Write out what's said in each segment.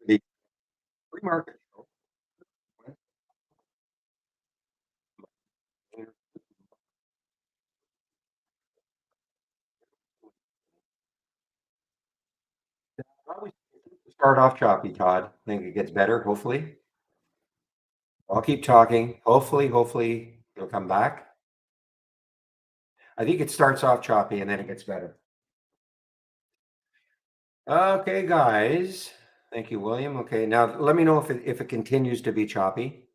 The free market show. Always start off choppy, Todd. Think it gets better, hopefully. I'll keep talking. Hopefully it'll come back. I think it starts off choppy and then it gets better. Okay, guys. Thank you, William. Okay, now let me know if it continues to be choppy.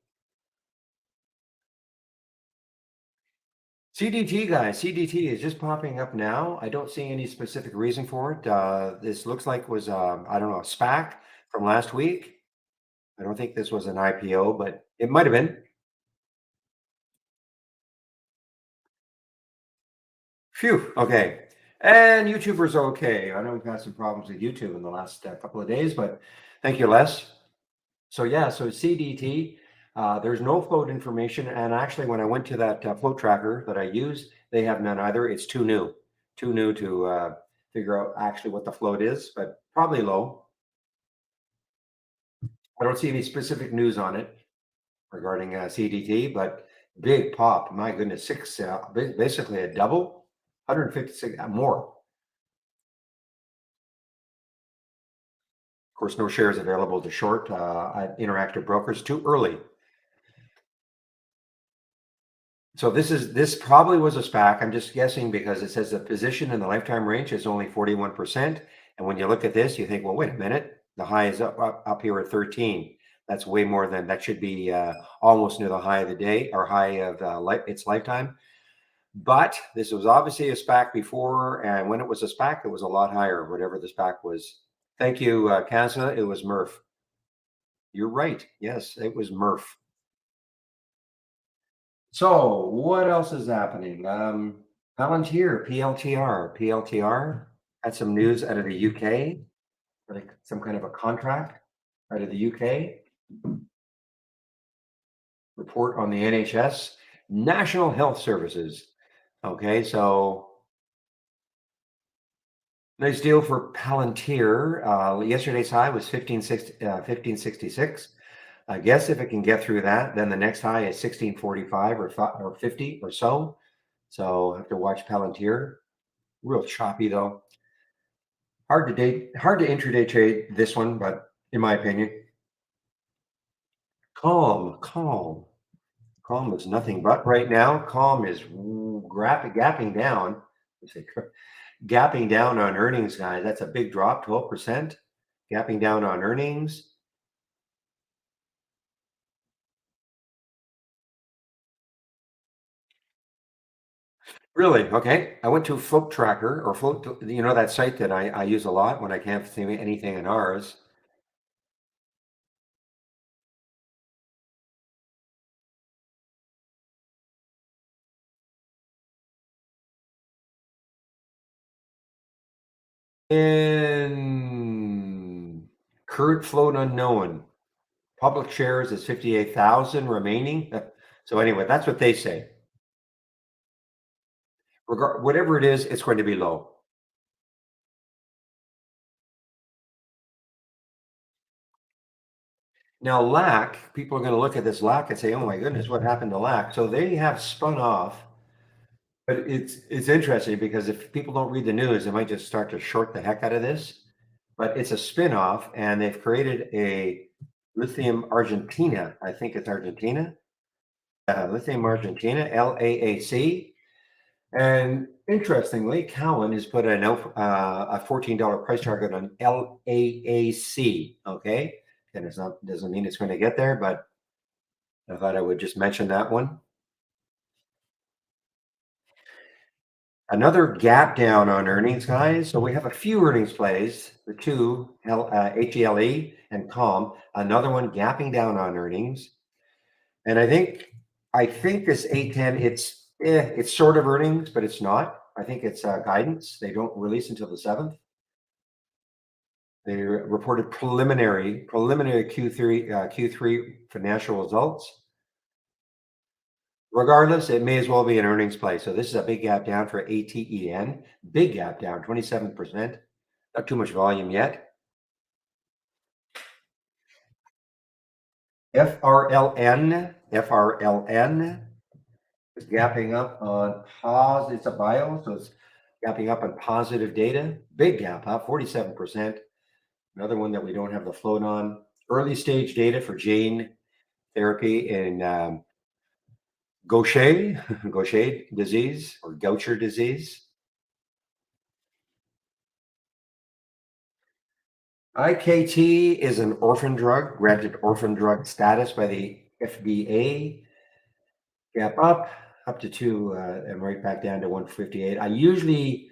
CDT, guys, CDT is just popping up now. I don't see any specific reason for it. This looks like was I don't know, a SPAC from last week. I don't think this was an IPO, but it might have been. Phew. Okay. And YouTubers are okay. I know we've had some problems with YouTube in the last couple of days, but thank you, Les. So yeah, so CDT, there's no float information. And actually, when I went to that float tracker that I use, they have none either. It's too new to figure out actually what the float is, but probably low. I don't see any specific news on it regarding CDT, but big pop. My goodness, basically a double, 156 more. Of course, no shares available to short at Interactive Brokers. Too early. So this probably was a SPAC. I'm just guessing because it says the position in the lifetime range is only 41%. And when you look at this, you think, well, wait a minute. The high is up here at 13. That's way more than that should be almost near the high of the day or high of its lifetime. But this was obviously a SPAC before. And when it was a SPAC, it was a lot higher, whatever the SPAC was. Thank you, Casa. It was Murph. You're right. Yes, it was Murph. So what else is happening? Palantir, PLTR had some news out of the UK, like some kind of a contract out of the UK. Report on the NHS, National Health Services. Okay, so nice deal for Palantir. Yesterday's high was 1566. I guess if it can get through that, then the next high is 1645 or 50 or so. So I have to watch Palantir. Real choppy though. Hard to intraday trade this one, but in my opinion, calm is nothing but right now. Calm is gapping down. Let's say gapping down on earnings, guys. That's a big drop, 12%. Gapping down on earnings. Really? Okay. I went to Float Tracker or Float, that site that I use a lot when I can't see anything in ours. In current float unknown, public shares is 58,000 remaining. So anyway, that's what they say. Whatever it is, it's going to be low. Now, LAC, people are going to look at this LAC and say, "Oh my goodness, what happened to LAC?" So they have spun off, but it's interesting because if people don't read the news, they might just start to short the heck out of this. But it's a spin-off, and they've created a Lithium Argentina. I think it's Argentina. Lithium Argentina, LAAC. And interestingly, Cowen has put a $14 price target on LAAC. Okay, and it's not doesn't mean it's going to get there, but I thought I would just mention that one. Another gap down on earnings, guys. So we have a few earnings plays, the two HELE and Calm. Another one gapping down on earnings, and I think this A10 it's sort of earnings, but it's not. I think it's guidance. They don't release until the 7th. They reported preliminary Q3 financial results. Regardless, it may as well be an earnings play. So this is a big gap down for ATEN. Big gap down, 27%. Not too much volume yet. FRLN is gapping up on it's a bio, so it's gapping up on positive data. Big gap up, 47%. Another one that we don't have the float on. Early stage data for gene therapy in Gaucher, Gaucher disease or Gaucher disease. IKT is an orphan drug, granted orphan drug status by the FDA. Gap up to two, and right back down to 158. I usually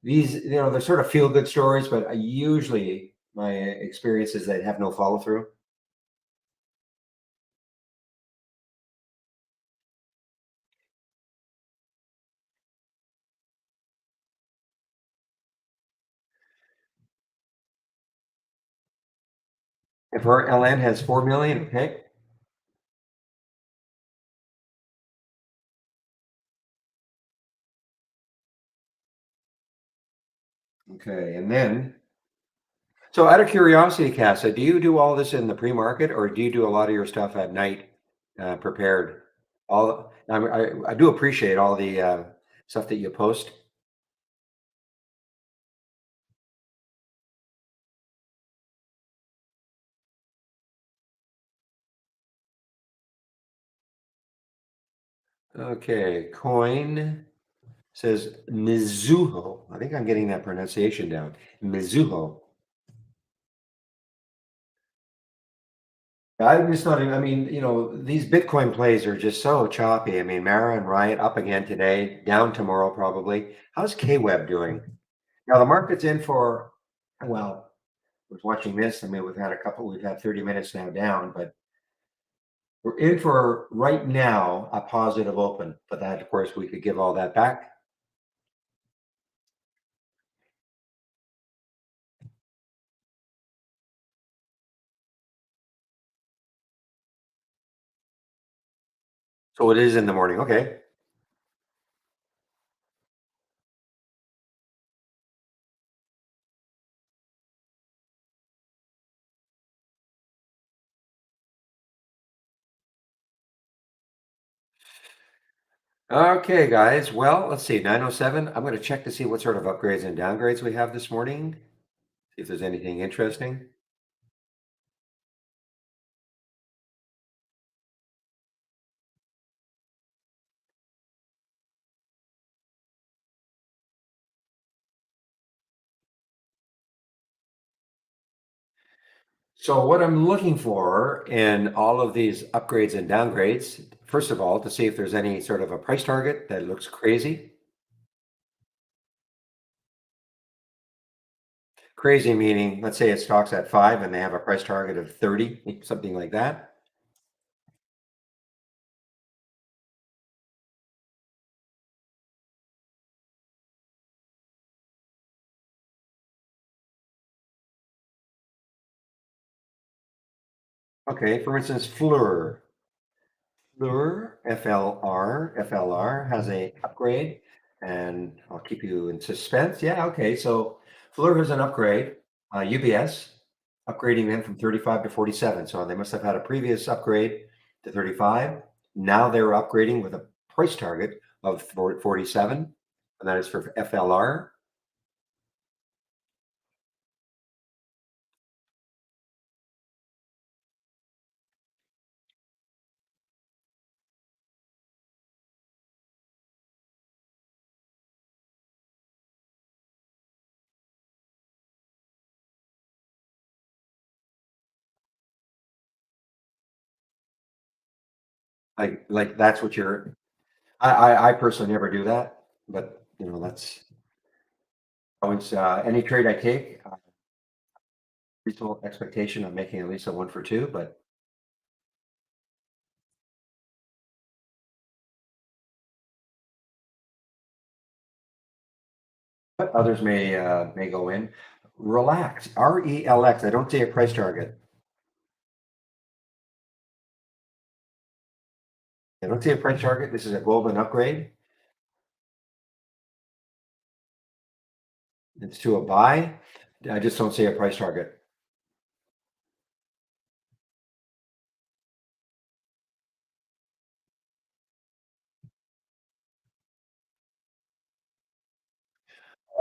these, they're sort of feel good stories, but I usually my experience is they have no follow through. If our LN has 4 million, okay. Okay, and then so out of curiosity, Casa, do you do all this in the pre-market or do you do a lot of your stuff at night prepared? I do appreciate all the stuff that you post. Okay, coin says Mizuho. I think I'm getting that pronunciation down. Mizuho. I'm just not, I mean, these Bitcoin plays are just so choppy. I mean, Mara and Riot up again today, down tomorrow probably. How's KWeb doing? Now the market's in for, well, I was watching this. I mean, we've had 30 minutes now down, but we're in for right now a positive open. But that, of course, we could give all that back. So it is in the morning. Okay. Okay, guys. Well, let's see. 9:07. I'm going to check to see what sort of upgrades and downgrades we have this morning. See if there's anything interesting. So what I'm looking for in all of these upgrades and downgrades, first of all, to see if there's any sort of a price target that looks crazy. Crazy meaning, let's say it stocks at 5 and they have a price target of 30, something like that. Okay, for instance, FLR has a upgrade, and I'll keep you in suspense. Yeah, okay. So Fleur has an upgrade, UBS upgrading them from 35 to 47. So they must have had a previous upgrade to 35. Now they're upgrading with a price target of 47, and that is for FLR. Like that's what you're. I personally never do that, but that's always any trade I take. Reasonable expectation of making at least a 1 for 2, but others may go in. Relax, RELX. I don't see a price target. I don't see a price target. This is a golden upgrade. It's to a buy. I just don't see a price target.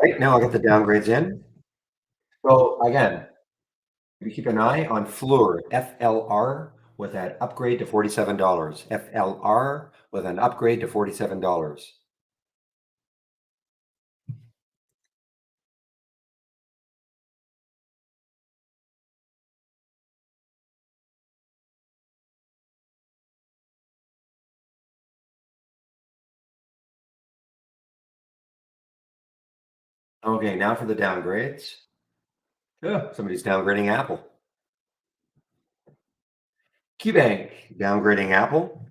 Right now I got the downgrades in. So again, you keep an eye on Fluor, FLR, with that upgrade to $47. FLR with an upgrade to $47. Okay, now for the downgrades. Yeah, somebody's downgrading Apple. KeyBank downgrading Apple.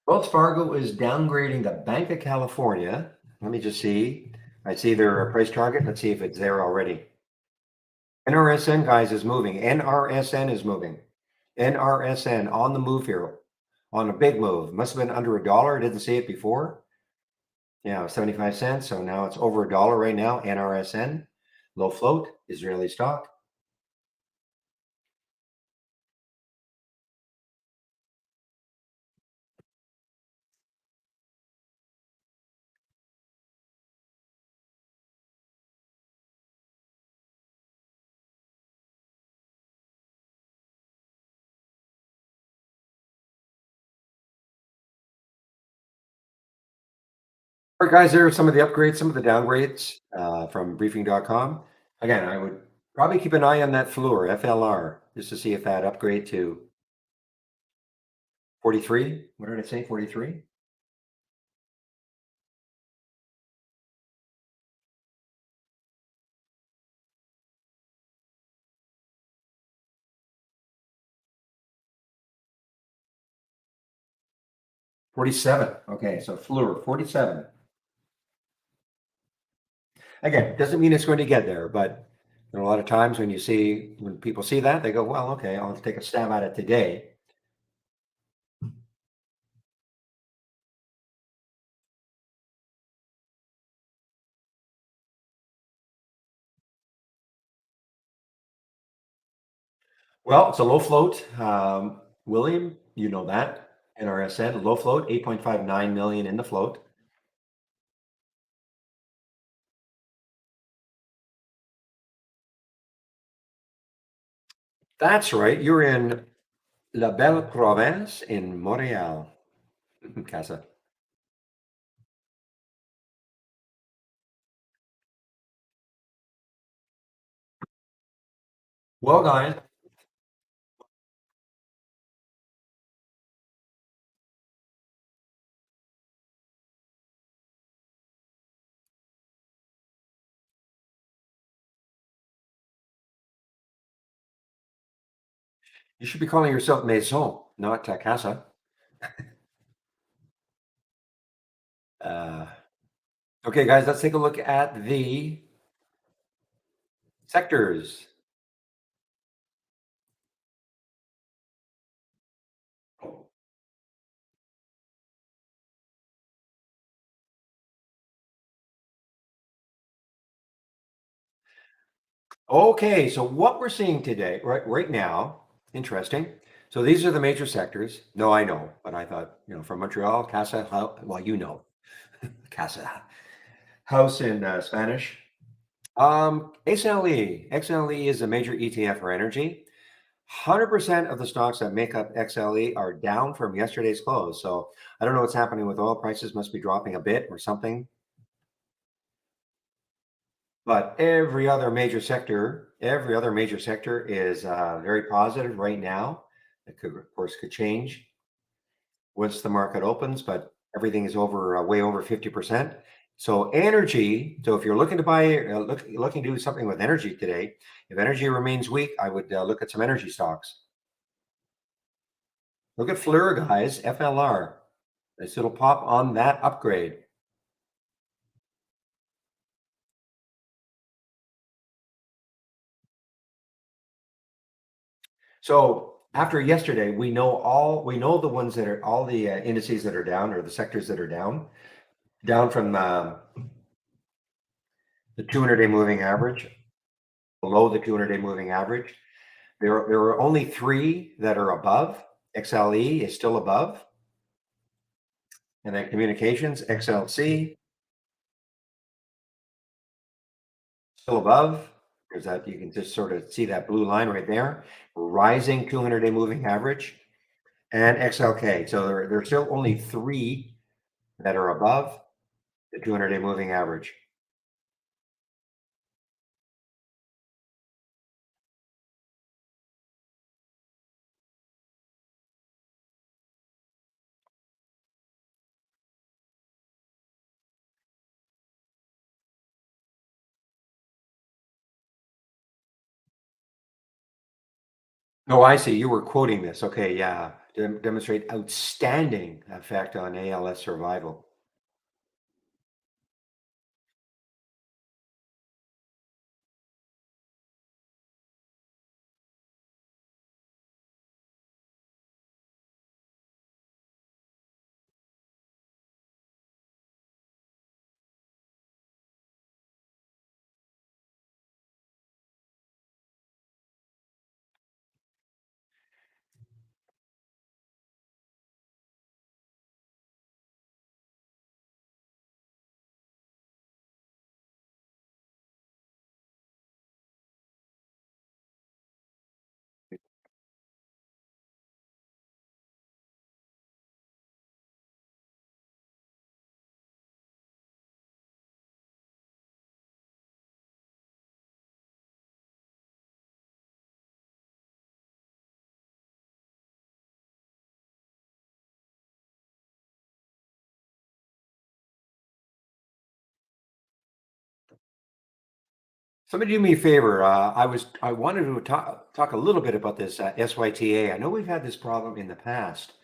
Wells Fargo is downgrading the Bank of California. Let me just see. I see their price target. Let's see if it's there already. NRSN, guys, is moving. NRSN is moving. NRSN on the move here, on a big move. Must have been under a dollar. I didn't see it before. Yeah, 75 cents. So now it's over a dollar right now. NRSN, low float, Israeli stock. All right, guys, there are some of the upgrades, some of the downgrades from briefing.com. Again, I would probably keep an eye on that Fluor, FLR, just to see if that upgrade to 43. What did I say? 43? 47. Okay, so Fluor, 47. Again, doesn't mean it's going to get there, but a lot of times when people see that, they go, well, okay, I'll take a stab at it today. Well, it's a low float. William, you know that. NRSN, low float, 8.59 million in the float. That's right. You're in La Belle Province in Montreal, Casa. Well, guys, you should be calling yourself Maison, not Casa. Uh, okay, guys, let's take a look at the sectors. Okay, so what we're seeing today, right now, interesting. So these are the major sectors. No, I know, but I thought, from Montreal, Casa, well, Casa, house in Spanish. XLE is a major ETF for energy. 100% of the stocks that make up XLE are down from yesterday's close. So I don't know what's happening with oil prices, must be dropping a bit or something. But every other major sector is very positive right now. It could, of course, could change once the market opens, but everything is over way over 50%. So energy. So if you're looking to buy, looking to do something with energy today, if energy remains weak, I would look at some energy stocks. Look at Fluor, guys, FLR. This it'll pop on that upgrade. So after yesterday, we know the ones that are all the indices that are down, or the sectors that are down from the 200-day moving average, below the 200-day moving average. There are only three that are above. XLE is still above, and then communications, XLC, still above. There's that, you can just sort of see that blue line right there, rising 200-day moving average, and XLK. So there's still only three that are above the 200-day moving average. Oh, I see. You were quoting this. Okay, yeah. Demonstrate outstanding effect on ALS survival. Somebody do me a favor. I wanted to talk a little bit about this SYTA. I know we've had this problem in the past.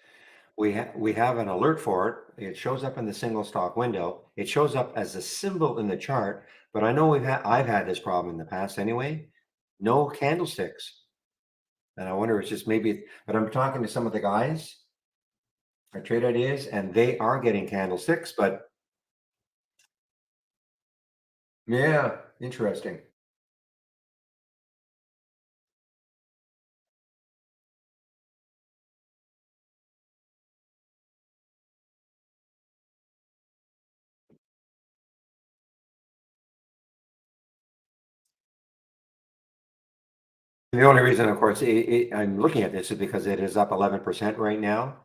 We have an alert for it. It shows up in the single stock window. It shows up as a symbol in the chart, but I know I've had this problem in the past anyway. No candlesticks. And I wonder, it's just maybe, but I'm talking to some of the guys at Trade Ideas, and they are getting candlesticks, but yeah, interesting. The only reason, of course, I'm looking at this is because it is up 11% right now.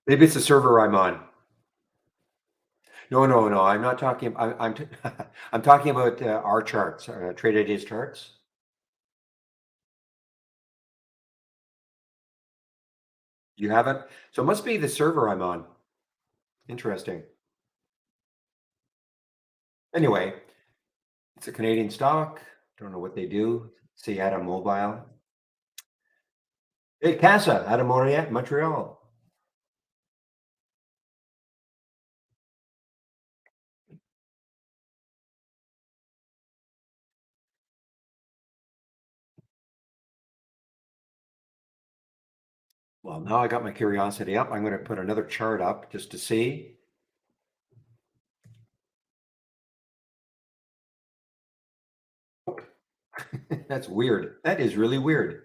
Maybe it's the server I'm on. No, no, no. I'm not talking. I'm talking about our charts, Trade Ideas charts. You haven't, so it must be the server I'm on. Interesting. Anyway, it's a Canadian stock. Don't know what they do. Seattle Mobile. Hey, Casa out of Montreal. Well, now I got my curiosity up. I'm going to put another chart up just to see. That's weird. That is really weird.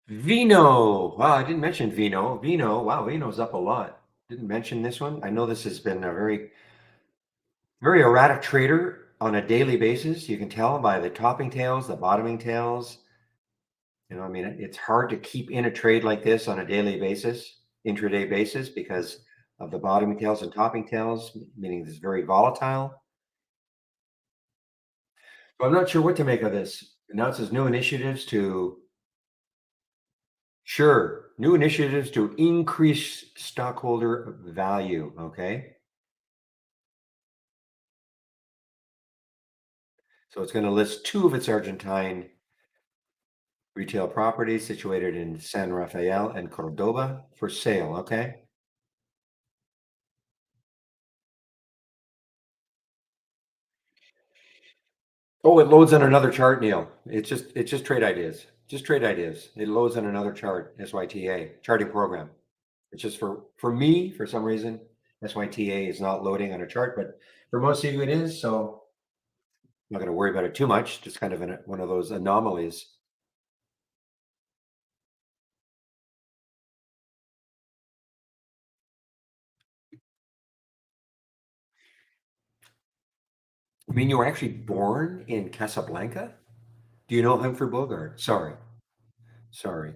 Vino. Wow, I didn't mention Vino. Vino. Wow, Vino's up a lot. Didn't mention this one. I know this has been a very erratic trader on a daily basis. You can tell by the topping tails, the bottoming tails. I mean, it's hard to keep in a trade like this on a daily basis, intraday basis, because of the bottoming tails and topping tails, meaning it's very volatile. So I'm not sure what to make of this. Announces new initiatives to, sure, new initiatives to increase stockholder value. Okay. So it's going to list two of its Argentine retail properties situated in San Rafael and Cordoba for sale. Okay. Oh, it loads on another chart, Neil. It's just trade ideas. Just trade ideas. It loads on another chart, SYTA, charting program. It's just for me, for some reason, SYTA is not loading on a chart, but for most of you it is. So I'm not going to worry about it too much. Just kind of one of those anomalies. I mean, you were actually born in Casablanca? Do you know Humphrey Bogart? Sorry. Sorry.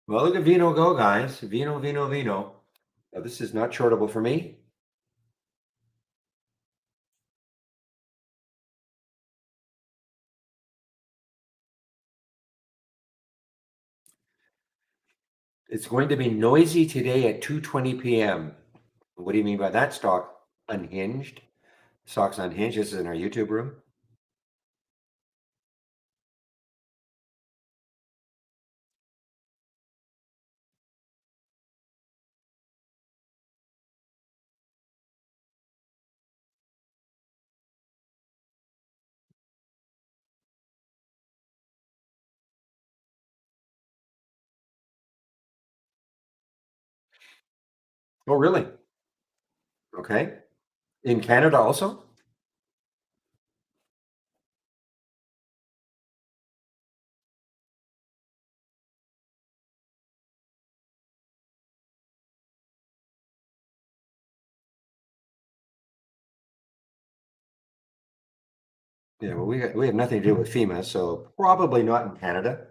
Well, look at Vino go, guys. Vino, Vino, Vino. Now, this is not shortable for me. It's going to be noisy today at 2:20 p.m. What do you mean by that? Stock unhinged? Stock's unhinged. This is in our YouTube room. Oh, really? Okay. In Canada also? Yeah, well, we have nothing to do with FEMA, so probably not in Canada.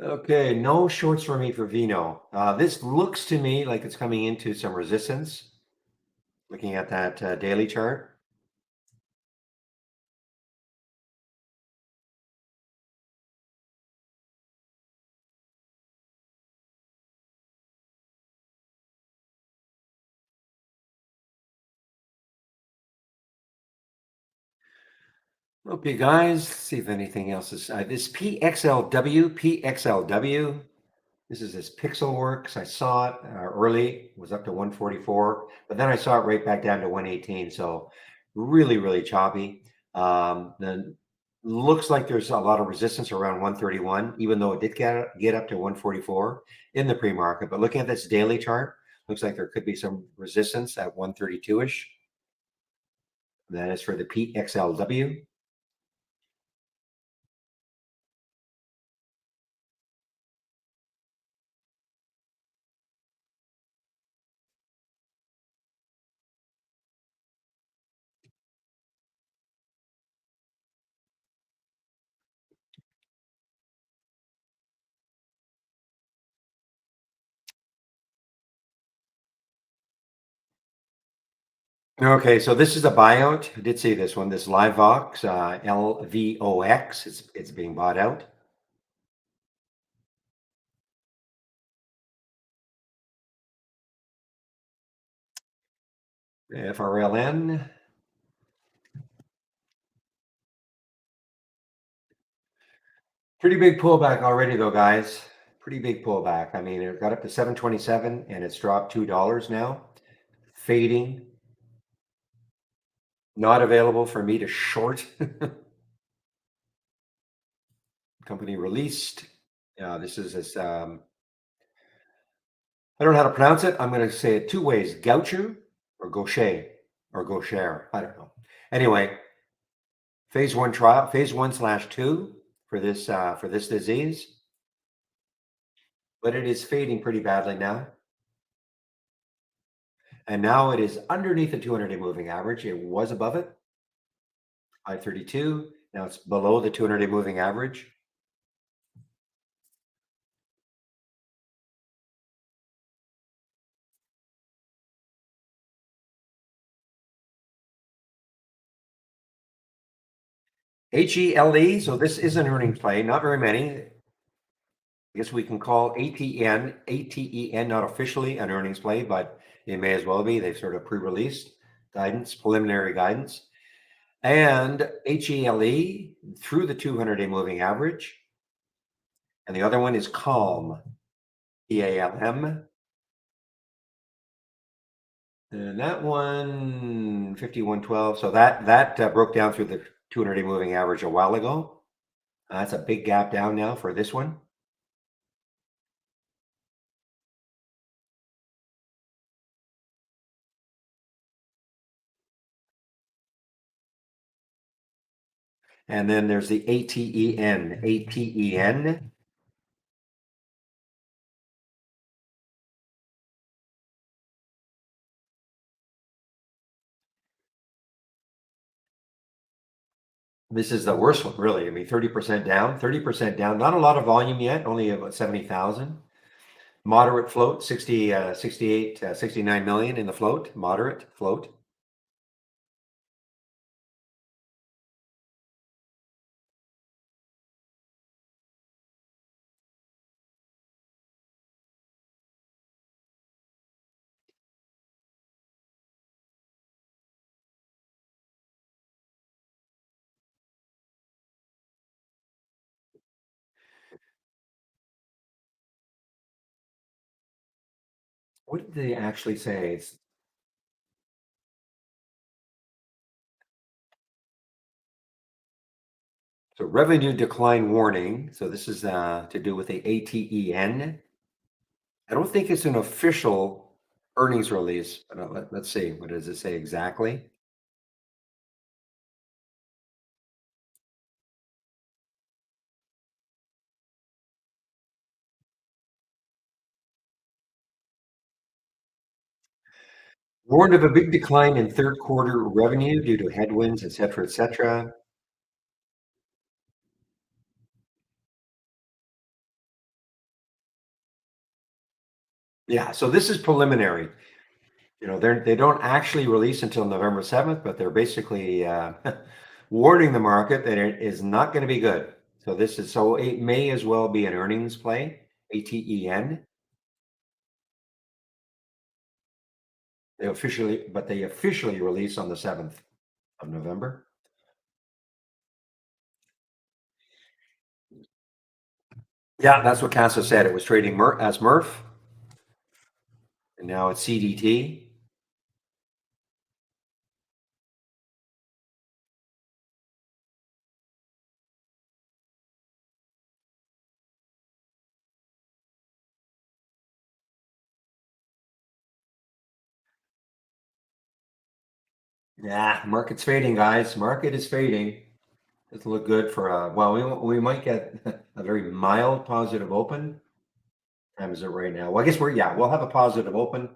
Okay, no shorts for me for Vino. This looks to me like it's coming into some resistance. Looking at that daily chart. Okay, guys, see if anything else is this PXLW. This is this Pixelworks. I saw it early, was up to 144, but then I saw it right back down to 118. So really, really choppy. Then looks like there's a lot of resistance around 131, even though it did get up to 144 in the pre-market. But looking at this daily chart, looks like there could be some resistance at 132-ish. That is for the PXLW. Okay, so this is a buyout. I did see this one, this LiveVox, LVOX. It's being bought out. FRLN. Pretty big pullback already, though, guys. Pretty big pullback. I mean, it got up to 727 and it's dropped $2 now. Fading. Not available for me to short. Company released. This is this. I don't know how to pronounce it. I'm going to say it two ways: Gaucher or Gaucher or Gaucher. I don't know. Anyway, phase one trial, phase 1/2 for this disease, but it is fading pretty badly now. And now it is underneath the 200-day moving average. It was above it, 532. Now it's below the 200-day moving average. HELE, so this is an earnings play, not very many. I guess we can call ATEN not officially an earnings play, but it may as well be. They've sort of pre-released guidance, preliminary guidance. And HELE through the 200-day moving average. And the other one is CALM, EALM. And that one, 5112. So that broke down through the 200-day moving average a while ago. That's a big gap down now for this one. And then there's the ATEN. ATEN. This is the worst one, really. I mean, 30% down, 30% down. Not a lot of volume yet, only about 70,000. Moderate float, 60, 68, 69 million in the float, moderate float. What did they actually say? So revenue decline warning. So this is to do with the ATEN. I don't think it's an official earnings release. Let's see. What does it say exactly? Warned of a big decline in third quarter revenue due to headwinds, et cetera, et cetera. Yeah, so this is preliminary. They don't actually release until November 7th, but they're basically warning the market that it is not going to be good. So it may as well be an earnings play, ATEN. They officially release on the 7th of November. Yeah, that's what Casa said. It was trading as Murph, and now it's CDT. Yeah, market's fading, guys. Market is fading. Doesn't look good for well, we might get a very mild positive open. Time is it right now? Well, I guess we'll have a positive open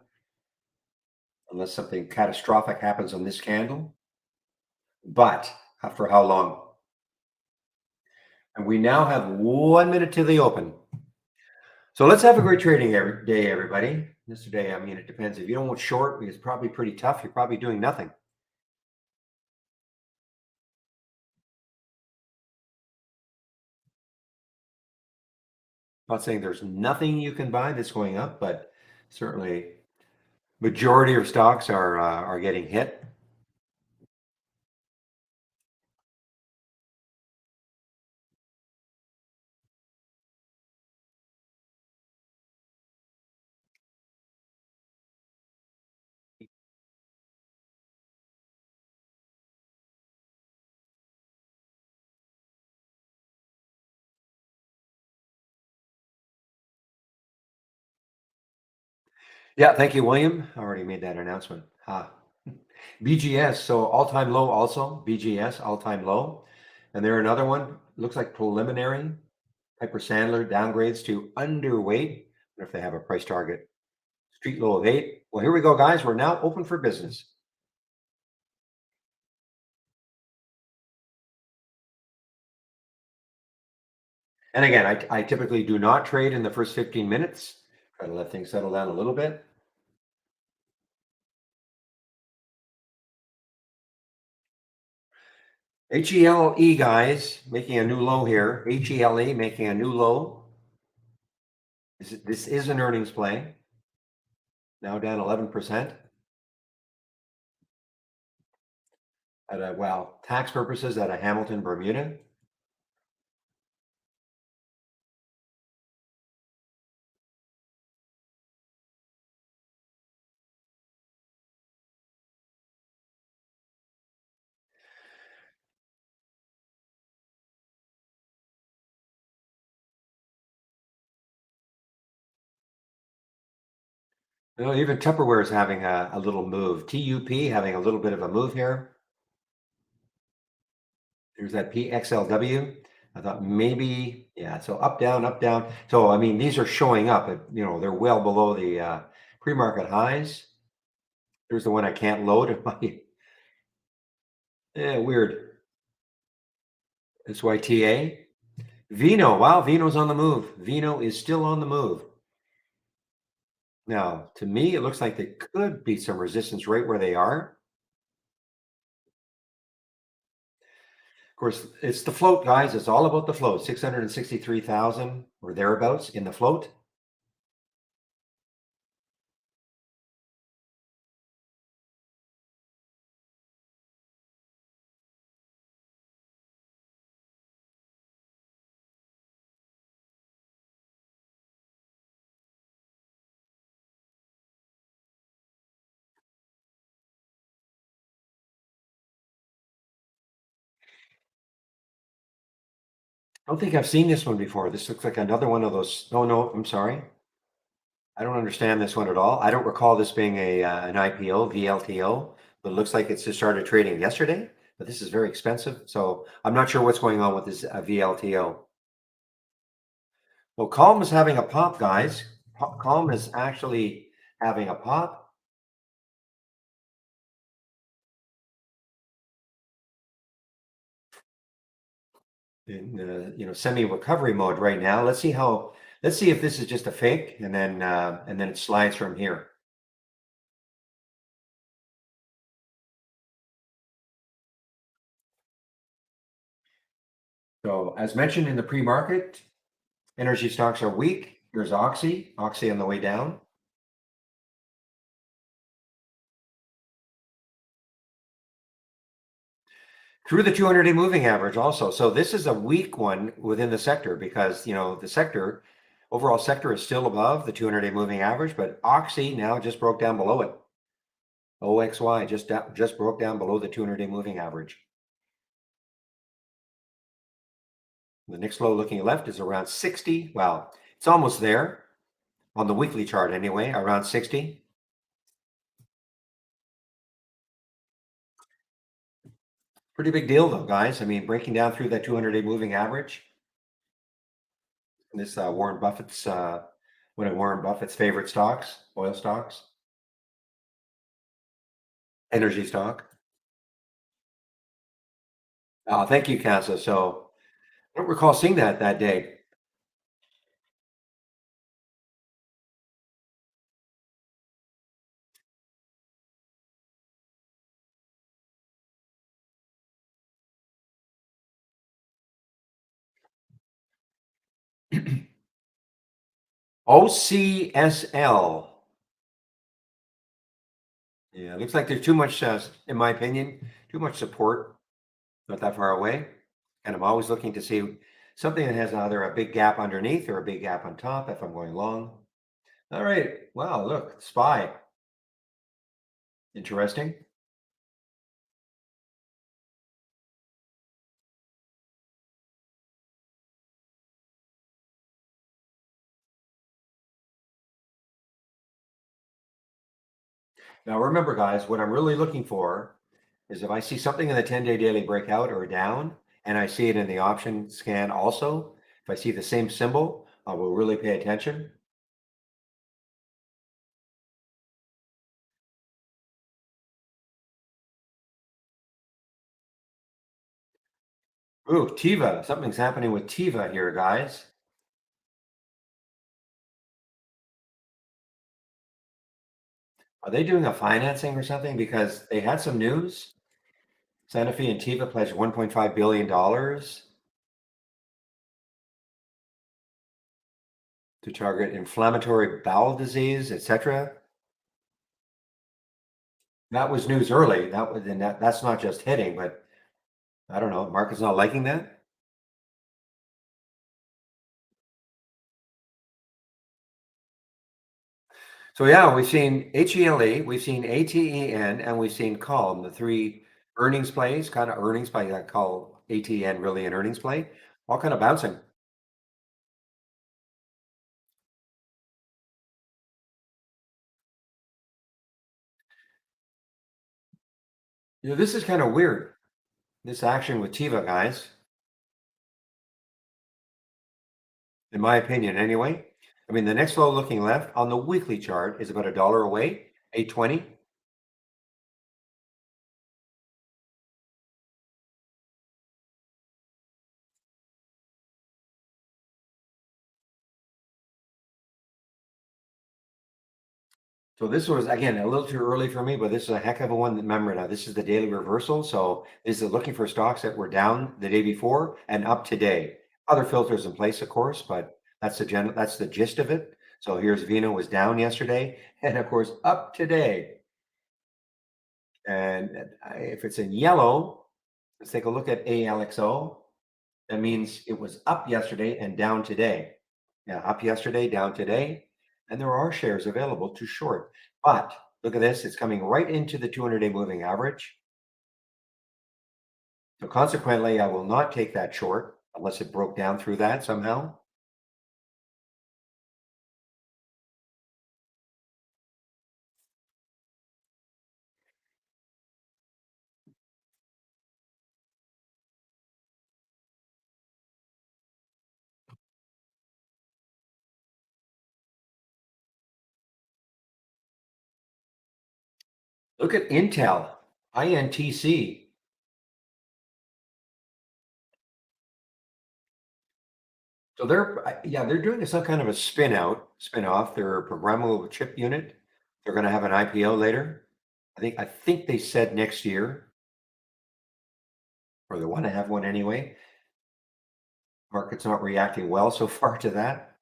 unless something catastrophic happens on this candle. But after how long? And we now have 1 minute to the open. So let's have a great trading day, everybody. Yesterday, I mean, it depends. If you don't want short, it's probably pretty tough. You're probably doing nothing. Not saying there's nothing you can buy that's going up, but certainly majority of stocks are getting hit. Yeah, thank you, William. I already made that announcement. BGS, so all-time low also. BGS, all-time low. And there another one, looks like preliminary. Piper Sandler downgrades to underweight. I wonder if they have a price target. Street low of 8. Well, here we go, guys. We're now open for business. And again, I typically do not trade in the first 15 minutes. Try to let things settle down a little bit. HELE, guys, making a new low here. HELE making a new low. This is an earnings play. Now down 11%. Well, tax purposes at a Hamilton, Bermuda. Even Tupperware is having a little move. TUP having a little bit of a move here. There's that PXLW. I thought maybe, yeah, so up, down, up, down. So, I mean, these are showing up, they're well below the pre-market highs. There's the one I can't load. Yeah, weird. SYTA. Vino. Wow, Vino's on the move. Vino is still on the move. Now, to me, it looks like there could be some resistance right where they are. Of course, it's the float, guys. It's all about the float. 663,000 or thereabouts in the float. I don't think I've seen this one before. This looks like another one of those. Oh, no, I'm sorry. I don't understand this one at all. I don't recall this being an IPO, VLTO, but it looks like it's just started trading yesterday. But this is very expensive. So I'm not sure what's going on with this VLTO. Well, Calm is having a pop, guys. Calm is actually having a pop. In semi-recovery mode right now. Let's see if this is just a fake, and then it slides from here. So as mentioned in the pre-market, energy stocks are weak. Here's Oxy on the way down. Through the 200-day moving average also. So this is a weak one within the sector because, the overall sector is still above the 200-day moving average, but Oxy now just broke down below it. OXY just broke down below the 200-day moving average. The next low looking left is around 60. Well, it's almost there on the weekly chart anyway, around 60. Pretty big deal though, guys. I mean, breaking down through that 200-day moving average. This Warren Buffett's one of Warren Buffett's favorite stocks, oil stocks, energy stock. Thank you, Casa. So I don't recall seeing that day. OCSL. Yeah, it looks like there's too much, in my opinion, too much support. Not that far away. And I'm always looking to see something that has either a big gap underneath or a big gap on top if I'm going long. All right. Wow, look, SPY. Interesting. Now remember, guys, what I'm really looking for is if I see something in the 10-day daily breakout or down, and I see it in the option scan also, if I see the same symbol, I will really pay attention. Ooh, Tiva. Something's happening with Tiva here, guys. Are they doing a financing or something? Because they had some news. Sanofi and Tiva pledged $1.5 billion to target inflammatory bowel disease, etc. That was news early. That was, and that's not just hitting, but I don't know. Market's not liking that. So yeah, we've seen HELE, we've seen ATEN, and we've seen Calm, the three earnings plays, kind of earnings play. I call ATN really an earnings play, all kind of bouncing. This is kind of weird. This action with Tiva, guys, in my opinion, anyway. I mean, the next low looking left on the weekly chart is about $1 away, 820. So this was again a little too early for me, but this is a heck of a one. Remember now, this is the daily reversal. So this is looking for stocks that were down the day before and up today. Other filters in place, of course, but that's the gist of it. So here's Vino was down yesterday, and of course up today. And if it's in yellow, let's take a look at ALXO. That means it was up yesterday and down today. Yeah, up yesterday, down today. And there are shares available to short. But look at this, it's coming right into the 200-day moving average. So consequently, I will not take that short unless it broke down through that somehow. Look at Intel, INTC. So they're doing some kind of a spin off their programmable chip unit. They're going to have an IPO later. I think they said next year, or they want to have one anyway. Market's not reacting well so far to that.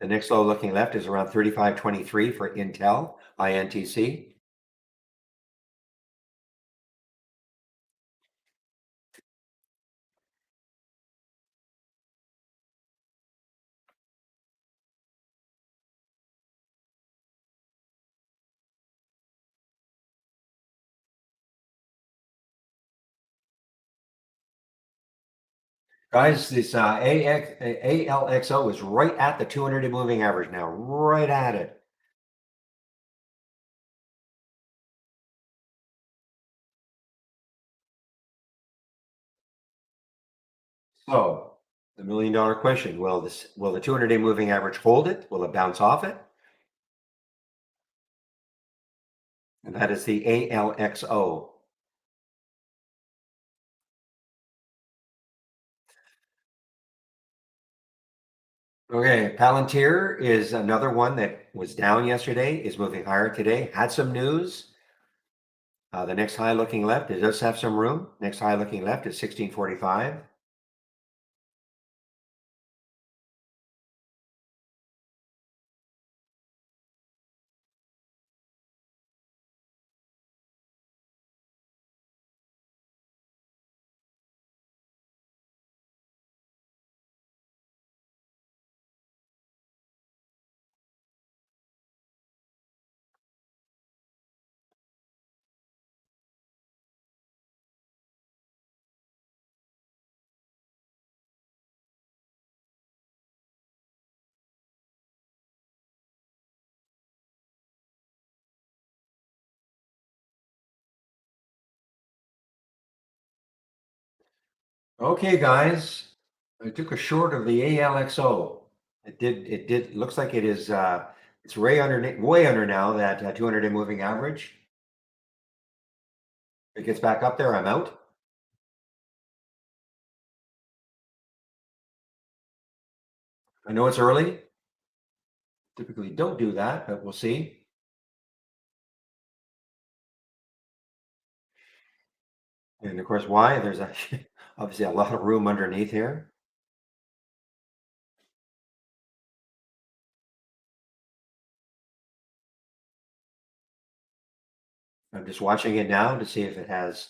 The next low looking left is around 35.23 for Intel, INTC. Guys, this ALXO is right at the 200-day moving average now, right at it. So the $1 million question, will the 200-day moving average hold it? Will it bounce off it? And that is the ALXO. Okay, Palantir is another one that was down yesterday, is moving higher today, had some news. The next high looking left, it does have some room. Next high looking left is 1645. Okay, guys, I took a short of the ALXO. Looks like it's way under now that 200-day moving average. If it gets back up there, I'm out. I know it's early. Typically don't do that, but we'll see. And of course, why? There's actually obviously a lot of room underneath here. I'm just watching it now to see if it has.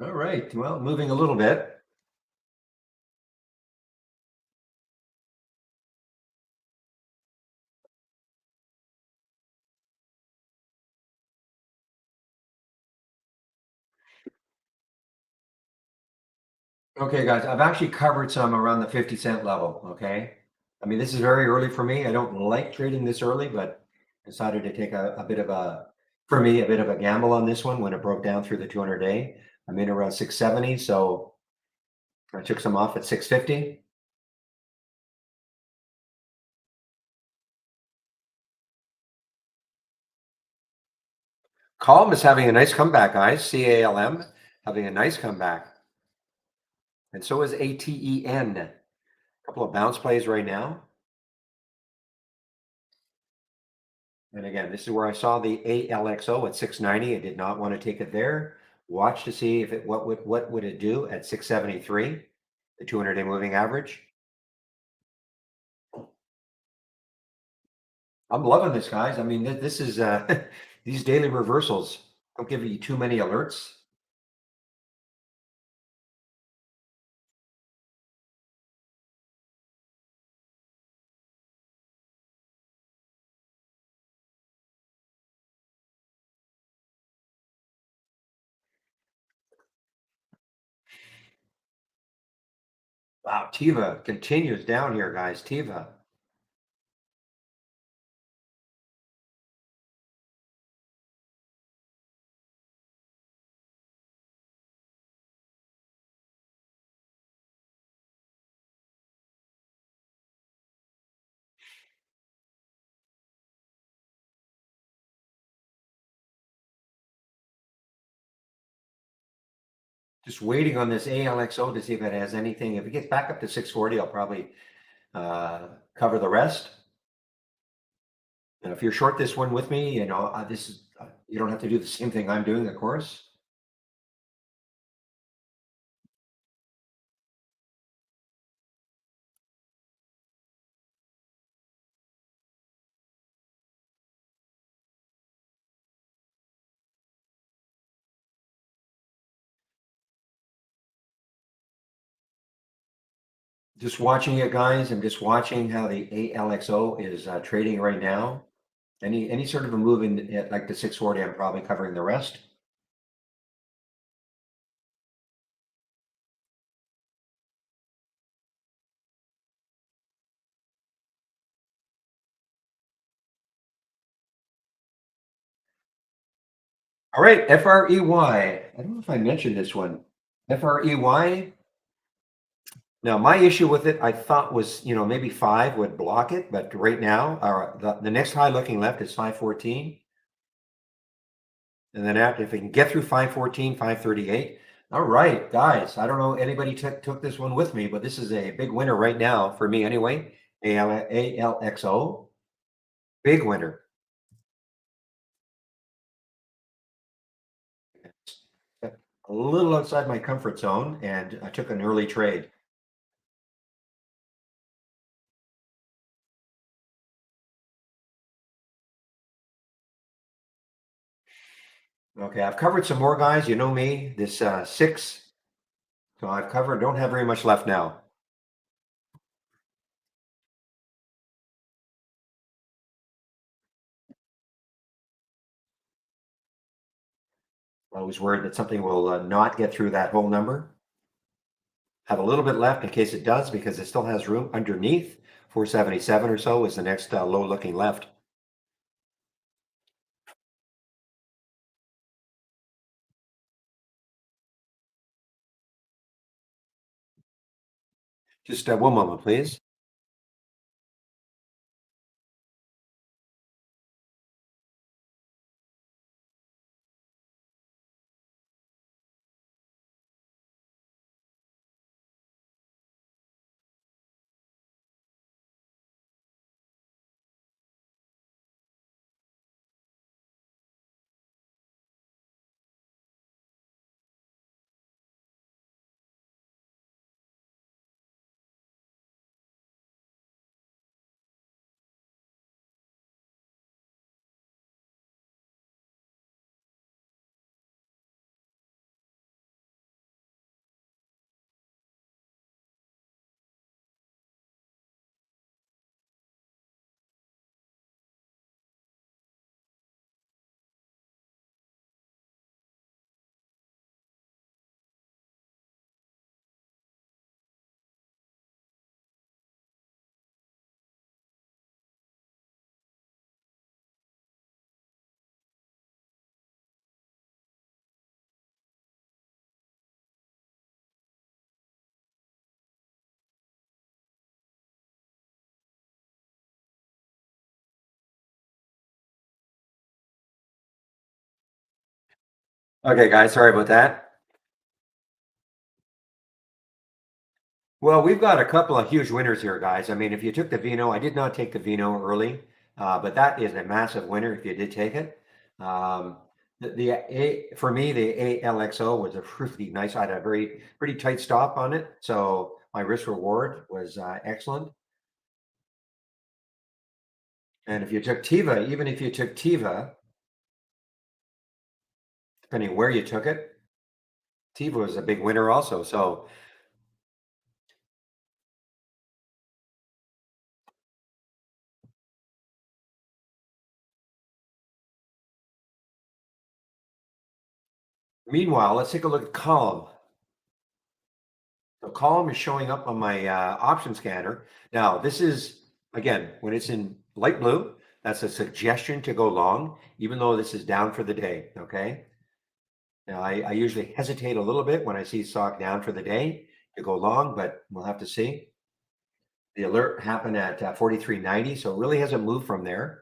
All right. Well, moving a little bit. Okay, guys, I've actually covered some around the 50 cent level. Okay. I mean, this is very early for me. I don't like trading this early, but decided to take a bit of a, for me, a bit of a gamble on this one when it broke down through the 200-day. I'm in around 670. So I took some off at 650. Calm is having a nice comeback, guys. CALM having a nice comeback. And so is ATEN. A couple of bounce plays right now. And again, this is where I saw the ALXO at 690. I did not want to take it there. Watch to see if it what would it do at 673, the 200-day moving average. I'm loving this, guys. I mean, this is these daily reversals don't give you too many alerts. Wow, Tiva continues down here, guys. Tiva. Just waiting on this ALXO to see if it has anything. If it gets back up to 640, I'll probably cover the rest. And if you're short this one with me, this is you don't have to do the same thing I'm doing, of course. Just watching it, guys. I'm just watching how the ALXO is trading right now. Any sort of a move in at like the 640, I'm probably covering the rest. All right, FREY. I don't know if I mentioned this one. FREY. Now, my issue with it, I thought was, maybe 5 would block it, but right now, the next high looking left is 514. And then after, if we can get through 514, 538. All right, guys. I don't know anybody took this one with me, but this is a big winner right now for me anyway. ALXO, big winner. A little outside my comfort zone, and I took an early trade. Okay, I've covered some more, guys. You know me, this 6. So I've covered, don't have very much left now. I was worried that something will not get through that whole number. Have a little bit left in case it does, because it still has room underneath. 477 or so is the next low looking left. Just one moment, please. Okay, guys, sorry about that. Well, we've got a couple of huge winners here, guys. I mean, if you took the Vino, I did not take the Vino early, but that is a massive winner if you did take it. Um, for me, the ALXO was a really nice. I had a very pretty tight stop on it, so my risk reward was excellent. And if you took Tiva, even if you took Tiva, depending where you took it, Tiva was a big winner also. So meanwhile, let's take a look at Column. So column is showing up on my option scanner. Now, this is, again, when it's in light blue, that's a suggestion to go long, even though this is down for the day, okay? Now, I usually hesitate a little bit when I see stock down for the day to go long, but we'll have to see. The alert happened at 43.90, so it really hasn't moved from there.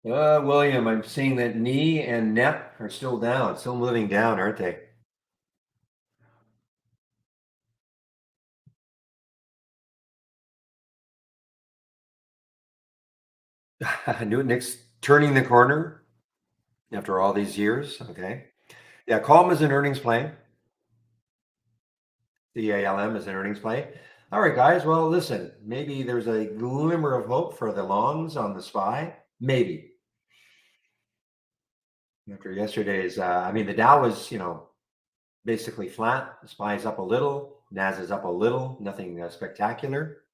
William, I'm seeing that knee and NEP are still down, still moving down, aren't they? Nutanix turning the corner after all these years, okay? Yeah, Calm is an earnings play. CALM is an earnings play. All right, guys. Well, listen, maybe there's a glimmer of hope for the longs on the SPY. Maybe after yesterday's, I mean, the Dow was, basically flat. The SPY is up a little. NAS is up a little. Nothing spectacular.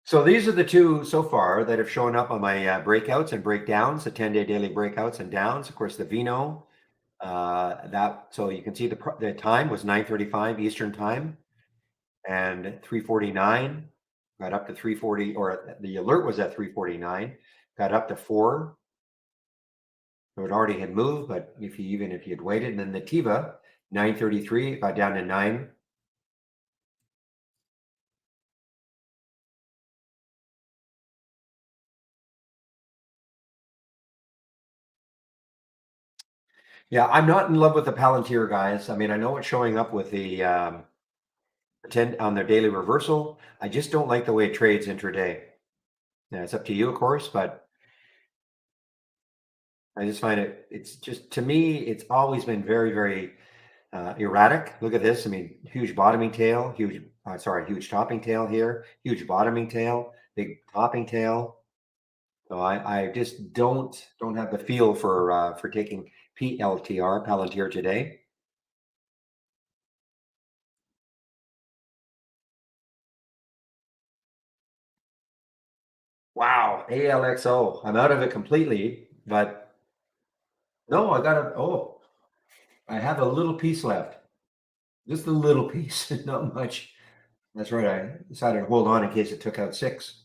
So these are the two so far that have shown up on my breakouts and breakdowns, the 10-day daily breakouts and downs. Of course, the Vino, that so you can see the time was 9:35 Eastern time and 3:49 got up to 3:40, or the alert was at 3:49, got up to 4. So it already had moved, but if you had waited, and then the Tiva 9:33 got down to 9. Yeah, I'm not in love with the Palantir guys. I mean, I know it's showing up with the 10 on their daily reversal. I just don't like the way it trades intraday. Yeah, it's up to you, of course, but I just find it's just, to me, it's always been very, very erratic. Look at this. I mean, huge bottoming tail, huge topping tail here, huge bottoming tail, big topping tail. So I just don't have the feel for taking Palantir today. Wow, ALXO. I'm out of it completely, but no, I have a little piece left. Just a little piece, not much. That's right. I decided to hold on in case it took out six.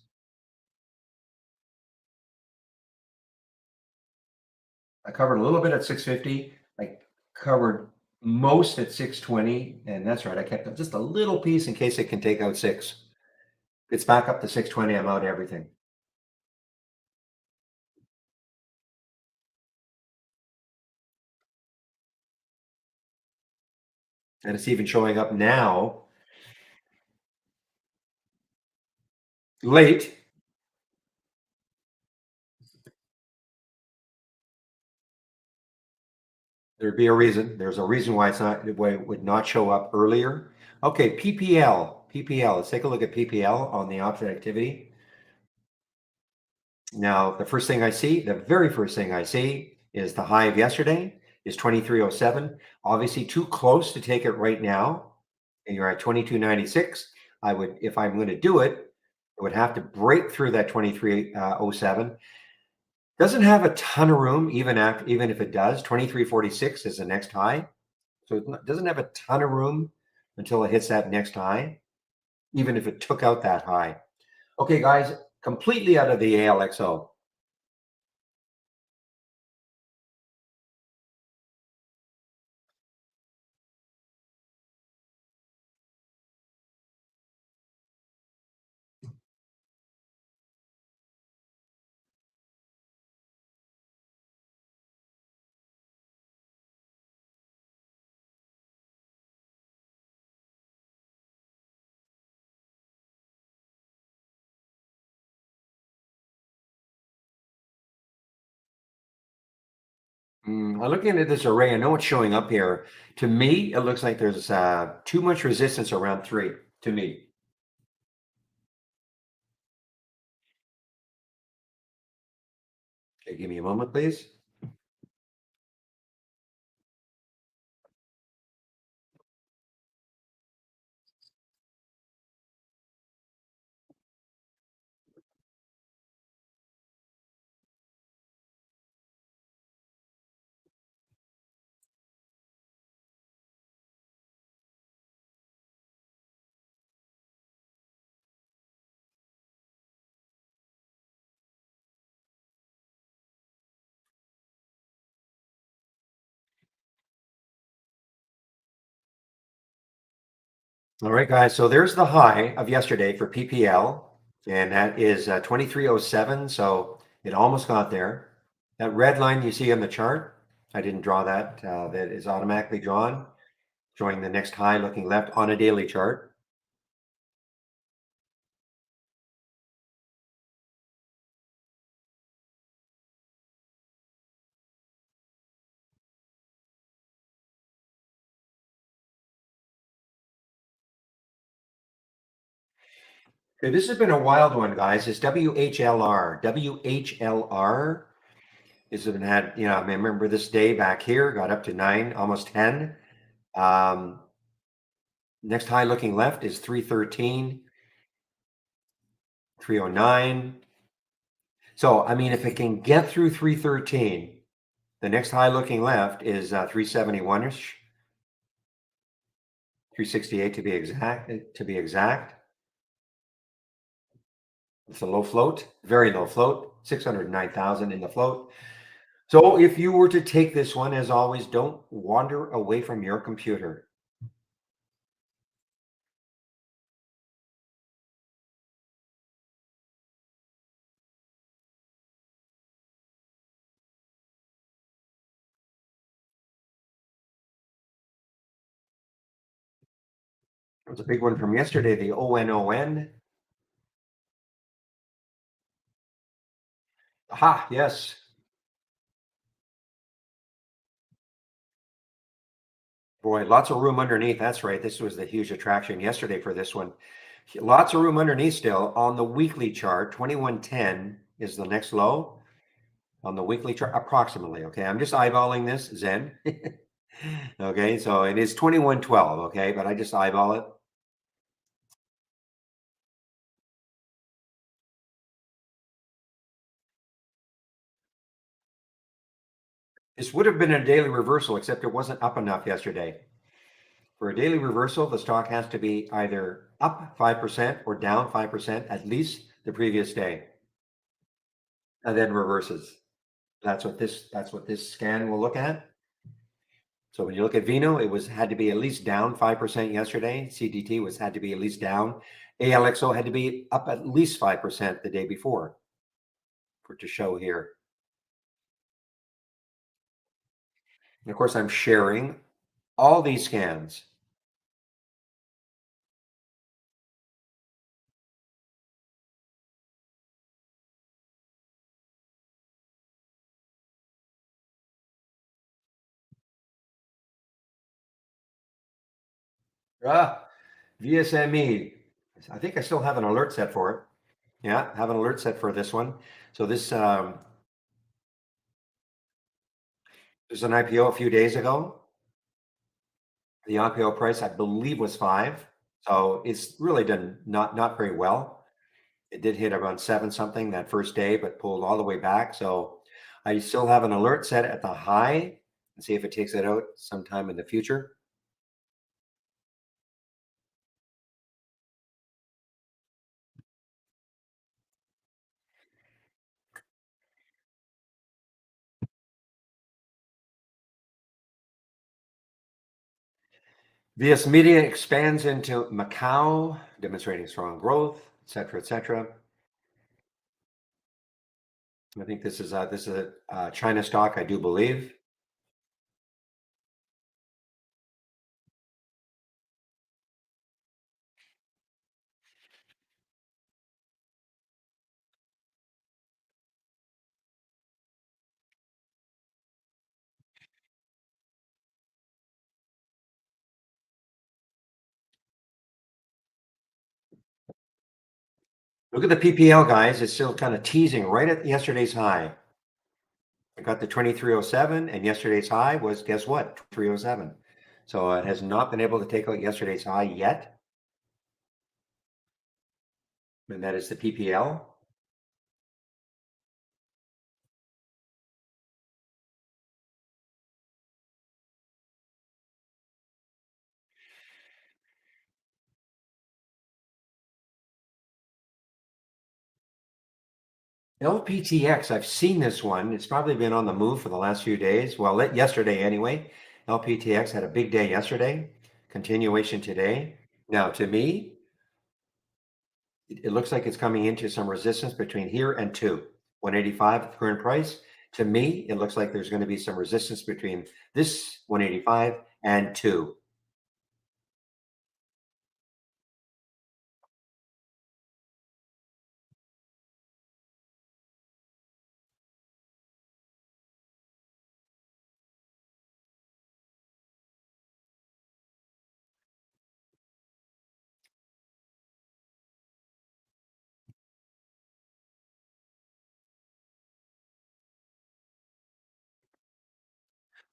I covered a little bit at 650. I covered most at 620, and that's right. I kept just a little piece in case it can take out six. It's back up to 620. I'm out everything. And it's even showing up now late. There'd be a reason. There's a reason why it's not why it would not show up earlier. Okay, PPL. Let's take a look at PPL on the option activity. Now, the very first thing I see is the high of yesterday is 2307. Obviously, too close to take it right now. And you're at 2296. If I'm going to do it, it would have to break through that 2307. Doesn't have a ton of room, even if it does. 2346 is the next high. So it doesn't have a ton of room until it hits that next high, even if it took out that high. Okay, guys, completely out of the ALXO. I'm looking at this array. I know what's showing up here. To me, it looks like there's too much resistance around 3, to me. Okay, give me a moment, please. All right, guys. So there's the high of yesterday for PPL, and that is 2307. So it almost got there. That red line you see on the chart, I didn't draw that. That is automatically drawn, showing the next high looking left on a daily chart. Okay, this has been a wild one, guys. It's WHLR. WHLR is been had, I remember this day back here got up to 9, almost 10. Um, Next high looking left is 313, 309. So, I mean, if it can get through 313, the next high looking left is 371ish, 368 to be exact. It's a low float, very low float, 609,000 in the float. So if you were to take this one, as always, don't wander away from your computer. It was a big one from yesterday, the ONON. Aha, yes. Boy, lots of room underneath. That's right. This was the huge attraction yesterday for this one. Lots of room underneath still. On the weekly chart, 2110 is the next low on the weekly chart, approximately. Okay, I'm just eyeballing this, Zen. Okay, so it is 2112. Okay, but I just eyeball it. This would have been a daily reversal, except it wasn't up enough yesterday. For a daily reversal, the stock has to be either up 5% or down 5% at least the previous day, and then reverses. That's what this scan will look at. So when you look at Vino, had to be at least down 5% yesterday. CDT had to be at least down. ALXO had to be up at least 5% the day before for it to show here. And of course, I'm sharing all these scans. Ah, VSME. I think I still have an alert set for it. Yeah, have an alert set for this one. So this there's an IPO a few days ago. The IPO price, I believe, was 5. So it's really done not very well. It did hit around 7 something that first day, but pulled all the way back. So I still have an alert set at the high and see if it takes it out sometime in the future. VS Media expands into Macau, demonstrating strong growth, et cetera, et cetera. I think this is a China stock, I do believe. Look at the PPL, guys. It's still kind of teasing right at yesterday's high. I got the 2307, and yesterday's high was, guess what? 307. So it has not been able to take out yesterday's high yet. And that is the PPL. LPTX, I've seen this one. It's probably been on the move for the last few days. Well, yesterday anyway. LPTX had a big day yesterday, continuation today. Now, to me, it looks like it's coming into some resistance between here and 185 at the current price. To me, it looks like there's going to be some resistance between this 185 and 2.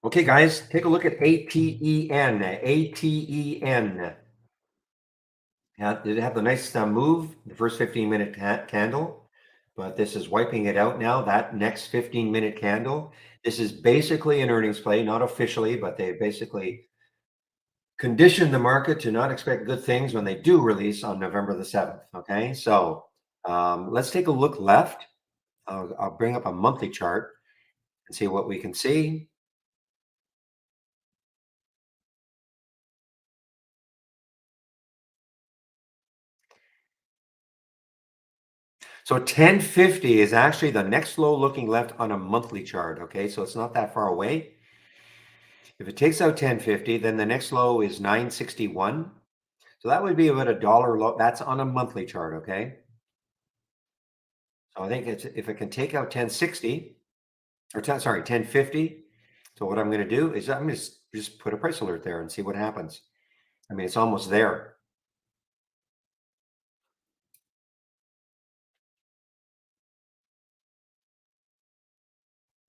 Okay, guys, take a look at ATEN. ATEN. Did it have the nice move, the first 15-minute candle? But this is wiping it out now. That next 15-minute candle. This is basically an earnings play, not officially, but they basically condition the market to not expect good things when they do release on November the 7th. Okay, so let's take a look left. I'll bring up a monthly chart and see what we can see. So 1050 is actually the next low looking left on a monthly chart. Okay, so it's not that far away. If it takes out 1050, then the next low is 961. So that would be about a dollar low. That's on a monthly chart. Okay, so I think it's if it can take out 1060 or 1050. So what I'm going to do is I'm going to just put a price alert there and see what happens. I mean, it's almost there.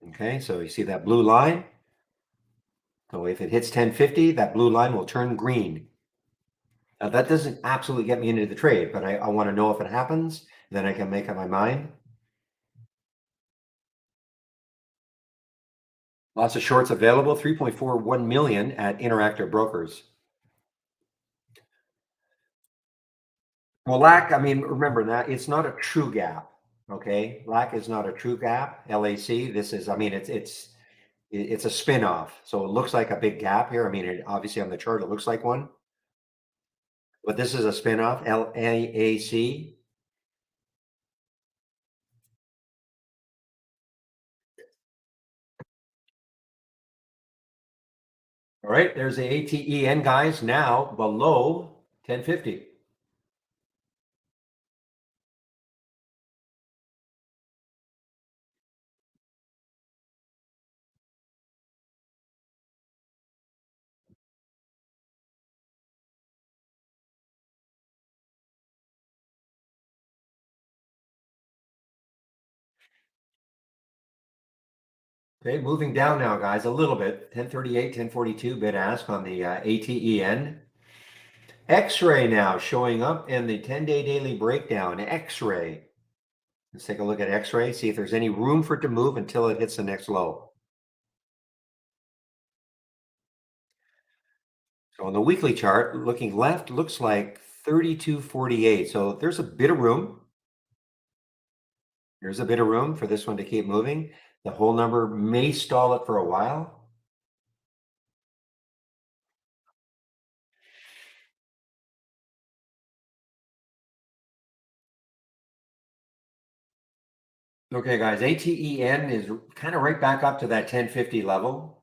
Okay, so you see that blue line. So if it hits 1050, that blue line will turn green. Now that doesn't absolutely get me into the trade, but I want to know if it happens, then I can make up my mind. Lots of shorts available, 3.41 million at Interactive Brokers. Well, LAC, I mean, remember that it's not a true gap. Okay, LAC is not a true gap. LAC, this is, I mean, it's a spin-off. So it looks like a big gap here. I mean, obviously on the chart, it looks like one, but this is a spin-off, LAAC. All right, there's the ATEN guys now below 1050. Okay, moving down now, guys, a little bit. 1038, 1042 bid ask on the ATEN. X-ray now showing up in the 10-day daily breakdown. X-ray. Let's take a look at X-ray, see if there's any room for it to move until it hits the next low. So on the weekly chart, looking left, looks like 32.48. So there's a bit of room. There's a bit of room for this one to keep moving. The whole number may stall it for a while. Okay, guys, ATEN is kind of right back up to that 1050 level.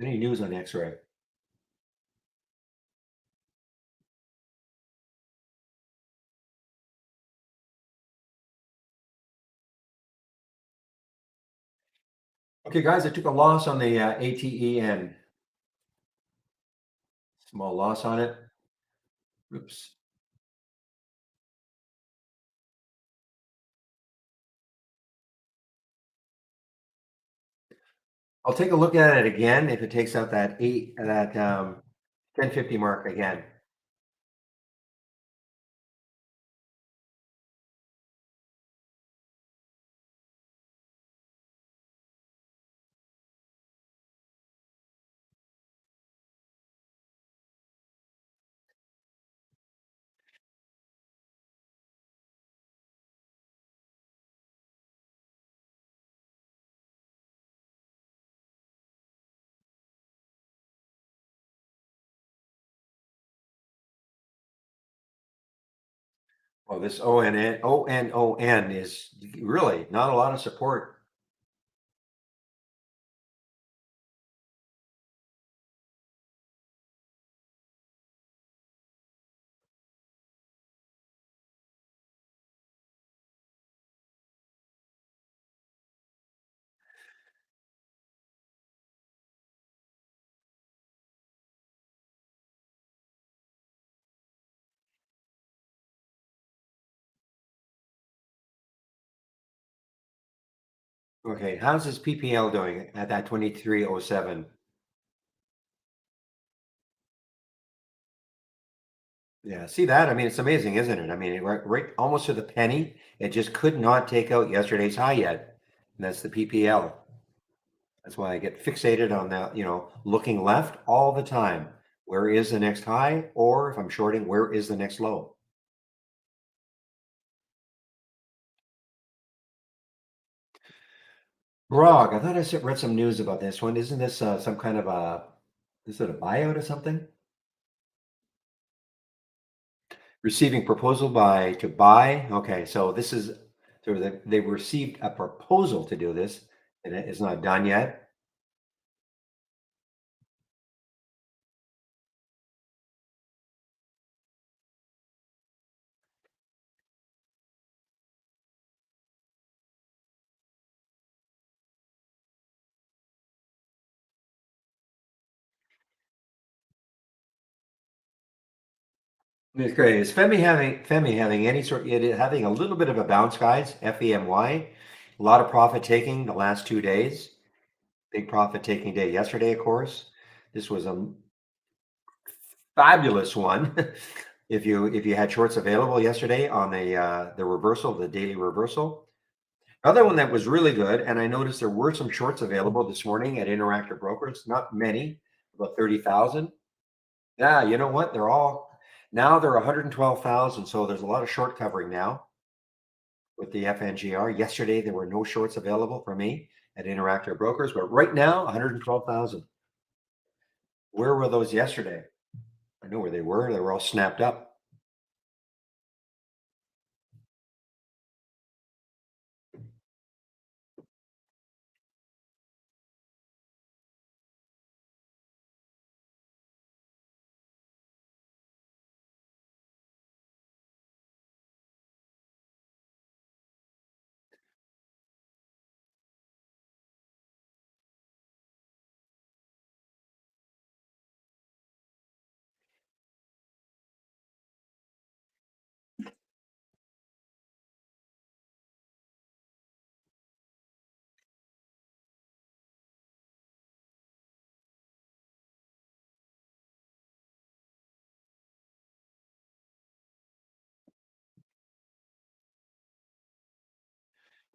Any news on X-ray? Okay, guys, I took a loss on the ATEN. Small loss on it. Oops. I'll take a look at it again if it takes out that 1050 mark again. Well, this ONON is really not a lot of support. Okay, how's this PPL doing at that 2307? Yeah, see that? I mean, it's amazing, isn't it? I mean, right almost to the penny. It just could not take out yesterday's high yet. And that's the PPL. That's why I get fixated on that, looking left all the time. Where is the next high? Or if I'm shorting, where is the next low? Grog, I thought read some news about this one. Isn't this some kind of is it a buyout or something? Receiving proposal to buy. Okay, so this is they received a proposal to do this, and it is not done yet. It's great. Is Femi having any having a little bit of a bounce, guys? FEMY, a lot of profit taking the last 2 days. Big profit taking day yesterday, of course. This was a fabulous one. If you had shorts available yesterday on the reversal, the daily reversal. Other one that was really good, and I noticed there were some shorts available this morning at Interactive Brokers. Not many, about 30,000. Yeah, you know what? They're 112,000. So there's a lot of short covering now with the FNGR. Yesterday there were no shorts available for me at Interactive Brokers, but right now 112,000. Where were those yesterday? I know where they were. They were all snapped up.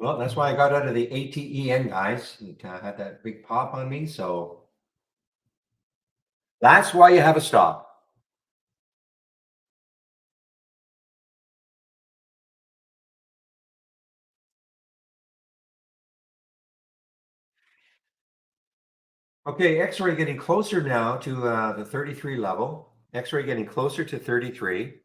Well, that's why I got out of the ATEN guys. It had that big pop on me, so that's why you have a stop. Okay, X-ray getting closer now to the 33 level. X-ray getting closer to 33.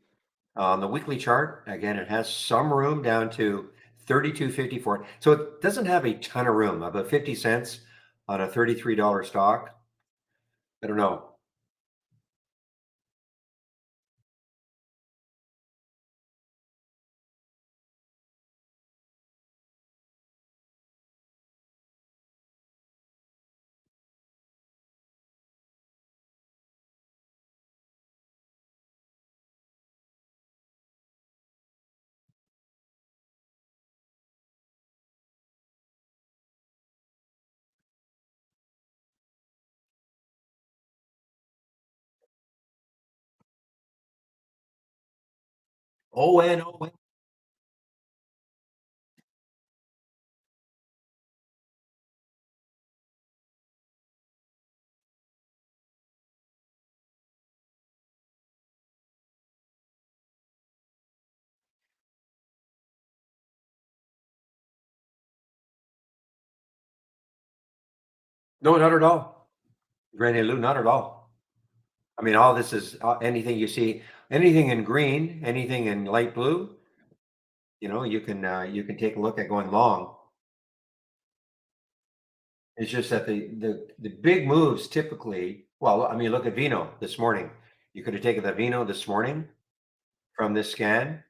On the weekly chart, again, it has some room down to 32.54. So it doesn't have a ton of room, about 50 cents on a $33 stock. I don't know. ON. No, not at all. Granny Lou, not at all. I mean, all this is anything you see, anything in green, anything in light blue, you can take a look at going long. It's just that the big moves typically, well, I mean, look at Vino this morning. You could have taken the Vino this morning from this scan.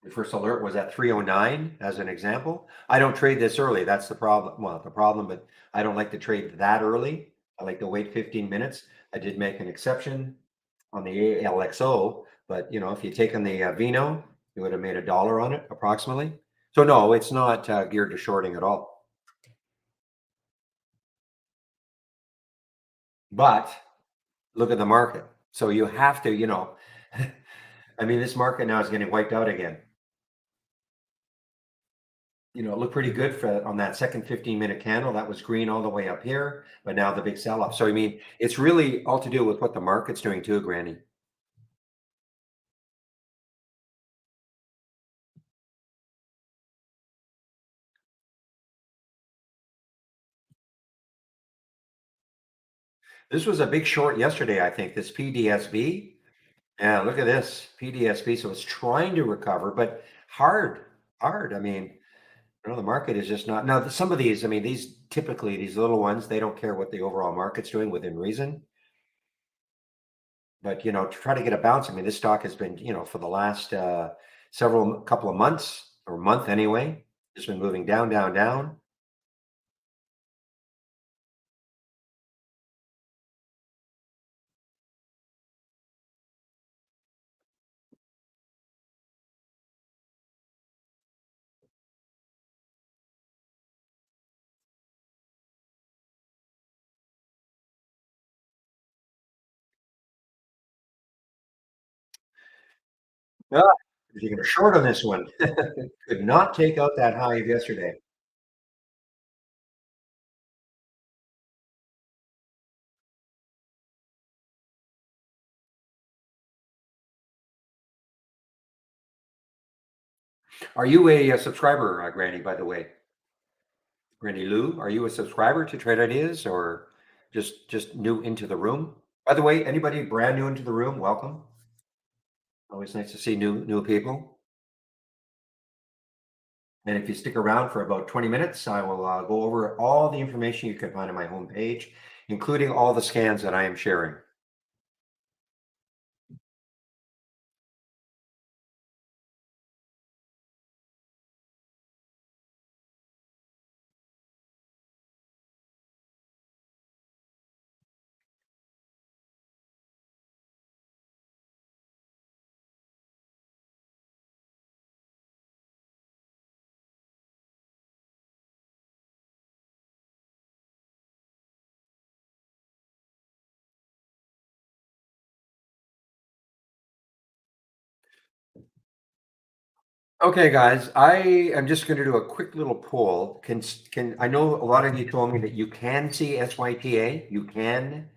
The first alert was at 309 as an example. I don't trade this early. That's the problem. Well, the problem, but I don't like to trade that early. I like to wait 15 minutes. I did make an exception on the ALXO, but if you take on the Vino, you would have made $1 on it approximately. So no, it's not geared to shorting at all. But look at the market. So you have to, I mean, this market now is getting wiped out again. It looked pretty good on that second 15-minute candle. That was green all the way up here, but now the big sell-off. So I mean, it's really all to do with what the market's doing too, Granny. This was a big short yesterday, I think. This PDSB. Yeah, look at this PDSB. So it's trying to recover, but hard, hard. I mean, the market is just not. Now, some of these, I mean, these little ones, they don't care what the overall market's doing within reason. But to try to get a bounce, I mean, this stock has been, for the last several couple of months or month anyway, it's been moving down, down, down. Yeah, you're going to short on this one. Could not take out that high of yesterday. Are you a subscriber, Granny? By the way, Granny Lou, are you a subscriber to Trade Ideas or just new into the room? By the way, anybody brand new into the room, welcome. Always nice to see new people. And if you stick around for about 20 minutes, I will go over all the information you can find on my homepage, including all the scans that I am sharing. Okay, guys, I am just going to do a quick little poll. Can I know a lot of you told me that you can see SYTA. You can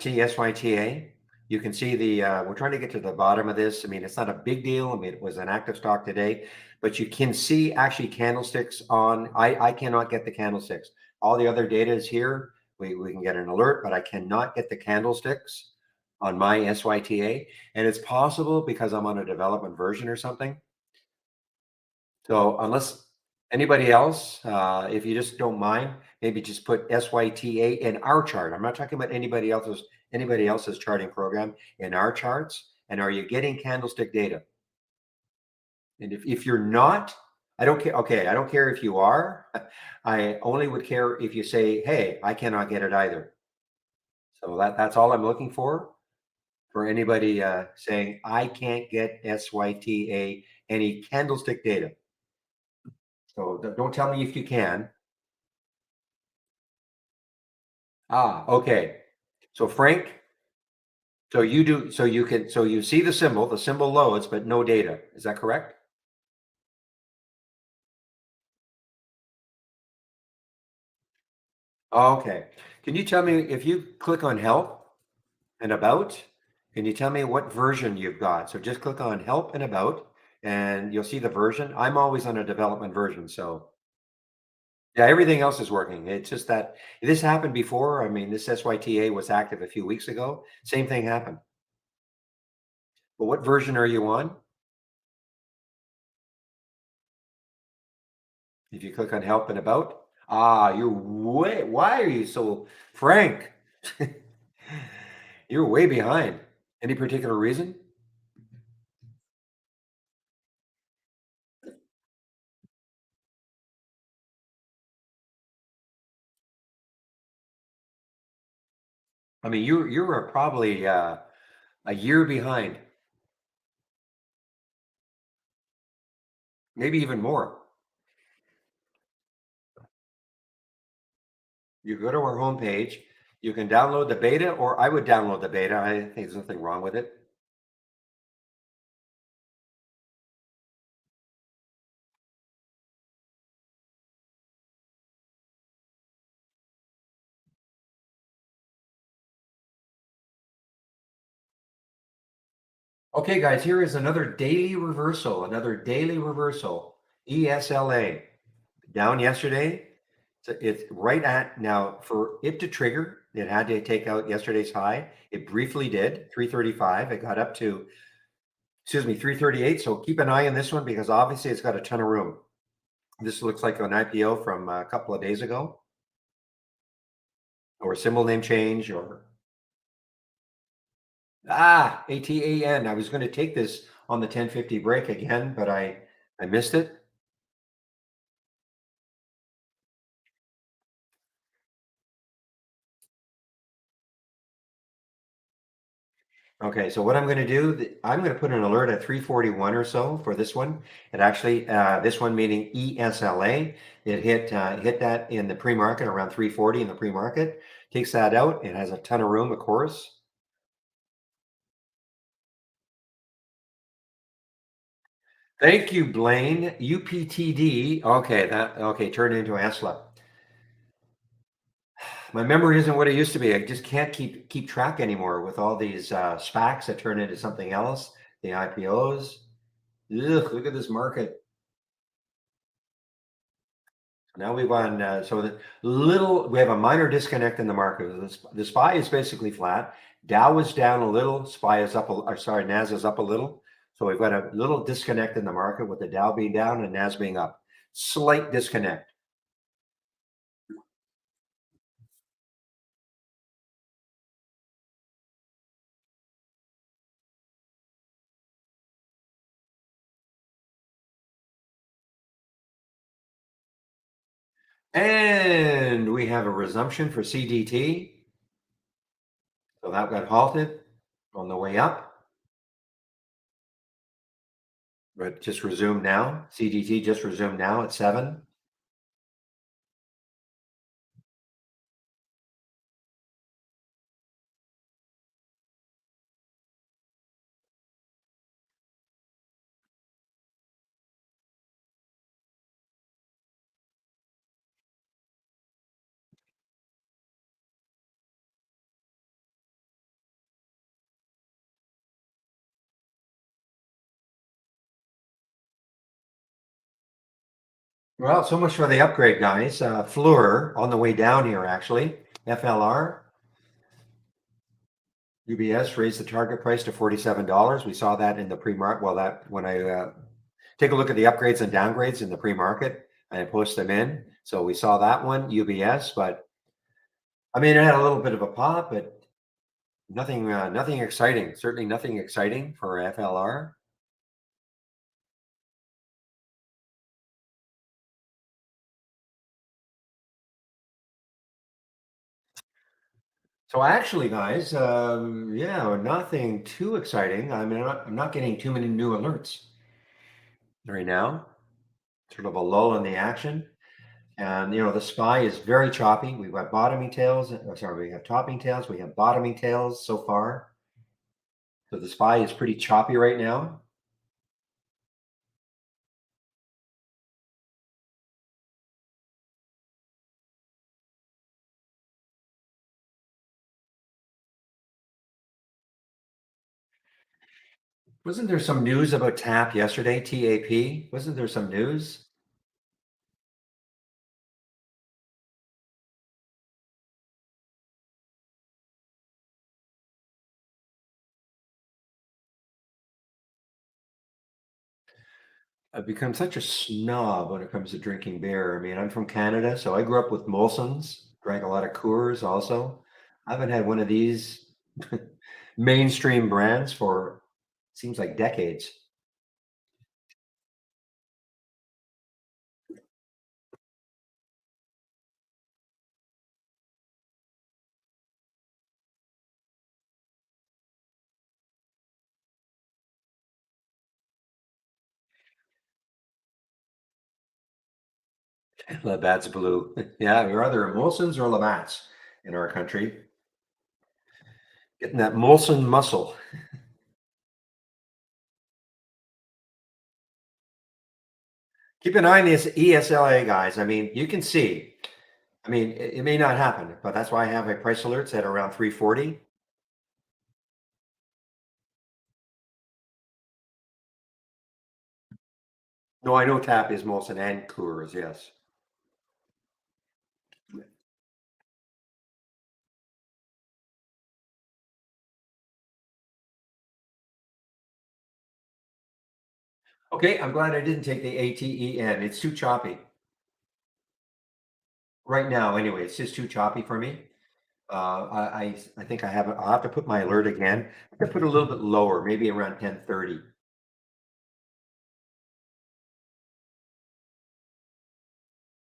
see SYTA. You can see the. We're trying to get to the bottom of this. I mean, it's not a big deal. I mean, it was an active stock today, but you can see actually candlesticks on. I cannot get the candlesticks. All the other data is here. We can get an alert, but I cannot get the candlesticks on my SYTA, and it's possible because I'm on a development version or something. So unless anybody else, if you just don't mind, maybe just put SYTA in our chart. I'm not talking about anybody else's charting program in our charts. And are you getting candlestick data? And if you're not, I don't care. Okay, I don't care if you are. I only would care if you say, "Hey, I cannot get it either." So that's all I'm looking for anybody saying I can't get SYTA any candlestick data. So don't tell me if you can. Ah, okay. So Frank, so you do, so you can, so you see the symbol loads, but no data. Is that correct? Okay. Can you tell me if you click on help and about, can you tell me what version you've got? So just click on help and about and you'll see the version. I'm always on a development version. So yeah, everything else is working. It's just that this happened before. I mean, this SYTA was active a few weeks ago. Same thing happened. But what version are you on? If you click on help and about, you're way, why are you so frank? You're way behind. Any particular reason? I mean, you're probably a year behind, maybe even more. You go to our homepage, you can download the beta, or I would download the beta. I think there's nothing wrong with it. Okay, guys, here is another daily reversal, ESLA. Down yesterday. So it's right at now for it to trigger, it had to take out yesterday's high. It briefly did 335. It got up to, excuse me, 338. So keep an eye on this one because obviously it's got a ton of room. This looks like an IPO from a couple of days ago or a symbol name change or ATAN. I was going to take this on the 1050 break again, but I missed it. Okay, so what I'm going to do, I'm going to put an alert at 341 or so for this one. It actually, this one meaning ESLA, it hit that in the pre-market around 340 in the pre-market. Takes that out. It has a ton of room, of course. Thank you, Blaine. UPTD. Okay, turned into ESLA. My memory isn't what it used to be. I just can't keep track anymore with all these SPACs that turn into something else. The IPOs. Ugh, look at this market. Now we've on, so we have a minor disconnect in the market. The SPY is basically flat. Dow is down a little. SPY is up, or sorry, NAS is up a little. So we've got a little disconnect in the market with the Dow being down and NAS being up. Slight disconnect. And we have a resumption for CDT. So that got halted on the way up, but just resumed now. CDT just resumed now at 7. Well, so much for the upgrade, guys. Fluor on the way down here, actually. FLR, UBS raised the target price to $47. We saw that in the pre-market. Well, that when I take a look at the upgrades and downgrades in the pre-market, and I post them in. So we saw that one, UBS, but I mean, it had a little bit of a pop, but nothing exciting. Certainly nothing exciting for FLR. So actually, guys, yeah, nothing too exciting. I mean, I'm not getting too many new alerts right now. Sort of a lull in the action, and the SPY is very choppy. We've got bottoming tails. Sorry, we have topping tails. We have bottoming tails so far. So the SPY is pretty choppy right now. Wasn't there some news about TAP yesterday? TAP? Wasn't there some news? I've become such a snob when it comes to drinking beer. I mean, I'm from Canada, so I grew up with Molson's, drank a lot of Coors also. I haven't had one of these mainstream brands for seems like decades. Labatt's Blue. Yeah, we're either Molson's or Labatt's in our country. Getting that Molson muscle. Keep an eye on this ESLA, guys. I mean, you can see. I mean, it may not happen, but that's why I have my price alerts at around 340. No, I know TAP is Molson and Coors, yes. Okay, I'm glad I didn't take the ATEN. It's too choppy. Right now, anyway, it's just too choppy for me. I think I'll have to put my alert again. I have to put a little bit lower, maybe around 1030.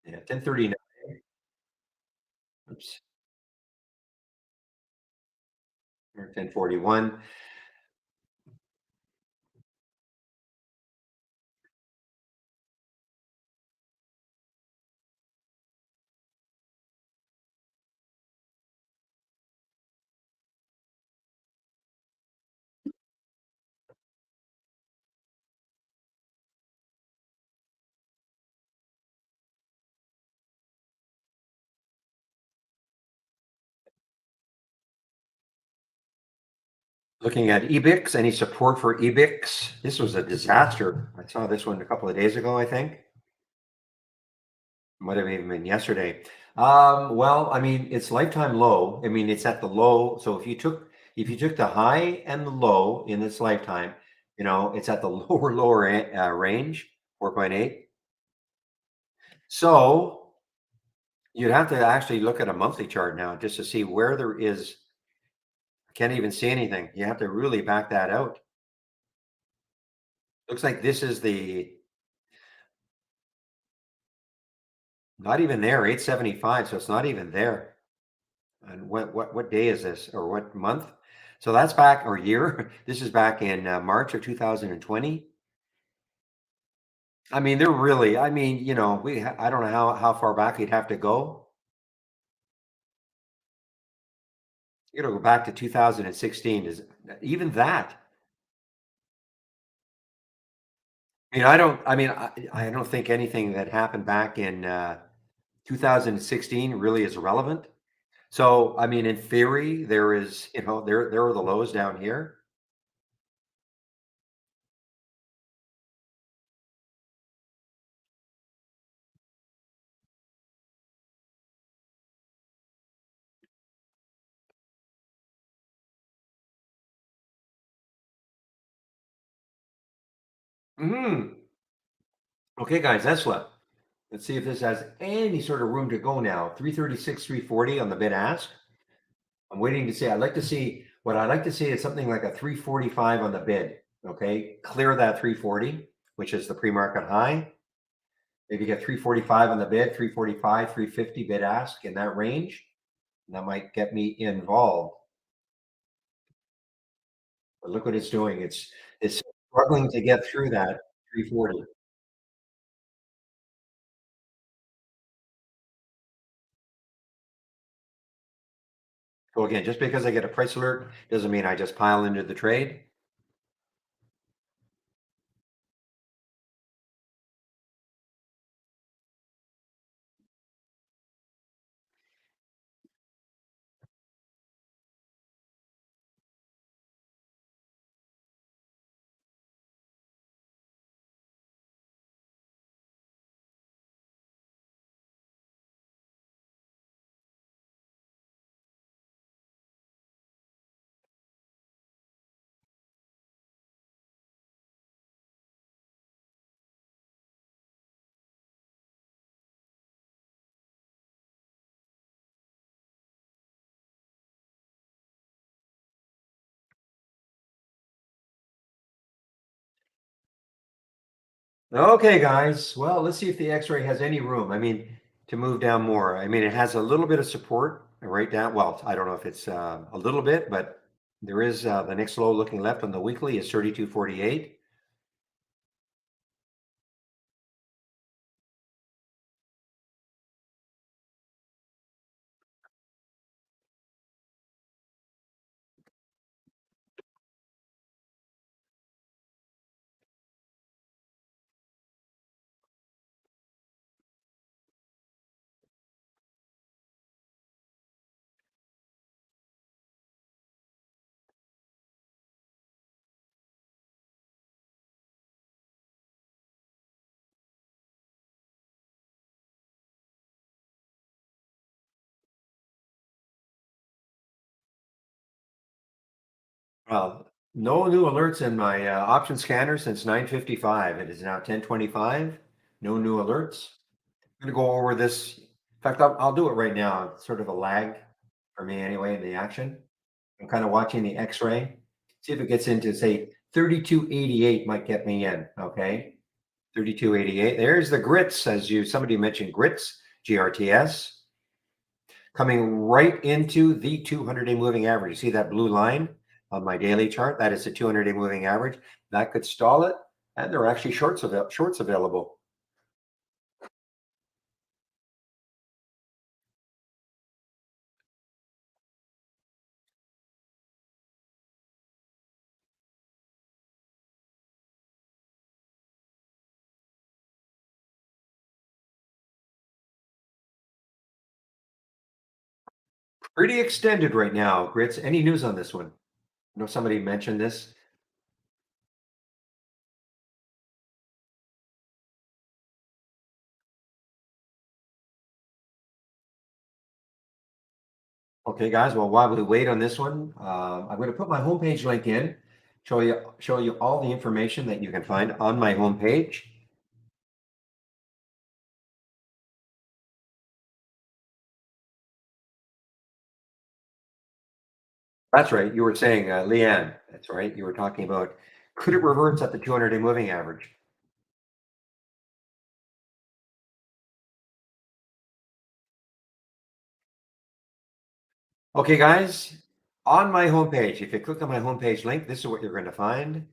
Yeah, 1039. Oops, or 1041. Looking at EBIX, any support for EBIX? This was a disaster. I saw this one a couple of days ago, I think. Might have even been yesterday. Well, I mean, it's lifetime low. I mean, it's at the low. So if you took the high and the low in this lifetime, it's at the lower range, 4.8. So you'd have to actually look at a monthly chart now just to see where there is. Can't even see anything. You have to really back that out. Looks like this is the not even there, 875. So it's not even there. And what day is this or what month? So that's back or year. This is back in March of 2020. I mean, they're really. I mean, I don't know how far back you'd have to go. You got to go back to 2016. Is even that? I mean, I don't. I mean, I don't think anything that happened back in 2016 really is relevant. So, I mean, in theory, there is. There are the lows down here. Mm. Okay, guys, Tesla. Let's see if this has any sort of room to go now. 336, 340 on the bid ask. I'm waiting to see. What I'd like to see is something like a 345 on the bid. Okay, clear that 340, which is the pre-market high. Maybe get 345 on the bid, 345, 350 bid ask in that range. And that might get me involved. But look what it's doing. It's struggling to get through that 340. So again, just because I get a price alert doesn't mean I just pile into the trade. Okay, guys. Well, let's see if the X-ray has any room. I mean, to move down more. I mean, it has a little bit of support right down. Well, I don't know if it's a little bit, but there is the next low looking left on the weekly is 32.48. Well, no new alerts in my option scanner since 9:55. It is now 10:25. No new alerts. I'm gonna go over this. In fact, I'll do it right now. It's sort of a lag for me anyway in the action. I'm kind of watching the X-ray. See if it gets into say 32.88 might get me in. Okay, 32.88. There's the grits, as you somebody mentioned grits, GRTS coming right into the 200-day moving average. You see that blue line on my daily chart? That is the 200-day moving average. That could stall it, and there are actually shorts available. Pretty extended right now. Grits, any news on this one? I know somebody mentioned this. Okay, guys. Well, while we wait on this one, I'm going to put my homepage link in, show you all the information that you can find on my homepage. That's right. You were saying, Leanne. That's right. You were talking about could it reverse at the 200-day moving average? Okay, guys. On my homepage, if you click on my homepage link, this is what you're going to find.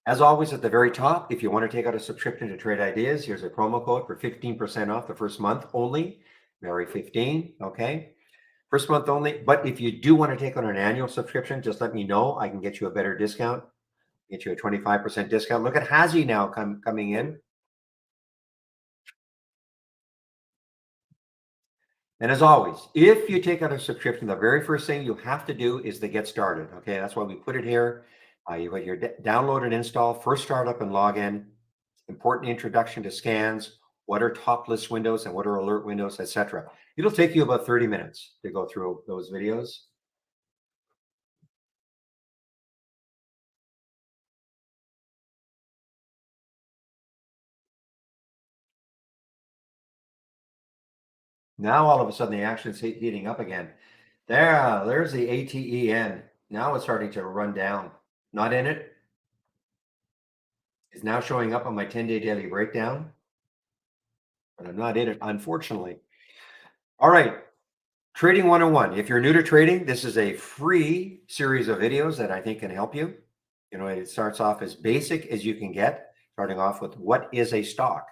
As always, at the very top, if you want to take out a subscription to Trade Ideas, here's a promo code for 15% off the first month only. Mary 15. Okay. First month only. But if you do want to take on an annual subscription, just let me know. I can get you a better discount, get you a 25% discount. Look at Hazy now coming in. And as always, if you take out a subscription, the very first thing you have to do is to get started. Okay, that's why we put it here. You got your download and install, first startup and login, important introduction to scans, what are top list windows and what are alert windows, etc. It'll take you about 30 minutes to go through those videos. Now all of a sudden the action's heating up again. There's the ATEN. Now it's starting to run down. Not in it. It's now showing up on my 10-day daily breakdown, but I'm not in it, unfortunately. All right. Trading 101. If you're new to trading, this is a free series of videos that I think can help you. It starts off as basic as you can get, starting off with what is a stock.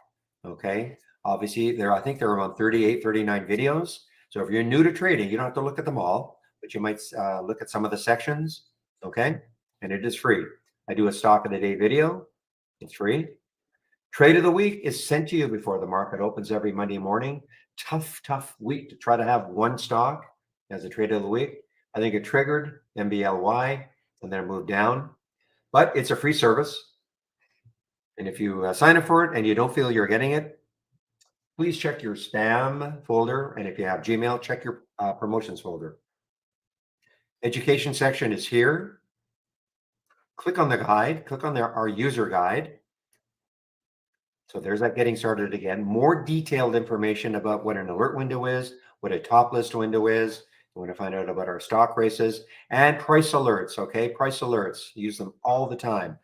Okay. Obviously, I think there are around 38, 39 videos. So if you're new to trading, you don't have to look at them all, but you might look at some of the sections. Okay. And it is free. I do a stock of the day video. It's free. Trade of the week is sent to you before the market opens every Monday morning. Tough week to try to have one stock as a trade of the week. I think it triggered MBLY and then it moved down, but it's a free service. And if you sign up for it and you don't feel you're getting it, please check your spam folder. And if you have Gmail, check your promotions folder. Education section is here. Click on the guide, click on our user guide. So there's that getting started again. More detailed information about what an alert window is, what a top list window is. You want to find out about our stock races and price alerts. Okay, price alerts. Use them all the time.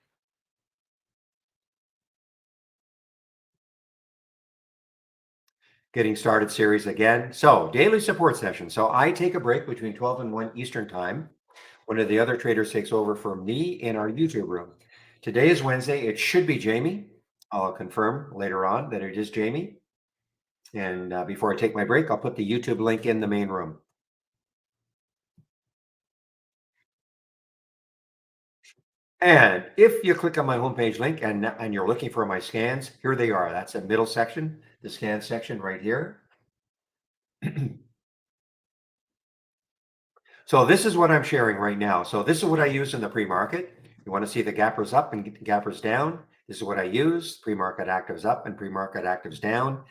Getting started series again. So daily support session. So I take a break between 12 and 1 Eastern time. One of the other traders takes over for me in our YouTube room. Today is Wednesday. It should be Jamie. I'll confirm later on that it is Jamie. And before I take my break, I'll put the YouTube link in the main room. And if you click on my homepage link and you're looking for my scans, here they are. That's the middle section, the scan section right here. So this is what I'm sharing right now. So this is what I use in the pre-market. You want to see the gappers up and gappers down. This is what I use. Pre-market actives up and pre-market actives down.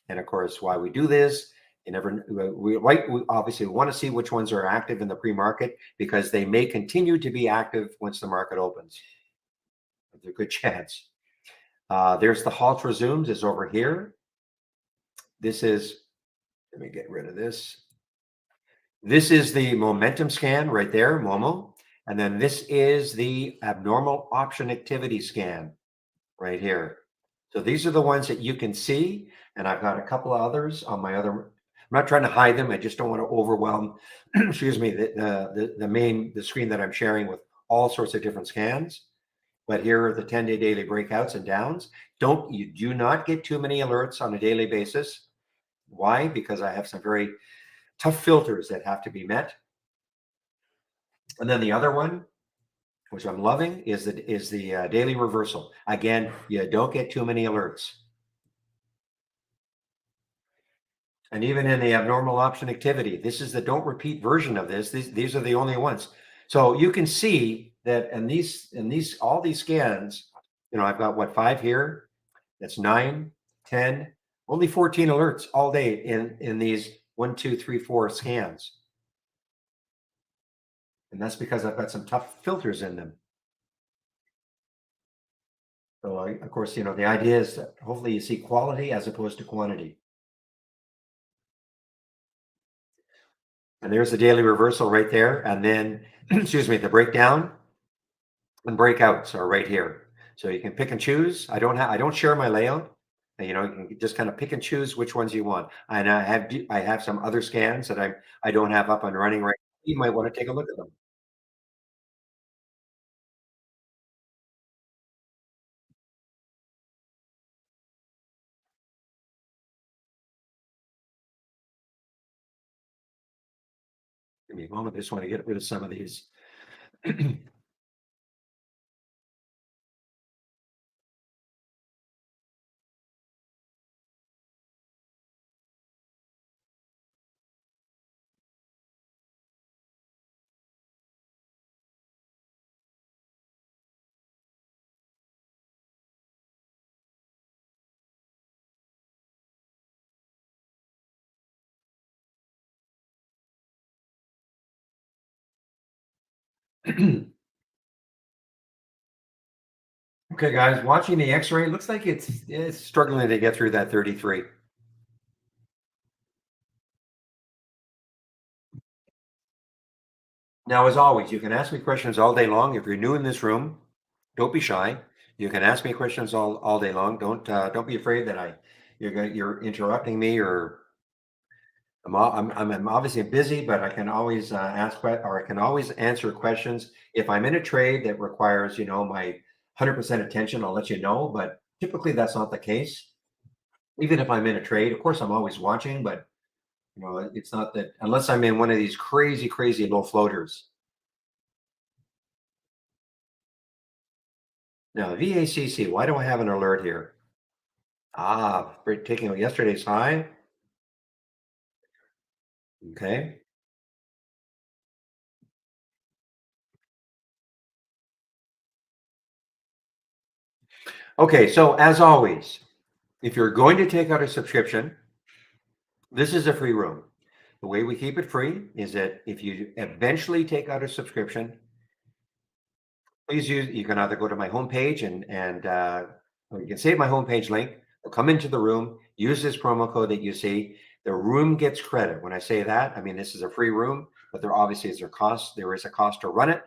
And of course, why we do this, we obviously want to see which ones are active in the pre-market because they may continue to be active once the market opens. There's a good chance. There's the halt resumes is over here. This is, let me get rid of this. This is the momentum scan right there, Momo. And then this is the abnormal option activity scan right here. So these are the ones that you can see. And I've got a couple of others on my other. I'm not trying to hide them. I just don't want to overwhelm, excuse me, the screen that I'm sharing with all sorts of different scans. But here are the 10-day daily breakouts and downs. You do not get too many alerts on a daily basis. Why? Because I have some very tough filters that have to be met. And then the other one, which I'm loving, is the daily reversal. Again, you don't get too many alerts. And even in the abnormal option activity, this is the don't repeat version of this. These are the only ones. So you can see that in all these scans, I've got what, 5 here. That's 9, 10, only 14 alerts all day in these 1, 2, 3, 4 scans. And that's because I've got some tough filters in them. So of course, the idea is that hopefully you see quality as opposed to quantity. And there's the daily reversal right there. And then, excuse me, the breakdown and breakouts are right here. So you can pick and choose. I don't share my layout. You can just kind of pick and choose which ones you want. And I have some other scans that I don't have up and running right now. You might want to take a look at them. Give me a moment. I just want to get rid of some of these. Okay, guys, watching the X-ray looks like it's struggling to get through that 33. Now, as always, you can ask me questions all day long. If you're new in this room, don't be shy. You can ask me questions all day long. Don't be afraid that you're interrupting me, or I'm obviously busy, but I can always or I can always answer questions. If I'm in a trade that requires, my 100% attention, I'll let you know. But typically, that's not the case. Even if I'm in a trade, of course, I'm always watching, but it's not that unless I'm in one of these crazy, crazy low floaters. Now, VACC, why do I have an alert here? We're taking out yesterday's high. Okay. Okay. So, as always, if you're going to take out a subscription, this is a free room. The way we keep it free is that if you eventually take out a subscription, please you can either go to my homepage or you can save my homepage link or come into the room, use this promo code that you see. The room gets credit. When I say that, I mean this is a free room, but there obviously is a cost. There is a cost to run it.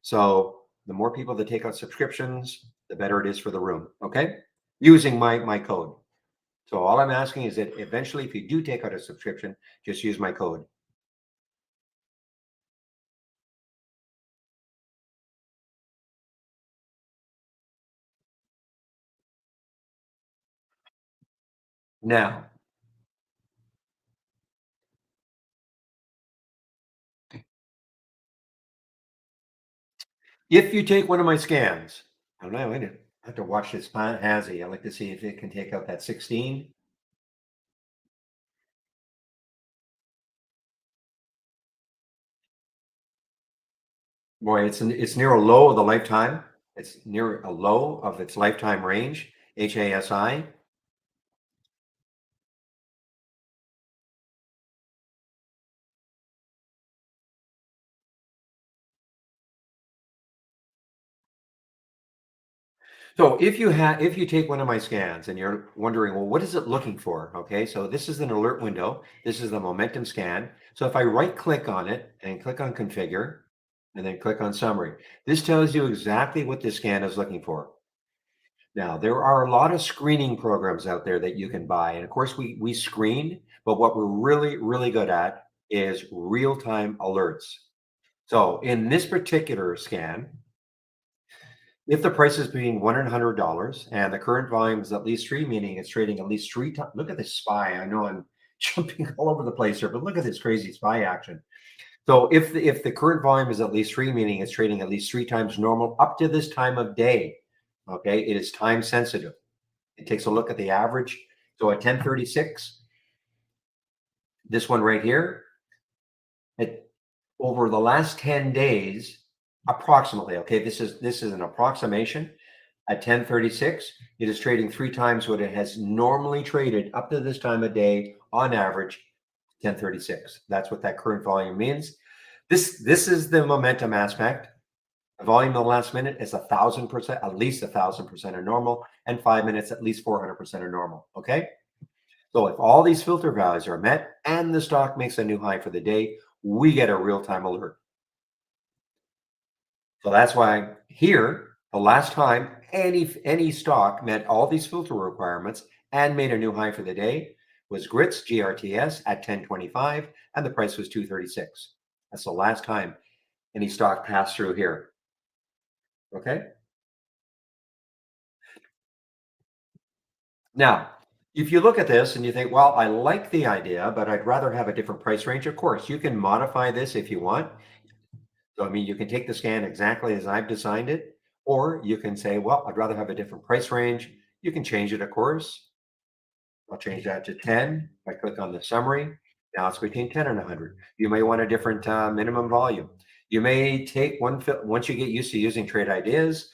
So the more people that take out subscriptions, the better it is for the room. Okay. Using my code. So all I'm asking is that eventually, if you do take out a subscription, just use my code. Now, if you take one of my scans, I don't know, I have to watch this Hazy. I like to see if it can take out that 16. Boy, it's near a low of the lifetime. It's near a low of its lifetime range, HASI. So if you take one of my scans and you're wondering, well, what is it looking for? Okay, so this is an alert window. This is the momentum scan. So if I right click on it and click on configure and then click on summary, this tells you exactly what this scan is looking for. Now, there are a lot of screening programs out there that you can buy. And of course, we screen, but what we're really, really good at is real-time alerts. So in this particular scan, if the price is between $1 and $100 and the current volume is at least three, meaning it's trading at least three times. Look at this SPY. I know I'm jumping all over the place here, but look at this crazy SPY action. So if the current volume is at least three, meaning it's trading at least three times normal up to this time of day, okay, it is time sensitive. It takes a look at the average. So at 1036, this one right here, it, over the last 10 days, approximately, okay, this is an approximation. At 1036, it is trading three times what it has normally traded up to this time of day on average, 1036. That's what that current volume means. This is the momentum aspect. The volume in the last minute is 1,000%, at least 1,000% of normal, and 5 minutes at least 400% of normal. Okay. So if all these filter values are met and the stock makes a new high for the day, we get a real-time alert. So that's why here, the last time any stock met all these filter requirements and made a new high for the day was Grits GRTS at 1025, and the price was 236. That's the last time any stock passed through here. Okay. Now, if you look at this and you think, well, I like the idea, but I'd rather have a different price range, of course, you can modify this if you want. So, I mean, you can take the scan exactly as I've designed it, or you can say, well, I'd rather have a different price range. You can change it, of course. I'll change that to 10. I click on the summary. Now it's between 10 and 100. You may want a different minimum volume. You may take once you get used to using trade ideas,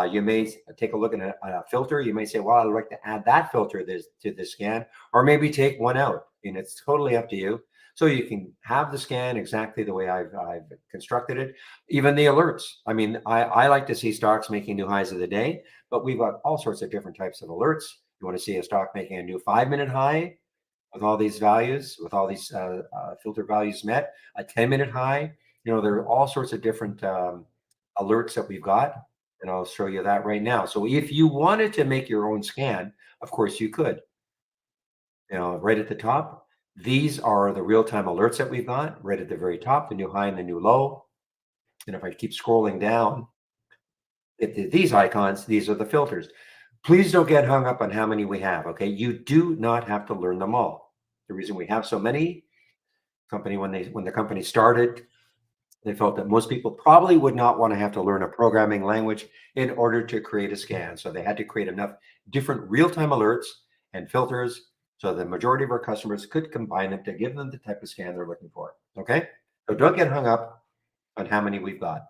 you may take a look at a filter. You may say, well, I'd like to add that filter to this scan, or maybe take one out. And it's totally up to you. So you can have the scan exactly the way I've constructed it. Even the alerts. I mean, I like to see stocks making new highs of the day, but we've got all sorts of different types of alerts. You want to see a stock making a new 5-minute high with all these values, with all these filter values met, a 10-minute high, There are all sorts of different alerts that we've got, and I'll show you that right now. So if you wanted to make your own scan, of course you could. Right at the top, these are the real-time alerts that we've got right at the very top, the new high and the new low. And if I keep scrolling down, these icons, these are the filters. Please don't get hung up on how many we have. Okay, you do not have to learn them all. The reason we have so many company when the company started, they felt that most people probably would not want to have to learn a programming language in order to create a scan. So they had to create enough different real-time alerts and filters so the majority of our customers could combine them to give them the type of scan they're looking for. Okay, so don't get hung up on how many we've got.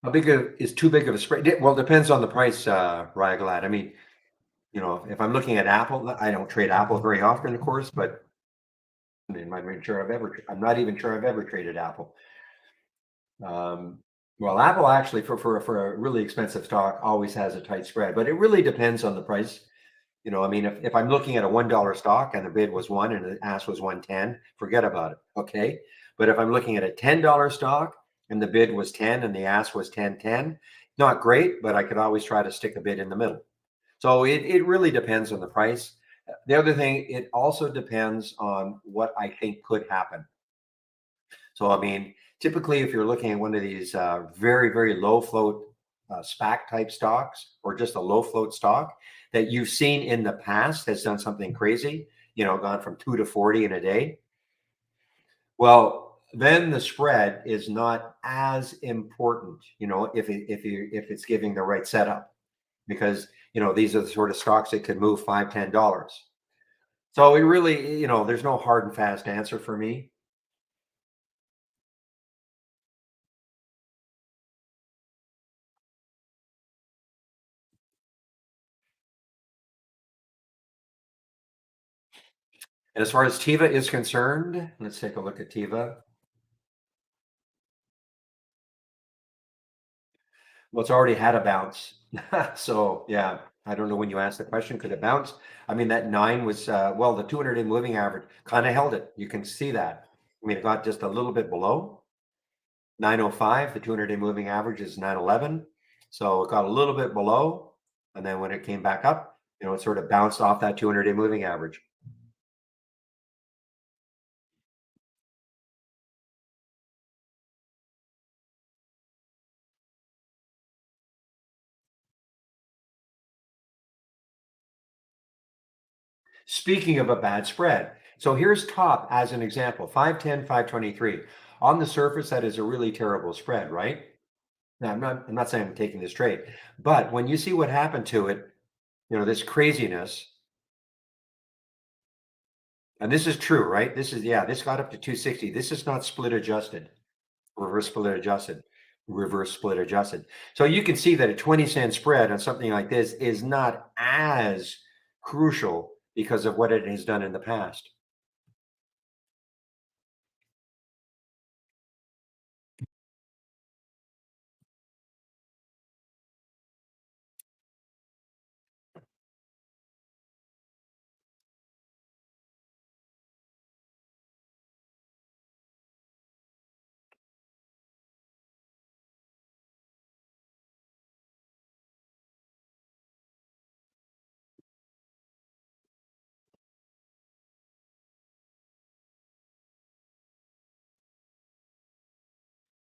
How big is too big of a spread? Well, it depends on the price, Ryan. I mean, if I'm looking at Apple, I don't trade Apple very often, of course, but I'm not even sure I've ever traded Apple. Um, well, Apple actually for a really expensive stock always has a tight spread, but it really depends on the price. I mean, if I'm looking at a $1 stock and the bid was one and the ask was 110, forget about it. Okay. But if I'm looking at a $10 stock and the bid was 10 and the ask was 10.10, not great, but I could always try to stick a bid in the middle. So it really depends on the price. The other thing, it also depends on what I think could happen. So, I mean, typically, if you're looking at one of these very, very low float SPAC type stocks or just a low float stock that you've seen in the past has done something crazy, gone from 2 to 40 in a day. Well, then the spread is not as important, if it's giving the right setup, because these are the sort of stocks that could move $5, $10. So it really, there's no hard and fast answer for me. And as far as Tiva is concerned, let's take a look at Tiva. Well, it's already had a bounce. So yeah, I don't know when you asked the question, could it bounce? I mean, that nine was well, the 200-day moving average kind of held it. You can see that. I mean, it got just a little bit below 905. The 200-day moving average is 911. So it got a little bit below. And then when it came back up, it sort of bounced off that 200-day moving average. Speaking of a bad spread, so here's top as an example, 510, 523. On the surface, that is a really terrible spread, right? Now, I'm not saying I'm taking this trade, but when you see what happened to it, this craziness, and this is true, right? This got up to 260. This is not split adjusted, reverse split adjusted, reverse split adjusted. So you can see that a 20-cent spread on something like this is not as crucial because of what it has done in the past.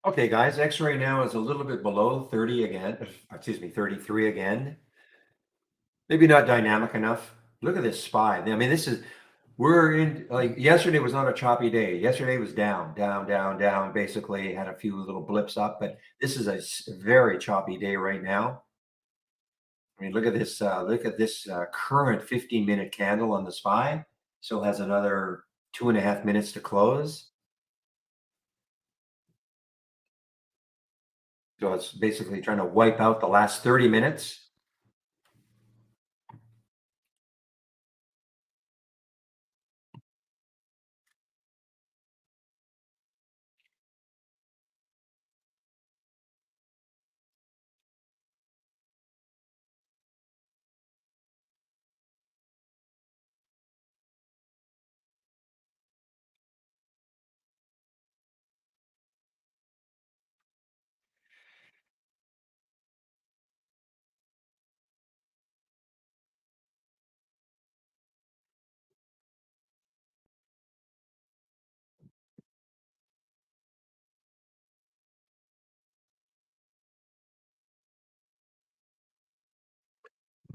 Okay, guys, X-ray now is a little bit below 30 again. Excuse me, 33 again. Maybe not dynamic enough. Look at this SPY. I mean, we're in, like, yesterday was not a choppy day. Yesterday was down, down, down, down. Basically, had a few little blips up, but this is a very choppy day right now. I mean, look at this. Current 15-minute candle on the SPY. Still has another 2.5 minutes to close. So it's basically trying to wipe out the last 30 minutes.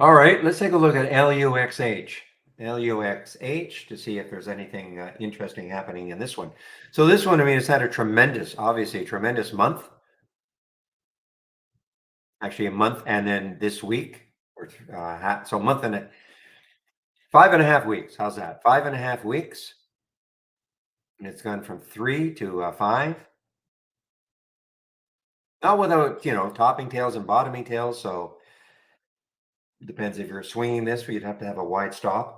All right, let's take a look at LUXH. LUXH to see if there's anything interesting happening in this one. So this one, I mean, it's had a tremendous, obviously a tremendous month, actually a month, and then this week, or so a month and 5.5 weeks. How's that? 5.5 weeks. And it's gone from 3 to 5. Not without, topping tails and bottoming tails. So it depends if you're swinging this, you'd have to have a wide stop.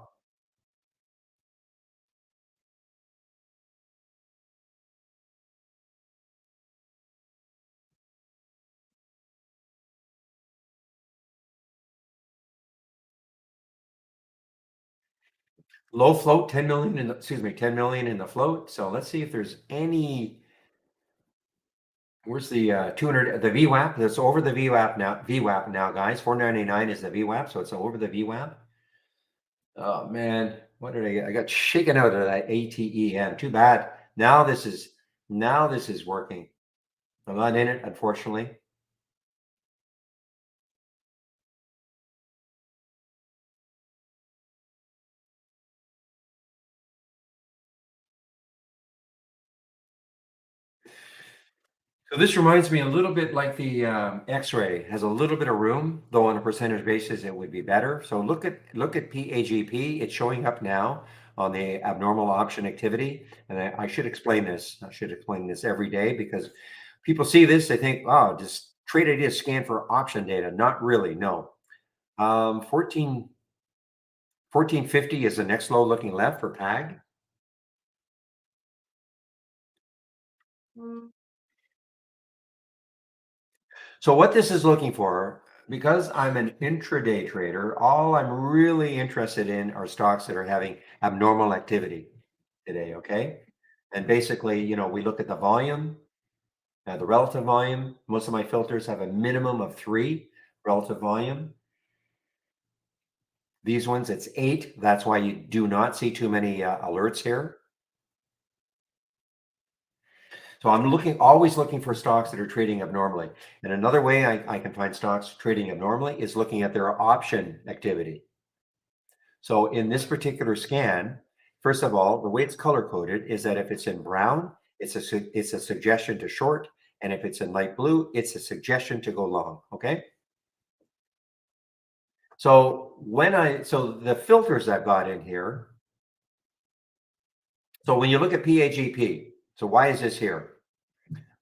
Low float, 10 million in the, excuse me, 10 million in the float. So let's see if there's any. Where's the 200, the VWAP? That's over the VWAP now. VWAP now, guys. 499 is the VWAP, so it's over the VWAP. Oh man, what did I get? I got shaken out of that ATEM. Too bad. Now this is working. I'm not in it, unfortunately. So this reminds me a little bit like the X-ray has a little bit of room, though on a percentage basis it would be better. So look at PAGP. It's showing up now on the abnormal option activity, and I should explain this. I should explain this every day because people see this, they think, oh, just trade ideas scan for option data. Not really, no. 1450 is the next low looking left for PAG. So what this is looking for, because I'm an intraday trader, all I'm really interested in are stocks that are having abnormal activity today, okay? And basically, we look at the volume, the relative volume. Most of my filters have a minimum of 3 relative volume. These ones, it's 8. That's why you do not see too many alerts here. So I'm always looking for stocks that are trading abnormally. And another way I can find stocks trading abnormally is looking at their option activity. So in this particular scan, first of all, the way it's color coded is that if it's in brown, it's a suggestion to short, and if it's in light blue, it's a suggestion to go long. Okay. So so the filters I've got in here. So when you look at PAGP, so why is this here?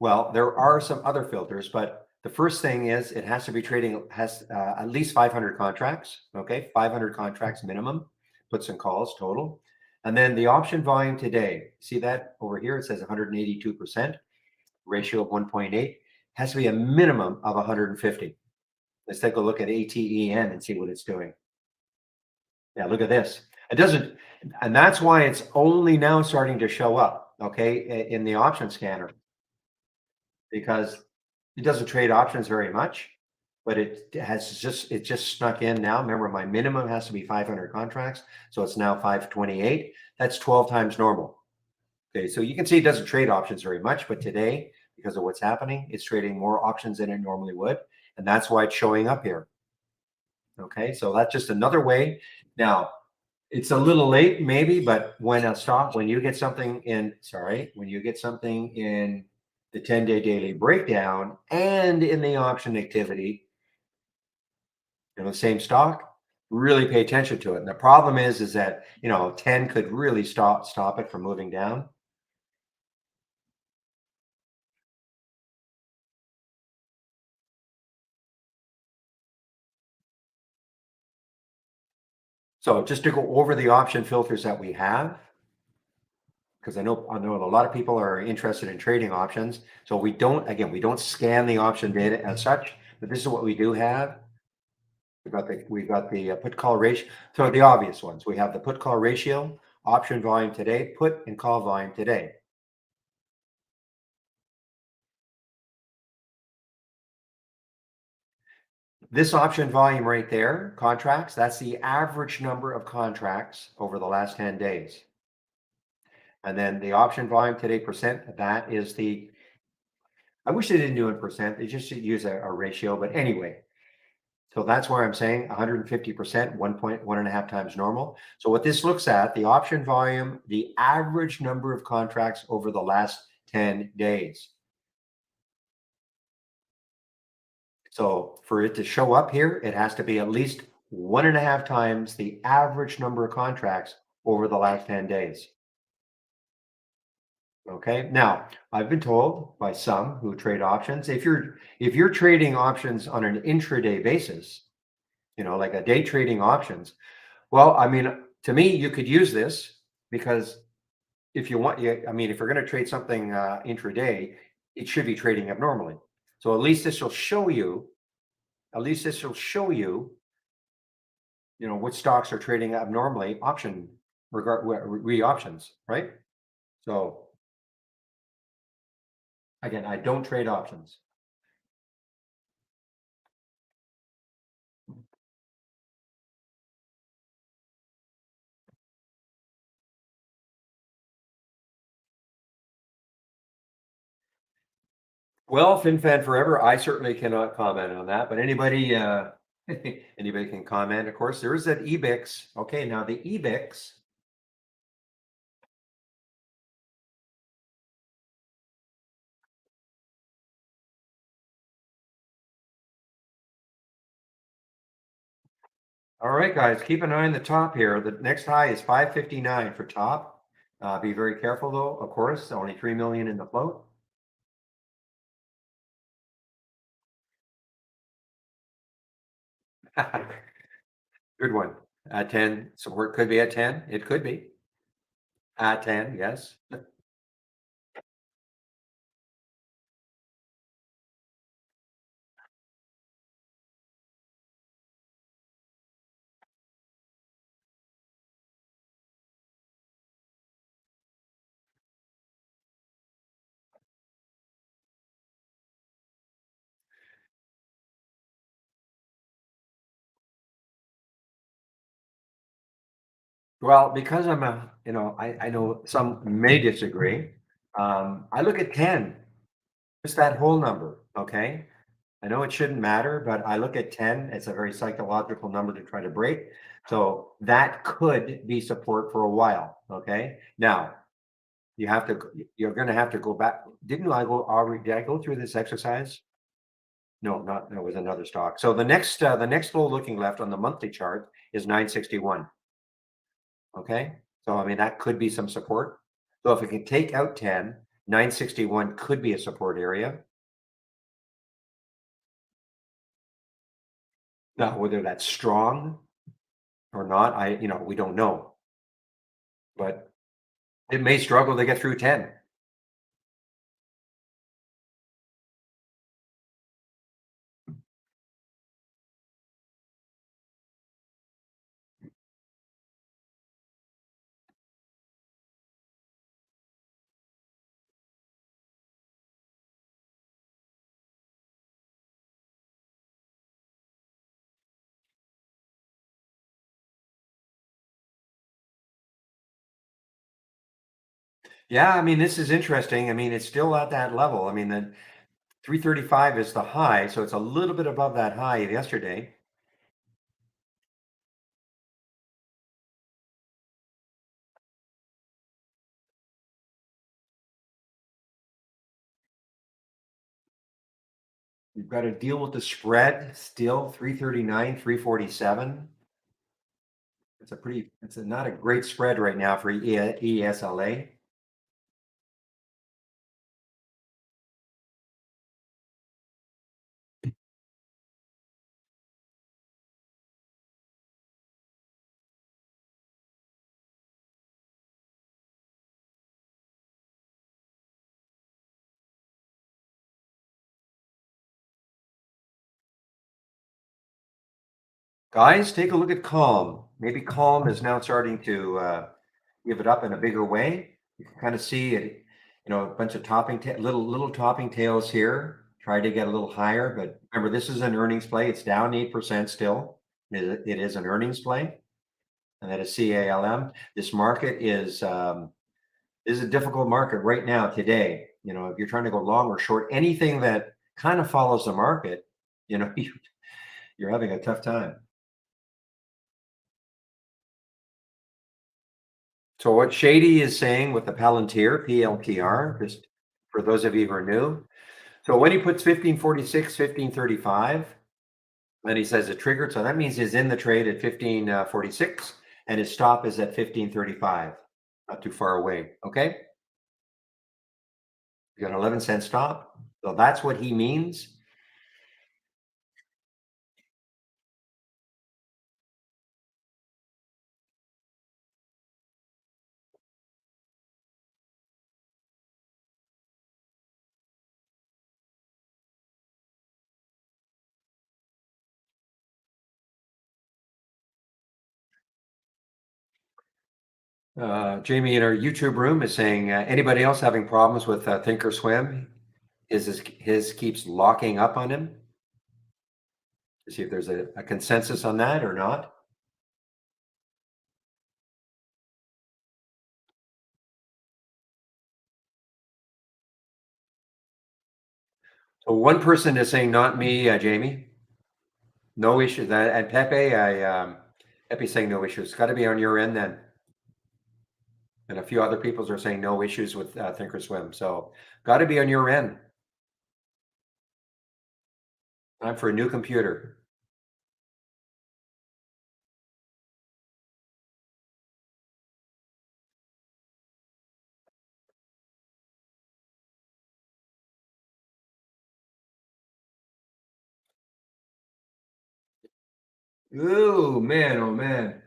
Well, there are some other filters, but the first thing is it has to be trading has at least 500 contracts. Okay, 500 contracts minimum, puts and calls total. And then the option volume today, see that over here? It says 182%, ratio of 1.8, has to be a minimum of 150. Let's take a look at ATEN and see what it's doing. Yeah, look at this. It doesn't, and that's why it's only now starting to show up, okay, in the option scanner, because it doesn't trade options very much, but it just snuck in now. Remember, my minimum has to be 500 contracts, so it's now 528. That's 12 times normal. Okay, so you can see it doesn't trade options very much, but today, because of what's happening, it's trading more options than it normally would, and that's why it's showing up here. Okay, so that's just another way. Now, it's a little late, maybe, but when you get something in, when you get something in the 10-day daily breakdown and in the option activity, the same stock, really pay attention to it. And the problem is that 10 could really stop it from moving down. So just to go over the option filters that we have, because I know a lot of people are interested in trading options. So we don't scan the option data as such, but this is what we do have. We've got the put call ratio. So the obvious ones, we have the put call ratio, option volume today, put and call volume today. This option volume right there, contracts, that's the average number of contracts over the last 10 days. And then the option volume today percent, that is I wish they didn't do it in percent. They just should use a ratio. But anyway, So that's where I'm saying 150%, 1.1.5 times normal. So what this looks at, the option volume, the average number of contracts over the last 10 days. So for it to show up here, it has to be at least 1.5 times the average number of contracts over the last 10 days. Okay. Now, I've been told by some who trade options, if you're trading options on an intraday basis, like a day trading options, well, I mean, to me, you could use this because if you want, I mean, if you're going to trade something intraday, it should be trading abnormally. So at least this will show you, at least this will show you, what stocks are trading abnormally, re options, right? So again, I don't trade options. Well, FinFan forever. I certainly cannot comment on that, but anybody, anybody can comment. Of course, there is that EBIX. Okay, now the EBIX. All right, guys, keep an eye on the top here. The next high is 559 for top. Be very careful though. Of course, only 3 million in the float. Good one. At 10, support could be at 10. It could be at 10. Yes. Well, because I'm I know some may disagree. I look at 10, just that whole number. Okay. I know it shouldn't matter, but I look at 10, it's a very psychological number to try to break. So that could be support for a while. Okay. Now you're going to have to go back. Didn't I go already? Did I go through this exercise? No, not, that was another stock. So the next low looking left on the monthly chart is 961. Okay. So, I mean, that could be some support. So if it can take out 10, 961 could be a support area. Now, whether that's strong or not, we don't know, but it may struggle to get through 10. Yeah, I mean, this is interesting. I mean, it's still at that level. I mean, the 335 is the high, so it's a little bit above that high yesterday. You've got to deal with the spread still 339, 347. Not a great spread right now for ESLA. Guys, take a look at Calm. Maybe Calm is now starting to give it up in a bigger way. You can kind of see it, a bunch of little topping tails here. Try to get a little higher, but remember, this is an earnings play. It's down 8% still. It is an earnings play, and that is CALM. This market is a difficult market right now today. If you're trying to go long or short, anything that kind of follows the market, you You're having a tough time. So what Shady is saying with the Palantir, PLTR, just for those of you who are new. So when he puts 1546, 1535, then he says it triggered. So that means he's in the trade at 1546 and his stop is at 1535. Not too far away. Okay. You got an 11-cent stop. So that's what he means. Jamie in our YouTube room is saying, anybody else having problems with Thinkorswim? Is his keeps locking up on him? To see if there's a consensus on that or not. So one person is saying, not me, Jamie. No issues. And Pepe, Pepe's saying no issues. Got to be on your end then. And a few other people are saying no issues with Thinkorswim. So got to be on your end. Time for a new computer. Oh man.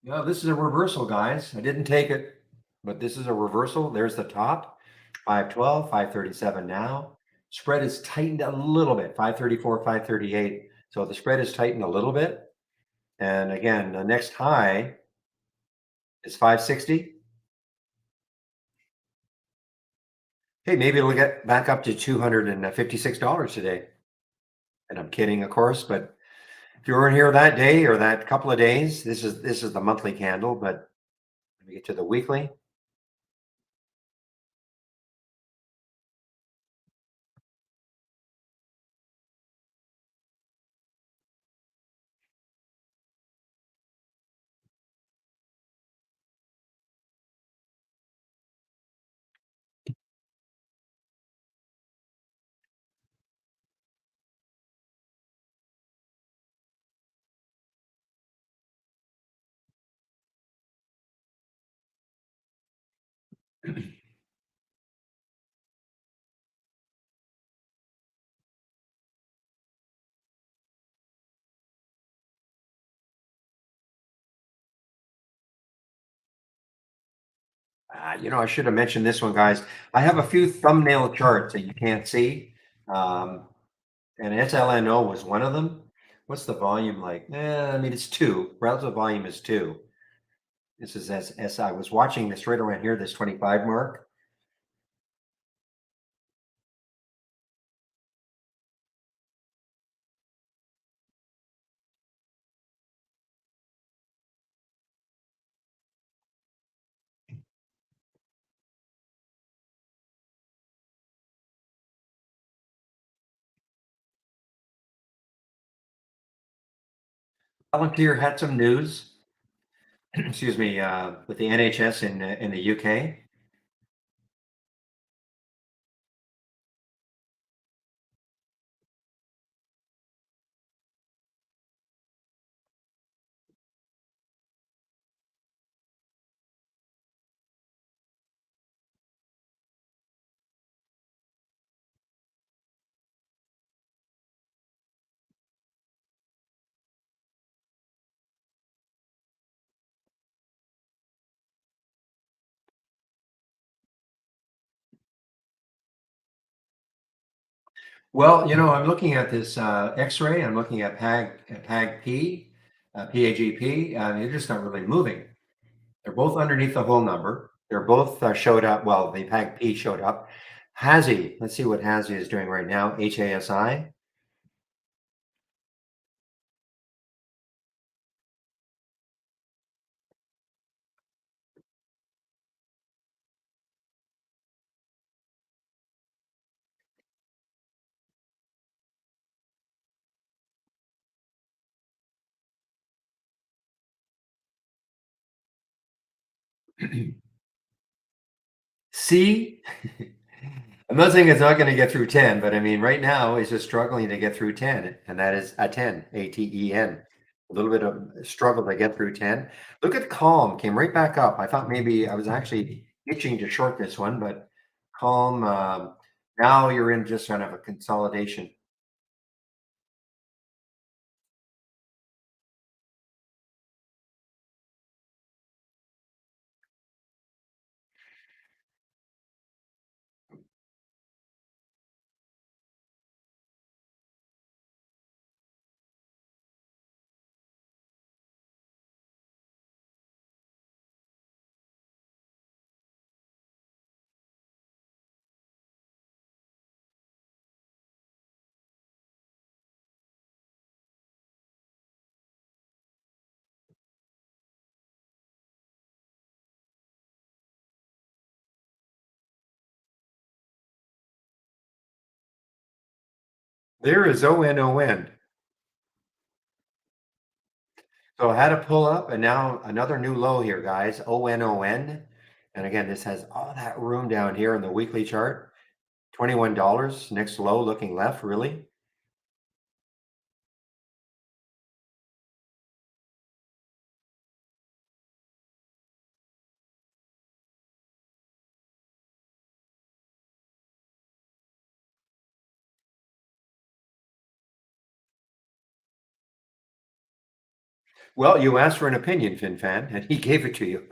No, this is a reversal, guys. I didn't take it, but this is a reversal. There's the top. 512, 537 now. Spread is tightened a little bit, 534, 538. So the spread is tightened a little bit. And again, the next high is 560. Hey, maybe it'll get back up to $256 today. And I'm kidding, of course, but if you weren't here that day or that couple of days, this is the monthly candle, but let me get to the weekly. I should have mentioned this one, guys. I have a few thumbnail charts that you can't see. Um, and SLNO was one of them. What's the volume like? I mean, it's two. Relative volume is two. This is as I was watching this right around here, this 25 mark. Palantir had some news, excuse me, with the NHS in the UK. Well, I'm looking at this X-ray. I'm looking at PAGP, PAGP, and they're just not really moving. They're both underneath the whole number. They're both showed up. Well, the PAGP showed up. HASI, let's see what HASI is doing right now. HASI. See? I'm not saying it's not gonna get through 10, but I mean, right now, it's just struggling to get through 10, and that is a 10, A-T-E-N. A little bit of struggle to get through 10. Look at Calm, came right back up. I thought maybe I was actually itching to short this one, but Calm, now you're in just kind of a consolidation. There is ONON. So I had to pull up and now another new low here, guys. ONON. And again, this has all that room down here in the weekly chart. $21. Next low looking left, really. Well, you asked for an opinion, FinFan, and he gave it to you.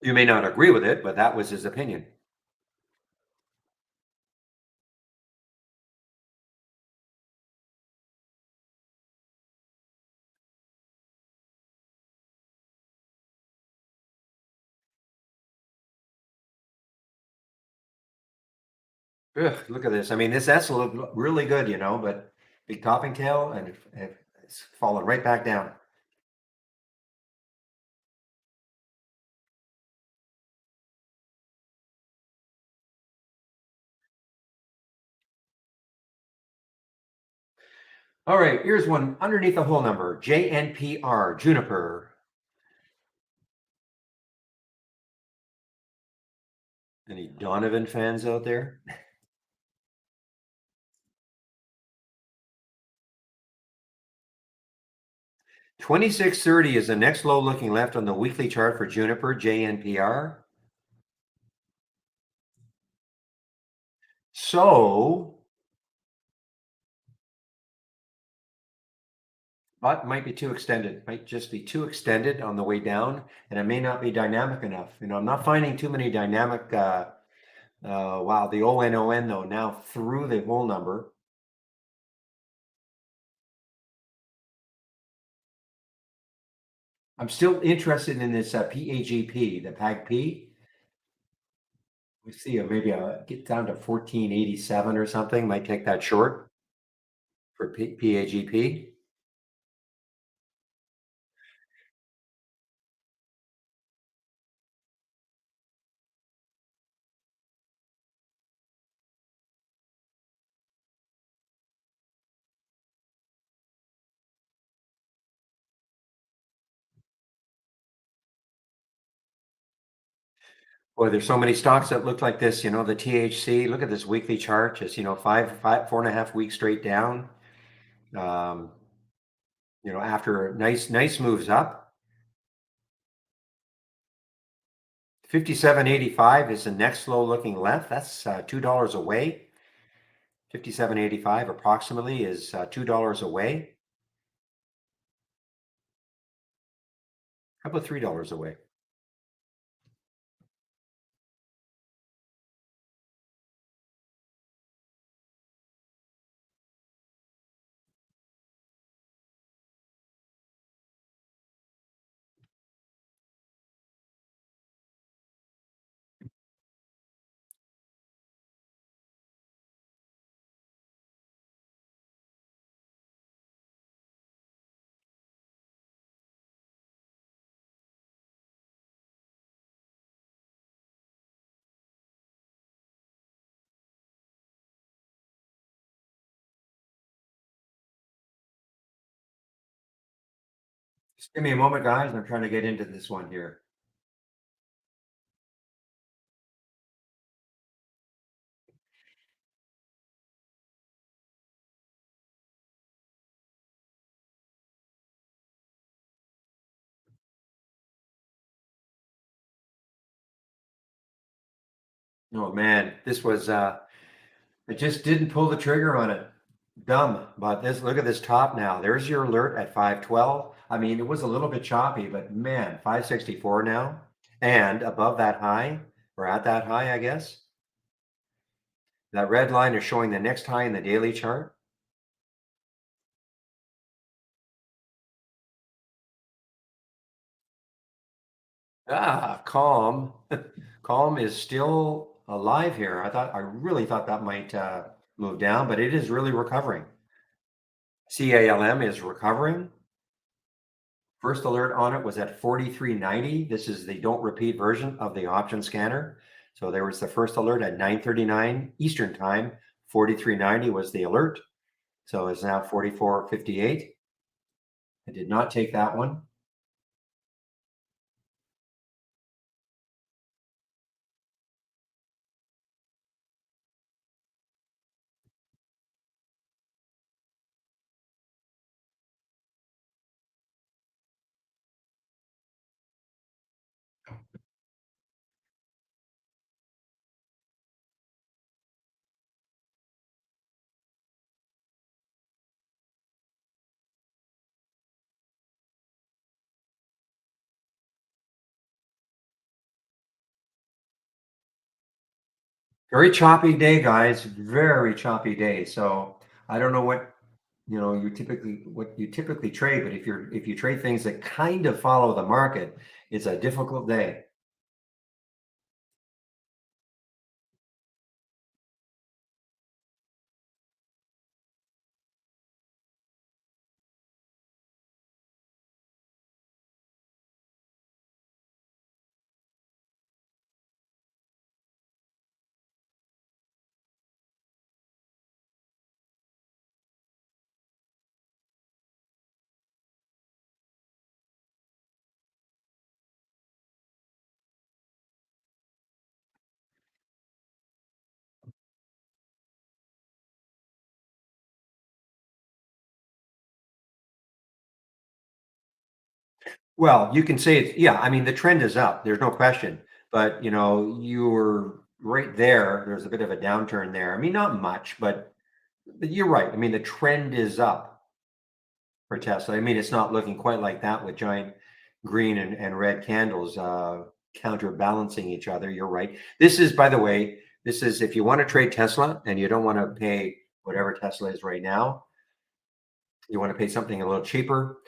You may not agree with it, but that was his opinion. Ugh, look at this. I mean, this S looked really good, but big topping tail and it's fallen right back down. 'All right, here's one underneath the whole number. JNPR, Juniper. Any Donovan fans out there? 2630 is the next low looking left on the weekly chart for Juniper, JNPR. So, but might be too extended, might just be too extended on the way down, and it may not be dynamic enough. I'm not finding too many dynamic, wow, the ONON though, now through the whole number. I'm still interested in this PAGP, the PAGP. We see maybe get down to 1487 or something, might take that short for PAGP. Boy, there's so many stocks that look like this, the THC. Look at this weekly chart, just 4.5 weeks straight down. Um, after nice moves up. 57.85 is the next low looking left. That's $2 away. 57.85 approximately is $2 away. How about $3 away? Just give me a moment, guys. I'm trying to get into this one here. Oh man, this was I just didn't pull the trigger on it. Dumb. But this look at this top now. There's your alert at 512. I mean, it was a little bit choppy, but man, 564 now. And above that high, we're at that high, I guess. That red line is showing the next high in the daily chart. Ah, calm. Calm is still alive here. I really thought that might move down, but it is really recovering. CALM is recovering. First alert on it was at 4390. This is the don't repeat version of the option scanner. So there was the first alert at 9:39 Eastern time. 4390 was the alert. So it's now 4458. I did not take that one. Very choppy day, guys. Very choppy day. So I don't know what you typically trade, but if you trade things that kind of follow the market, it's a difficult day. Well, you can say it's yeah, I mean, the trend is up, there's no question, but, you were right there, there's a bit of a downturn there. I mean, not much, but you're right. I mean, the trend is up for Tesla. I mean, it's not looking quite like that with giant green and red candles, counterbalancing each other, you're right. This is, by the way, this is if you wanna trade Tesla and you don't wanna pay whatever Tesla is right now, you want to pay something a little cheaper.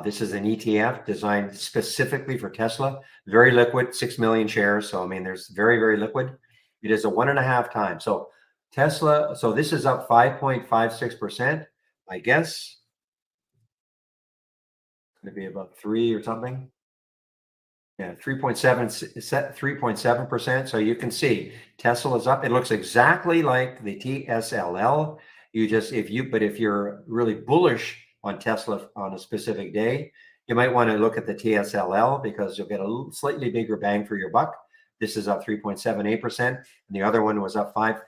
This is an ETF designed specifically for Tesla. Very liquid, 6 million shares. So, I mean, there's very, very liquid. It is a 1.5 times. So, Tesla, so this is up 5.56%. I guess going to be about three or something. Yeah, 3.7%. So you can see Tesla is up. It looks exactly like the TSLL. If you're really bullish on Tesla on a specific day, you might want to look at the TSLL because you'll get a slightly bigger bang for your buck. This is up 3.78%, and the other one was up 5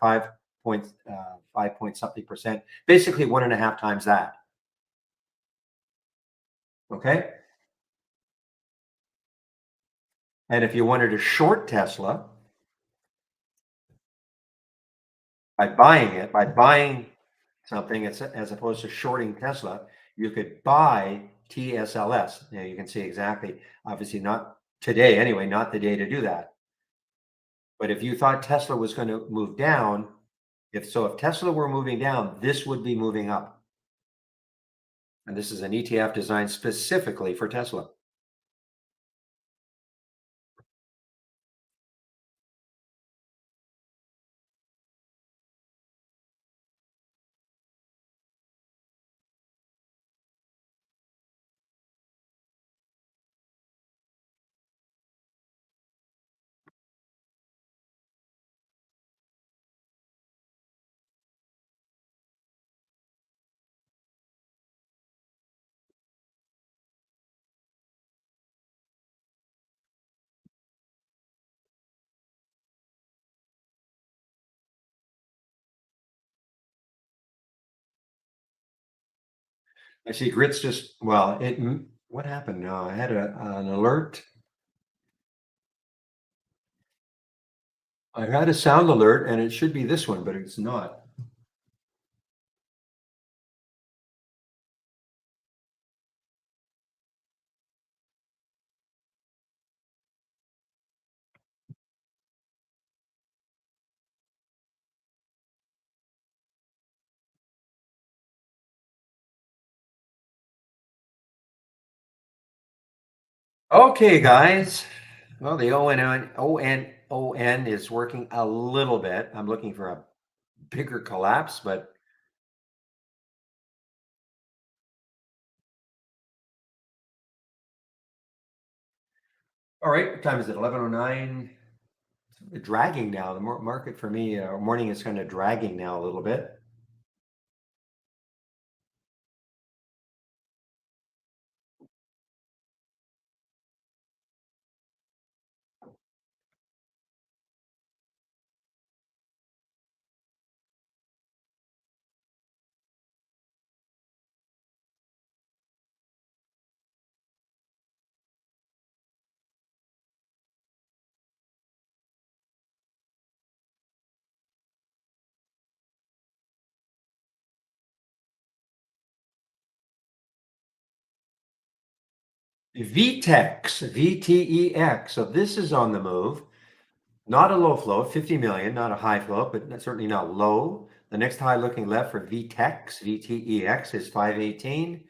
point something percent, basically 1.5 times that. Okay. And if you wanted to short Tesla, by buying something as opposed to shorting Tesla, you could buy TSLS. Now you can see exactly, obviously not today anyway, not the day to do that. But if you thought Tesla was going to move down, if Tesla were moving down, this would be moving up. And this is an ETF designed specifically for Tesla. I see grits just, well, what happened? I had an alert. I had a sound alert and it should be this one, but it's not. Okay, guys. Well, the ON is working a little bit. I'm looking for a bigger collapse, but all right. What time is it? 11:09. Dragging now. The market for me, morning is kind of dragging now a little bit. VTEX, VTEX. So this is on the move. Not a low float, 50 million, not a high float, but certainly not low. The next high looking left for VTEX, VTEX is 518.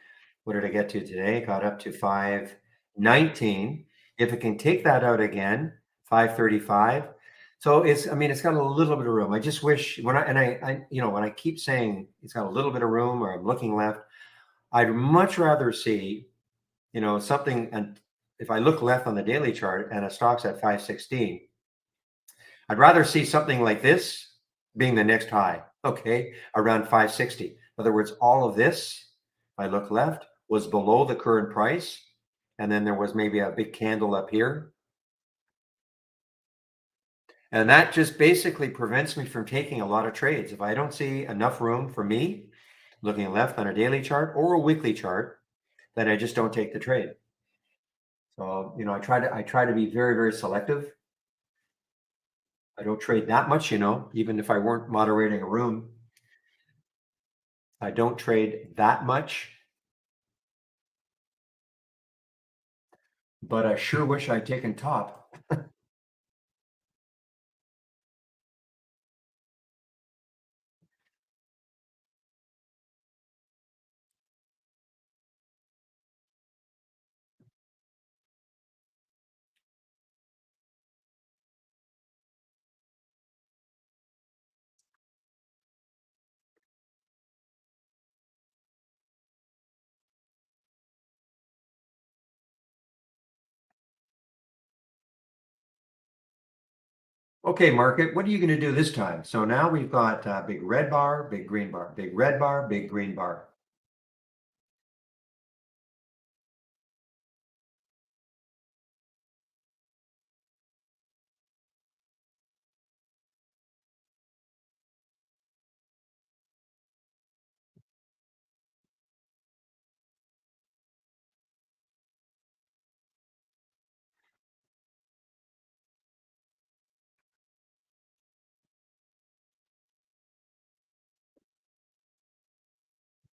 What did I get to today? Got up to 519. If it can take that out again, 535. So I mean, it's got a little bit of room. I just wish when I keep saying it's got a little bit of room or I'm looking left, I'd much rather see, something. And if I look left on the daily chart and a stock's at 516, I'd rather see something like this being the next high, okay, around 560. In other words, all of this, if I look left, was below the current price. And then there was maybe a big candle up here. And that just basically prevents me from taking a lot of trades. If I don't see enough room for me, looking left on a daily chart or a weekly chart, then I just don't take the trade. So, I try to be very, very selective. I don't trade that much, even if I weren't moderating a room. I don't trade that much, but I sure wish I'd taken top. Okay, market, what are you going to do this time? So now we've got big red bar, big green bar, big red bar, big green bar.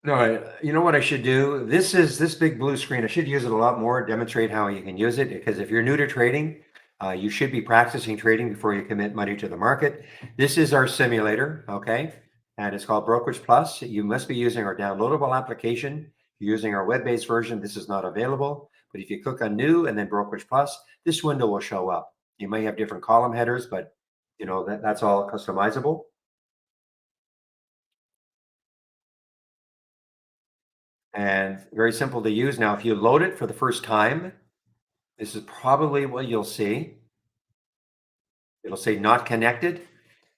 No, you know what I should do? This big blue screen. I should use it a lot more, demonstrate how you can use it. Because if you're new to trading, you should be practicing trading before you commit money to the market. This is our simulator, okay? And it's called Brokerage Plus. You must be using our downloadable application. If you're using our web-based version, this is not available. But if you click on New and then Brokerage Plus, this window will show up. You may have different column headers, but that's all customizable. And very simple to use. Now, if you load it for the first time, this is probably what you'll see. It'll say not connected.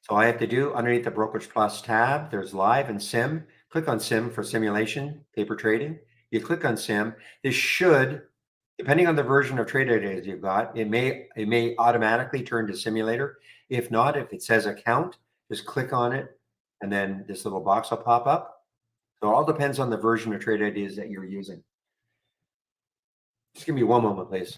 So all I have to do underneath the Brokerage Plus tab, there's live and sim. Click on sim for simulation, paper trading. You click on sim. This should, depending on the version of trade ideas you've got, it may automatically turn to simulator. If not, if it says account, just click on it and then this little box will pop up. So it all depends on the version of Trade Ideas that you're using. Just give me one moment, please.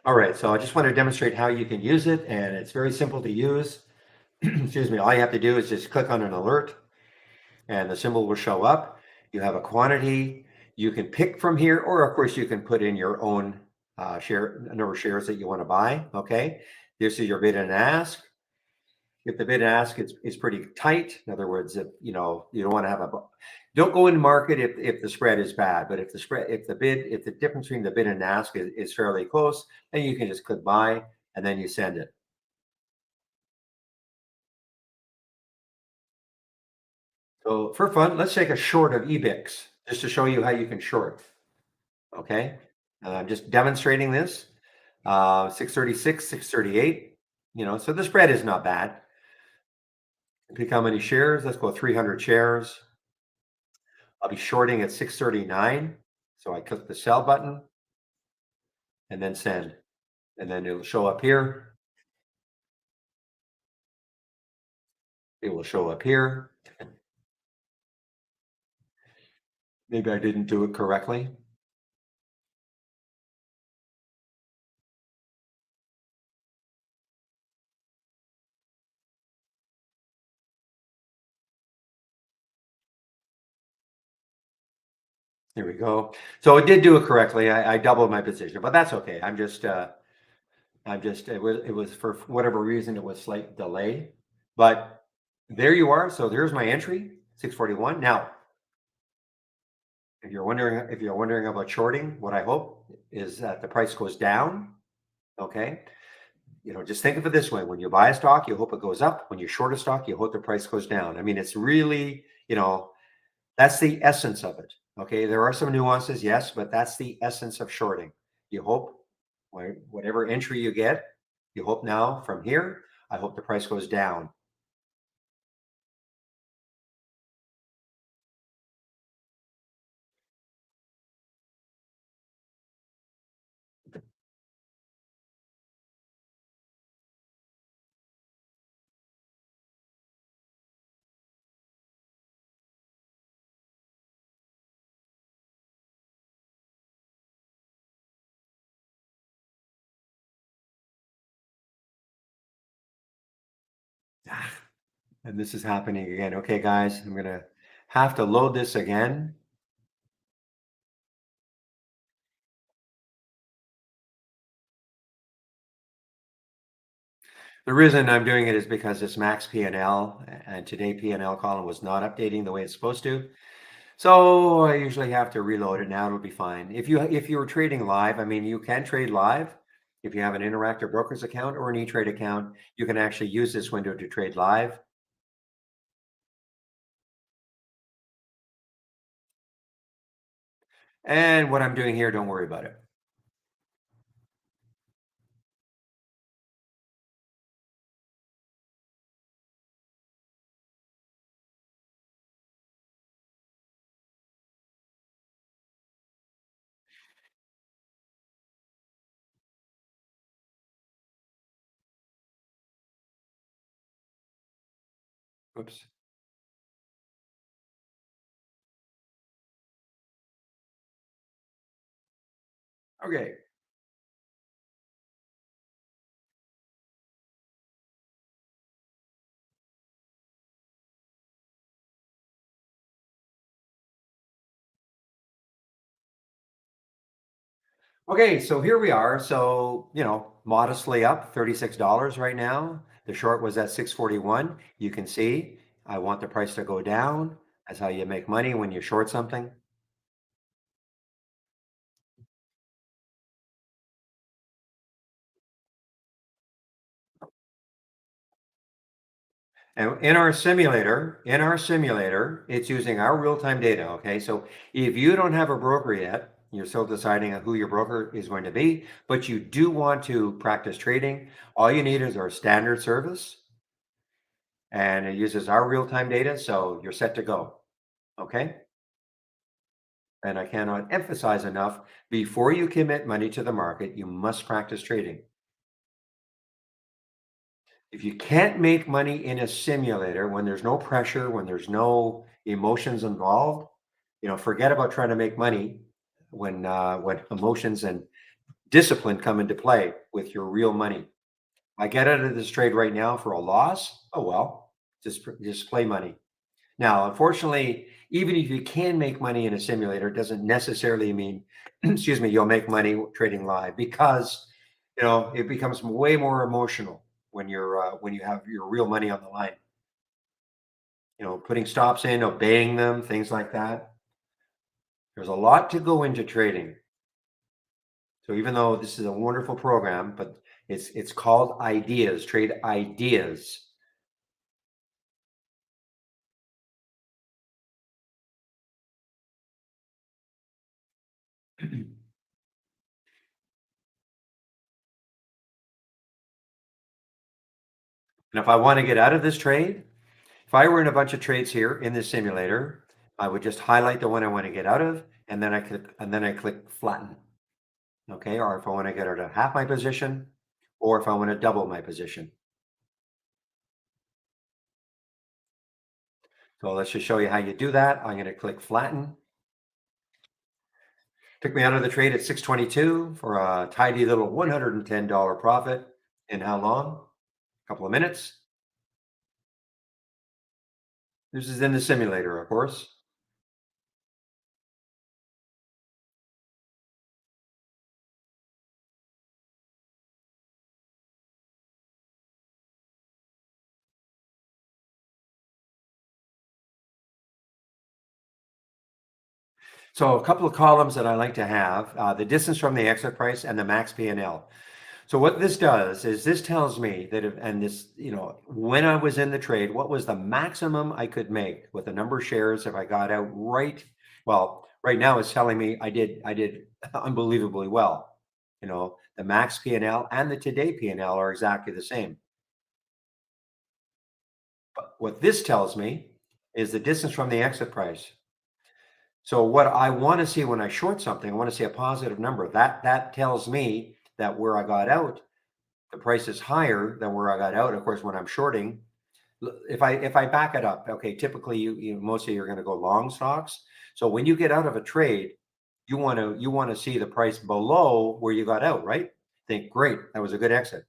All right, so I just want to demonstrate how you can use it, and it's very simple to use. Excuse me. All you have to do is just click on an alert, and the symbol will show up. You have a quantity you can pick from here, or of course, you can put in your own share number of shares that you want to buy. Okay, this is your bid and ask. If the bid and ask is pretty tight, in other words, if you don't want to have don't go in market if the spread is bad, but if the difference between the bid and ask is fairly close, then you can just click buy and then you send it. So for fun, let's take a short of EBIX just to show you how you can short. Okay, I'm just demonstrating this. 636, 638. So the spread is not bad. Pick how many shares. Let's go 300 shares. I'll be shorting at 639. So I click the sell button and then send. And then it will show up here. It will show up here. Maybe I didn't do it correctly. Here we go. So it did do it correctly. I doubled my position, but that's okay. It was for whatever reason, it was slight delay, but there you are. So there's my entry, 641. Now, if you're wondering about shorting, what I hope is that the price goes down. Okay. Just think of it this way. When you buy a stock, you hope it goes up. When you short a stock, you hope the price goes down. I mean, it's really, that's the essence of it. Okay. There are some nuances, yes, but that's the essence of shorting. You hope whatever entry you get, you hope now from here, I hope the price goes down. And this is happening again. Okay, guys, I'm going to have to load this again. The reason I'm doing it is because this max P&L and today P&L column was not updating the way it's supposed to. So I usually have to reload it. Now it'll be fine. If you were trading live, I mean, you can trade live. If you have an Interactive Brokers account or an E-Trade account, you can actually use this window to trade live. And what I'm doing here, don't worry about it. Oops. Okay. Okay, so here we are. So, modestly up $36 right now. The short was at 641. You can see I want the price to go down. That's how you make money when you short something. And in our simulator, it's using our real-time data. Okay, so if you don't have a broker yet, you're still deciding on who your broker is going to be, but you do want to practice trading, all you need is our standard service, and it uses our real-time data, so you're set to go. Okay. And I cannot emphasize enough, before you commit money to the market, you must practice trading. If you can't make money in a simulator when there's no pressure, when there's no emotions involved, forget about trying to make money when emotions and discipline come into play with your real money. I get out of this trade right now for a loss. Oh well, just play money. Now, unfortunately, even if you can make money in a simulator, it doesn't necessarily mean, excuse me, you'll make money trading live, because it becomes way more emotional when you have your real money on the line. Putting stops in, obeying them, things like that. There's a lot to go into trading. So even though this is a wonderful program, but it's called ideas, trade ideas. And if I want to get out of this trade, if I were in a bunch of trades here in this simulator, I would just highlight the one I want to get out of, and then I click flatten. Okay, or if I want to get out of half my position, or if I want to double my position. So let's just show you how you do that. I'm going to click flatten. Took me out of the trade at 622 for a tidy little $110 profit. In how long? A couple of minutes. This is in the simulator, of course. So a couple of columns that I like to have, the distance from the exit price and the max P&L. So what this does is this tells me that when I was in the trade, what was the maximum I could make with the number of shares if I got out right. Well, right now it's telling me I did unbelievably well. The max P&L and the today P&L are exactly the same. But what this tells me is the distance from the exit price. So what I want to see when I short something, I want to see a positive number. That tells me that where I got out, the price is higher than where I got out. Of course, when I'm shorting, if I back it up, okay, typically mostly you're going to go long stocks. So when you get out of a trade, you want to see the price below where you got out, right? Think, great, that was a good exit.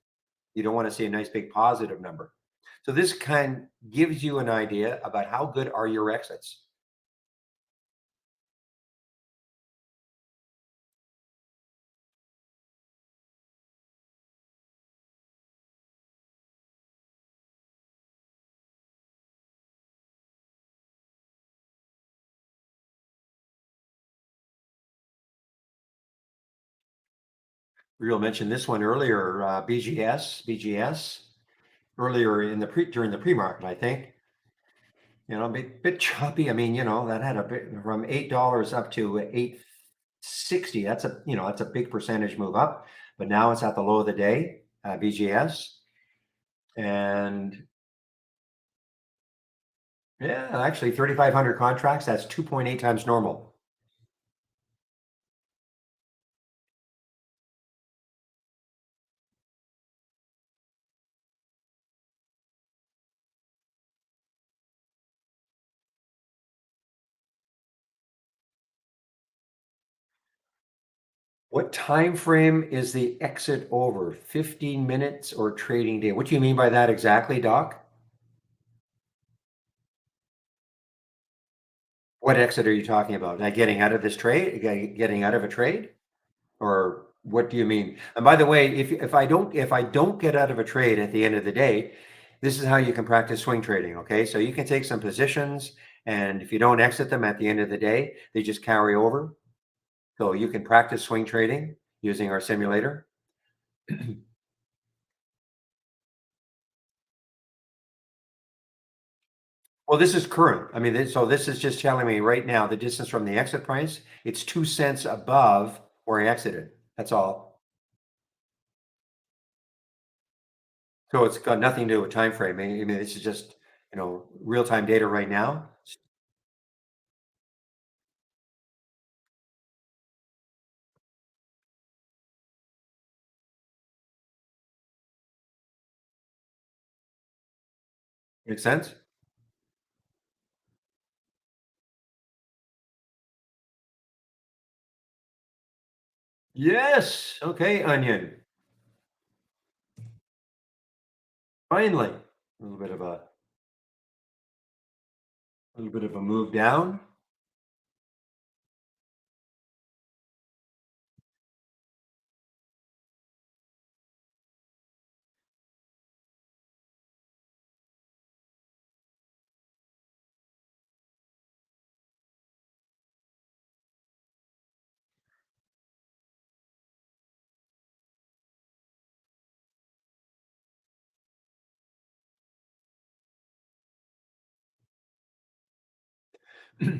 You don't want to see a nice big positive number. So this kind gives you an idea about how good are your exits. Real mentioned this one earlier, BGS earlier during the pre-market, I think. A bit choppy. I mean, that had a bit from $8 up to 860. That's a big percentage move up. But now it's at the low of the day, BGS, and yeah, actually 3,500 contracts. That's 2.8 times normal. What time frame is the exit over? 15 minutes or trading day? What do you mean by that exactly, Doc? What exit are you talking about? Getting out of this trade? Getting out of a trade? Or what do you mean? And by the way, if I don't get out of a trade at the end of the day, this is how you can practice swing trading, okay? So you can take some positions, and if you don't exit them at the end of the day, they just carry over. So you can practice swing trading using our simulator. Well, this is current. I mean, so this is just telling me right now the distance from the exit price, it's 2 cents above where I exited. That's all. So it's got nothing to do with time frame. I mean, this is just, real-time data right now. Make sense? Yes. Okay, onion. Finally, a little bit of a move down.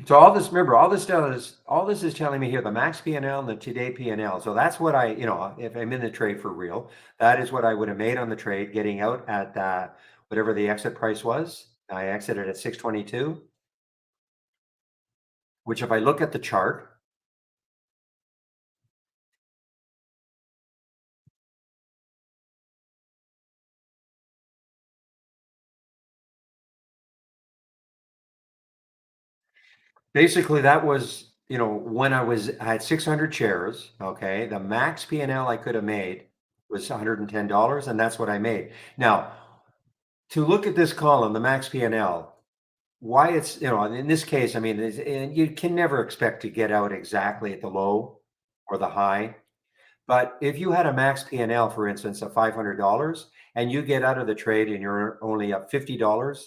So all this is telling me here the max P&L and the today P&L. So that's what if I'm in the trade for real, that is what I would have made on the trade getting out at whatever the exit price was. I exited at 622, which if I look at the chart, basically that was, when I had 600 shares, okay, the max P&L I could have made was $110, and that's what I made. Now, to look at this column, the max P&L, why it's, in this case, I mean, and you can never expect to get out exactly at the low or the high. But if you had a max P&L, for instance, of $500, and you get out of the trade and you're only up $50,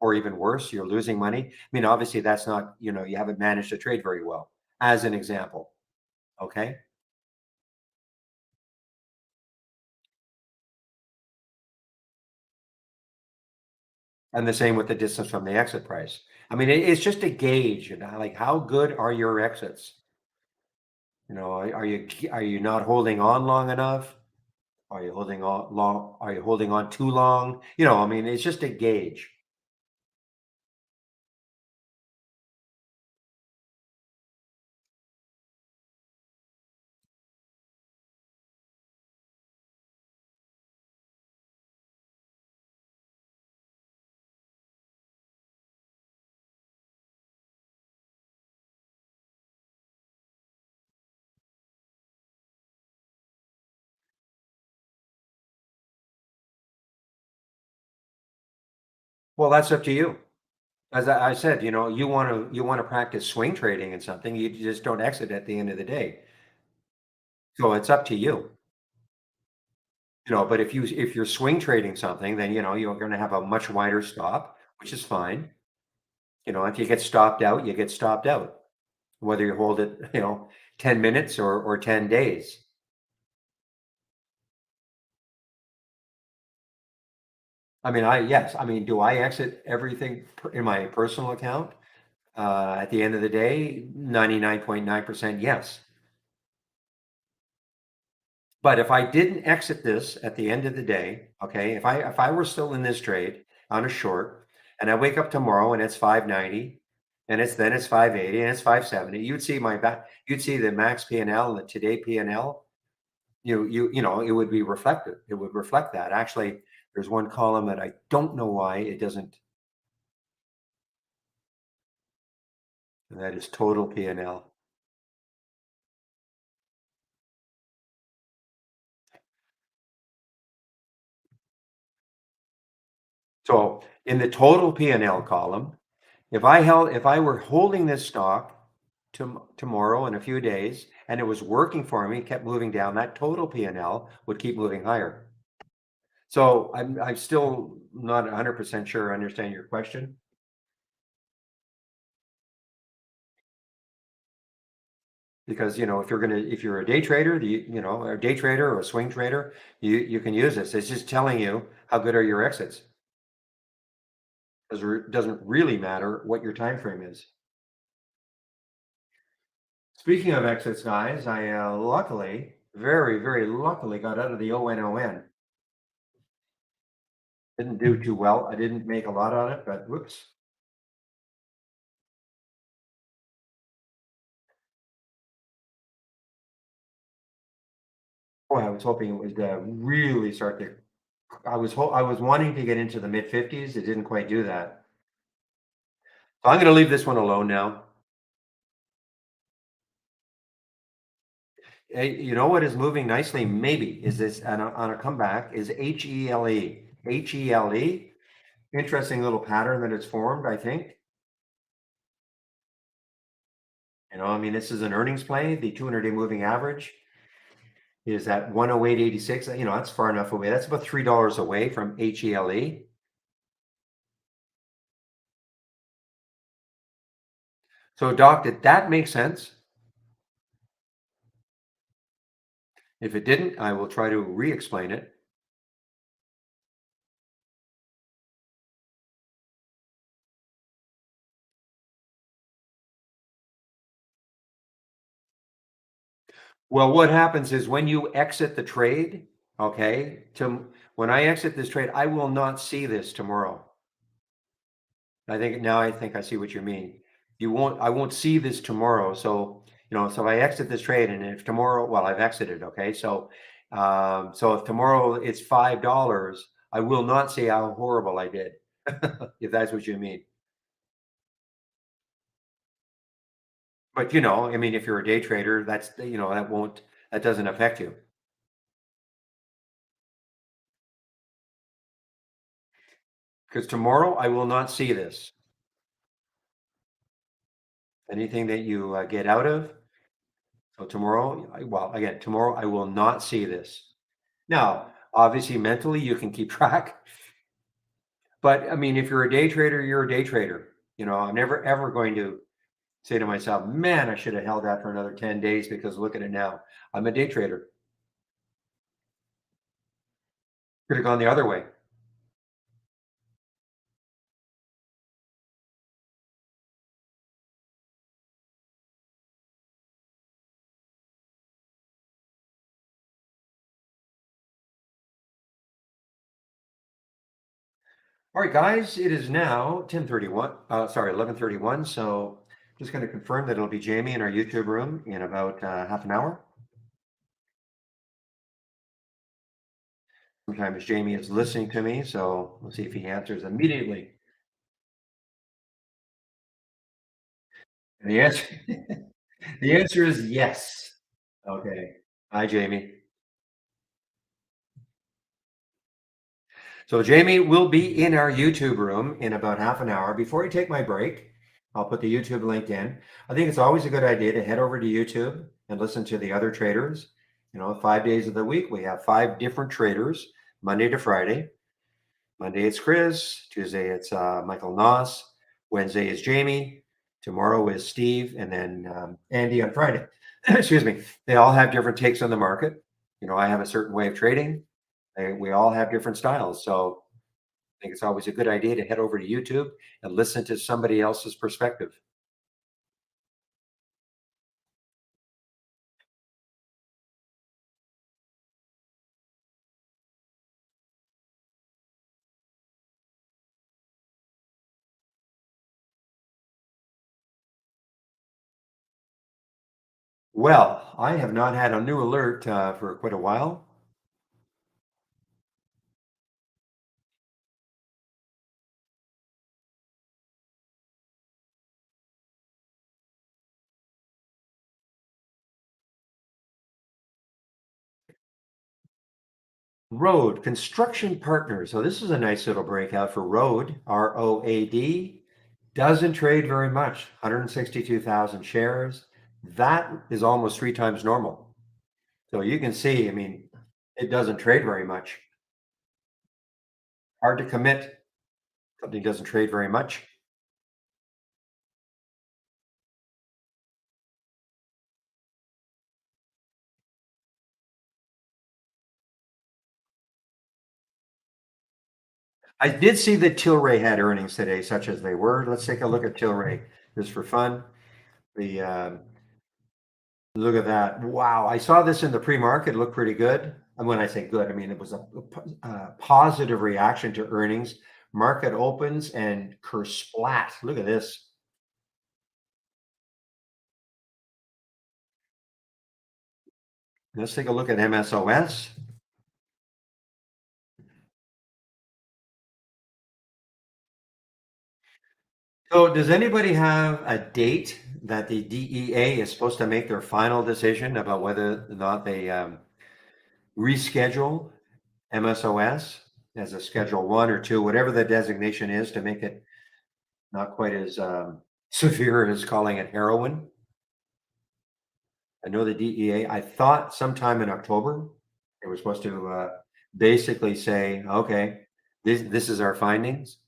or even worse, you're losing money. I mean, obviously, that's not, you haven't managed to trade very well, as an example. Okay. And the same with the distance from the exit price. I mean, it's just a gauge, like how good are your exits? Are you not holding on long enough? Are you holding on long? Are you holding on too long? I mean, it's just a gauge. Well, that's up to you. As I said, you want to practice swing trading and something. You just don't exit at the end of the day. So it's up to you. But if you're swing trading something, then you're going to have a much wider stop, which is fine. If you get stopped out, you get stopped out, whether you hold it, 10 minutes or 10 days. I mean, yes. I mean, do I exit everything in my personal account? At the end of the day, 99.9% yes. But if I didn't exit this at the end of the day, okay, if I were still in this trade on a short, and I wake up tomorrow and it's 590, and it's 580 and it's 570, you'd see the max P&L and the today P&L. It would be reflected. It would reflect that. Actually, there's one column that I don't know why it doesn't, and that is total P&L. So in the total P&L column, if I were holding this stock tomorrow in a few days, and it was working for me, kept moving down, that total P&L would keep moving higher. So I'm still not 100% sure I understand your question. Because, if you're a day trader, a day trader or a swing trader, you can use this. It's just telling you how good are your exits. Doesn't really matter what your time frame is. Speaking of exits, guys, I luckily, very, very luckily got out of the ONON. Didn't do too well. I didn't make a lot on it, but whoops. Boy, I was hoping it would really start to. I was wanting to get into the mid 50s. It didn't quite do that. So I'm going to leave this one alone now. Hey, you know what is moving nicely? Maybe is this on a comeback is HELE. HELE. Interesting little pattern that it's formed, I think. I mean, this is an earnings play. The 200-day moving average is at 108.86. That's far enough away. That's about $3 away from HELE. So, Doc, did that make sense? If it didn't, I will try to re-explain it. Well, what happens is when you exit the trade, okay, when I exit this trade, I will not see this tomorrow. I think I see what you mean. I won't see this tomorrow. So, so I exit this trade, and if tomorrow, well, I've exited, okay. So if tomorrow it's $5, I will not say how horrible I did, if that's what you mean. But I mean, if you're a day trader, that doesn't affect you. Because tomorrow I will not see this. Anything that you get out of. So tomorrow, well, again, tomorrow I will not see this. Now, obviously, mentally you can keep track, but I mean, if you're a day trader, you're a day trader. I'm never ever going to say to myself, "Man, I should have held that for another 10 days because look at it now." I'm a day trader. Could have gone the other way. All right, guys, it is now 10:31. Sorry, 11:31. So just going to confirm that it'll be Jamie in our YouTube room in about half an hour. Sometimes Jamie is listening to me, so we'll see if he answers immediately. And the answer is yes. Okay. Hi, Jamie. So Jamie will be in our YouTube room in about half an hour. Before I take my break, I'll put the YouTube link in. I think it's always a good idea to head over to YouTube and listen to the other traders. 5 days of the week, we have 5 different traders, Monday to Friday. Monday it's Chris, Tuesday it's Michael Noss, Wednesday is Jamie, tomorrow is Steve, and then Andy on Friday. Excuse me. They all have different takes on the market. I have a certain way of trading. We all have different styles. So I think it's always a good idea to head over to YouTube and listen to somebody else's perspective. Well, I have not had a new alert for quite a while. Road Construction Partners. So this is a nice little breakout for Road, ROAD. Doesn't trade very much, 162,000 shares. That is almost 3 times normal. So you can see, I mean, it doesn't trade very much. Hard to commit. Something doesn't trade very much. I did see that Tilray had earnings today, such as they were. Let's take a look at Tilray just for fun. The look at that. Wow. I saw this in the pre-market. It looked pretty good. And when I say good, I mean it was a positive reaction to earnings. Market opens and kersplat. Look at this. Let's take a look at MSOS. So, does anybody have a date that the DEA is supposed to make their final decision about whether or not they reschedule MSOS as a Schedule 1 or 2, whatever the designation is, to make it not quite as severe as calling it heroin? I know the DEA, I thought sometime in October, they were supposed to basically say, okay, this is our findings.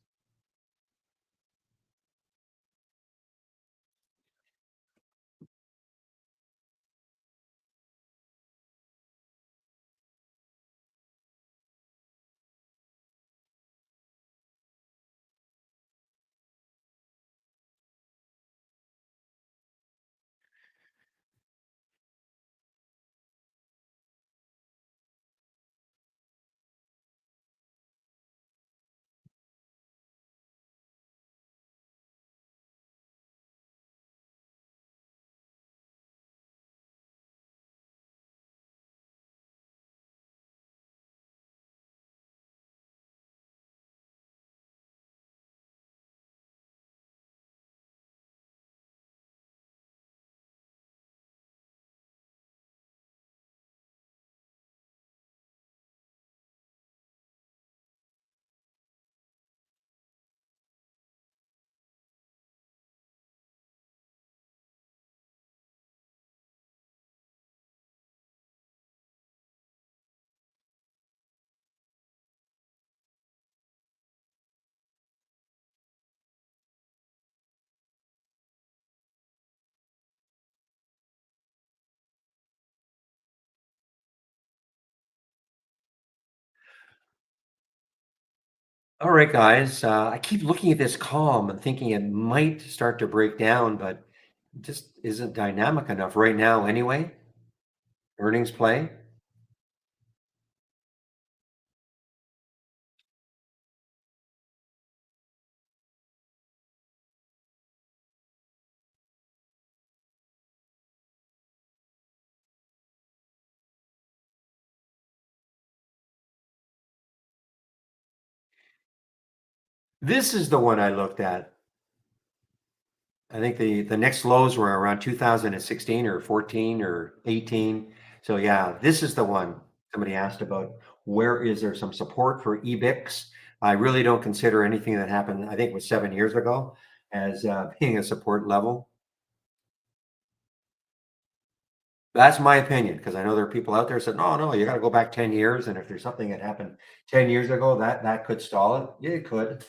All right, guys. I keep looking at this column and thinking it might start to break down, but it just isn't dynamic enough right now anyway. Earnings play. This is the one I looked at. I think the next lows were around 2016 or 14 or 18. So yeah, this is the one somebody asked about. Where is there some support for EBIX? I really don't consider anything that happened, I think it was 7 years ago, as being a support level. That's my opinion, because I know there are people out there saying, "No, no, you got to go back 10 years, and if there's something that happened 10 years ago, that could stall it." Yeah, it could.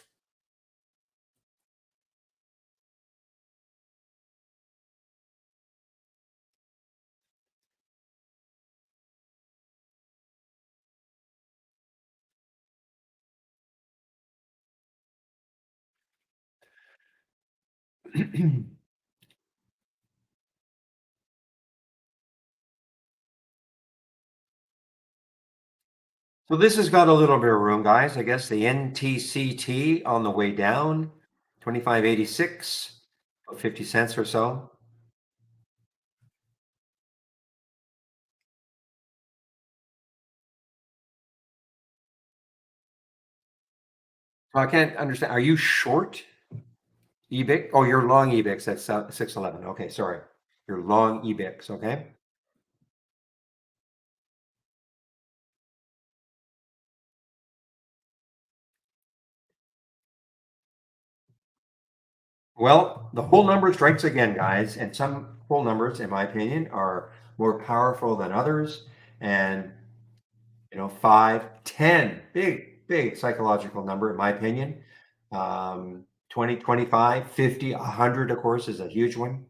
So this has got a little bit of room, guys. I guess the NTCT on the way down, 25.86, about 50 cents or so. So I can't understand. Are you short EBIX? Oh, you're long EBIX. That's 611. Okay, sorry. You're long EBIX. Okay. Well, the whole number strikes again, guys, and some whole numbers, in my opinion, are more powerful than others. And 5, 10, big psychological number, in my opinion. 20, 25, 50, 100, of course, is a huge one.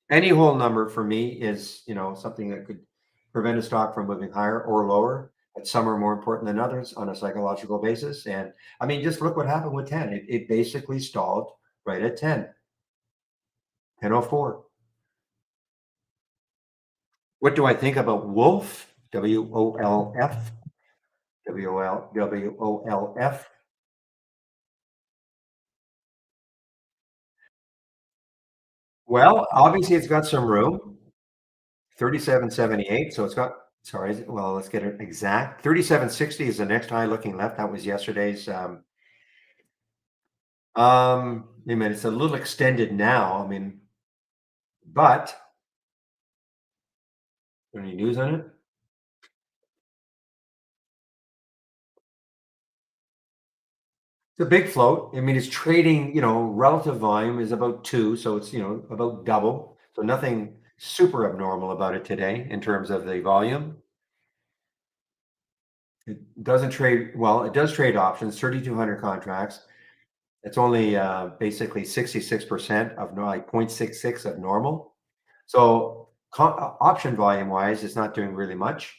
Any whole number for me is, something that could prevent a stock from moving higher or lower, but some are more important than others on a psychological basis. And I mean, just look what happened with 10. It basically stalled right at 10, 10:04. What do I think about Wolf? WOLF? WOLF? Well, obviously it's got some room. 37.78. So it's got, sorry, well, let's get it exact. 37.60 is the next high looking left. That was yesterday's. I mean, it's a little extended now. I mean, but any news on it? It's a big float. I mean, it's trading, relative volume is about two. So it's, about double. So nothing super abnormal about it today in terms of the volume. It doesn't trade, well, it does trade options, 3,200 contracts. It's only basically 66% of like 0.66 of normal. So option volume wise, it's not doing really much.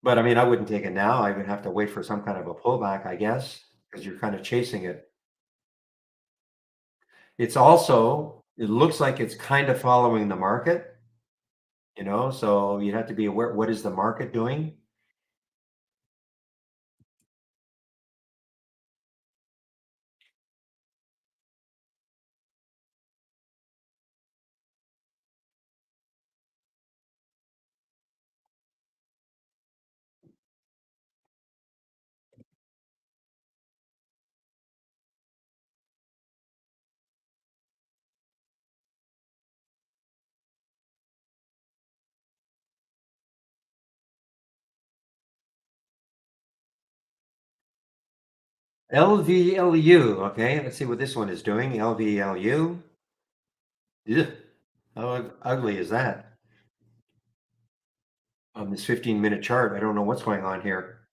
But I mean, I wouldn't take it now. I would have to wait for some kind of a pullback, I guess, because you're kind of chasing it. It's also, it looks like it's kind of following the market, so you have to be aware, what is the market doing? LVLU. Okay, let's see what this one is doing. LVLU. Ugh, how ugly is that on this 15-minute chart? I don't know what's going on here.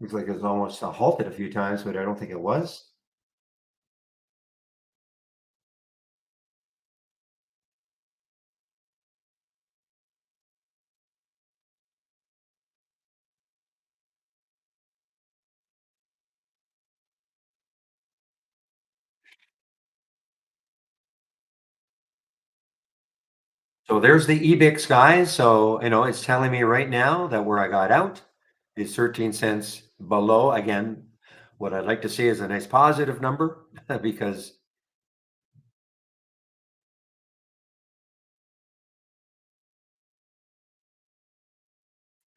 Looks like it's almost halted a few times, but I don't think it was. So there's the EBIX, guys. So, it's telling me right now that where I got out is 13 cents below. Again, what I'd like to see is a nice positive number because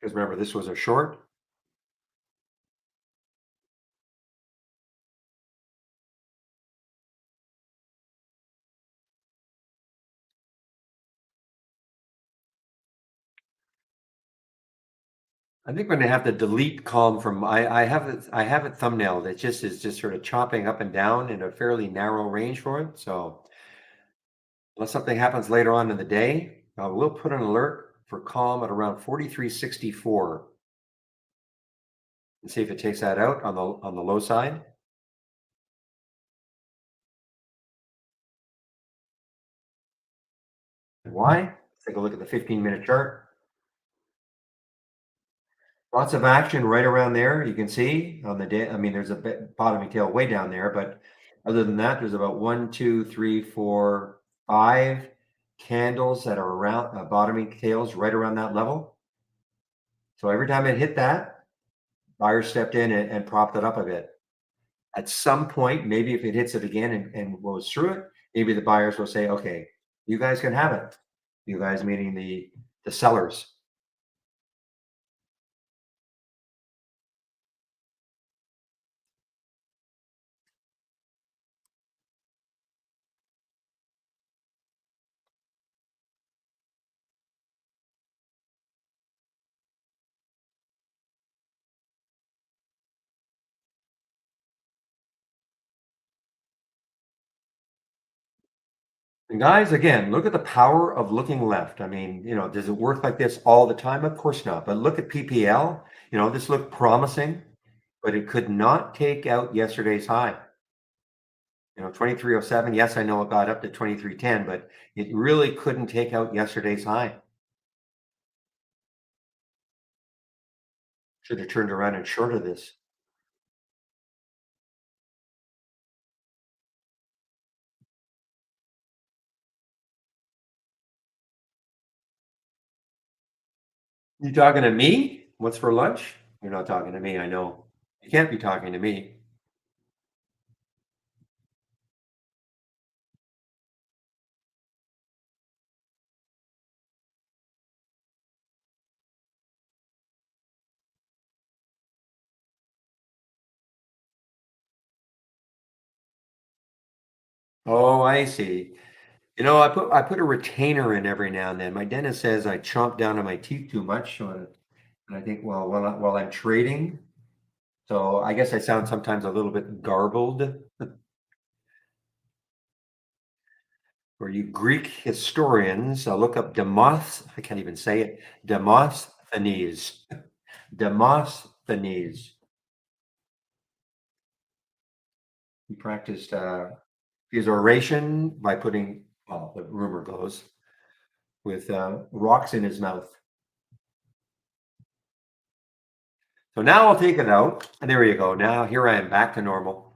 remember, this was a short. I think we're gonna have to delete calm from I have it thumbnailed. It just is just sort of chopping up and down in a fairly narrow range for it. So unless something happens later on in the day, we'll put an alert for calm at around 43.64 and see if it takes that out on the low side. Why? Let's take a look at the 15-minute chart. Lots of action right around there. You can see on the day. I mean, there's a bit bottoming tail way down there, but other than that, there's about one, two, three, four, five candles that are around bottoming tails right around that level. So every time it hit that, buyers stepped in and propped it up a bit. At some point, maybe if it hits it again and goes through it, maybe the buyers will say, "Okay, you guys can have it." You guys meaning the sellers. And guys, again, look at the power of looking left. I mean, does it work like this all the time? Of course not. But look at PPL. This looked promising, but it could not take out yesterday's high. 2307. Yes, I know it got up to 2310, but it really couldn't take out yesterday's high. Should have turned around and shorted this. You talking to me? What's for lunch? You're not talking to me, I know. You can't be talking to me. Oh, I see. I put a retainer in every now and then. My dentist says I chomp down on my teeth too much, and I think, well, while I'm trading, so I guess I sound sometimes a little bit garbled. For you Greek historians, look up Demosthenes. I can't even say it. Demosthenes. Demosthenes. He practiced his oration by putting, well, the rumor goes, with rocks in his mouth. So now I'll take it out. And there you go. Now here I am back to normal.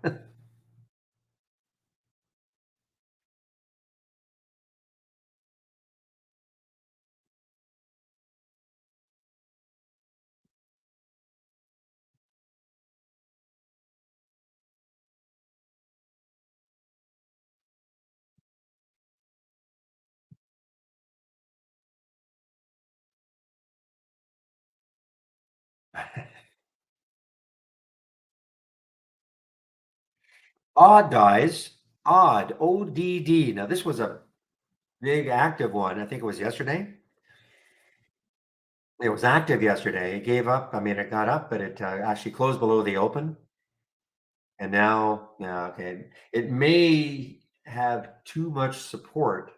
Odd dies. Odd. ODD. Now this was a big active one. I think it was yesterday. It was active yesterday. It gave up. I mean, it got up, but it actually closed below the open. And now, yeah, okay, it may have too much support.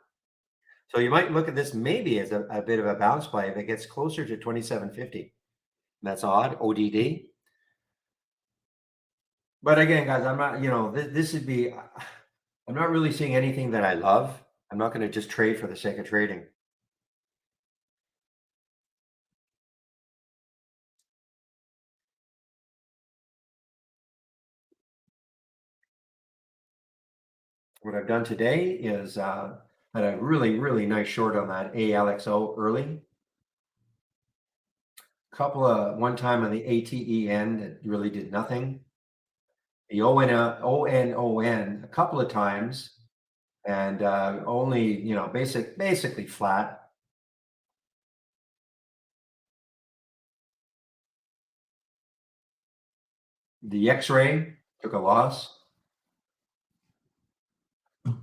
So you might look at this maybe as a bit of a bounce play if it gets closer to 2750. That's odd, ODD. But again, guys, I'm not, this would be, I'm not really seeing anything that I love. I'm not going to just trade for the sake of trading. What I've done today is had a really, really nice short on that ALXO early. Couple of one time on the ATEN that really did nothing. The ONON a couple of times, and only basically flat. The X-ray took a loss, but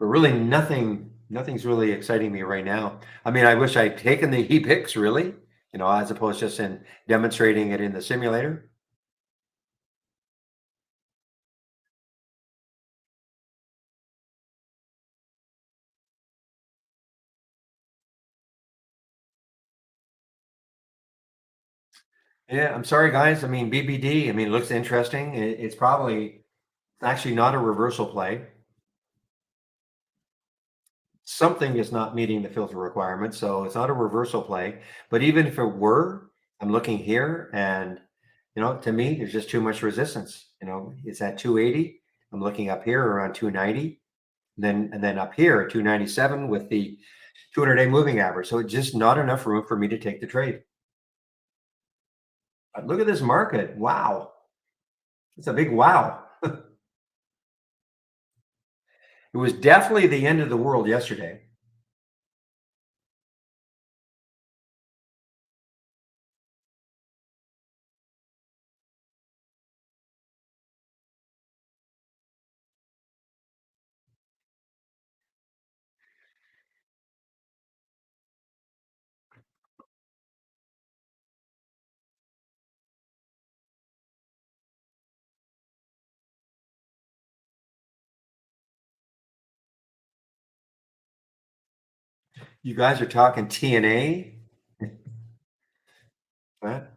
really nothing's really exciting me right now. I mean, I wish I'd taken the HEPIX really, as opposed to just in demonstrating it in the simulator. Yeah, I'm sorry, guys. I mean, BBD. I mean, it looks interesting. It's probably actually not a reversal play. Something is not meeting the filter requirement, so it's not a reversal play. But even if it were, I'm looking here, and to me, there's just too much resistance. It's at 280. I'm looking up here around 290, and then up here at 297 with the 200-day moving average. So it's just not enough room for me to take the trade. But look at this market. Wow, it's a big wow. It was definitely the end of the world yesterday. You guys are talking TNA? What?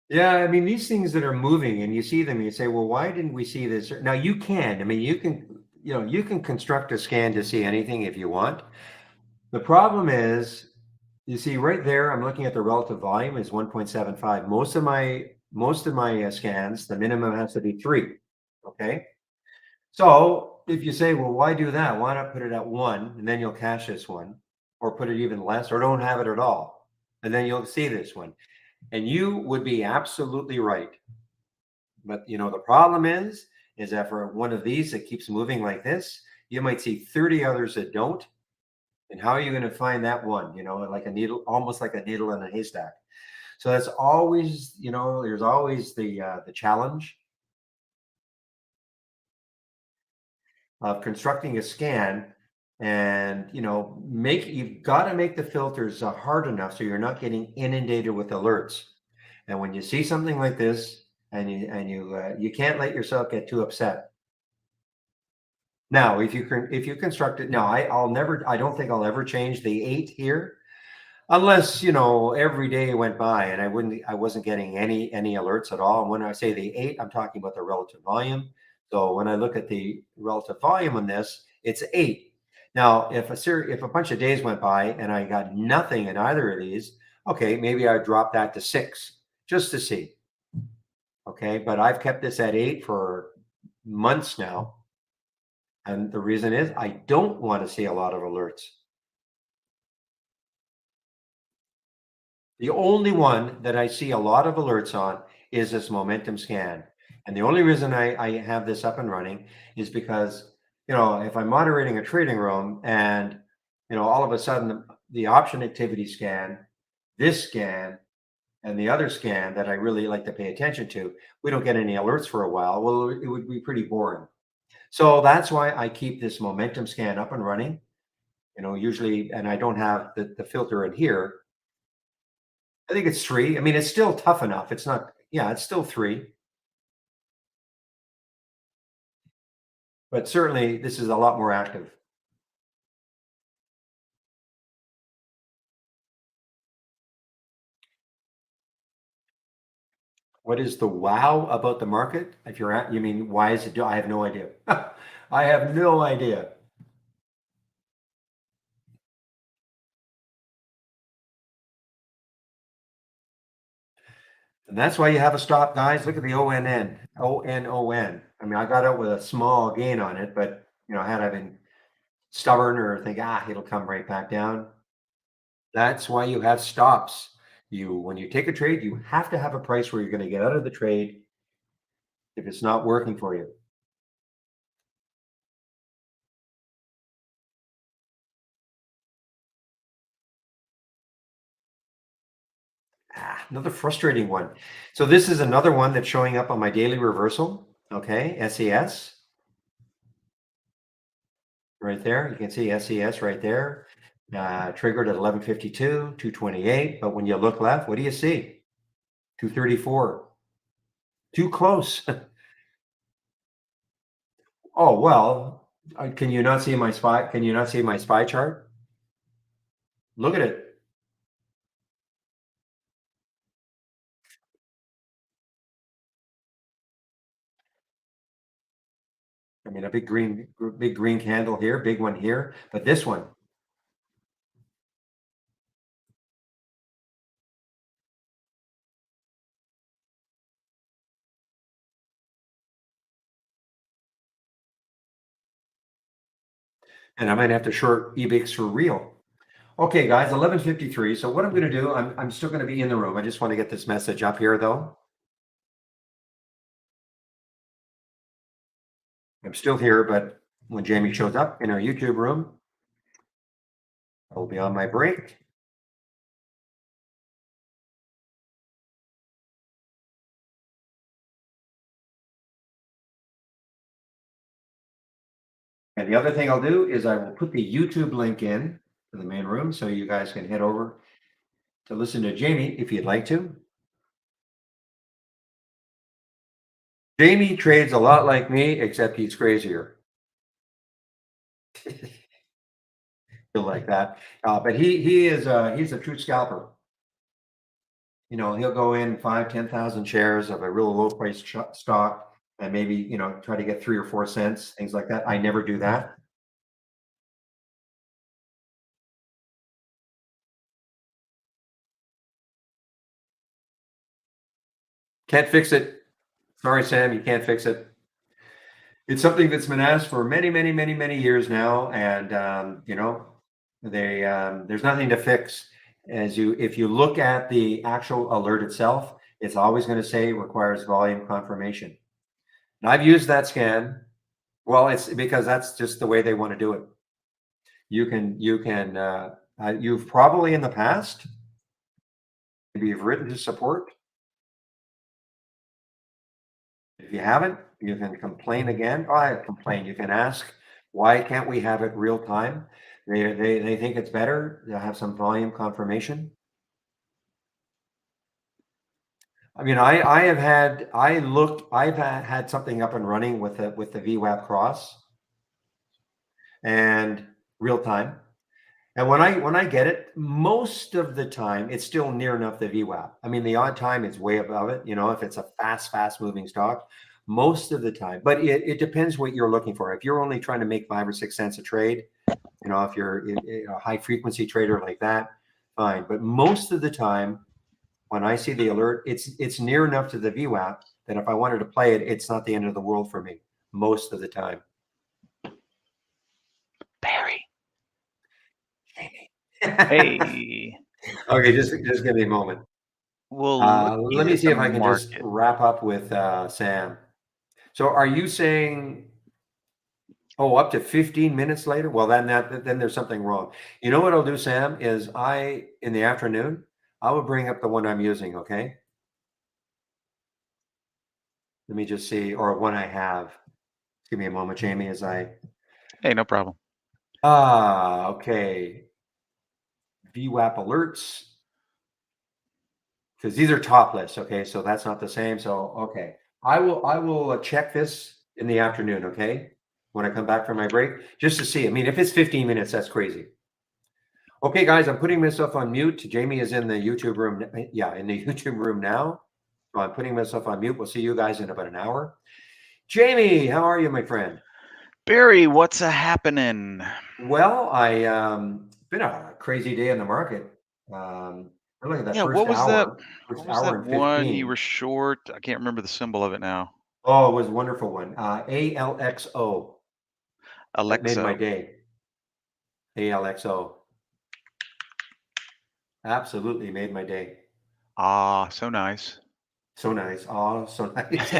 Yeah, I mean, these things that are moving and you see them, you say, well, why didn't we see this? Now you can, I mean, you can construct a scan to see anything if you want. The problem is, you see right there, I'm looking at the relative volume is 1.75. Most of my scans, the minimum has to be 3. Okay. So if you say, well, why do that? Why not put it at 1 and then you'll cache this one, or put it even less, or don't have it at all. And then you'll see this one. And you would be absolutely right. But the problem is that for one of these that keeps moving like this, you might see 30 others that don't. And how are you going to find that one? Like a needle, almost like a needle in a haystack. So that's always, there's always the challenge of constructing a scan, and make you've got to make the filters hard enough so you're not getting inundated with alerts. And when you see something like this, and you can't let yourself get too upset. Now, if you construct it, no, I don't think I'll ever change the 8 here, unless every day went by and I wasn't getting any alerts at all. And when I say the 8, I'm talking about the relative volume. So when I look at the relative volume on this, it's 8. Now, if a bunch of days went by and I got nothing in either of these, okay, maybe I drop that to 6 just to see. Okay, but I've kept this at 8 for months now. And the reason is I don't want to see a lot of alerts. The only one that I see a lot of alerts on is this momentum scan. And the only reason I have this up and running is because, if I'm moderating a trading room and, all of a sudden the option activity scan, this scan, and the other scan that I really like to pay attention to, we don't get any alerts for a while. Well, it would be pretty boring. So that's why I keep this momentum scan up and running, usually, and I don't have the filter in here. I think it's 3. I mean, it's still tough enough. It's not, yeah, it's still 3, but certainly this is a lot more active. What is the wow about the market? If you're at, you mean, why is it do I have no idea. I have no idea. And that's why you have a stop, guys. Look at the ONN, ONON. I mean, I got out with a small gain on it, but had I been stubborn or think, it'll come right back down. That's why you have stops. When you take a trade, you have to have a price where you're going to get out of the trade if it's not working for you. Another frustrating one. So this is another one that's showing up on my daily reversal. Okay, SES right there. You can see SES right there. Triggered at 11:52, 228. But when you look left, what do you see? 234. Too close. Oh well. Can you not see my spy? Can you not see my spy chart? Look at it. I mean, a big green candle here, big one here, but this one, And I might have to short EBIX for real. Okay, guys, 11:53. So what I'm going to do, I'm still going to be in the room. I just want to get this message up here, though. I'm still here, but when Jamie shows up in our YouTube room, I'll be on my break. And the other thing I'll do is I will put the YouTube link in to the main room so you guys can head over to listen to Jamie if you'd like to. Jamie trades a lot like me, except he's crazier. Feel like that. But he's a true scalper. You know, he'll go in 5,000-10,000 shares of a real low price stock and maybe, you know, try to get 3 or 4 cents, things like that. I never do that. Can't fix it. Sorry, Sam, you can't fix it. It's something that's been asked for many, many, many, many years now, and you know, there's nothing to fix. If you look at the actual alert itself, it's always going to say requires volume confirmation. And I've used that scan. Well, it's because that's just the way they want to do it. You've probably in the past, maybe you've written to support. If you haven't, you can complain again. Oh, I complain. You can ask, why can't we have it real time? They think it's better to have some volume confirmation. I mean, I've had something up and running with the VWAP cross and real time. And when I get it, most of the time it's still near enough the VWAP. I mean, the odd time it's way above it, you know, if it's a fast moving stock, most of the time. But it depends what you're looking for. If you're only trying to make 5 or 6 cents a trade, you know, if you're a high frequency trader like that, fine. But most of the time, when I see the alert, it's near enough to the VWAP that if I wanted to play it, it's not the end of the world for me most of the time. Barry. Hey. Okay, just give me a moment. Well, let me see if I can just wrap up with Sam. So are you saying, oh, up to 15 minutes later? Well, then there's something wrong. You know what I'll do, Sam, is in the afternoon, I will bring up the one I'm using, okay? Let me just see, or one I have. Give me a moment, Jamie, as I... Hey, no problem. Okay. VWAP alerts. Because these are topless, okay? So that's not the same. So, okay. I will check this in the afternoon, okay? When I come back from my break, just to see. I mean, if it's 15 minutes, that's crazy. Okay, guys, I'm putting myself on mute. Jamie is in the YouTube room. Yeah, in the YouTube room now. So I'm putting myself on mute. We'll see you guys in about an hour. Jamie, how are you, my friend? Barry, what's happening? Well, been a crazy day in the market. Look at that first what was hour. that? First What was hour that and one 15. you were short? I can't remember the symbol of it now. Oh, it was a wonderful one. ALXO. That made my Alexo. day. ALXO. Absolutely made my day. Ah, so nice. So nice. Oh, so nice.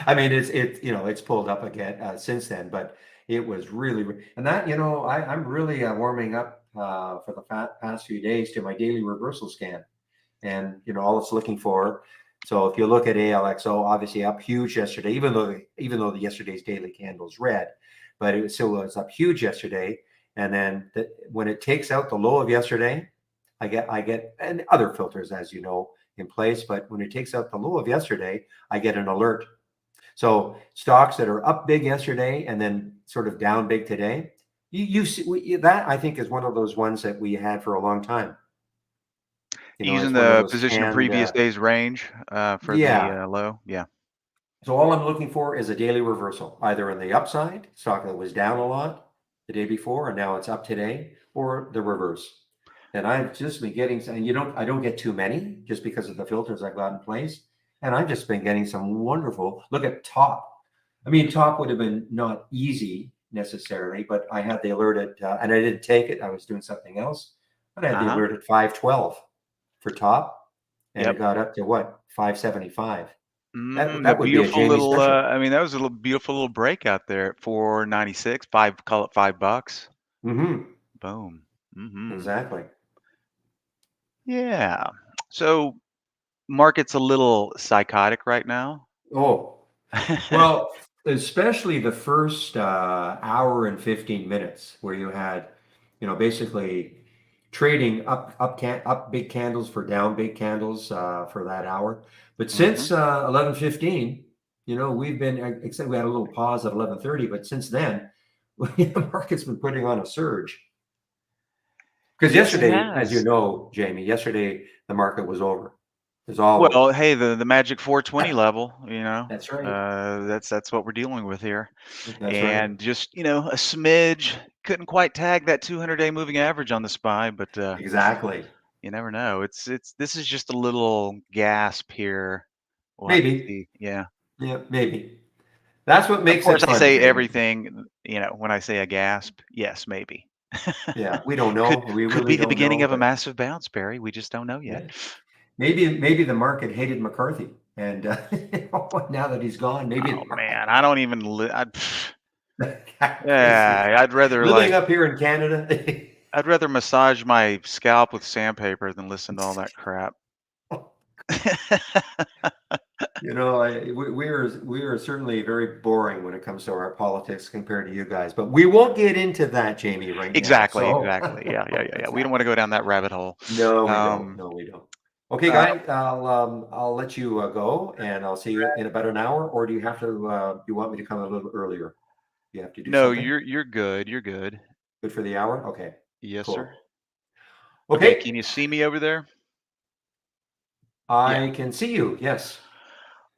I mean, it's pulled up again since then, but it was really, and that, you know, I'm really warming up for the past few days to my daily reversal scan, and you know, all it's looking for. So if you look at ALXO, obviously up huge yesterday, even though the yesterday's daily candle's red, but it still was up huge yesterday. And then when it takes out the low of yesterday, I get and other filters, as you know, in place. But when it takes out the low of yesterday, I get an alert. So stocks that are up big yesterday and then sort of down big today, you see that I think is one of those ones that we had for a long time. You know, Using it's one of the those position in previous days range for the low. Yeah. So all I'm looking for is a daily reversal, either in the upside, stock that was down a lot the day before, and now it's up today, or the reverse. And I've just been getting, and I don't get too many just because of the filters I've got in place. And I've just been getting some wonderful, look at top. I mean, top would have been not easy, necessarily, but I had the alert and I didn't take it. I was doing something else, but I had the Uh-huh. alert at 512 for top, and Yep. it got up to what, 575. The That would be a beautiful Jamie little, special. I mean, that was a little beautiful little break out there at 496, call it $5. Hmm. Boom. Hmm. Exactly. Yeah. So market's a little psychotic right now. Oh, well, especially the first hour and 15 minutes where you had, basically trading up big candles for down big candles for that hour. But Hmm. since 11:15, we've been except we had a little pause at 11:30, but since then, the market's been putting on a surge. Because Yes, it yesterday, as you has. know, Jamie, yesterday the market was over. It was all over. Well, hey, the magic 420 level, That's right. that's what we're dealing with here. That's right. And just, a smidge, couldn't quite tag that 200-day moving average on the SPY, but Exactly. you never know. This is just a little gasp here. We'll have to Maybe. see. Yeah. Yeah, maybe. That's what Of makes it course, I fun, say Jamie. everything, when I say a gasp, yes, maybe. Yeah, we don't know. Could We could really be the don't beginning know, of a but massive bounce, Barry. We just don't know yet. yeah, maybe the market hated McCarthy, and now that he's gone, maybe Oh man, I don't even. This is Yeah, living up here in Canada. I'd rather massage my scalp with sandpaper than listen to all that crap. We are certainly very boring when it comes to our politics compared to you guys, but we won't get into that, Jamie, right now. Exactly, So exactly. Yeah, yeah, yeah, yeah. We don't want to exactly. go down that rabbit hole. No, we don't. Um, No, we don't. Okay, uh, guy, I'll let you go, and I'll see you in about an hour. Or do you have to? Do you want me to come a little earlier? You have to do no, something. you're good. You're good. Good for the hour. Okay, Yes, sir. cool. Okay, can Okay, you see me over there? Yeah. I can see you. Yes,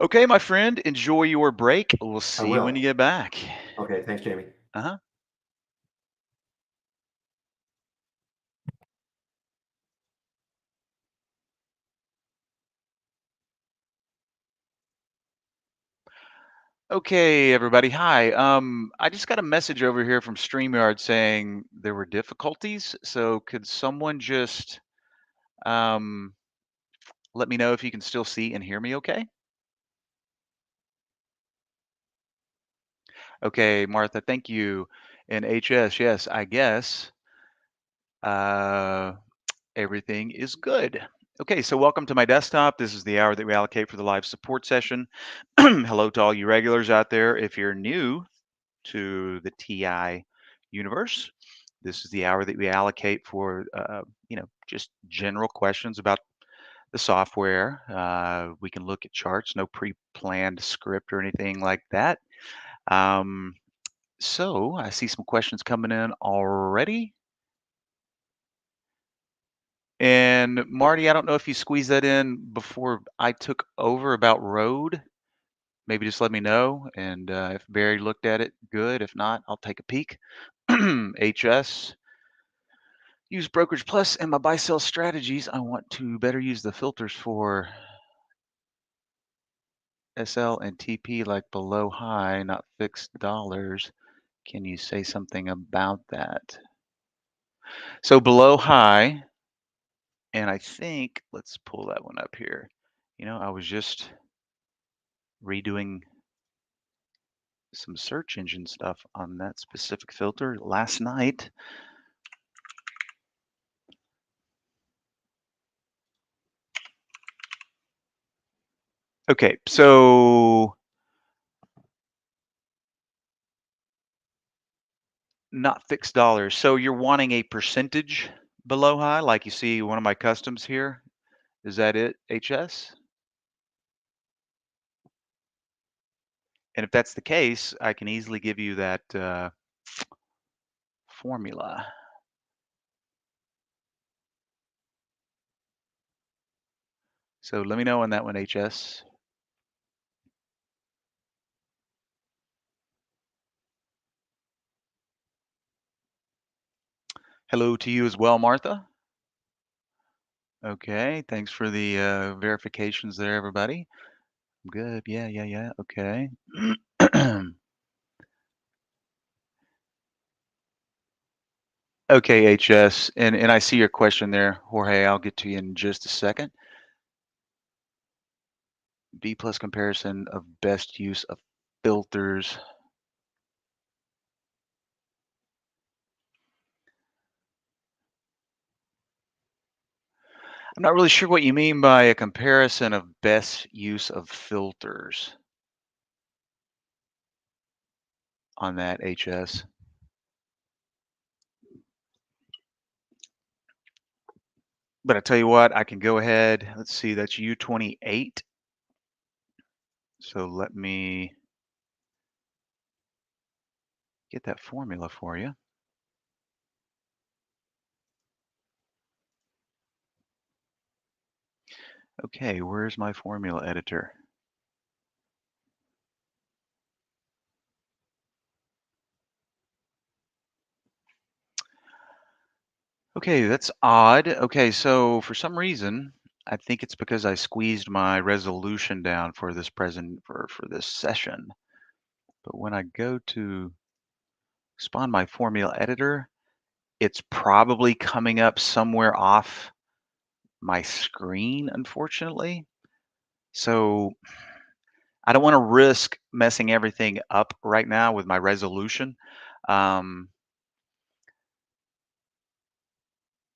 Okay, my friend, enjoy your break. We'll I see you when you will. get back. Okay, thanks, Jamie. Uh-huh. Okay, everybody. Hi. I just got a message over here from StreamYard saying there were difficulties. So could someone just um let me know if you can still see and hear me okay? Okay, Martha, thank you. And HS, yes, I guess uh everything is good. Okay, so welcome to my desktop. This is the hour that we allocate for the live support session. Hello to all you regulars out there. If you're new to the TI universe, this is the hour that we allocate for, just general questions about the software. We can look at charts, no pre-planned script or anything like that. Um, so I see some questions coming in already. And Marty, I don't know if you squeezed that in before I took over about Rode. Maybe just let me know. And if Barry looked at it, good. If not, I'll take a peek. HS, use Brokerage Plus and my buy sell strategies. I want to better use the filters for SL and TP like below high, not fixed dollars. Can you say something about that? So below high, and I think, let's pull that one up here. I was just redoing some search engine stuff on that specific filter last night. Okay, so not fixed dollars. So you're wanting a percentage below high, like you see one of my customs here. Is that it, HS? And if that's the case, I can easily give you that formula. So let me know on that one, HS. Hello to you as well, Martha. Okay, thanks for the verifications there, everybody. Good. Yeah, yeah, yeah. Okay. Okay, HS, and I see your question there, Jorge. I'll get to you in just a second. B plus comparison of best use of filters. I'm not really sure what you mean by a comparison of best use of filters on that, HS. But I tell you what, I can go ahead. Let's see, that's U28. So let me get that formula for you. Okay, where's my formula editor? Okay, that's odd. Okay, so for some reason, I think it's because I squeezed my resolution down for this for this session. But when I go to spawn my formula editor, it's probably coming up somewhere off my screen, unfortunately. So I don't want to risk messing everything up right now with my resolution. Um,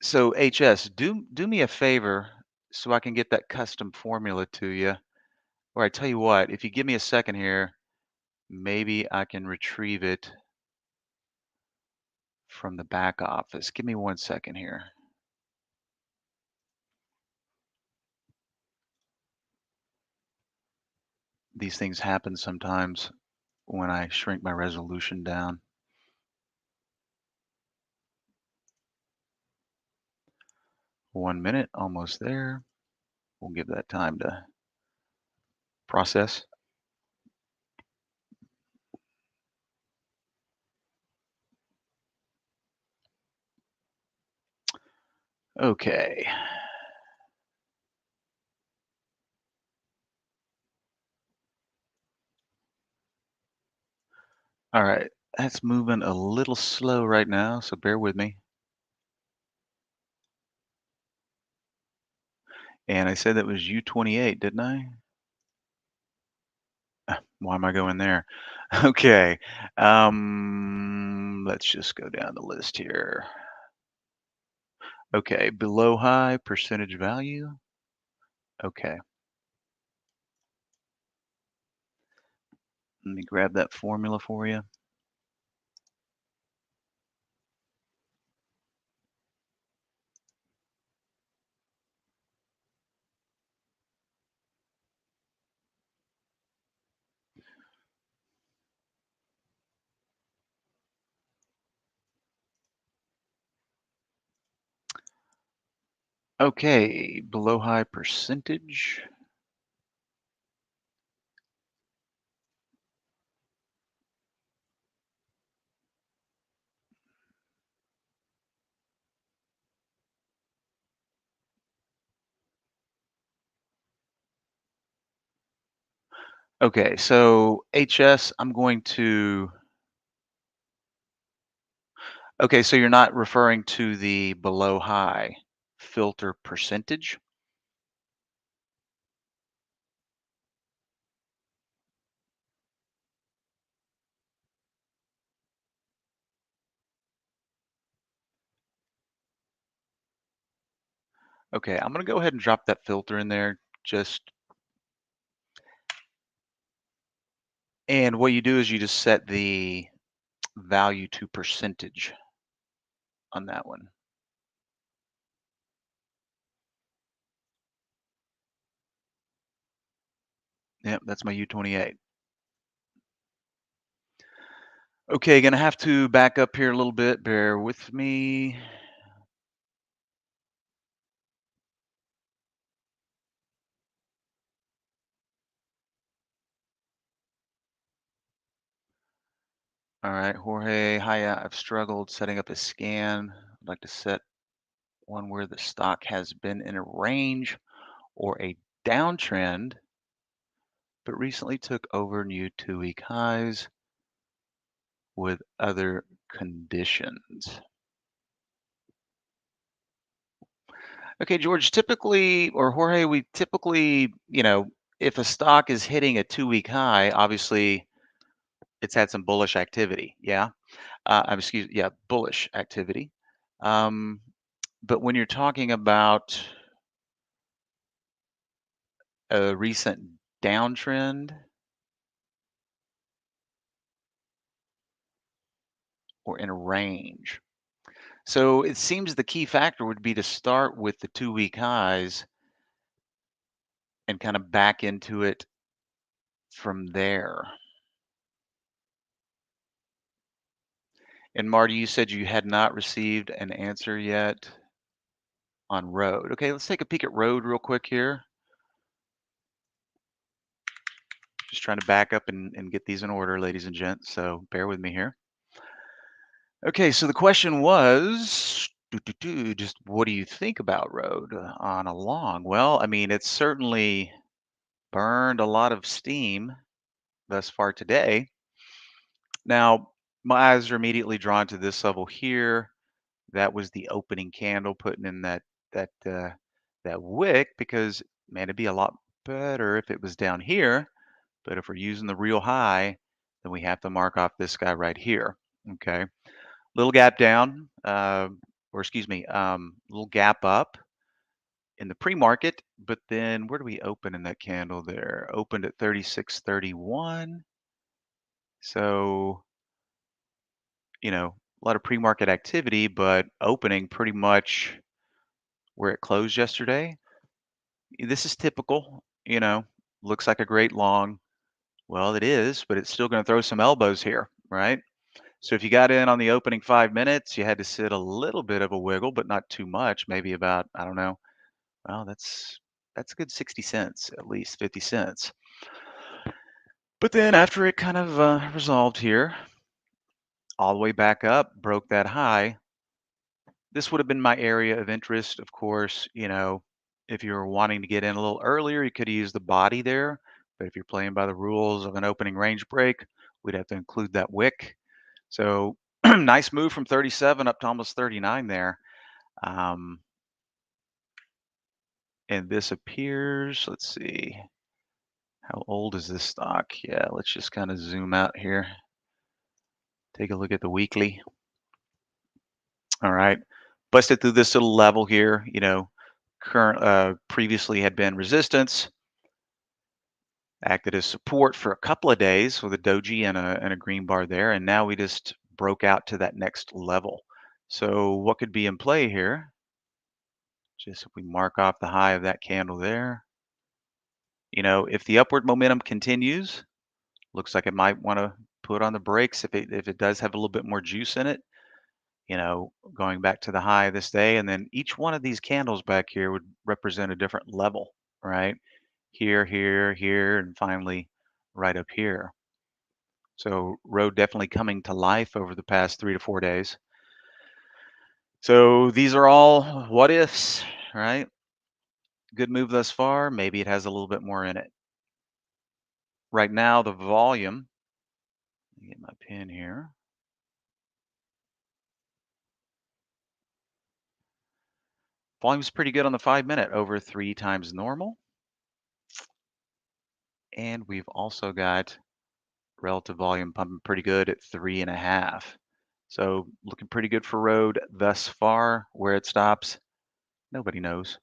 so HS, do me a favor so I can get that custom formula to you. Or I tell you what, if you give me a second here, maybe I can retrieve it from the back office. Give me 1 second here. These things happen sometimes when I shrink my resolution down. 1 minute, almost there. We'll give that time to process. Okay. All right. That's moving a little slow right now, so bear with me. And I said that was U28, didn't I? Why am I going there? Okay. Let's just go down the list here. Okay, below high, percentage value. Okay. Let me grab that formula for you. Okay, below high percentage. Okay, so HS, I'm going to. Okay, so you're not referring to the below high filter percentage? Okay, I'm gonna go ahead and drop that filter in there just, and what you do is you just set the value to percentage on that one. Yep, that's my U28. Okay, gonna have to back up here a little bit. Bear with me. All right, Jorge, hiya. I've struggled setting up a scan. I'd like to set one where the stock has been in a range or a downtrend, but recently took over new 2-week highs with other conditions. Okay, George, typically, or Jorge, we typically, if a stock is hitting a 2-week high, obviously it's had some bullish activity. Yeah. Yeah, bullish activity. Um, but when you're talking about a recent downtrend or in a range, so it seems the key factor would be to start with the 2-week highs and kind of back into it from there. And Marty, you said you had not received an answer yet on road. Okay, let's take a peek at road real quick here. Just trying to back up and get these in order, ladies and gents. So bear with me here. Okay, so the question was, just what do you think about road on a long? Well, I mean, it's certainly burned a lot of steam thus far today. Now, my eyes are immediately drawn to this level here. That was the opening candle, putting in that that wick because man, it'd be a lot better if it was down here. But if we're using the real high, then we have to mark off this guy right here. Okay, little gap down, or excuse me, little gap up in the pre-market. But then where do we open in that candle there? Opened at 36.31. So a lot of pre-market activity, but opening pretty much where it closed yesterday. This is typical, looks like a great long. Well, it is, but it's still going to throw some elbows here, right? So if you got in on the opening 5 minutes, you had to sit a little bit of a wiggle, but not too much, maybe about, I don't know. Well, that's a good 60 cents, at least 50 cents. But then after it kind of resolved here, all the way back up, broke that high, this would have been my area of interest. Of course, if you're wanting to get in a little earlier, you could use the body there. But if you're playing by the rules of an opening range break, we'd have to include that wick. So nice move from 37 up to almost 39 there. Um, and this appears, let's see, how old is this stock? Yeah, let's just kind of zoom out here. Take a look at the weekly. All right. Busted through this little level here, previously had been resistance, acted as support for a couple of days with a doji and a green bar there, and now we just broke out to that next level. So what could be in play here? Just if we mark off the high of that candle there, if the upward momentum continues, looks like it might want to put on the brakes if it does have a little bit more juice in it. Going back to the high of this day, and then each one of these candles back here would represent a different level, right? Here, here, here, and finally right up here. So road definitely coming to life over the past 3 to 4 days. So these are all what ifs, right? Good move thus far. Maybe it has a little bit more in it. Right now, the volume, let me get my pen here. Volume's pretty good on the 5 minute, over 3 times normal. And we've also got relative volume pumping pretty good at 3.5. So looking pretty good for road thus far. Where it stops, nobody knows.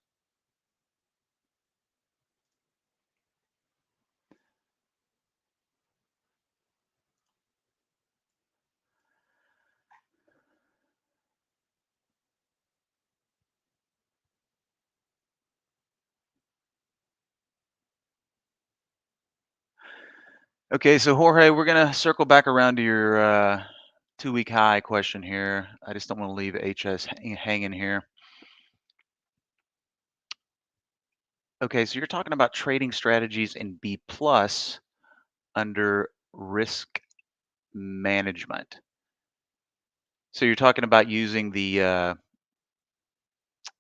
Okay, so Jorge, we're gonna circle back around to your 2-week high question here. I just don't want to leave HS hanging here. Okay, so you're talking about trading strategies in B plus under risk management. So you're talking about using the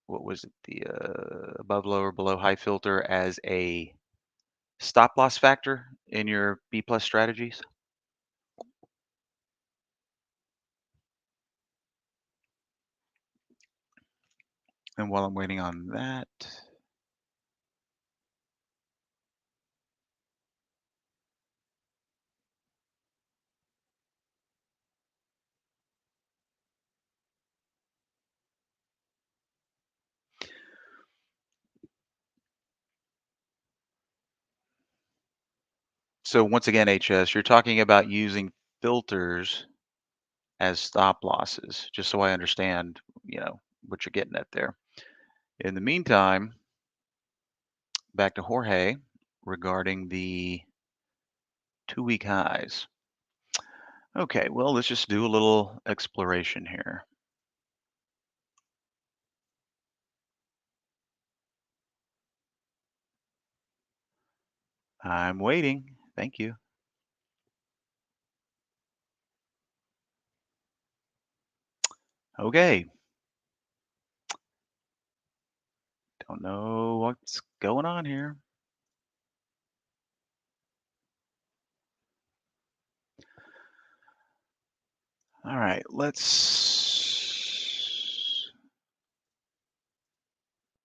what was it, the above lower below high filter as a stop loss factor in your B plus strategies? And while I'm waiting on that, so once again, HS, you're talking about using filters as stop losses, just so I understand, what you're getting at there. In the meantime, back to Jorge regarding the 2-week highs. Okay, well, let's just do a little exploration here. I'm waiting. Thank you. Okay. Don't know what's going on here. All right, let's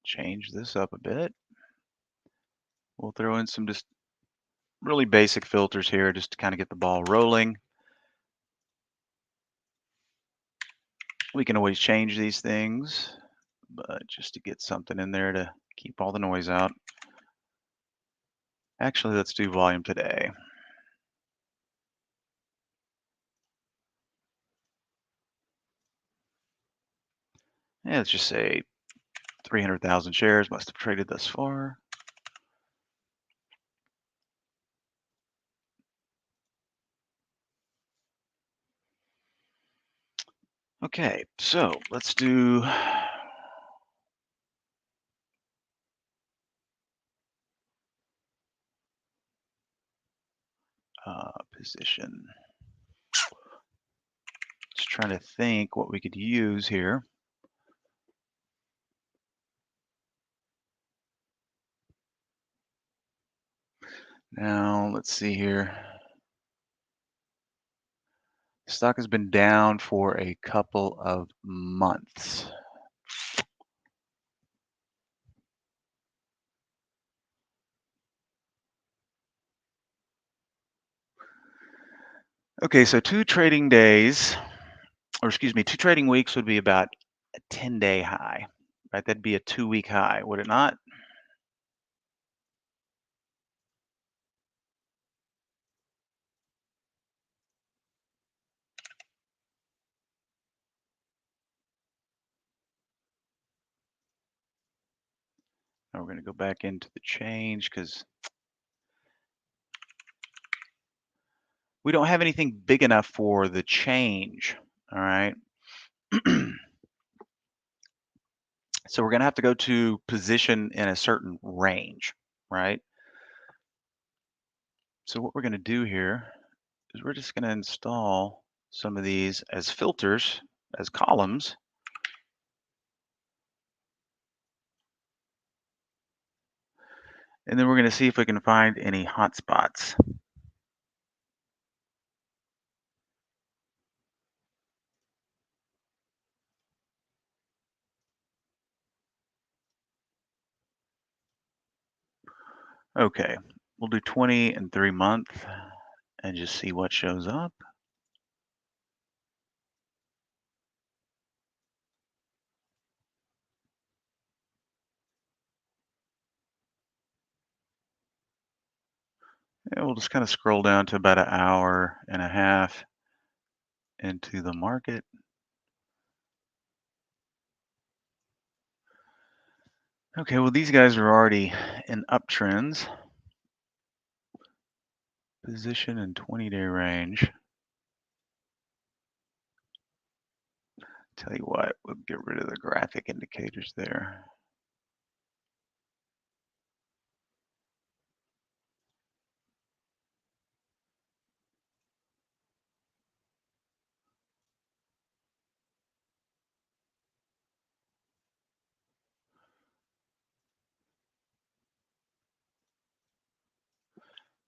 change this up a bit. We'll throw in some just really basic filters here just to kind of get the ball rolling. We can always change these things, but just to get something in there to keep all the noise out. Actually, let's do volume today. Yeah, let's just say 300,000 shares must have traded thus far. Okay, so let's do position. Just trying to think what we could use here. Now, let's see here. Stock has been down for a couple of months. Okay, so 2 trading days, or excuse me, 2 trading weeks would be about a 10-day high, right? That'd be a 2-week high, would it not? Now we're going to go back into the change because we don't have anything big enough for the change, all right? So we're going to have to go to position in a certain range, right? So what we're going to do here is we're just going to install some of these as filters, as columns. And then we're going to see if we can find any hotspots. Okay, we'll do 20 and 3 month and just see what shows up. And we'll just kind of scroll down to about an hour and a half into the market. Okay, well, these guys are already in uptrends. Position in 20-day range. Tell you what, we'll get rid of the graphic indicators there.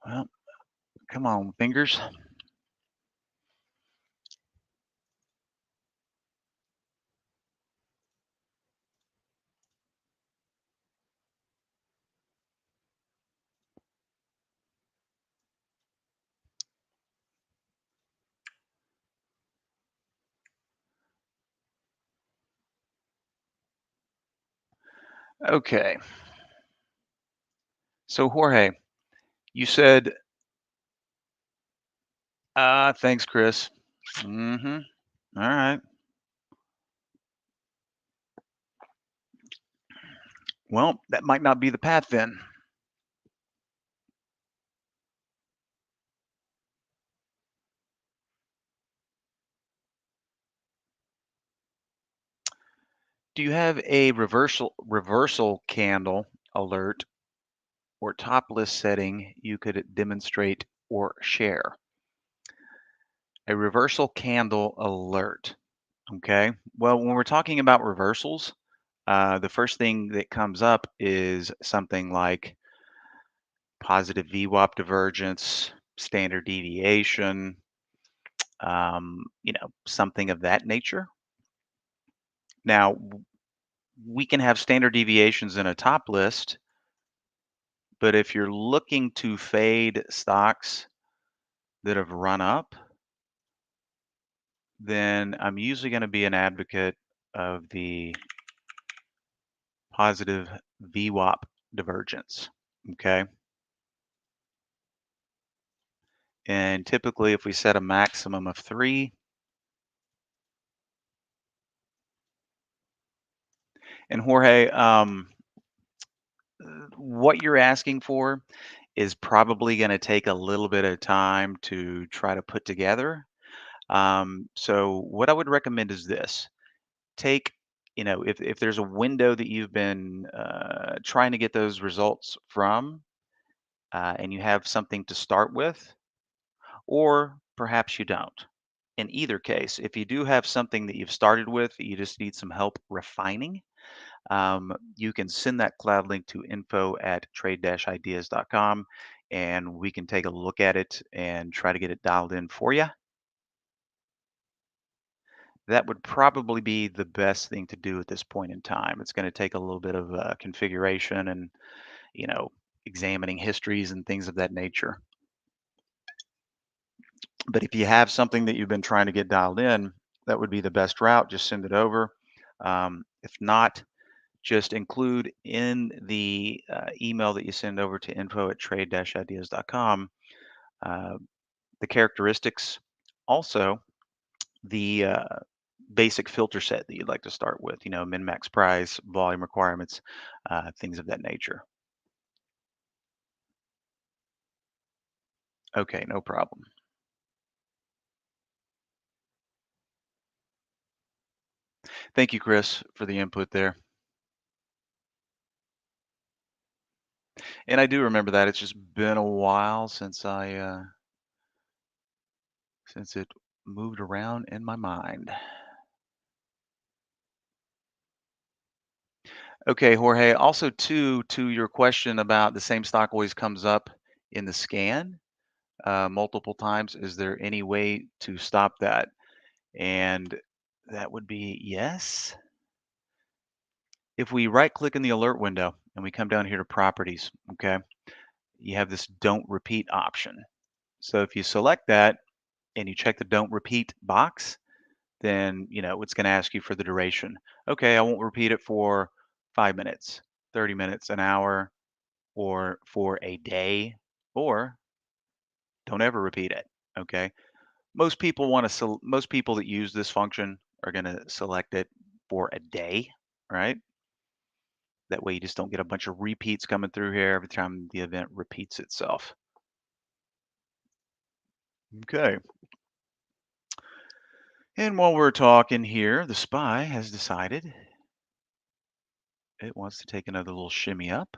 Well, come on, fingers. Okay. So Jorge, you said, thanks, Chris. Mm-hmm. All right. Well, that might not be the path then. Do you have a reversal candle alert or top list setting you could demonstrate or share? A reversal candle alert. Okay. Well, when we're talking about reversals, the first thing that comes up is something like positive VWAP divergence, standard deviation, something of that nature. Now, we can have standard deviations in a top list, but if you're looking to fade stocks that have run up, then I'm usually going to be an advocate of the positive VWAP divergence. Okay. And typically, if we set a maximum of 3, and Jorge, what you're asking for is probably going to take a little bit of time to try to put together. So, what I would recommend is this: take, if there's a window that you've been trying to get those results from, and you have something to start with, or perhaps you don't. In either case, if you do have something that you've started with, that you just need some help refining, you can send that cloud link to info@trade-ideas.com and we can take a look at it and try to get it dialed in for you. That would probably be the best thing to do at this point in time. It's going to take a little bit of configuration and, you know, examining histories and things of that nature. But if you have something that you've been trying to get dialed in, that would be the best route. Just send it over. If not, just include in the email that you send over to info@trade-ideas.com uh, the characteristics, also the basic filter set that you'd like to start with, min, max price, volume requirements, things of that nature. Okay, no problem. Thank you, Chris, for the input there. And I do remember that. It's just been a while since it moved around in my mind. Okay, Jorge. Also, to your question about the same stock always comes up in the scan multiple times. Is there any way to stop that? And that would be yes. If we right click in the alert window and we come down here to properties, okay, you have this don't repeat option. So if you select that and you check the don't repeat box, then it's going to ask you for the duration. Okay, I won't repeat it for 5 minutes, 30 minutes, an hour, or for a day, or don't ever repeat it. Okay. Most people that use this function are going to select it for a day, right? That way you just don't get a bunch of repeats coming through here every time the event repeats itself. Okay. And while we're talking here, the SPY has decided it wants to take another little shimmy up.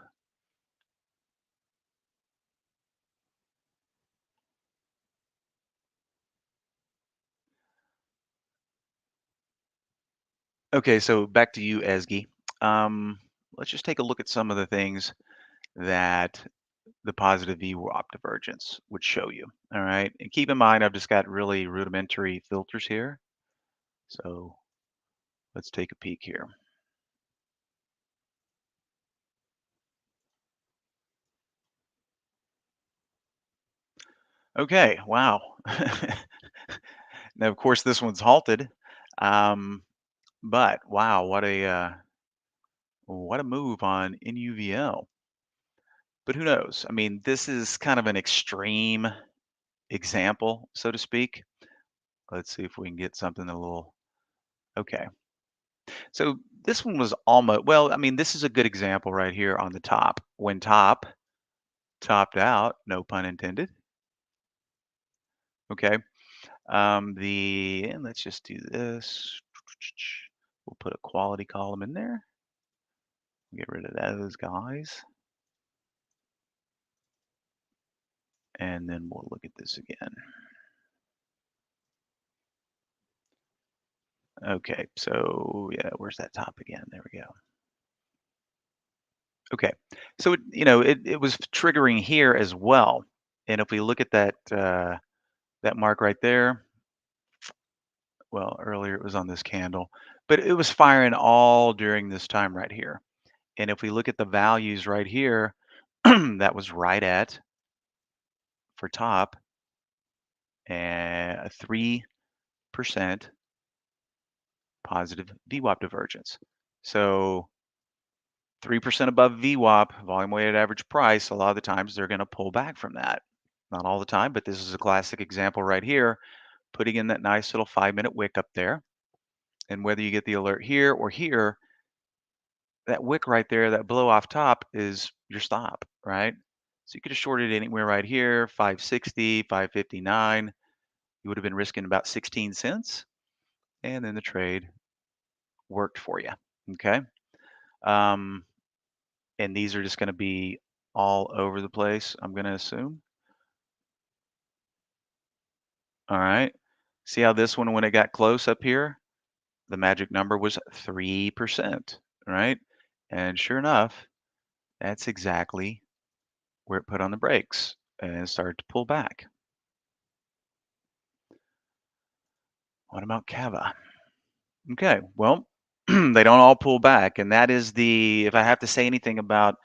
Okay, so back to you, Esgy. Um, let's just take a look at some of the things that the positive VWAP divergence would show you. All right, and keep in mind I've just got really rudimentary filters here. So let's take a peek here. Okay, wow. Now, of course, this one's halted, but wow, What a move on NUVL. But who knows? I mean, this is kind of an extreme example, so to speak. Let's see if we can get something a little. Okay. So this one was almost, well, I mean, this is a good example right here on the top. When top topped out, no pun intended. Okay. And let's just do this. We'll put a quality column in there. Get rid of those guys. And then we'll look at this again. Okay, so yeah, where's that top again? There we go. Okay, so it was triggering here as well. And if we look at that mark right there, well, earlier it was on this candle, but it was firing all during this time right here. And if we look at the values right here, that was right at for top and a 3% positive VWAP divergence. So 3% above VWAP, volume weighted average price, a lot of the times they're going to pull back from that. Not all the time, but this is a classic example right here, putting in that nice little 5-minute wick up there. And whether you get the alert here or here, that wick right there, that blow off top is your stop, right? So you could have shorted anywhere right here, 560, 559. You would have been risking about 16 cents. And then the trade worked for you. Okay. Um, and these are just going to be all over the place, I'm going to assume. All right. See how this one, when it got close up here, the magic number was 3%, right? And sure enough, that's exactly where it put on the brakes and it started to pull back. What about Kava? Okay, well, they don't all pull back. And that is if I have to say anything about,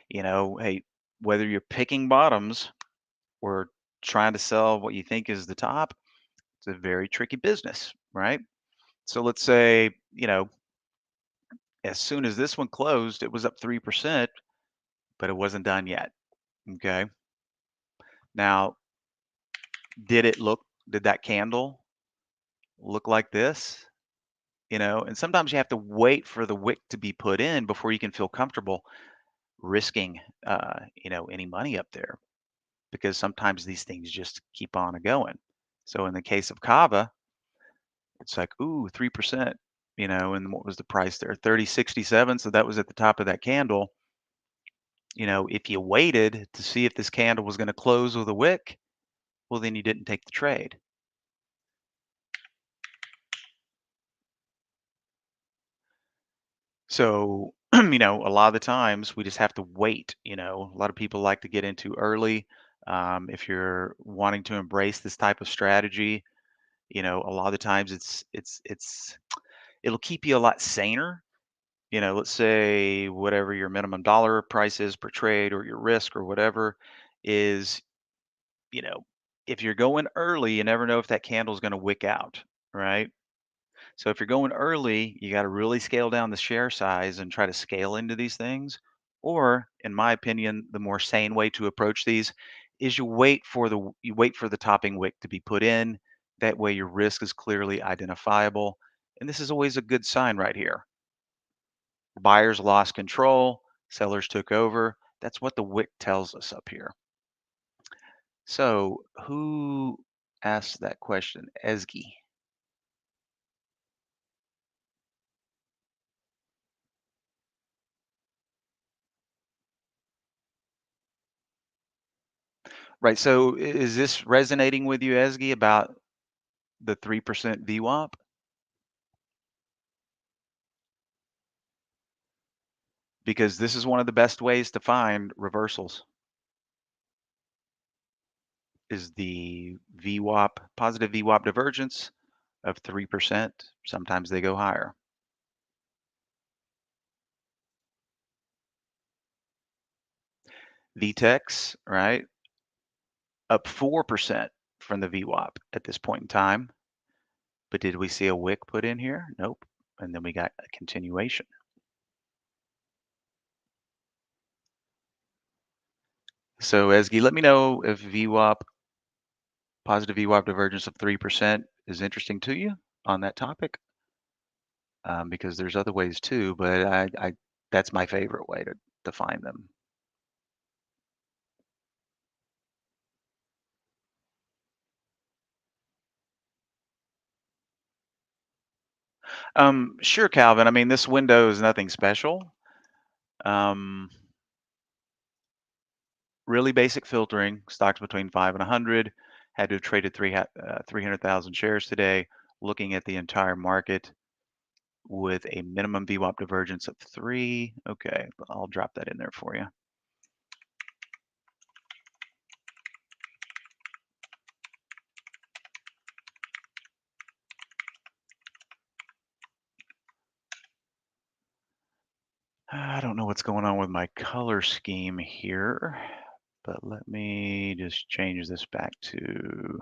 hey, whether you're picking bottoms or trying to sell what you think is the top, it's a very tricky business, right? So let's say, as soon as this one closed, it was up 3%, but it wasn't done yet. Okay. Now, did that candle look like this? And sometimes you have to wait for the wick to be put in before you can feel comfortable risking, any money up there because sometimes these things just keep on going. So in the case of Kava, it's like, ooh, 3%, and what was the price there? 30.67. So that was at the top of that candle. If you waited to see if this candle was going to close with a wick, well, then you didn't take the trade. So, a lot of the times we just have to wait. A lot of people like to get into early. If you're wanting to embrace this type of strategy, a lot of the times it'll keep you a lot saner. Let's say whatever your minimum dollar price is per trade or your risk or whatever is, you know, if you're going early, you never know if that candle is going to wick out, right? So if you're going early, you got to really scale down the share size and try to scale into these things. Or, in my opinion, the more sane way to approach these is you wait for the topping wick to be put in. That way your risk is clearly identifiable. And this is always a good sign right here. Buyers lost control, sellers took over. That's what the wick tells us up here. So, who asked that question? Esgi. Right. So, is this resonating with you, Esgi, about the 3% VWAP? Because this is one of the best ways to find reversals is the VWAP, positive VWAP divergence of 3%. Sometimes they go higher. VTEX, right? Up 4% from the VWAP at this point in time. But did we see a wick put in here? Nope. And then we got a continuation. So Esgy, let me know if VWAP, positive VWAP divergence of 3% is interesting to you on that topic, because there's other ways too, but that's my favorite way to define them. Sure, Calvin. I mean, this window is nothing special. Um, really basic filtering, stocks between 5 and 100, had to have traded 300,000 shares today, looking at the entire market with a minimum VWAP divergence of 3. Okay, I'll drop that in there for you. I don't know what's going on with my color scheme here, but let me just change this back to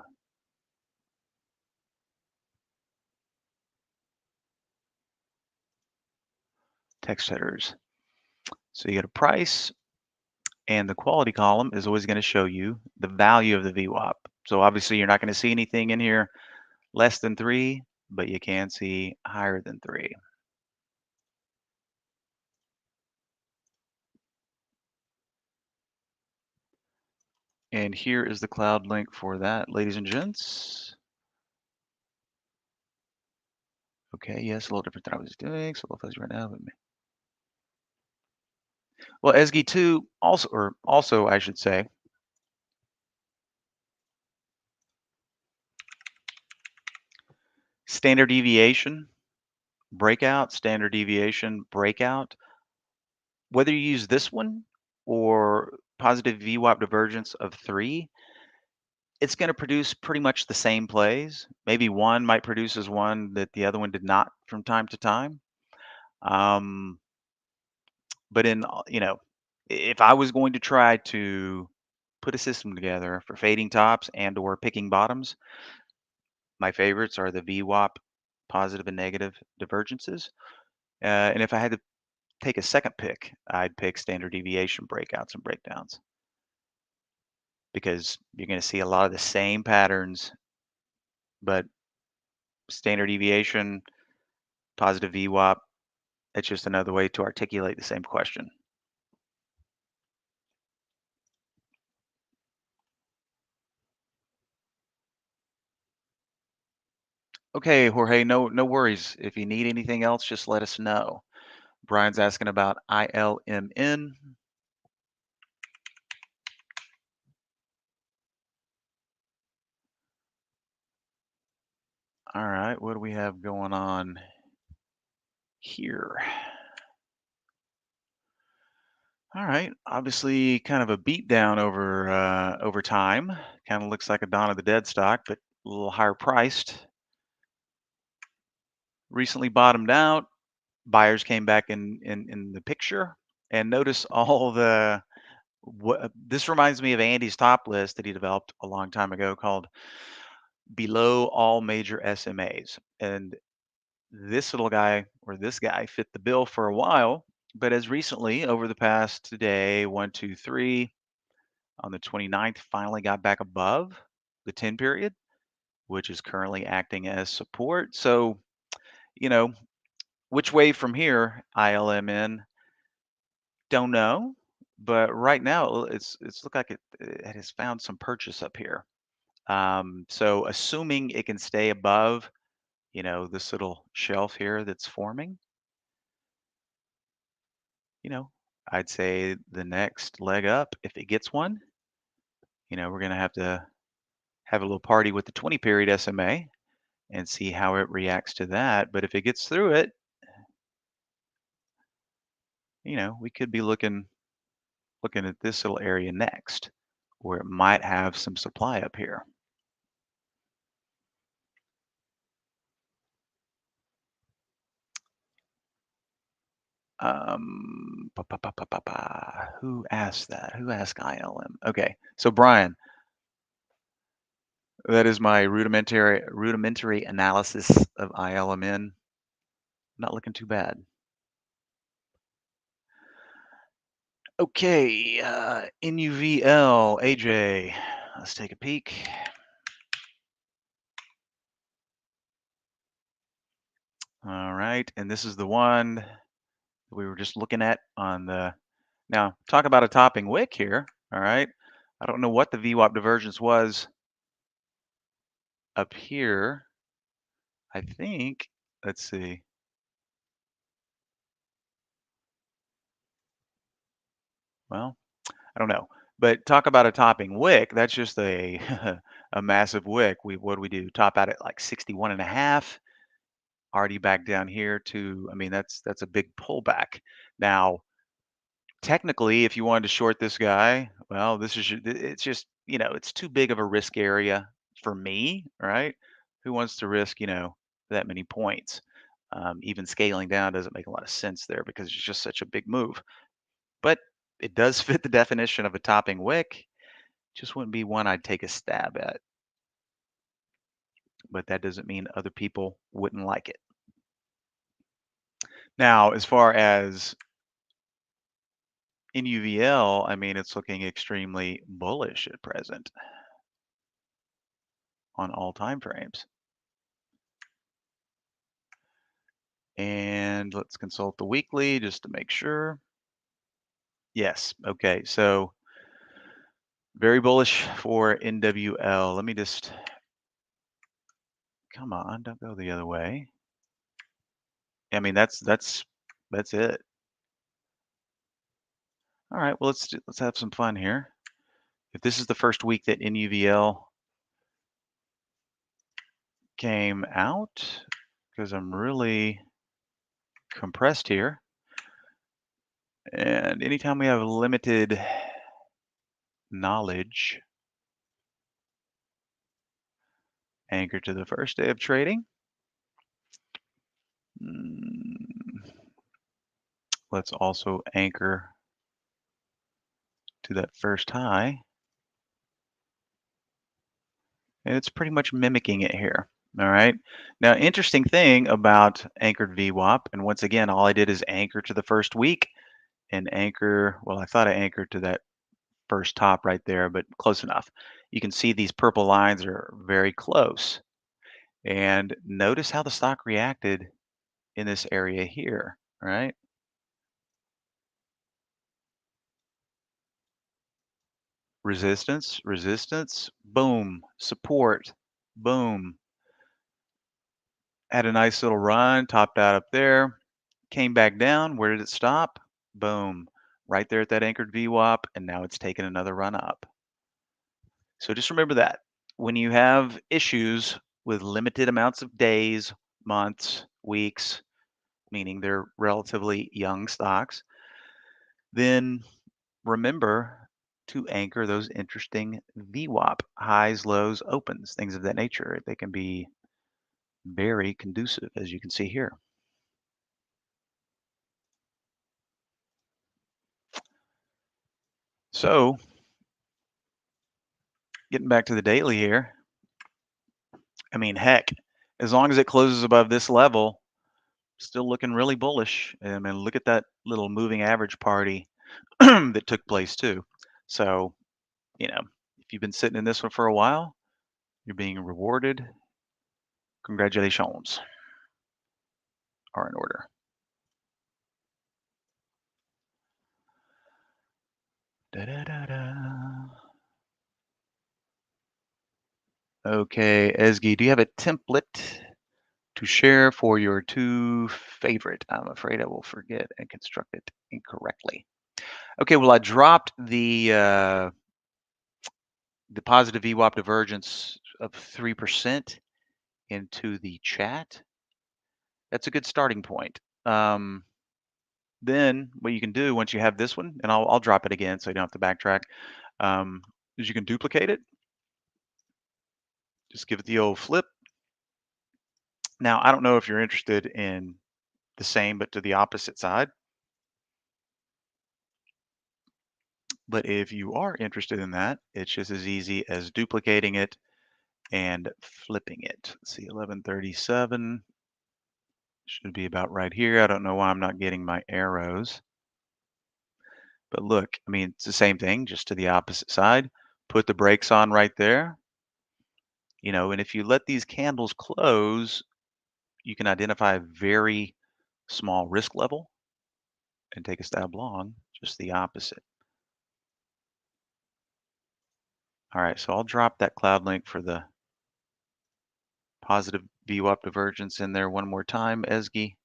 text headers. So you get a price, and the quality column is always going to show you the value of the VWAP. So obviously you're not going to see anything in here less than 3, but you can see higher than 3. And here is the cloud link for that, ladies and gents. Okay, yes, a little different than I was doing. So a little fuzzy right now. But well, ESGI2 also I should say, standard deviation, breakout, standard deviation, breakout. Whether you use this one or positive VWAP divergence of 3, it's going to produce pretty much the same plays. Maybe one might produce as one that the other one did not from time to time. But if I was going to try to put a system together for fading tops and or picking bottoms, my favorites are the VWAP positive and negative divergences. And if I had to take a second pick, I'd pick standard deviation breakouts and breakdowns because you're going to see a lot of the same patterns, but standard deviation, positive VWAP, it's just another way to articulate the same question. Okay, Jorge, no worries. If you need anything else, just let us know. Brian's asking about ILMN. All right, what do we have going on here? All right, obviously kind of a beat down over time. Kind of looks like a Dawn of the Dead stock, but a little higher priced. Recently bottomed out. Buyers came back in the picture, and notice all the this reminds me of Andy's top list that he developed a long time ago called Below All Major SMAs. And this little guy or this guy fit the bill for a while, but as recently over the past today, 1, 2, 3, on the 29th, finally got back above the 10 period, which is currently acting as support. So, you know, which way from here, ILMN, don't know. But right now, it's looked like it has found some purchase up here. So assuming it can stay above, this little shelf here that's forming, you know, I'd say the next leg up, if it gets one, we're going to have a little party with the 20 period SMA and see how it reacts to that. But if it gets through it, we could be looking at this little area next, where it might have some supply up here. Who asked that? Who asked ILM? Okay, so Brian, that is my rudimentary analysis of ILMN. Not looking too bad. Okay, NUVL, AJ, let's take a peek. All right, and this is the one we were just looking at on the, now talk about a topping wick here, all right? I don't know what the VWAP divergence was up here. I think, let's see. Well, I don't know. But talk about a topping wick, that's just a a massive wick. What do we do? Top out at like 61 and a half, already back down here to, I mean, that's a big pullback. Now, technically, if you wanted to short this guy, well, it's just, it's too big of a risk area for me, right? Who wants to risk, that many points? Even scaling down doesn't make a lot of sense there because it's just such a big move. But it does fit the definition of a topping wick. Just wouldn't be one I'd take a stab at. But that doesn't mean other people wouldn't like it. Now, as far as in UVL, I mean, it's looking extremely bullish at present on all time frames. And let's consult the weekly just to make sure. Yes. Okay. So very bullish for NWL. Let me just, come on, don't go the other way. I mean, that's it. All right. Well, let's have some fun here. If this is the first week that NUVL came out, because I'm really compressed here. And anytime we have limited knowledge, anchor to the first day of trading. Let's also anchor to that first high. And it's pretty much mimicking it here. All right. Now, interesting thing about anchored VWAP, and once again, all I did is anchor to the first week and anchor, well, I thought I anchored to that first top right there, but close enough. You can see these purple lines are very close. And notice how the stock reacted in this area here, right? Resistance, resistance, boom, support, boom. Had a nice little run, topped out up there, came back down. Where did it stop? Boom, right there at that anchored VWAP, and now it's taken another run up. So just remember that when you have issues with limited amounts of days, months, weeks, meaning they're relatively young stocks, then remember to anchor those interesting VWAP, highs, lows, opens, things of that nature. They can be very conducive, as you can see here. So, getting back to the daily here, I mean, heck, as long as it closes above this level, still looking really bullish. I mean, look at that little moving average party that took place too. So, if you've been sitting in this one for a while, you're being rewarded. Congratulations are in order. Da, da, da, da. Okay, Ezgi, do you have a template to share for your two favorite? I'm afraid I will forget and construct it incorrectly. Okay, well, I dropped the positive VWAP divergence of 3% into the chat. That's a good starting point. Then what you can do once you have this one, and I'll drop it again so you don't have to backtrack, is you can duplicate it. Just give it the old flip. Now, I don't know if you're interested in the same, but to the opposite side. But if you are interested in that, it's just as easy as duplicating it and flipping it. Let's see, 1137 should be about right here. I don't know why I'm not getting my arrows. But look, I mean, it's the same thing, just to the opposite side. Put the brakes on right there, and if you let these candles close, you can identify a very small risk level and take a stab long, just the opposite. All right, so I'll drop that cloud link for the positive VWAP divergence in there one more time, Esgy,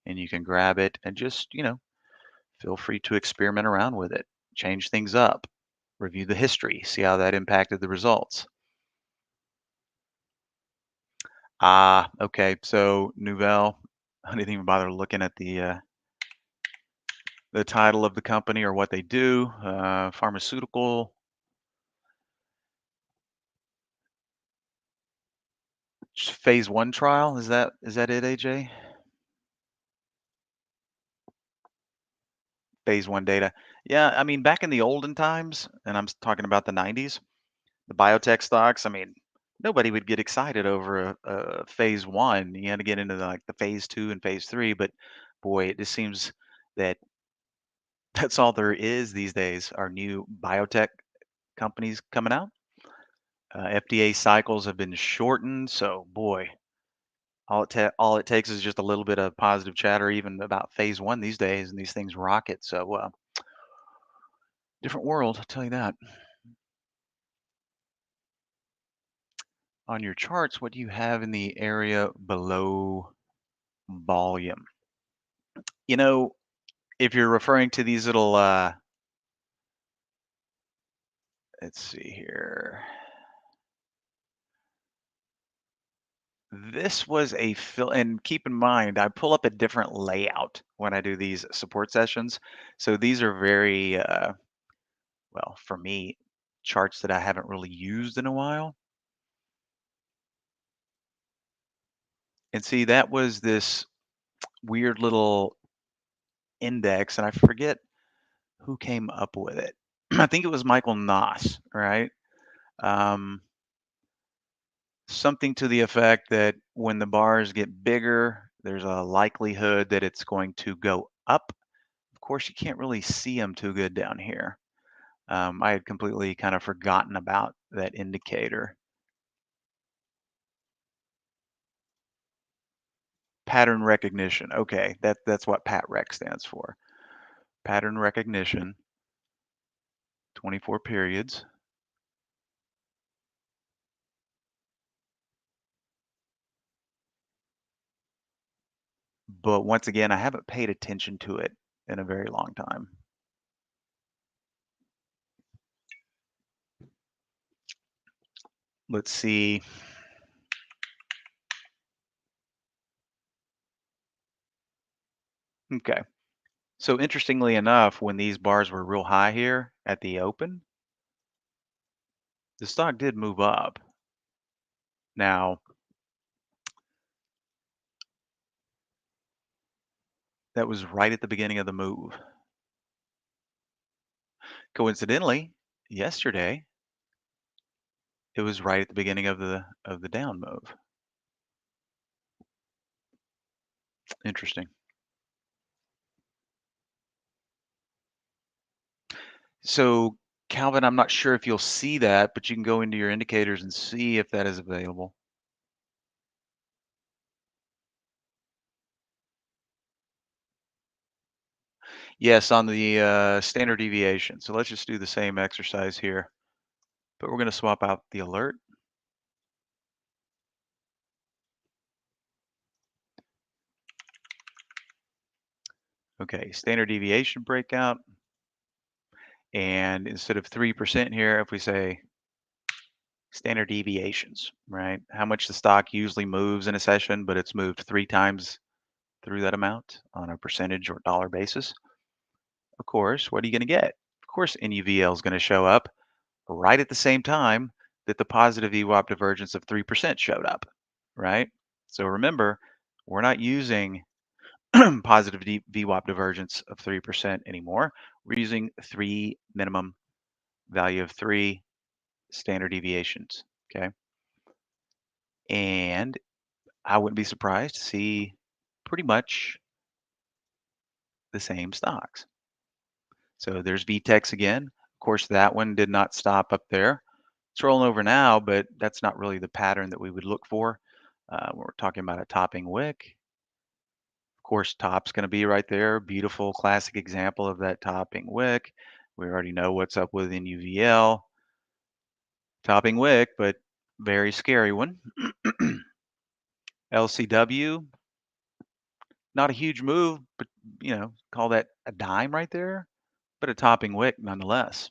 and you can grab it and just, feel free to experiment around with it, change things up, review the history, see how that impacted the results. Ah, okay. So Nouvelle, I didn't even bother looking at the title of the company or what they do. Pharmaceutical phase one trial. Is that it, AJ? Phase one data. Yeah, I mean, back in the olden times, and I'm talking about the 90s, the biotech stocks. I mean, nobody would get excited over a phase one. You had to get into the phase two and phase three. But boy, it just seems that that's all there is these days. Are new biotech companies coming out. FDA cycles have been shortened, so boy, all it takes is just a little bit of positive chatter, even about phase one these days, and these things rocket. So different world, I'll tell you that. On your charts, what do you have in the area below volume? You know, if you're referring to these little, let's see here. This was a fill, and keep in mind, I pull up a different layout when I do these support sessions. So these are very, well, for me, charts that I haven't really used in a while. And see, that was this weird little index, and I forget who came up with it. I think it was Michael Noss, right? Um, Something to the effect that when the bars get bigger, there's a likelihood that it's going to go up. Of course, you can't really see them too good down here. I had completely kind of forgotten about that indicator. Pattern recognition. Okay, that's what PATREC stands for. Pattern recognition, 24 periods. But once again, I haven't paid attention to it in a very long time. Let's see. Okay. So interestingly enough, when these bars were real high here at the open, the stock did move up. Now, that was right at the beginning of the move. Coincidentally, yesterday, it was right at the beginning of the down move. Interesting. So, Calvin, I'm not sure if you'll see that, but you can go into your indicators and see if that is available. Yes, on the standard deviation. So let's just do the same exercise here, but we're going to swap out the alert. Okay, standard deviation breakout. And instead of 3% here, if we say standard deviations, right? How much the stock usually moves in a session, but it's moved 3 times through that amount on a percentage or dollar basis. Of course, what are you going to get? Of course, NUVL is going to show up right at the same time that the positive VWAP divergence of 3% showed up, right? So remember, we're not using positive VWAP divergence of 3% anymore. We're using 3 minimum value of 3 standard deviations, okay? And I wouldn't be surprised to see pretty much the same stocks. So there's VTEX again. Of course, that one did not stop up there. It's rolling over now, but that's not really the pattern that we would look for when we're talking about a topping wick. Of course, top's going to be right there. Beautiful classic example of that topping wick. We already know what's up with NUVL. Topping wick, but very scary one. LCW, not a huge move, but call that a dime right there, but a topping wick nonetheless.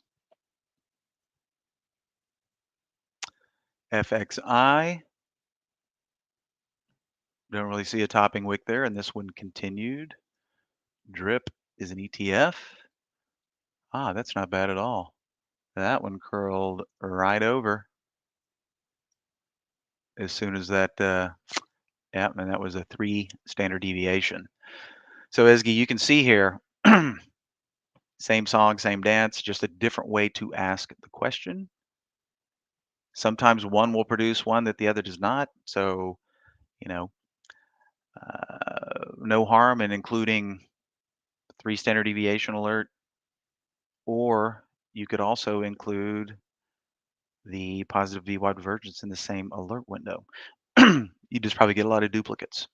FXI, don't really see a topping wick there, and this one continued. DRIP is an ETF. Ah, that's not bad at all. That one curled right over as soon as that, yeah, and that was a 3 standard deviation. So Ezgi, you can see here, same song, same dance, just a different way to ask the question. Sometimes one will produce one that the other does not. So, you know, no harm in including 3 standard deviation alert, or you could also include the positive VWAP divergence in the same alert window. You just probably get a lot of duplicates.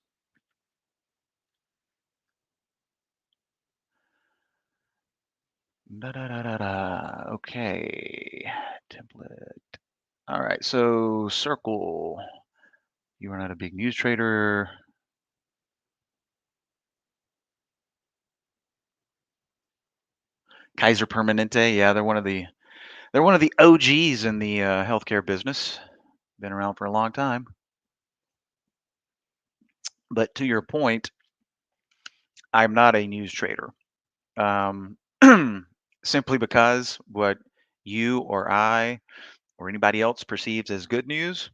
Da, da, da, da, da. Okay, template. All right, so circle. You are not a big news trader. Kaiser Permanente, yeah, they're one of the OGs in the healthcare business. Been around for a long time. But to your point, I'm not a news trader. Um, simply because what you or I or anybody else perceives as good news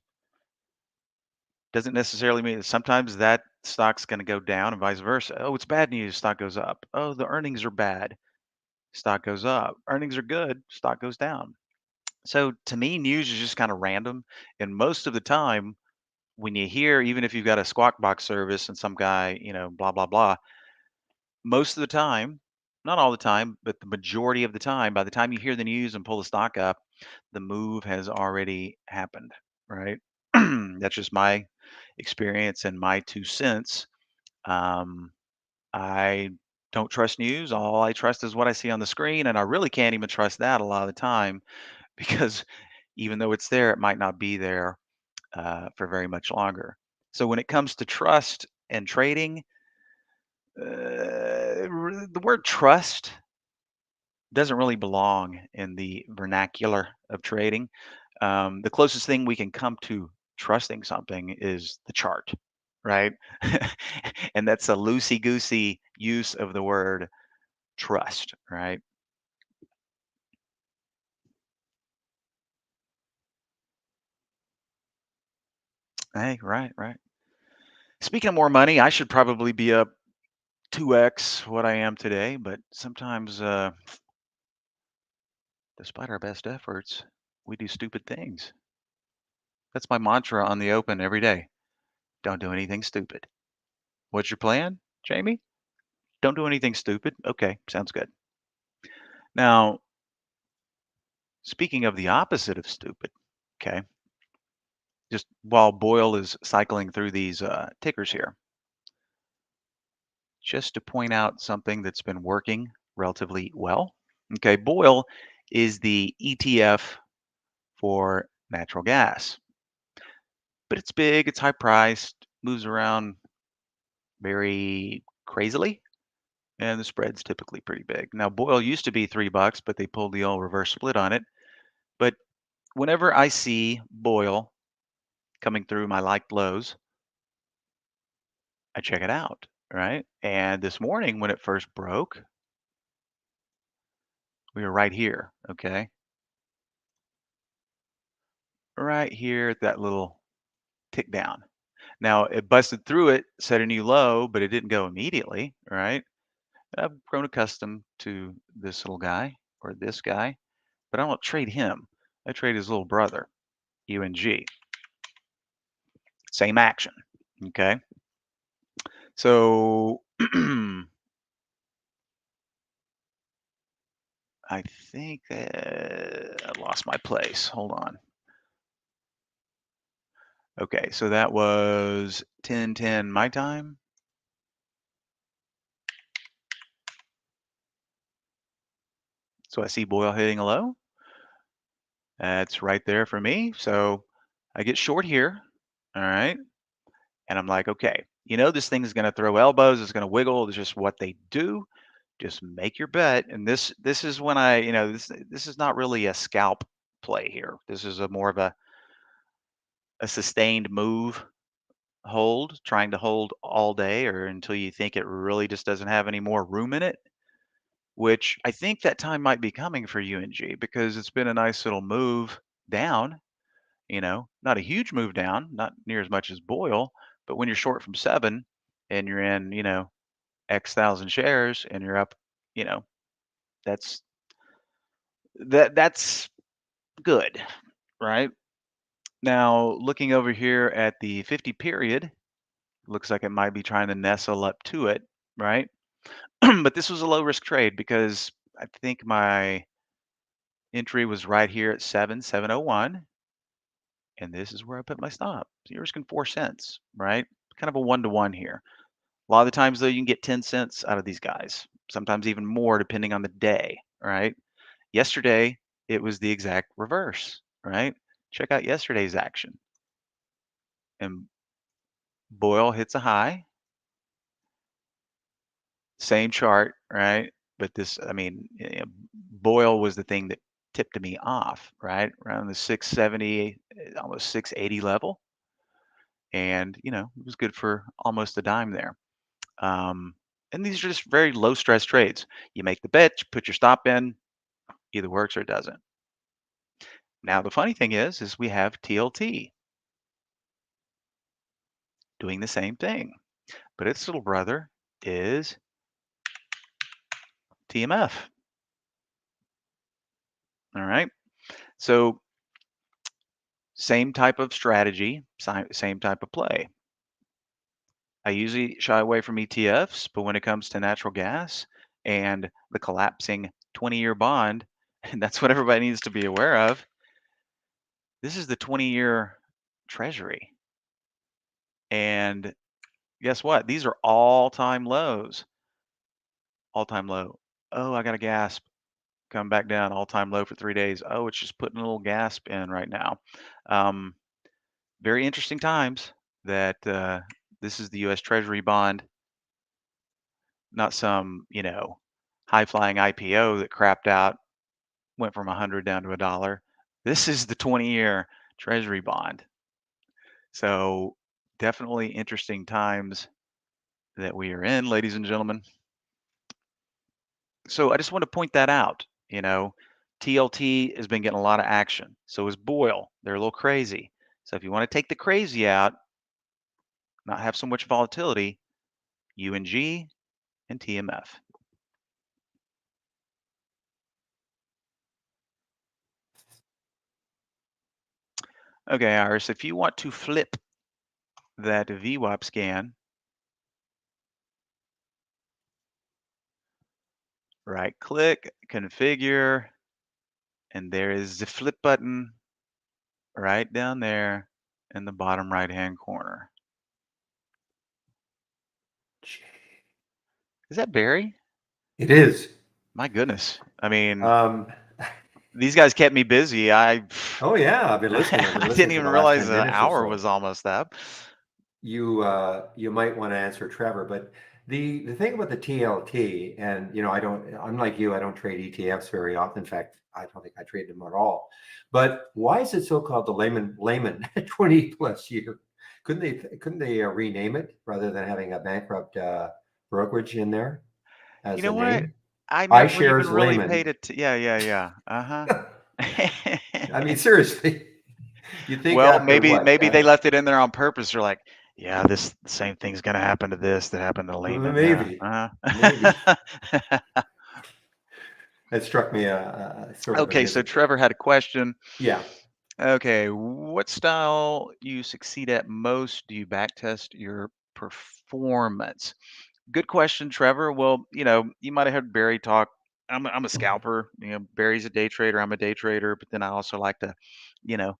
doesn't necessarily mean that sometimes that stock's going to go down and vice versa. Oh, it's bad news, stock goes up. Oh, the earnings are bad, stock goes up. Earnings are good, stock goes down. So to me, news is just kind of random. And most of the time, when you hear, even if you've got a Squawk Box service and some guy, blah, blah, blah, most of the time, not all the time, but the majority of the time, by the time you hear the news and pull the stock up, the move has already happened, right? That's just my experience and my 2 cents. Um, I don't trust news. All I trust is what I see on the screen, and I really can't even trust that a lot of the time because even though it's there, it might not be there for very much longer. So when it comes to trust and trading, the word trust doesn't really belong in the vernacular of trading. The closest thing we can come to trusting something is the chart, right? And that's a loosey goosey use of the word trust, right? Hey, right, right. Speaking of more money, I should probably be up 2x what I am today, but sometimes, despite our best efforts, we do stupid things. That's my mantra on the open every day. Don't do anything stupid. What's your plan, Jamie? Don't do anything stupid. Okay, sounds good. Now, speaking of the opposite of stupid, okay, just while Boyle is cycling through these tickers here, just to point out something that's been working relatively well. Okay, Boyle is the ETF for natural gas, but it's big, it's high priced, moves around very crazily, and the spread's typically pretty big. Now, Boyle used to be $3, but they pulled the old reverse split on it. But whenever I see Boyle coming through my liked lows, I check it out, right? And this morning when it first broke, we were right here, okay? Right here at that little tick down. Now it busted through it, set a new low, but it didn't go immediately, right? I've grown accustomed to this little guy or this guy, but I don't trade him. I trade his little brother, UNG. Same action, okay? So I think I lost my place. Hold on. Okay, so that was 10:10 my time. So I see Boyle hitting a low. That's right there for me. So I get short here. All right. And I'm like, okay, this thing is going to throw elbows. It's going to wiggle. It's just what they do. Just make your bet. And this is when this is not really a scalp play here. This is a more of a sustained move hold, trying to hold all day or until you think it really just doesn't have any more room in it, which I think that time might be coming for UNG because it's been a nice little move down, not a huge move down, not near as much as Boyle, but when you're short from 7 and you're in, X thousand shares and you're up, you know, that's that's good, right? Now, looking over here at the 50 period, looks like it might be trying to nestle up to it, right? But this was a low risk trade because I think my entry was right here at 7,701, and this is where I put my stop. So you're risking 4 cents, right? Kind of a 1-to-1 here. A lot of the times though, you can get 10 cents out of these guys, sometimes even more depending on the day, right? Yesterday, it was the exact reverse, right? Check out yesterday's action. And Boyle hits a high, same chart, right? But this, I mean, Boyle was the thing that tipped me off, right? Around the 670, almost 680 level. And, it was good for almost a dime there. And these are just very low stress trades. You make the bet, you put your stop in, either works or it doesn't. Now, the funny thing is we have TLT doing the same thing, but its little brother is TMF. All right. So same type of strategy, same type of play. I usually shy away from ETFs, but when it comes to natural gas and the collapsing 20-year bond, and that's what everybody needs to be aware of, this is the 20-year treasury. And guess what? These are all-time lows. All-time low. Oh, I got a gasp. Come back down, all-time low for 3 days. Oh, it's just putting a little gasp in right now. Very interesting times that this is the U.S. Treasury bond, not some, high-flying IPO that crapped out, went from 100 down to $1. This is the 20-year Treasury bond. So definitely interesting times that we are in, ladies and gentlemen. So I just want to point that out. TLT has been getting a lot of action. So is Boyle. They're a little crazy. So if you want to take the crazy out, not have so much volatility, UNG and TMF. Okay, Iris, if you want to flip that VWAP scan, right click, configure, and there is the flip button right down there in the bottom right hand corner. Is that Barry? It is. My goodness. I mean, Um, these guys kept me busy. oh yeah, I've been listening. I've been I listening didn't for even the last realize 10 the minutes or hour was so. almost up. You might want to answer Trevor, but the thing about the TLT, and unlike you, I don't trade ETFs very often. In fact, I don't think I trade them at all. But why is it so called the layman 20 plus year? Couldn't they rename it rather than having a bankrupt brokerage in there You as know a what? name? I never even iShares really layman. paid it. Yeah, yeah, yeah. I mean, seriously, you think Well, after maybe what? they left it in there on purpose. They're like, yeah, this same thing's gonna happen to this that happened to Lehman. Yeah. Maybe. Uh-huh. It struck me sort of Okay, so amusingly. Trevor had a question. Yeah. Okay, what style you succeed at most? Do you backtest your performance? Good question, Trevor. Well, you might have heard Barry talk I'm a scalper. Barry's a day trader. I'm a day trader, but then I also like to, you know,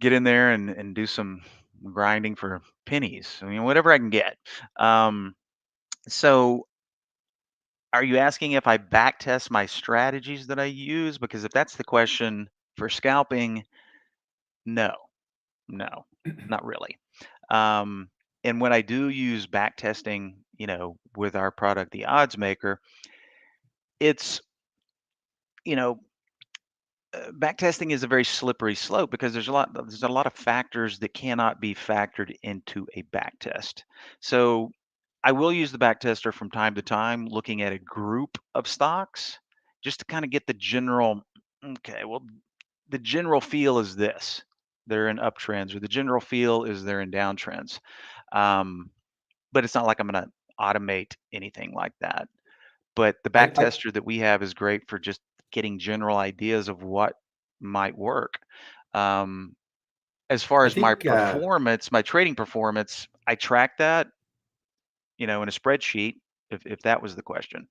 get in there and do some grinding for pennies. I mean, whatever I can get. Um, so are you asking if I back test my strategies that I use? Because if that's the question for scalping, no, no, not really. Um, and when I do use back testing, with our product, the Odds Maker, it's, you know, back testing is a very slippery slope because there's a lot of factors that cannot be factored into a back test. So I will use the back tester from time to time, looking at a group of stocks just to kind of get the general, okay, well, the general feel is this. They're in uptrends, or the general feel is they're in downtrends. Um, but it's not like I'm going to automate anything like that. But the back I tester that we have is great for just getting general ideas of what might work. Um, as far I as my think performance, my trading performance, I track that, in a spreadsheet, if that was the question.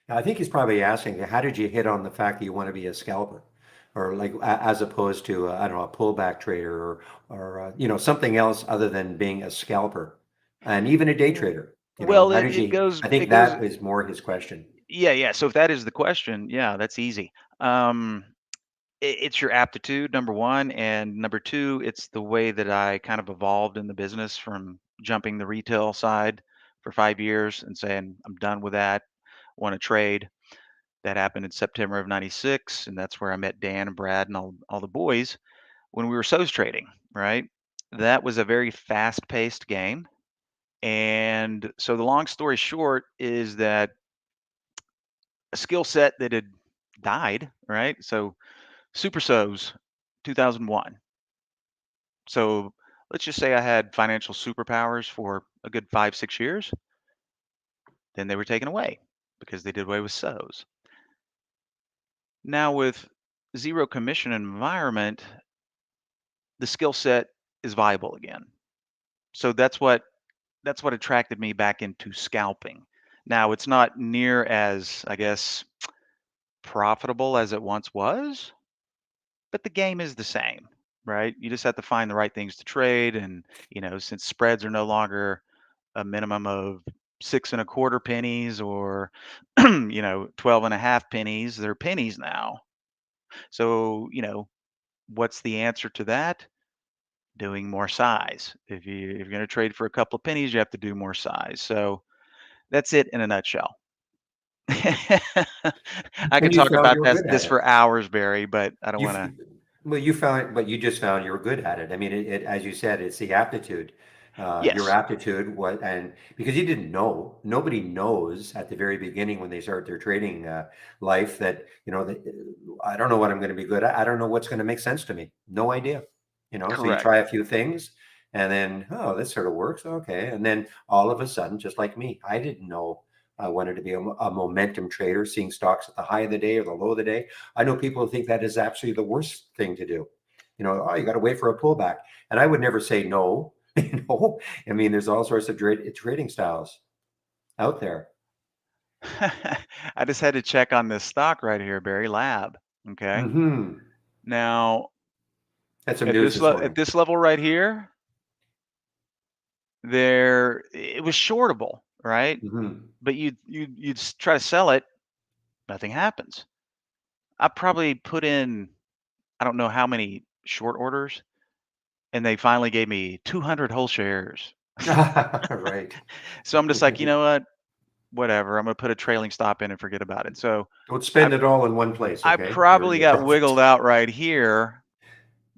I think he's probably asking, how did you hit on the fact that you want to be a scalper, or like as opposed to I don't know, a pullback trader, or something else other than being a scalper, and even a day W- trader. Well, How it, did it you? goes I it think goes that is more his question. yeah, yeah. So if that is the question, yeah, that's easy. Um, it's your aptitude, number one, and number two, it's the way that I kind of evolved in the business from jumping the retail side for 5 years and saying I'm done with that, want to trade. That happened in September of '96, and that's where I met Dan and Brad and all the boys when we were SOS trading. Right, that was a very fast-paced game, and so the long story short is that a skill set that had died. Right, so Super SOS 2001. So let's just say I had financial superpowers for a good 5, 6 years. Then they were taken away because they did away with SOs. Now with zero commission environment, the skill set is viable again. So that's what attracted me back into scalping. Now it's not near as, I guess, profitable as it once was, but the game is the same, right? You just have to find the right things to trade. And, since spreads are no longer a minimum of 6.25 pennies or, 12.5 pennies, they're pennies now. So, what's the answer to that? Doing more size. If you're going to trade for a couple of pennies, you have to do more size. So that's it in a nutshell. I And could you talk found about you were this, good at this it. for hours, Barry, but I don't You, want f- to. well, you found, but you just found you were good at it. I mean, as you said, it's the aptitude. Your Yes, aptitude, what, and because you didn't know, nobody knows at the very beginning when they start their trading life that, I don't know what I'm going to be good at. I don't know what's going to make sense to me. No idea. So you correct. try a few things and then, oh, this sort of works. Okay. And then all of a sudden, just like me, I didn't know I wanted to be a momentum trader, seeing stocks at the high of the day or the low of the day. I know people who think that is absolutely the worst thing to do. Oh, you got to wait for a pullback. And I would never say no. I mean, there's all sorts of trading styles out there. I just had to check on this stock right here, Barry Lab. Okay. Hmm. Now Had some at news this this at morning. this level right here, there it was shortable, right? Hmm. But you'd try to sell it, nothing happens. I probably put in, I don't know how many short orders, and they finally gave me 200 whole shares. Right. So I'm just like, you know what? Whatever. I'm gonna put a trailing stop in and forget about it. So Don't I spend it all in one place, I okay? probably Your got wiggled profits. out right here,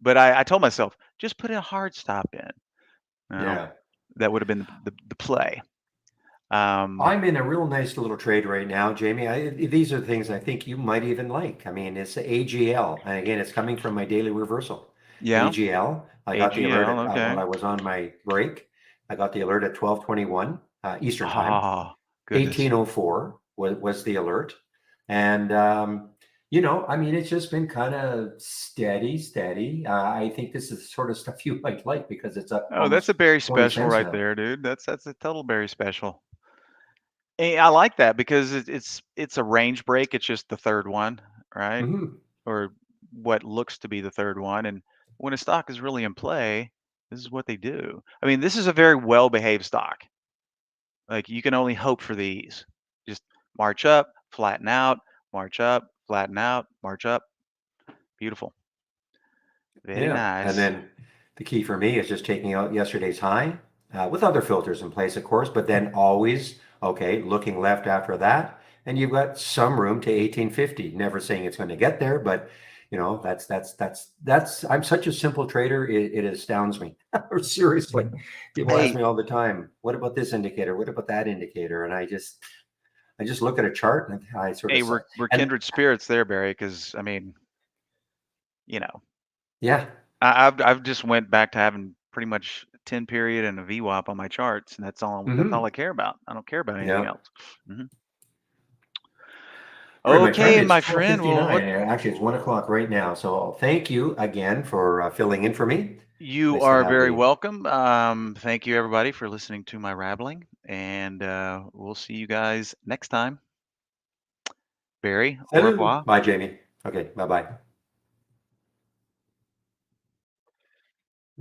but I told myself just put a hard stop in. Well, Yeah. that would have been the play. Um, I'm in a real nice little trade right now, Jamie. These are things I think you might even like. I mean, it's AGL, and again, it's coming from my daily reversal. yeah, AGL. I got the alert AGL. while Okay. I was on my break. I got the alert at 12:21 Eastern time. Oh goodness. 1804 was the alert, and I mean, it's just been kind of steady, steady. I think this is the sort of stuff you might like because it's up Oh, that's almost a berry 20 special cents right now. there, dude. That's a total berry special. I like that because it's a range break. It's just the third one, right? Hmm. Or what looks to be the third one. And when a stock is really in play, this is what they do. I mean, this is a very well behaved stock. Like you can only hope for these. Just march up, flatten out, march up, flatten out, march up. Beautiful. Very Yeah. And nice. then the key for me is just taking out yesterday's high with other filters in place, of course, but then always, okay, looking left after that. And you've got some room to 1850. Never saying it's going to get there, but I'm such a simple trader. It astounds me. Seriously. People ask Hey, me all the time, what about this indicator? What about that indicator? And I just look at a chart and I sort of, hey, we're and kindred spirits there, Barry. Because I mean, you know, yeah, I've just went back to having pretty much 10 period and a VWAP on my charts, and that's all I hmm care about. I don't care about anything yeah. else. Mhm. All right, my friend, Okay, it's my friend. Well, 12:59. look, Actually, it's 1 o'clock right now. So thank you again for filling in for me. you Nice to are have very the. welcome. Thank you, everybody, for listening to my rabbling, and we'll see you guys next time. Barry, au Salut. revoir. Bye, Jamie. Okay, bye bye.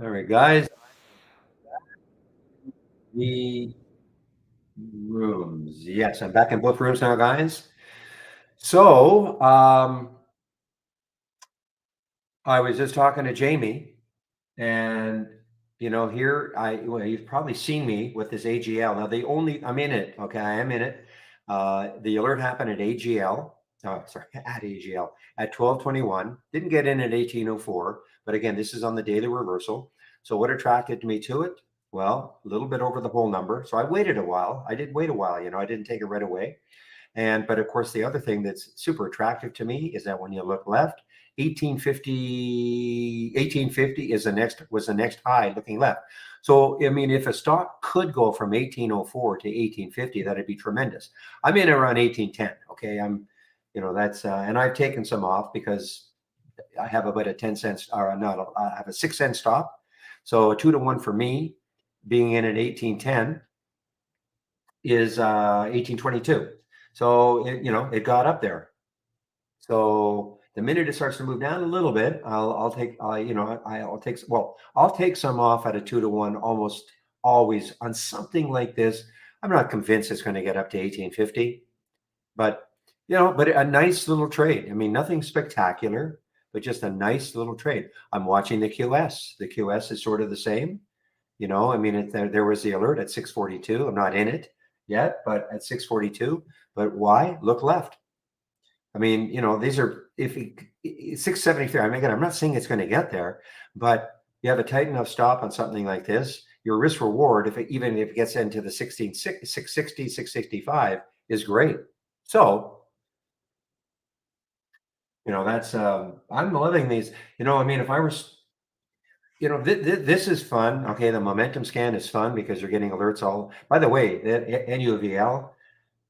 All right, guys. The rooms. Yes, I'm back in both rooms now, guys. So I was just talking to Jamie, and here well, you've probably seen me with this AGL. Now I'm in it. Okay, I am in it. The alert happened at AGL. Oh, sorry, at AGL at 12:21. Didn't get in at 18:04, but again, this is on the daily reversal. So what attracted me to it? Well, a little bit over the whole number. So I waited a while. I did wait a while. I didn't take it right away. And but of course, the other thing that's super attractive to me is that when you look left, 1850 is the next was the next high looking left. So I mean, if a stock could go from 1804 to 1850, that'd be tremendous. I'm in around 1810. Okay, that's and I've taken some off because I have about a 10 cents or not. I have a 6 cent stop. So a 2 to 1 for me, being in at 1810 is 1822. So it got up there. So the minute it starts to move down a little bit, I'll take I'll take some off at a 2 to 1 almost always on something like this. I'm not convinced it's going to get up to 1850, but but a nice little trade. I mean, nothing spectacular, but just a nice little trade. I'm watching the QS. The QS is sort of the same. I mean, there was the alert at 642. I'm not in it yet, but at 642. But why? Look left. I mean, these are if 673. I mean, again, I'm not saying it's going to get there, but you have a tight enough stop on something like this. Your risk reward, even if it gets into the 660, 665, is great. So, that's I'm loving these. I mean, if I was this is fun. Okay, the momentum scan is fun because you're getting alerts all. By the way, that NUVL,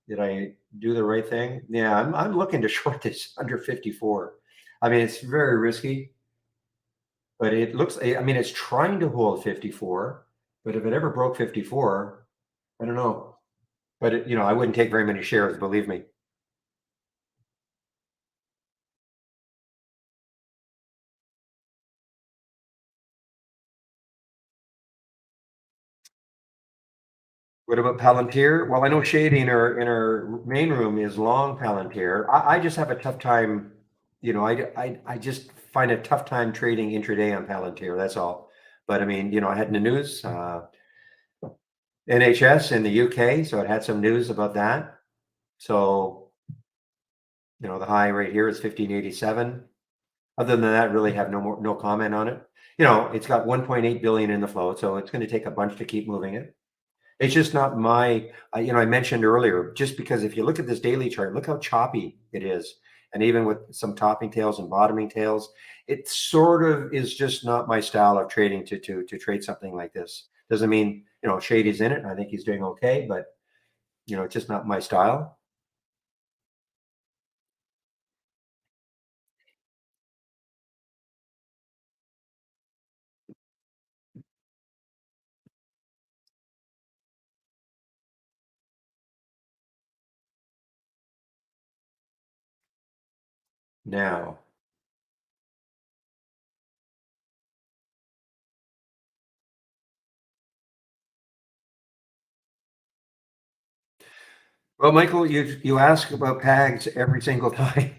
did I do the right thing? Yeah, I'm looking to short this under 54. I mean, it's very risky, but it looks. I mean, it's trying to hold 54, but if it ever broke 54, I don't know. But I wouldn't take very many shares, believe me. What about Palantir? Well, I know Shady in her main room is long Palantir. I just have a tough time. I just find a tough time trading intraday on Palantir. That's all. But I mean, I had in the news NHS in the UK, so it had some news about that. So the high right here is 1587. Other than that, really have no comment on it. It's got 1.8 billion in the float, so it's going to take a bunch to keep moving it. It's just not my, I mentioned earlier, just because if you look at this daily chart, look how choppy it is. And even with some topping tails and bottoming tails, it sort of is just not my style of trading to trade something like this. Doesn't mean, Shady's in it. And I think he's doing okay, but, it's just not my style. Now, well, Michael, you ask about PAGs every single time.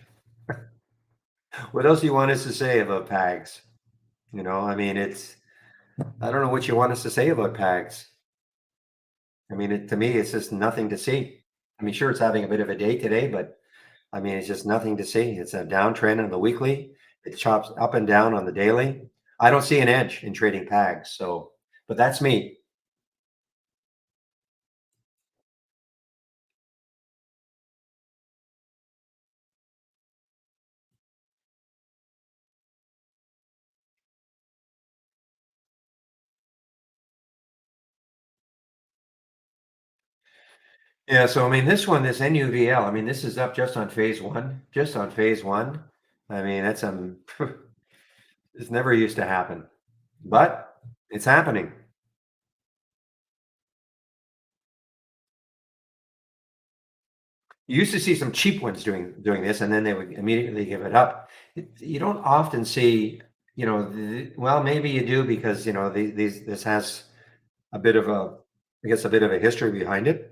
What else do you want us to say about PAGs? I mean, I don't know what you want us to say about PAGs. I mean, to me, it's just nothing to see. I mean, sure, it's having a bit of a day today, but I mean, it's just nothing to see. It's a downtrend on the weekly. It chops up and down on the daily. I don't see an edge in trading PAGs. So, but that's me. Yeah. So, I mean, this NUVL, I mean, this is up just on phase one, just on phase one. I mean, that's it's never used to happen, but it's happening. You used to see some cheap ones doing this, and then they would immediately give it up. You don't often see, well, maybe you do because this has a bit of a, I guess, a bit of a history behind it.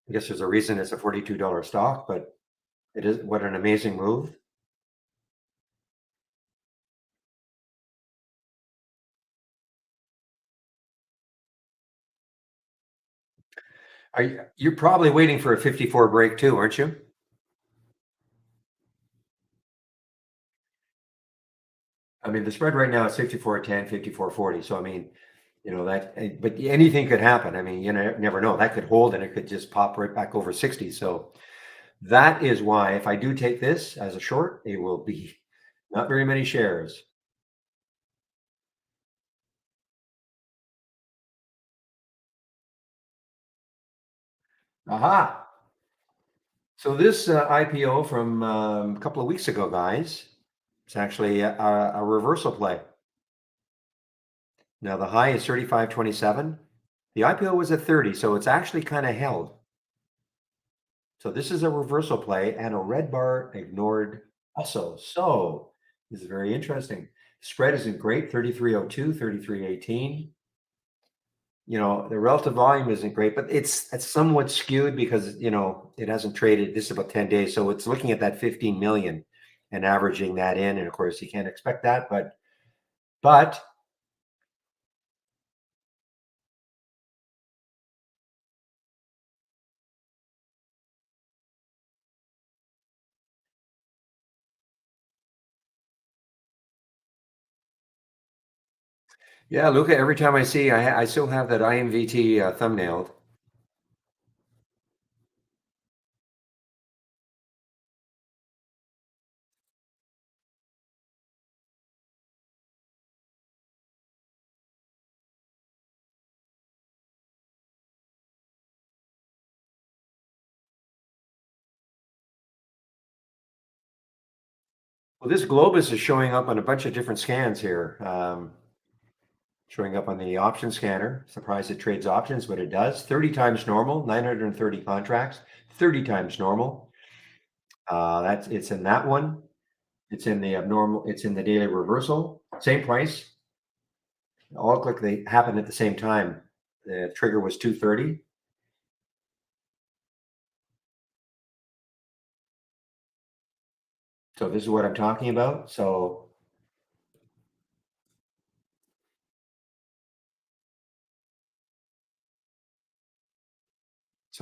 I guess there's a reason it's a $42 stock, but it is what an amazing move. You're probably waiting for a 54 break too, aren't you? I mean, the spread right now is 54.10, 54.40. So I mean, but anything could happen. I mean, you never know. That could hold and it could just pop right back over 60. So that is why if I do take this as a short, it will be not very many shares. Aha. So this IPO from a couple of weeks ago, guys, it's actually a reversal play. Now the high is 35.27. The IPO was at 30, so it's actually kind of held. So this is a reversal play and a red bar ignored also. So this is very interesting. Spread isn't great, 33.02, 33.18. The relative volume isn't great, but it's somewhat skewed because, it hasn't traded. This is about 10 days. So it's looking at that 15 million and averaging that in. And of course, you can't expect that, but yeah, Luca, every time I see, I still have that IMVT thumbnailed. Well, this Globus is showing up on a bunch of different scans here. Showing up on the option scanner. Surprised it trades options, but it does. 30 times normal, 930 contracts, 30 times normal. It's in that one. It's in the abnormal, it's in the daily reversal. Same price. All look like they happened at the same time. The trigger was 230. So this is what I'm talking about. So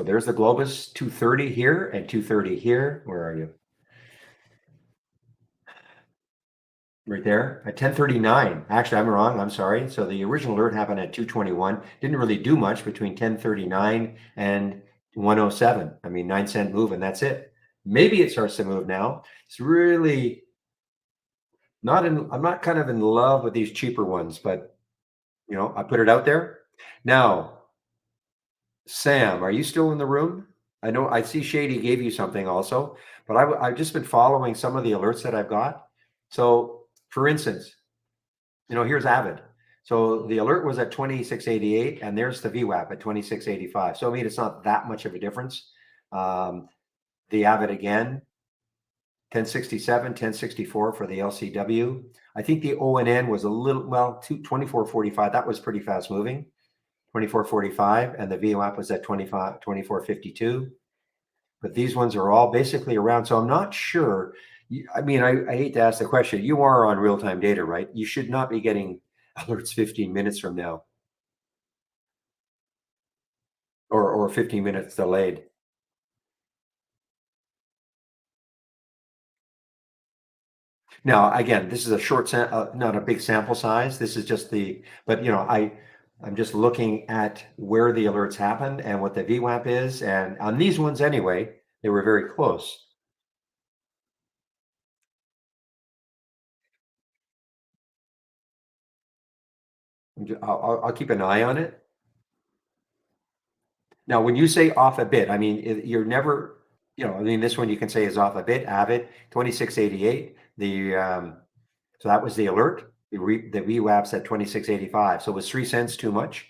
there's the Globus 230 here and 230 here. Where are you? Right there at 10:39. Actually, I'm wrong. I'm sorry. So the original alert happened at 2:21. Didn't really do much between 10:39 and 107. I mean, 9-cent move, and that's it. Maybe it starts to move now. It's really not in. I'm not kind of in love with these cheaper ones, but I put it out there. Now, Sam, are you still in the room? I know I see Shady gave you something also, but I've just been following some of the alerts that I've got. So, for instance, here's Avid. So the alert was at 2688, and there's the VWAP at 2685. So I mean, it's not that much of a difference. The Avid again, 1067, 1064 for the LCW. I think the ONN was a little, well, 2445. That was pretty fast moving. 2445, and the VWAP was at 2452. But these ones are all basically around. So I'm not sure. I mean, I hate to ask the question. You are on real time data, right? You should not be getting alerts 15 minutes from now, or 15 minutes delayed. Now, again, this is a not a big sample size. This is just but I'm just looking at where the alerts happen and what the VWAP is. And on these ones anyway, they were very close. I'll keep an eye on it. Now, when you say off a bit, I mean, you're never, I mean, this one you can say is off a bit, Avid, 2688. So that was the alert. The VWAP's at 2685. So was 3 cents too much?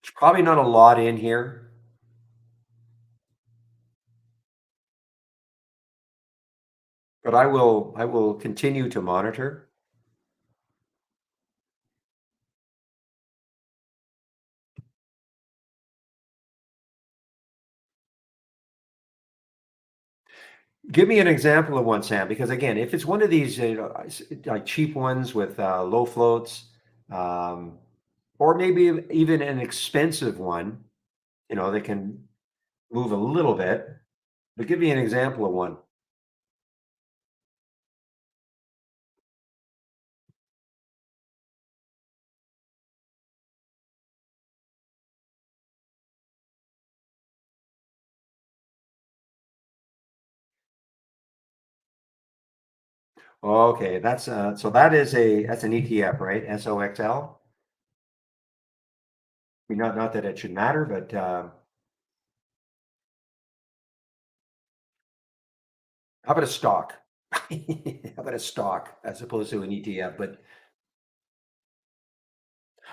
There's probably not a lot in here. But I will continue to monitor. Give me an example of one, Sam, because again, if it's one of these like cheap ones with low floats, um, or maybe even an expensive one, that can move a little bit. But give me an example of one. Okay, so that's an ETF, right? SOXL. I mean, not that it should matter, but how about a stock? How about a stock as opposed to an ETF? But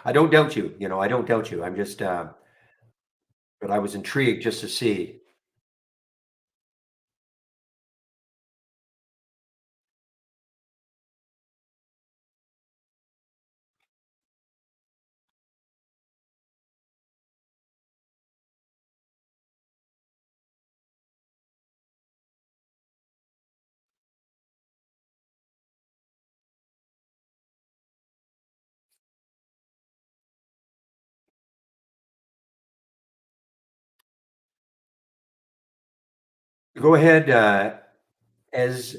I don't doubt you. I don't doubt you. I'm just, but I was intrigued just to see. Go ahead, as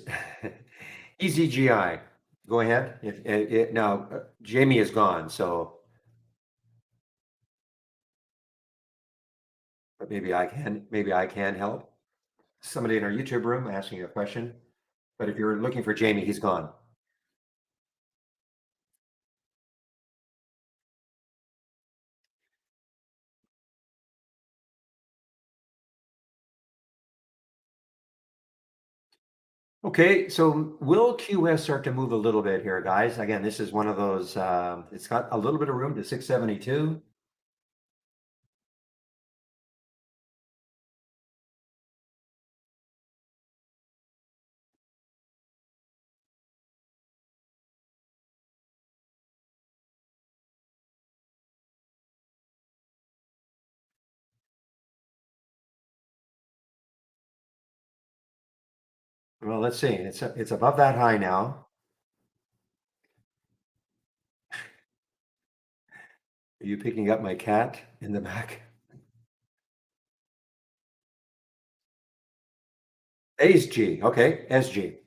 EZGI. Go ahead. Now, Jamie is gone, so but maybe I can help. Somebody in our YouTube room asking a question. But if you're looking for Jamie, he's gone. Okay, so will QS start to move a little bit here, guys? Again, this is one of those, it's got a little bit of room to 672. Well, let's see. It's above that high now. Are you picking up my cat in the back? SG. Okay, SG.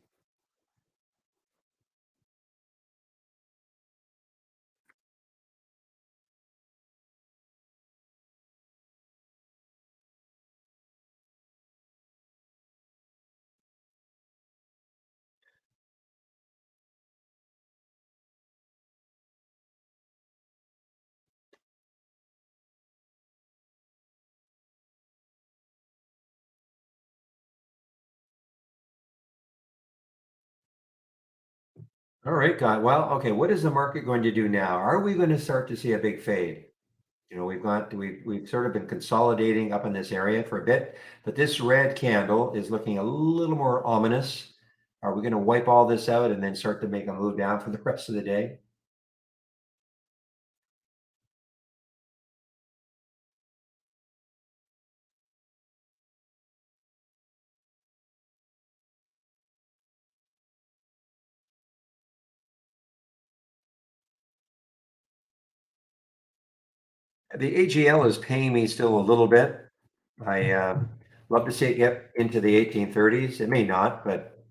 All right, guy. Well, okay. What is the market going to do now? Are we going to start to see a big fade? You know, we've sort of been consolidating up in this area for a bit, but this red candle is looking a little more ominous. Are we going to wipe all this out and then start to make a move down for the rest of the day? The AGL is paying me still a little bit. I love to see it get into the 1830s. It may not, but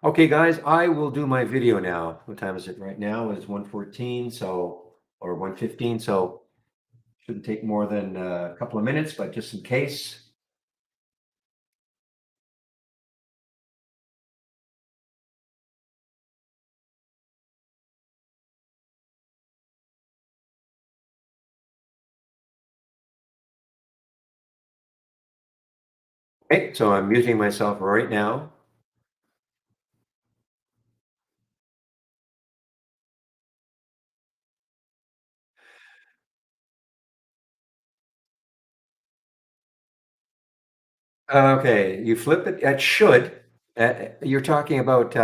okay, guys, I will do my video now. What time is it right now? It's 1:14, so or 1:15, so shouldn't take more than a couple of minutes, but just in case. Okay, so I'm muting myself right now. Okay, you flip it. It should. You're talking about.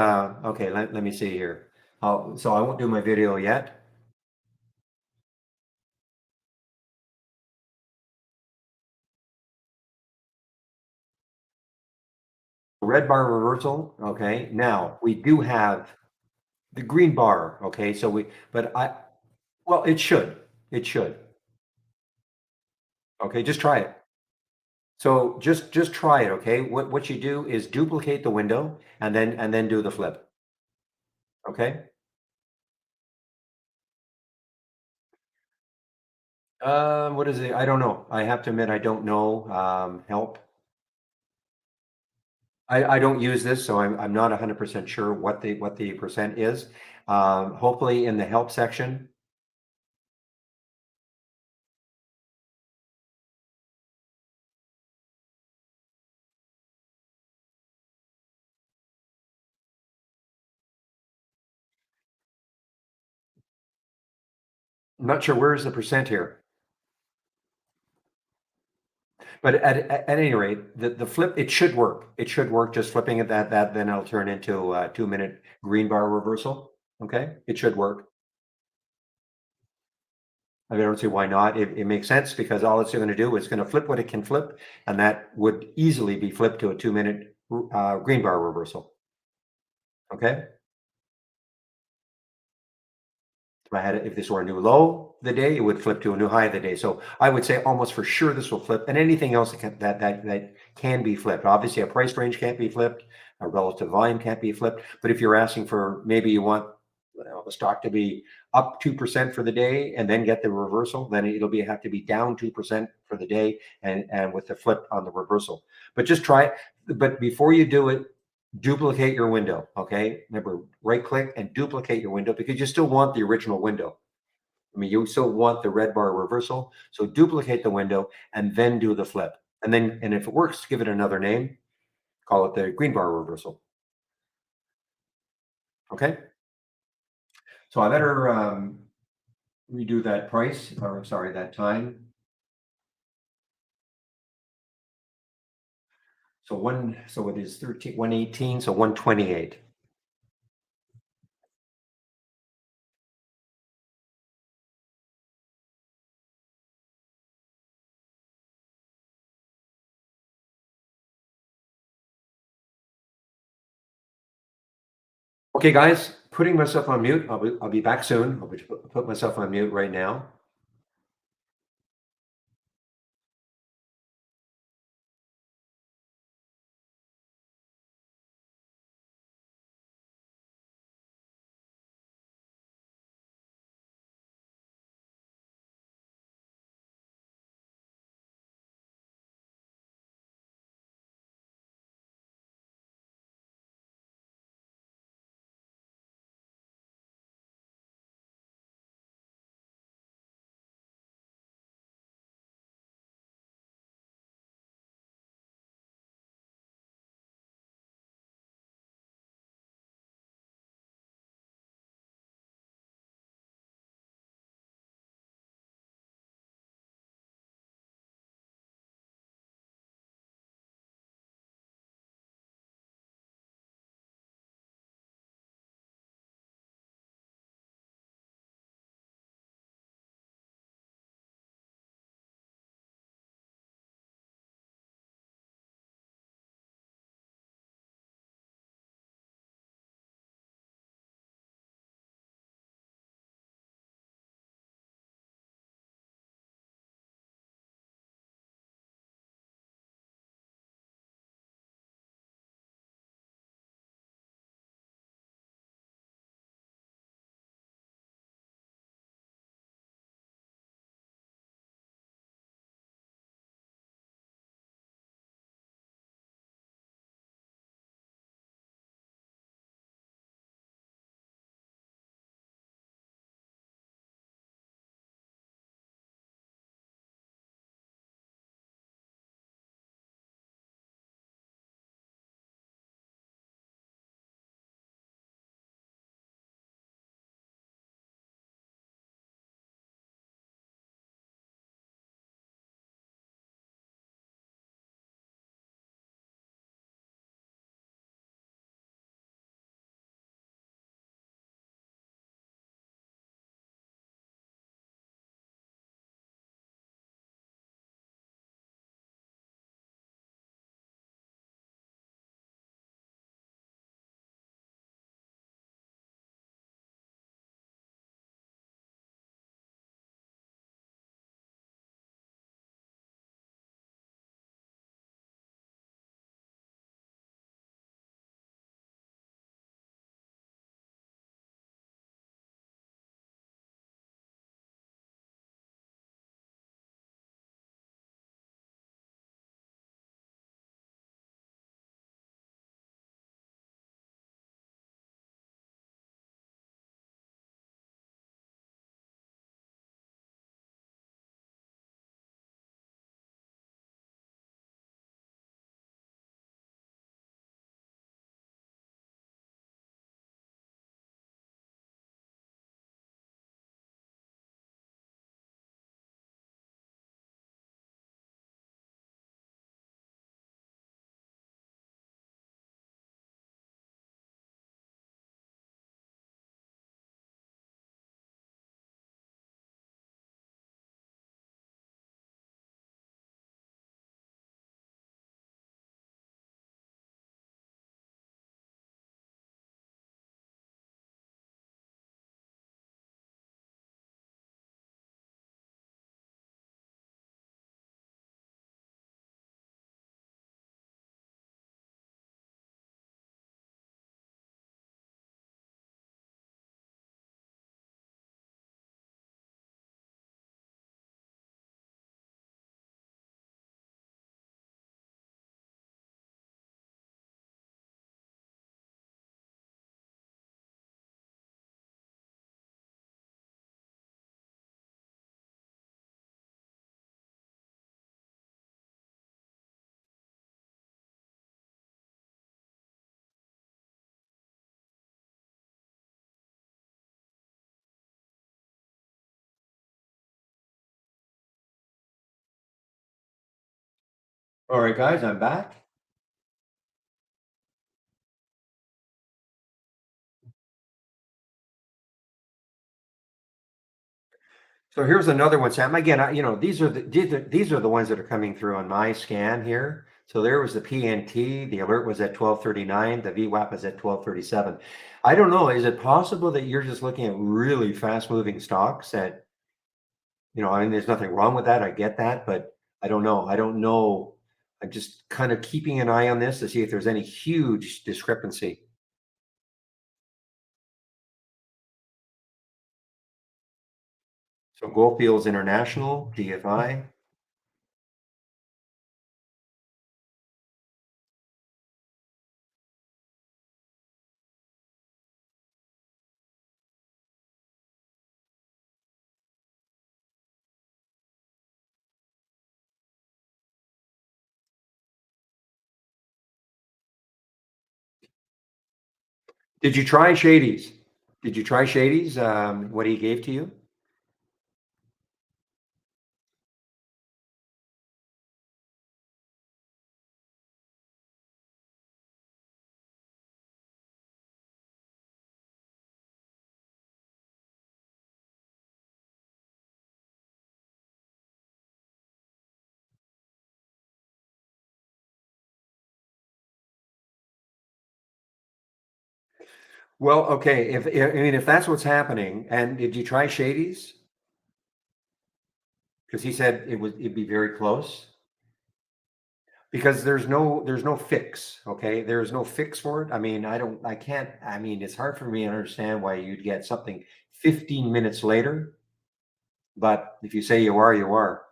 Okay, let me see here. So I won't do my video yet. Red bar reversal. Okay, now we do have the green bar. Okay, so but well, it should. It should. Okay, just try it. So just try it. Okay, what you do is duplicate the window and then do the flip. Okay. What is it? I don't know. I have to admit, I don't know. Help. I don't use this, so I'm not 100% sure what the percent is. Hopefully in the help section. I'm not sure where is the percent here, but at any rate, the flip it should work. It should work. Just flipping it that then it'll turn into a 2-minute green bar reversal. Okay, it should work. I don't see why not. It makes sense because all it's going to do is going to flip what it can flip, and that would easily be flipped to a 2-minute green bar reversal. Okay. If this were a new low of the day, it would flip to a new high of the day. So I would say almost for sure this will flip, and anything else that can be flipped. Obviously, a price range can't be flipped, a relative volume can't be flipped. But if you're asking for maybe you want the stock to be up 2% for the day and then get the reversal, then it'll be have to be down 2% for the day and with the flip on the reversal. But just try it. But before you do it, duplicate your window. Okay, remember, right click and duplicate your window because you still want the original window. I mean, you still want the red bar reversal, so duplicate the window and then do the flip, and if it works, give it another name, call it the green bar reversal. Okay, so I better redo that price, or sorry, that time. So it is 118, so 128. Okay, guys, putting myself on mute. I'll be back soon. Put myself on mute right now. All right, guys, I'm back. So here's another one, Sam. Again, these are the ones that are coming through on my scan here. So there was the PNT. The alert was at 12:39. The VWAP is at 12:37. I don't know. Is it possible that you're just looking at really fast-moving stocks that, I mean, there's nothing wrong with that. I get that, but I don't know. I don't know. I'm just kind of keeping an eye on this to see if there's any huge discrepancy. So Goldfields International, GFI. Did you try Shady's? Did you try Shady's? What he gave to you? Well, okay. If that's what's happening, and did you try Shady's? Because he said it'd be very close. Because there's no fix. Okay, there's no fix for it. I mean, I can't. I mean, it's hard for me to understand why you'd get something 15 minutes later. But if you say you are, you are.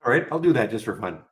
All right, I'll do that just for fun.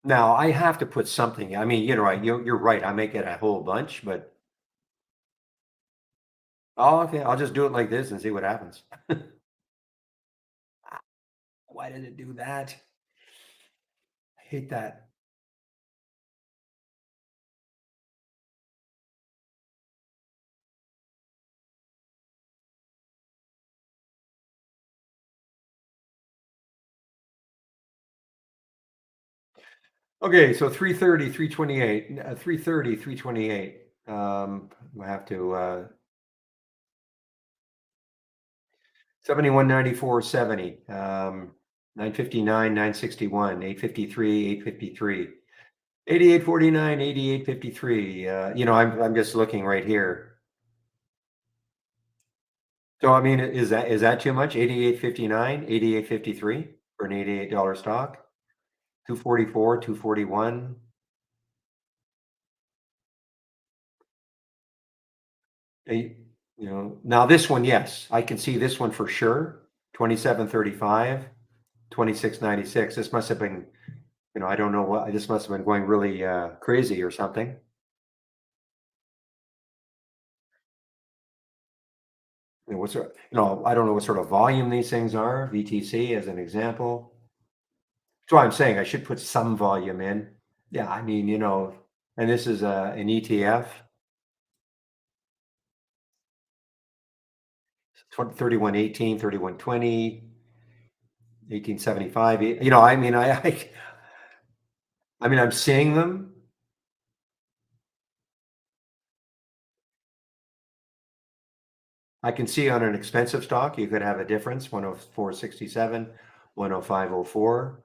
Now I have to put something. I mean, you're right. I may get a whole bunch, but oh, okay. I'll just do it like this and see what happens. Why did it do that? I hate that. Okay, so 330, 328, 330, 328. I have to 71.94.70, 959, 961, 853, 853, 88.49, 88.53. I'm just looking right here. So I mean, is that too much? 88.59, 88.53 for an $88 stock? 244, 241. Eh, now this one, yes, I can see this one for sure. 27.35, 26.96. This must have been, I don't know what, this must have been going really crazy or something. What sort, I don't know what sort of volume these things are, VTC as an example. That's why I'm saying I should put some volume in. Yeah, I mean, and this is an ETF, 3118, 3120, 1875. I mean, I mean, I'm seeing them. I can see on an expensive stock, you could have a difference, 104.67, 105.04.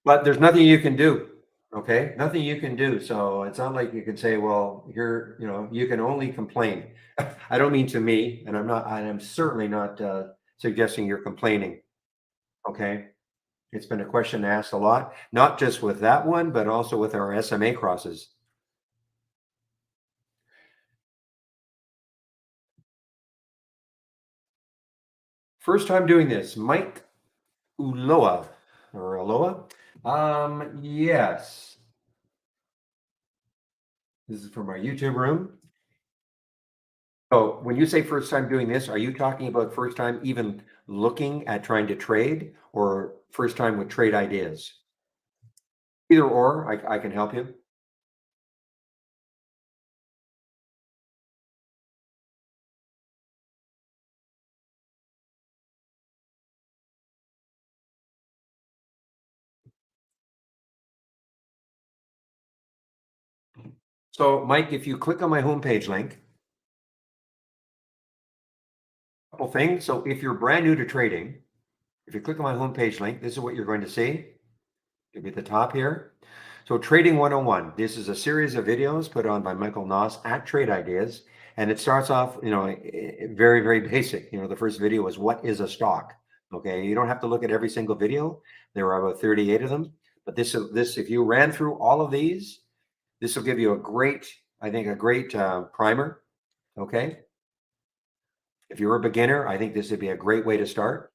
But there's nothing you can do. Okay, nothing you can do. So it's not like you can say, well, you can only complain. I don't mean to me, and I'm certainly not suggesting you're complaining. Okay, it's been a question asked a lot, not just with that one, but also with our SMA crosses. First time doing this, Mike Uloa or Aloha. Yes, this is from our YouTube room. So when you say first time doing this, are you talking about first time even looking at trying to trade or first time with trade ideas? Either or, I can help you. So Mike, if you click on my homepage link, couple things. So if you're brand new to trading, if you click on my homepage link, this is what you're going to see. Give you the top here. So Trading 101, this is a series of videos put on by Michael Noss at Trade Ideas. And it starts off, very, very basic. The first video was what is a stock? Okay, you don't have to look at every single video. There are about 38 of them. But if you ran through all of these, this will give you I think, a great primer. Okay. If you're a beginner, I think this would be a great way to start.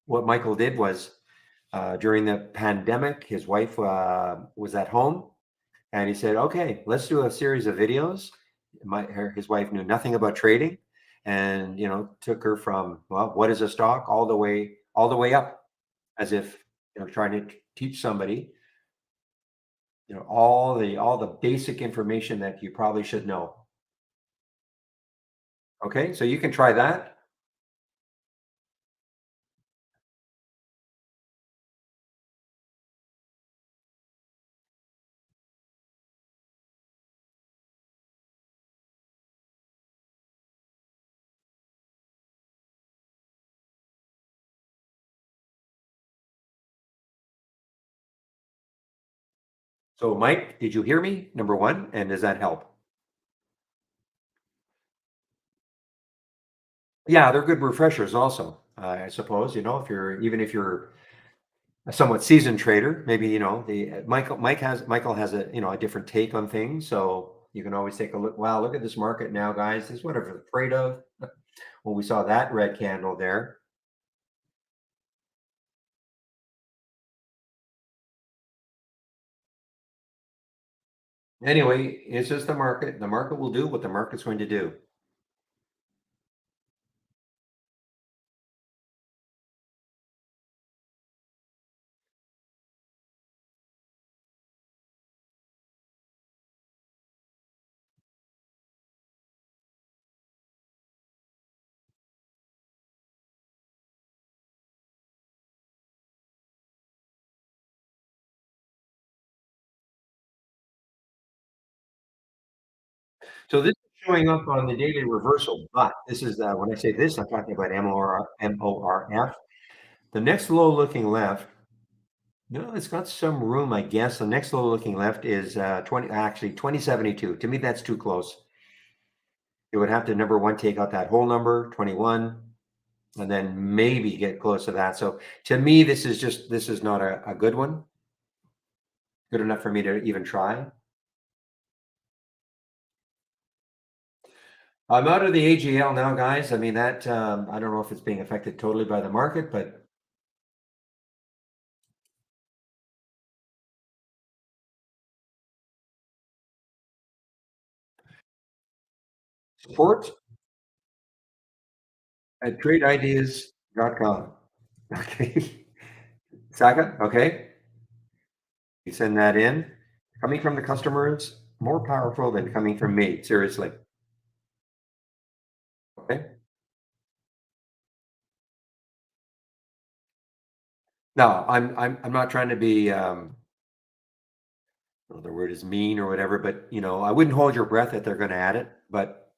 What Michael did was during the pandemic, his wife was at home and he said, okay, let's do a series of videos. His wife knew nothing about trading and, took her from, well, what is a stock all the way up as if, trying to teach somebody, all the basic information that you probably should know. Okay. So you can try that. So Mike, did you hear me? Number one. And does that help? Yeah, they're good refreshers also. I suppose, if you're a somewhat seasoned trader, maybe, the Michael has a different take on things. So you can always take a look. Wow, look at this market now, guys. This is what I'm afraid of. Well, we saw that red candle there. Anyway, it's just the market. The market will do what the market's going to do. So this is showing up on the daily reversal, but this is when I say this, I'm talking about MORF. The next low looking left. No, it's got some room, I guess. The next low looking left is 2072. To me, that's too close. It would have to, number one, take out that whole number, 21, and then maybe get close to that. So to me, this is not a good one. Good enough for me to even try. I'm out of the AGL now, guys. I mean, that I don't know if it's being affected totally by the market, but Support at tradeideas.com. Okay. Second, okay. You send that in. Coming from the customers, more powerful than coming from me. Seriously. Okay. No, I'm not trying to be the word is mean or whatever, but I wouldn't hold your breath that they're going to add it. But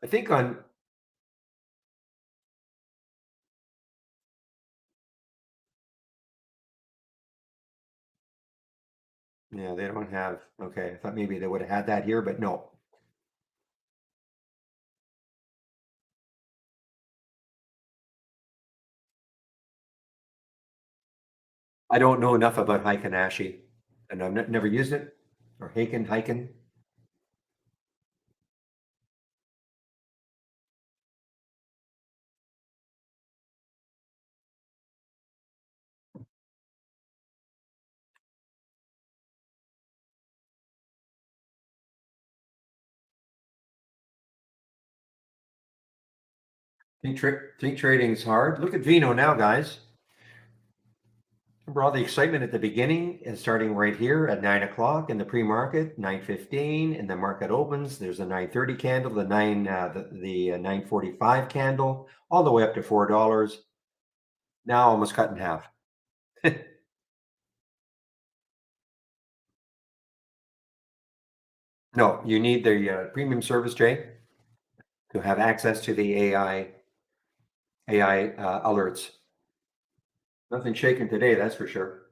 I think on yeah, they don't have okay. I thought maybe they would have had that here, but no. I don't know enough about Heiken-Ashi, and I've never used it or Heiken. Think trading's hard. Look at Vino now, guys. Remember all the excitement at the beginning and starting right here at 9 o'clock in the pre-market, 9:15, and the market opens. There's a 9:30 candle, the 9:45 candle, all the way up to $4. Now almost cut in half. No, you need the premium service, Jay, to have access to the AI alerts. Nothing shaking today, that's for sure.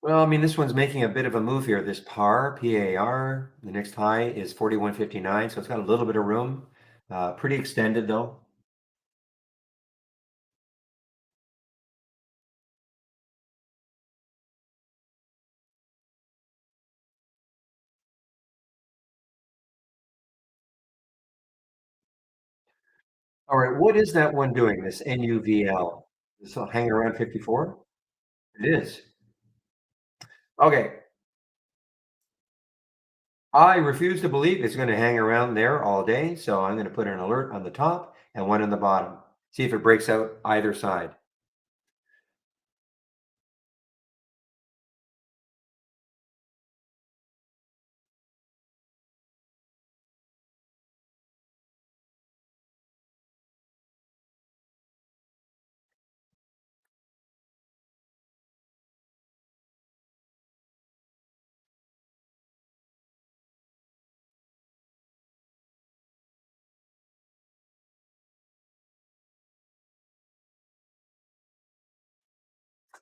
Well, I mean, this one's making a bit of a move here. This PAR, the next high is 41.59, so it's got a little bit of room. Pretty extended though. All right, what is that one doing? This NUVL? This will hang around 54? It is. Okay, I refuse to believe it's going to hang around there all day, so I'm going to put an alert on the top and one on the bottom. See if it breaks out either side.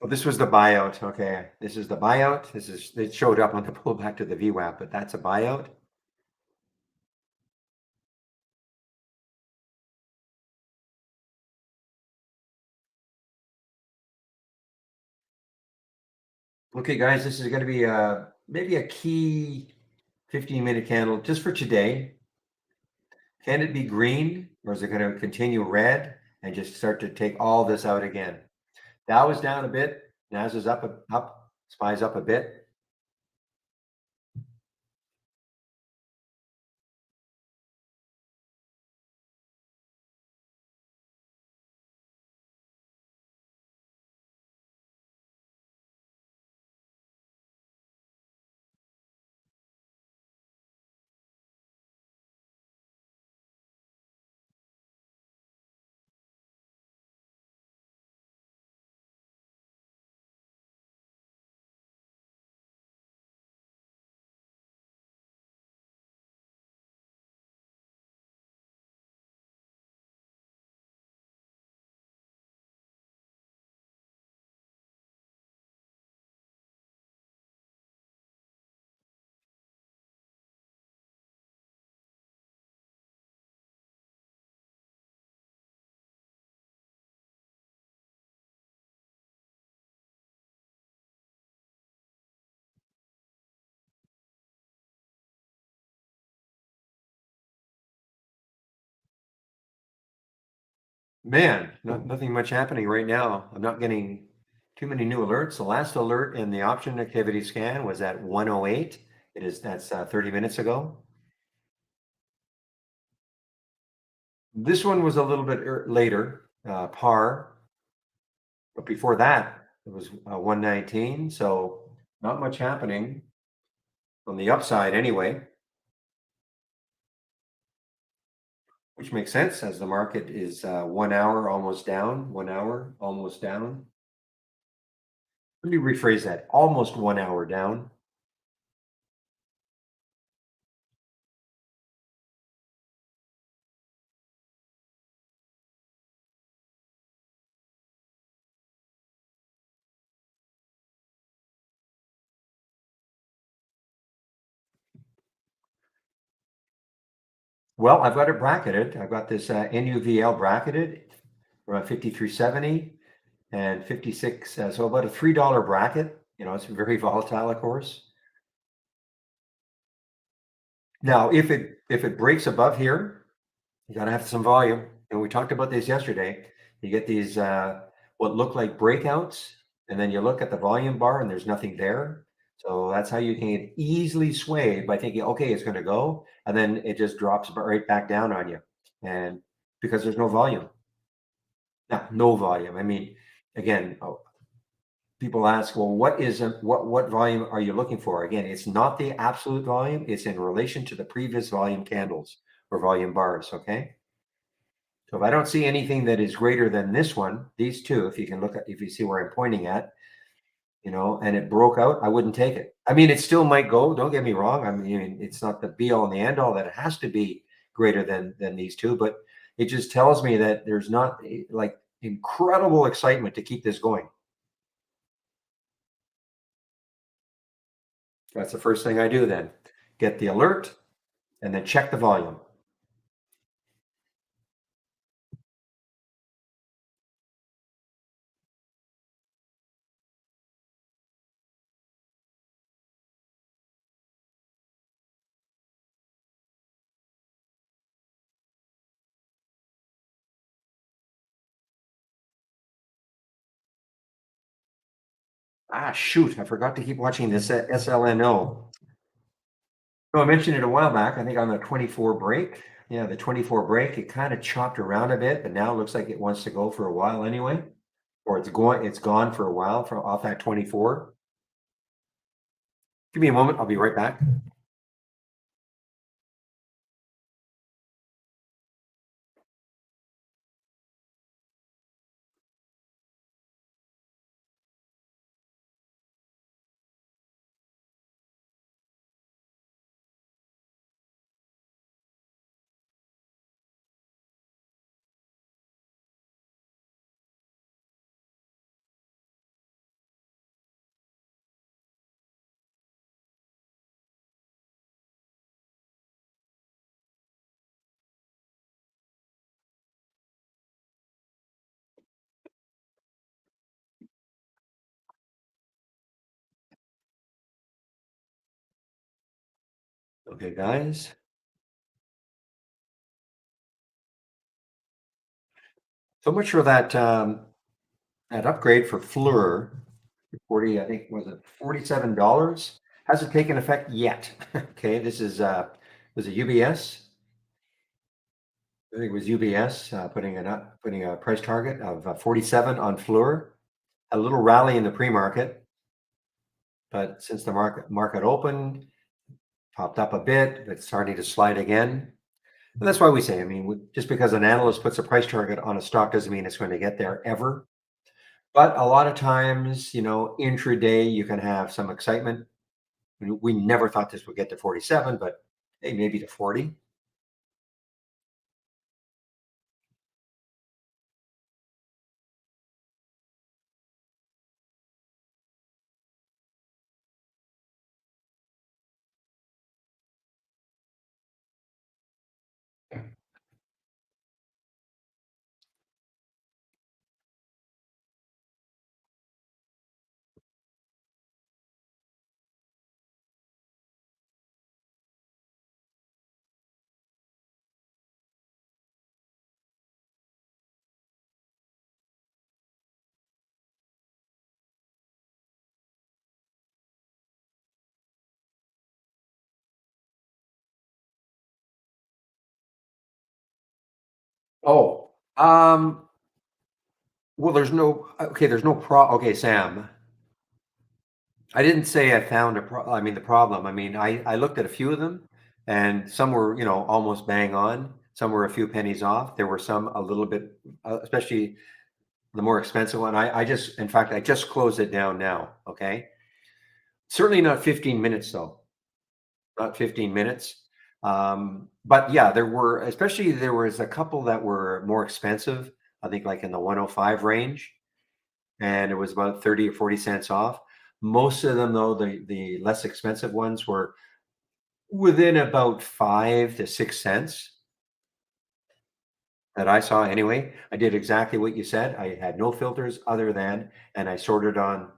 Oh, this was the buyout. Okay, this is the buyout. It showed up on the pullback to the VWAP, but that's a buyout. Okay, guys, this is going to be maybe a key 15-minute candle just for today. Can it be green or is it going to continue red and just start to take all this out again? Dow is down a bit. Nas is up, SPY's up a bit. Man, nothing much happening right now. I'm not getting too many new alerts. The last alert in the option activity scan was at 1:08. That's 30 minutes ago. This one was a little bit later, par, but before that it was 119. So not much happening on the upside anyway, which makes sense as the market is 1 hour almost down, 1 hour almost down. Let me rephrase that, almost 1 hour down. Well, I've got it bracketed. I've got this NUVL bracketed around 53.70 and 56. So about a $3 bracket. It's very volatile, of course. Now, if it breaks above here, you got to have some volume. And we talked about this yesterday. You get these what look like breakouts, and then you look at the volume bar, and there's nothing there. So that's how you can get easily swayed by thinking, okay, it's going to go, and then it just drops right back down on you, and because there's no volume. Now, no volume. I mean, again, people ask, well, what volume are you looking for? Again, it's not the absolute volume. It's in relation to the previous volume candles or volume bars. Okay. So if I don't see anything that is greater than this one, these two, if you see where I'm pointing at, and it broke out, I wouldn't take it. I mean, it still might go. Don't get me wrong. I mean, it's not the be all and the end all that it has to be greater than these two, but it just tells me that there's not like incredible excitement to keep this going. That's the first thing I do then. Get the alert and then check the volume. Ah, shoot, I forgot to keep watching this SLNO. So I mentioned it a while back, I think on the 24 break. Yeah, the 24 break, it kind of chopped around a bit, but now it looks like it wants to go for a while anyway. Or it's gone for a while from off that 24. Give me a moment, I'll be right back. Okay, guys. So much for that upgrade for Fleur. 40, I think, was it $47? Hasn't taken effect yet. Okay, this is was it UBS? I think it was UBS putting a price target of 47 on Fluor. A little rally in the pre-market, but since the market opened, popped up a bit, it's starting to slide again. And that's why we say, I mean, just because an analyst puts a price target on a stock doesn't mean it's going to get there ever. But a lot of times, intraday, you can have some excitement. We never thought this would get to 47, but hey, maybe to 40. Oh, well, there's no okay, there's no okay, Sam. I didn't say I found I mean the problem. I mean, I looked at a few of them and some were, almost bang on. Some were a few pennies off. There were some a little bit especially the more expensive one. I just in fact I just closed it down now, okay? Certainly not 15 minutes though. Not 15 minutes. But yeah, there were especially there was a couple that were more expensive, I think like in the 105 range, and it was about 30 or 40 cents off. Most of them though, the less expensive ones were within about 5 to 6 cents that I saw anyway. I did exactly what you said. I had no filters other than, and I sorted on,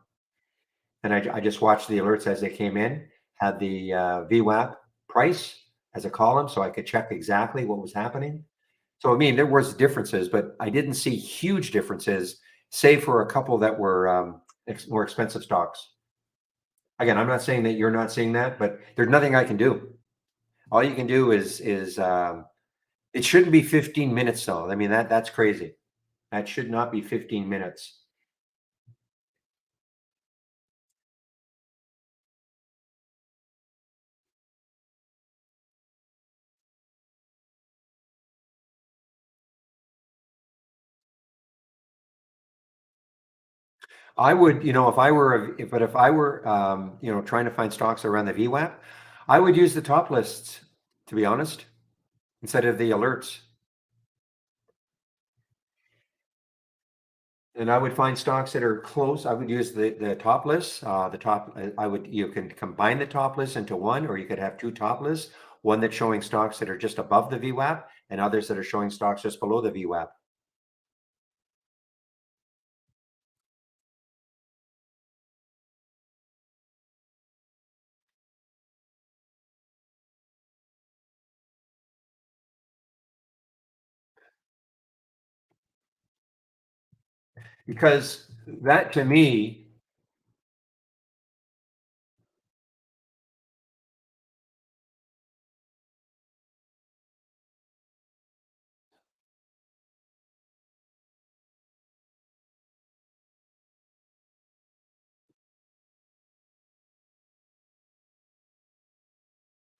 and I just watched the alerts as they came in, had the VWAP price as a column so I could check exactly what was happening. So, I mean, there was differences, but I didn't see huge differences, save for a couple that were more expensive stocks. Again, I'm not saying that you're not seeing that, but there's nothing I can do. All you can do is it shouldn't be 15 minutes though. I mean that's crazy. That should not be 15 minutes. I would, if I were, but if I were, trying to find stocks around the VWAP, I would use the top lists, to be honest, instead of the alerts. And I would find stocks that are close. I would use the top lists. You can combine the top lists into one, or you could have two top lists. One that's showing stocks that are just above the VWAP, and others that are showing stocks just below the VWAP. Because that to me,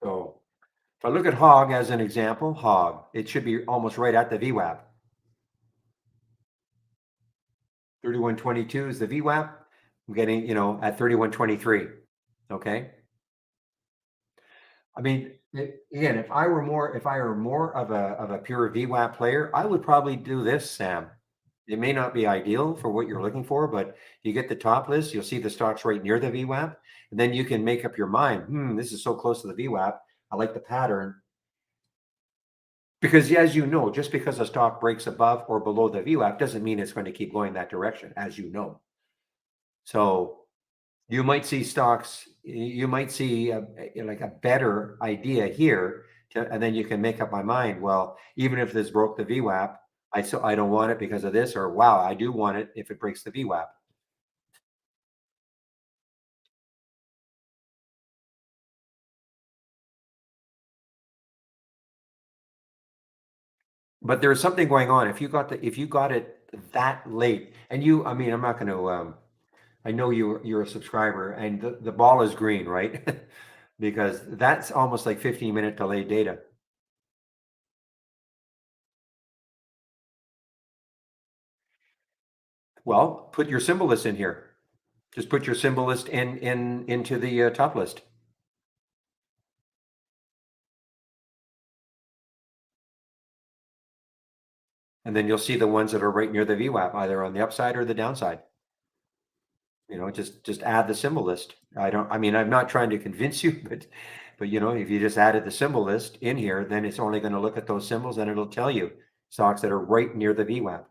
so if I look at Hog as an example, Hog, it should be almost right at the VWAP. 3122 is the VWAP. I'm getting, at 3123. Okay. I mean, again, if I were more of a pure VWAP player, I would probably do this, Sam. It may not be ideal for what you're looking for, but you get the top list, you'll see the stocks right near the VWAP, and then you can make up your mind. This is so close to the VWAP. I like the pattern. Because as you know, just because a stock breaks above or below the VWAP doesn't mean it's going to keep going that direction, as you know. So you might see stocks, you might see like a better idea here, and then you can make up my mind. Well, even if this broke the VWAP, I don't want it because of this, or wow, I do want it if it breaks the VWAP. But there's something going on. If you got it that late, and I mean, I'm not going to. I know you're a subscriber, and the ball is green, right? Because that's almost like 15-minute delayed data. Well, put your symbol list in here. Just put your symbol list into the top list, and then you'll see the ones that are right near the VWAP, either on the upside or the downside. Just add the symbol list. I mean, I'm not trying to convince you, but if you just added the symbol list in here, then it's only going to look at those symbols and it'll tell you stocks that are right near the VWAP.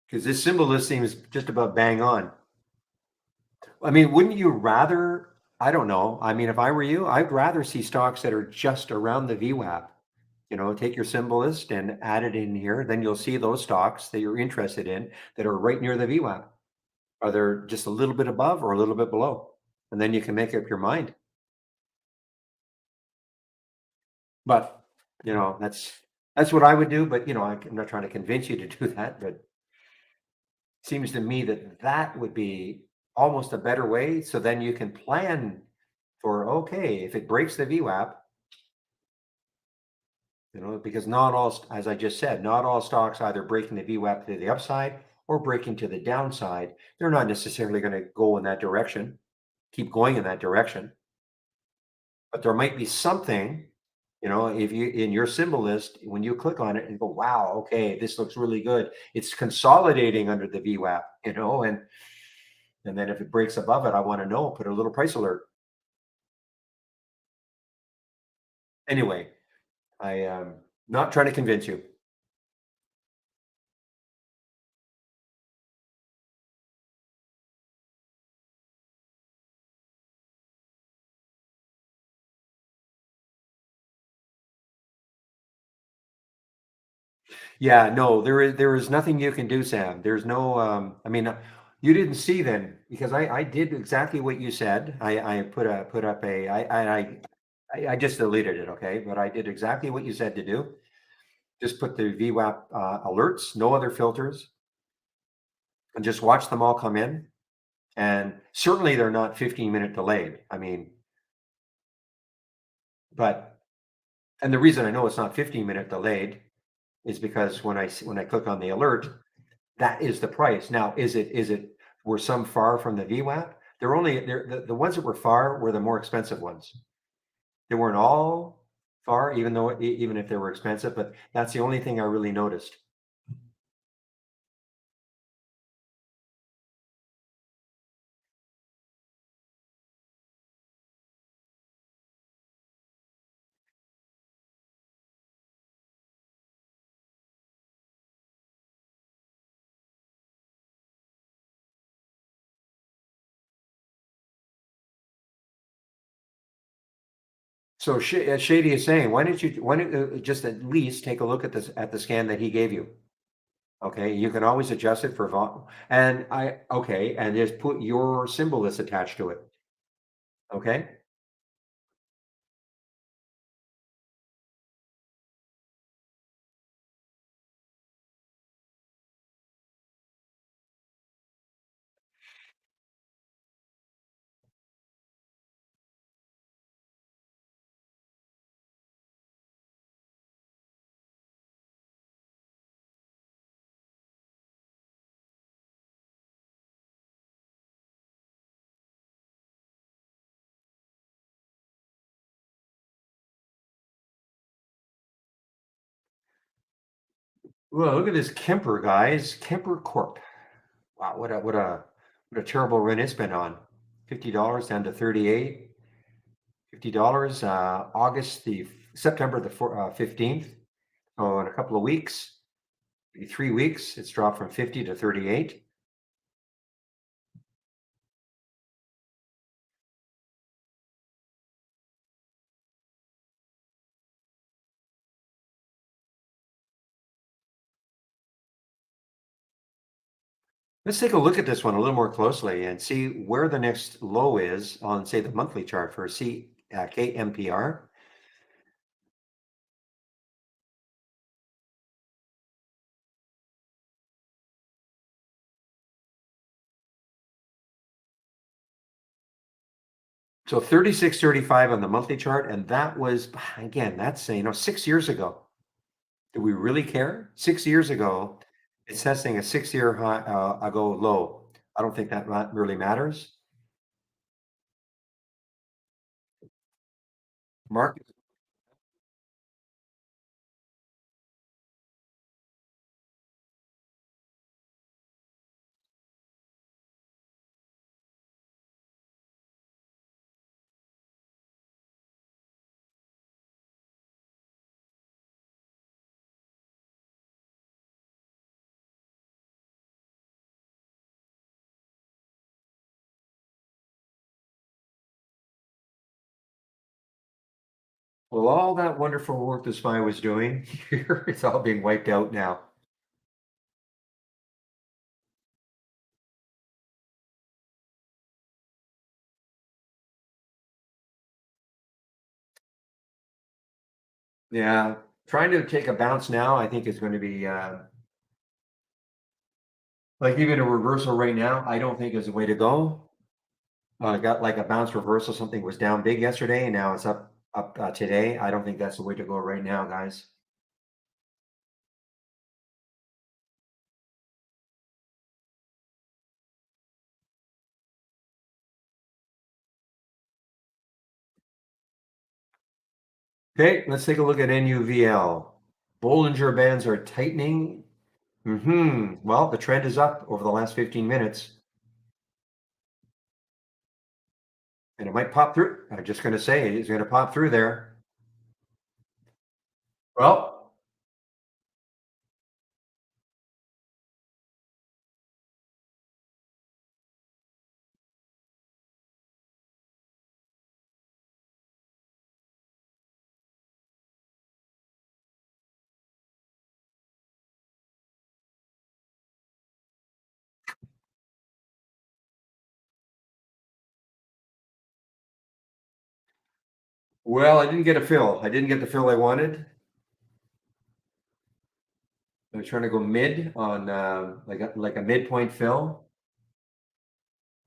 because this symbol list seems just about bang on. I mean, wouldn't you rather? I don't know. I mean, if I were you, I'd rather see stocks that are just around the VWAP. You know, take your symbol list and add it in here. Then you'll see those stocks that you're interested in that are right near the VWAP. Are they just a little bit above or a little bit below? And then you can make up your mind. But that's what I would do. But I'm not trying to convince you to do that. But it seems to me that that would be almost a better way. So then you can plan for, okay, if it breaks the VWAP, because not all, as I just said, not all stocks either breaking the VWAP to the upside or breaking to the downside. They're not necessarily going to go in that direction, keep going in that direction. But there might be something, if you in your symbol list, when you click on it and go, wow, okay, this looks really good. It's consolidating under the VWAP, and then if it breaks above it, I want to know, put a little price alert. Anyway, I am not trying to convince you. Yeah, no, there is nothing you can do, Sam. There's no, I mean, you didn't see then because I did exactly what you said. I put up I just deleted it, okay? But I did exactly what you said to do. Just put the VWAP alerts, no other filters, and just watch them all come in. And certainly they're not 15-minute delayed. I mean, but and the reason I know it's not 15-minute delayed is because when I click on the alert, that is the price. Now, is it were some far from the VWAP? They're the ones that were far were the more expensive ones. They weren't all far, even though even if they were expensive, but that's the only thing I really noticed. So Shady is saying, why don't you just at least take a look at this at the scan that he gave you? Okay, you can always adjust it for and okay, and just put your symbol that's attached to it. Okay. Well, look at this Kemper, guys. Kemper Corp. Wow, what a terrible run it's been on. $50 down to 38. $50. September the 15th. So in a couple of weeks, maybe 3 weeks, it's dropped from 50 to 38. Let's take a look at this one a little more closely and see where the next low is on, say, the monthly chart for KMPR. So 36.35 on the monthly chart, and that was again, that's 6 years ago. Do we really care? 6 years ago, it's testing a 6-year high ago low. I don't think that really matters. Market Well, all that wonderful work the spy was doing, it's all being wiped out now. Yeah, trying to take a bounce now, I think is going to be like even a reversal right now. I don't think is the way to go. Got like a bounce reversal. Something was down big yesterday, and now it's up today. I don't think that's the way to go right now, guys. Okay, let's take a look at NUVL. Bollinger Bands are tightening. Well, the trend is up over the last 15 minutes, and it might pop through. I'm just going to say it's going to pop through there. Well, I didn't get a fill. I didn't get the fill I wanted. I was trying to go mid on like a midpoint fill.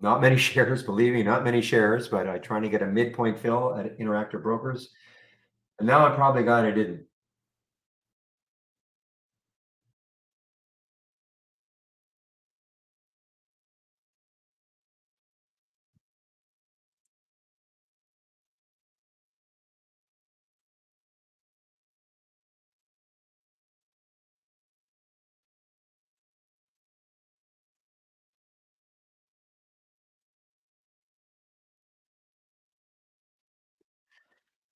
Not many shares, believe me, not many shares, but I trying to get a midpoint fill at Interactive Brokers. And now I'm probably glad I didn't.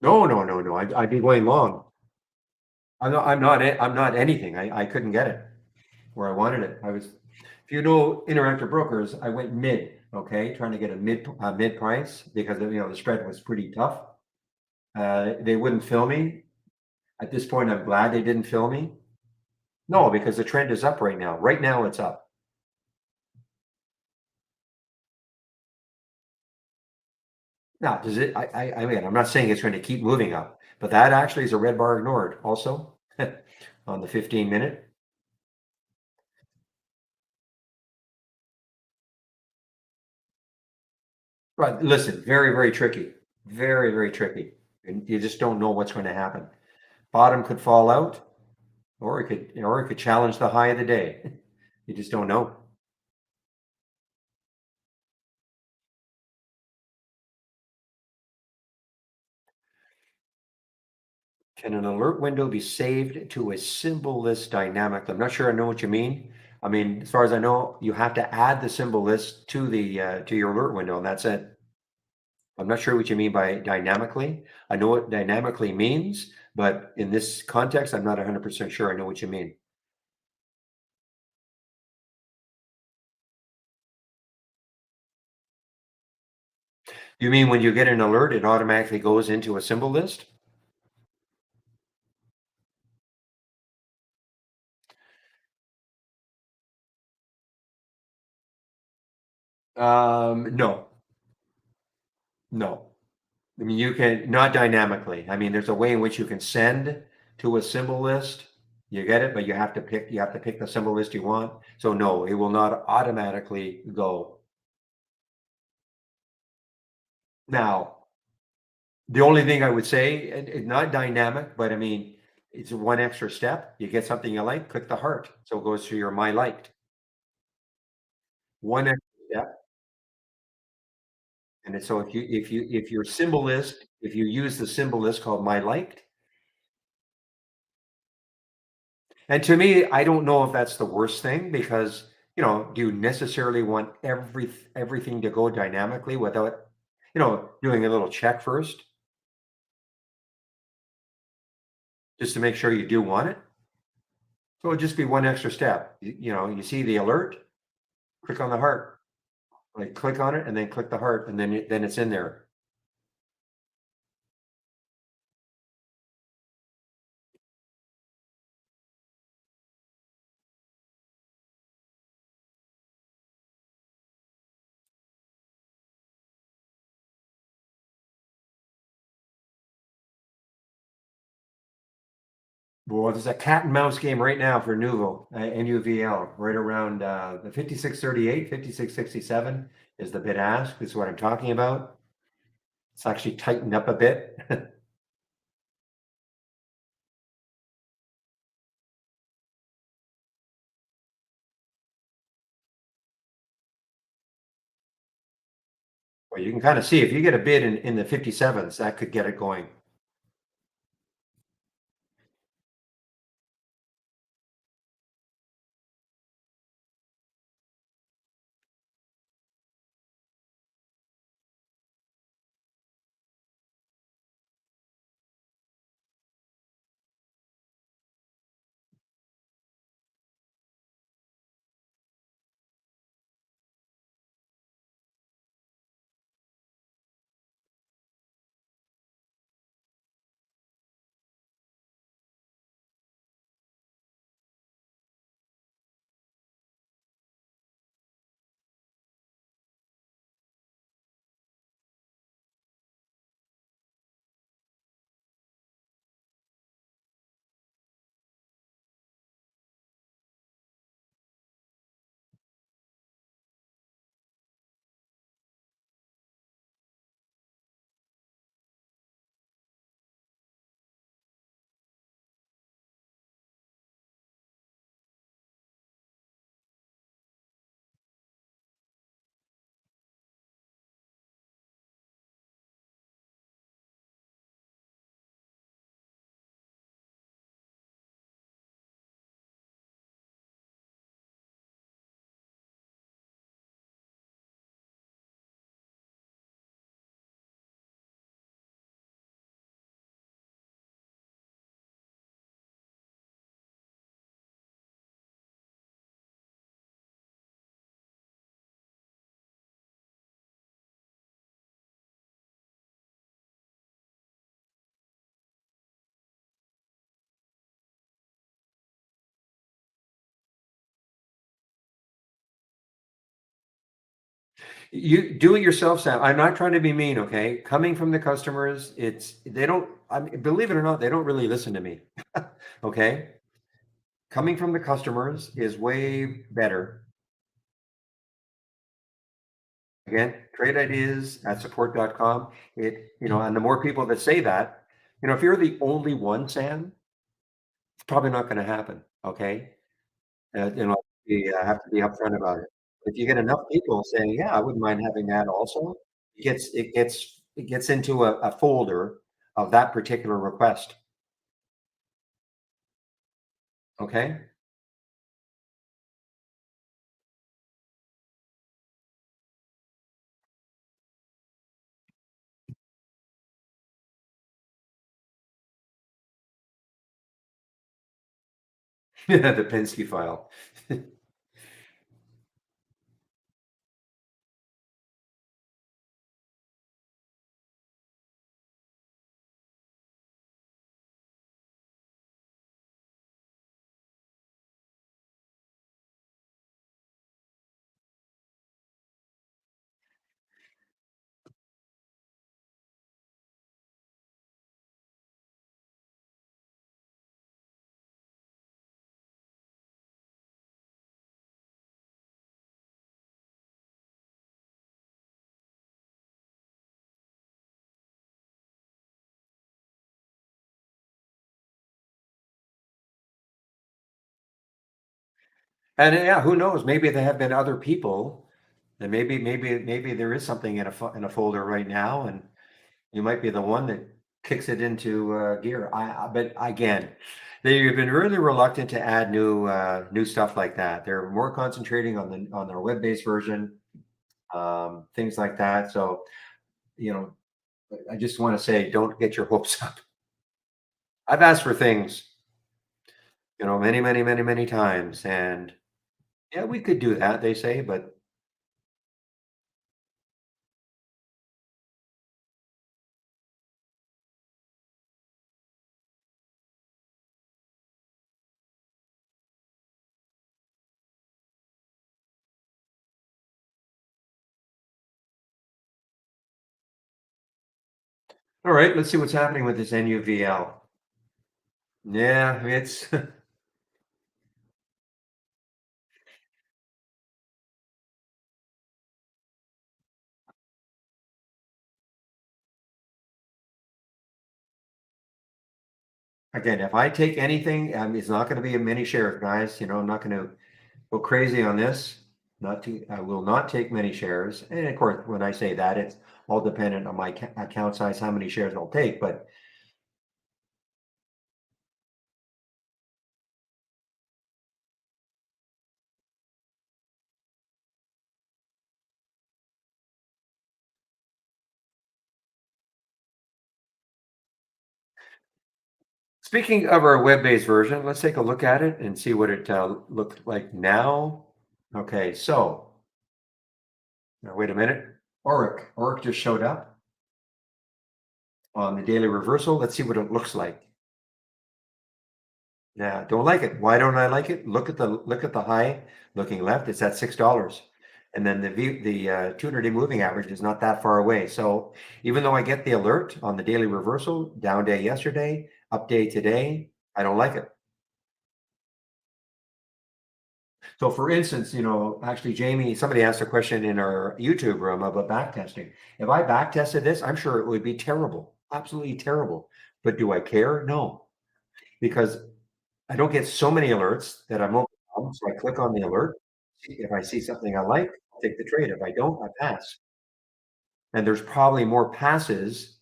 No, no, no, no. I'd be going long. I'm not anything. I couldn't get it where I wanted it. If you know Interactive Brokers, I went mid, okay, trying to get a mid price because the spread was pretty tough. They wouldn't fill me. At this point, I'm glad they didn't fill me. No, because the trend is up right now. Right now, it's up. Now, does it? I mean, I'm not saying it's going to keep moving up, but that actually is a red bar ignored also on the 15-minute. Right. Listen, very, very tricky. Very, very tricky. And you just don't know what's going to happen. Bottom could fall out, or it could challenge the high of the day. You just don't know. Can an alert window be saved to a symbol list dynamically? I'm not sure I know what you mean. I mean, as far as I know, you have to add the symbol list to your alert window, and that's it. I'm not sure what you mean by dynamically. I know what dynamically means, but in this context, I'm not 100% sure I know what you mean. You mean when you get an alert, it automatically goes into a symbol list? No, no. I mean, you can not dynamically. I mean, there's a way in which you can send to a symbol list. You get it, but you have to pick the symbol list you want. So no, it will not automatically go. Now, the only thing I would say, and not dynamic, but I mean, it's one extra step. You get something you like, click the heart. So it goes to your my liked. One extra step. And so if your symbol list, if you use the symbol list called my liked, and to me, I don't know if that's the worst thing because, do you necessarily want everything to go dynamically without, doing a little check first just to make sure you do want it? So it'd just be one extra step. You see the alert, click on the heart, like click on it and then click the heart and then it's in there. Well, there's a cat and mouse game right now for Nuvo, NUVL, right around the 5638, 5667 is the bid ask. This is what I'm talking about. It's actually tightened up a bit. Well, you can kind of see if you get a bid in the 57s, that could get it going. You do it yourself, Sam. I'm not trying to be mean, okay? Coming from the customers, they don't, I mean, believe it or not, they don't really listen to me. Okay? Coming from the customers is way better. Again, trade ideas at support.com. And the more people that say that, if you're the only one, Sam, it's probably not going to happen. Okay. Have to be upfront about it. If you get enough people saying, yeah, I wouldn't mind having that also, it gets into a folder of that particular request. Okay. The Penske file. And yeah, who knows? Maybe there have been other people, and maybe there is something in a folder right now, and you might be the one that kicks it into gear. But again, they've been really reluctant to add new stuff like that. They're more concentrating on their web-based version, things like that. So you know, I just want to say, don't get your hopes up. I've asked for things, many, many, many, many times, and yeah, we could do that. They say, but all right. Let's see what's happening with this NUVL. Yeah, it's again, if I take anything, it's not going to be a many shares, guys. I'm not going to go crazy on this. Not to, I will not take many shares. And of course, when I say that, it's all dependent on my account size, how many shares I'll take. But speaking of our web-based version, let's take a look at it and see what it looked like now. Okay, so now wait a minute. Oric just showed up on the daily reversal. Let's see what it looks like. Yeah, don't like it. Why don't I like it? Look at the high looking left. It's at $6. And then the 200-day moving average is not that far away. So even though I get the alert on the daily reversal, down day yesterday, up day today, I don't like it. So for instance, actually Jamie, somebody asked a question in our YouTube room about back testing. If I back tested this, I'm sure it would be terrible, absolutely terrible. But do I care? No, because I don't get so many alerts that I'm overwhelmed. So I click on the alert. If I see something I like, I'll take the trade. If I don't, I pass. And there's probably more passes,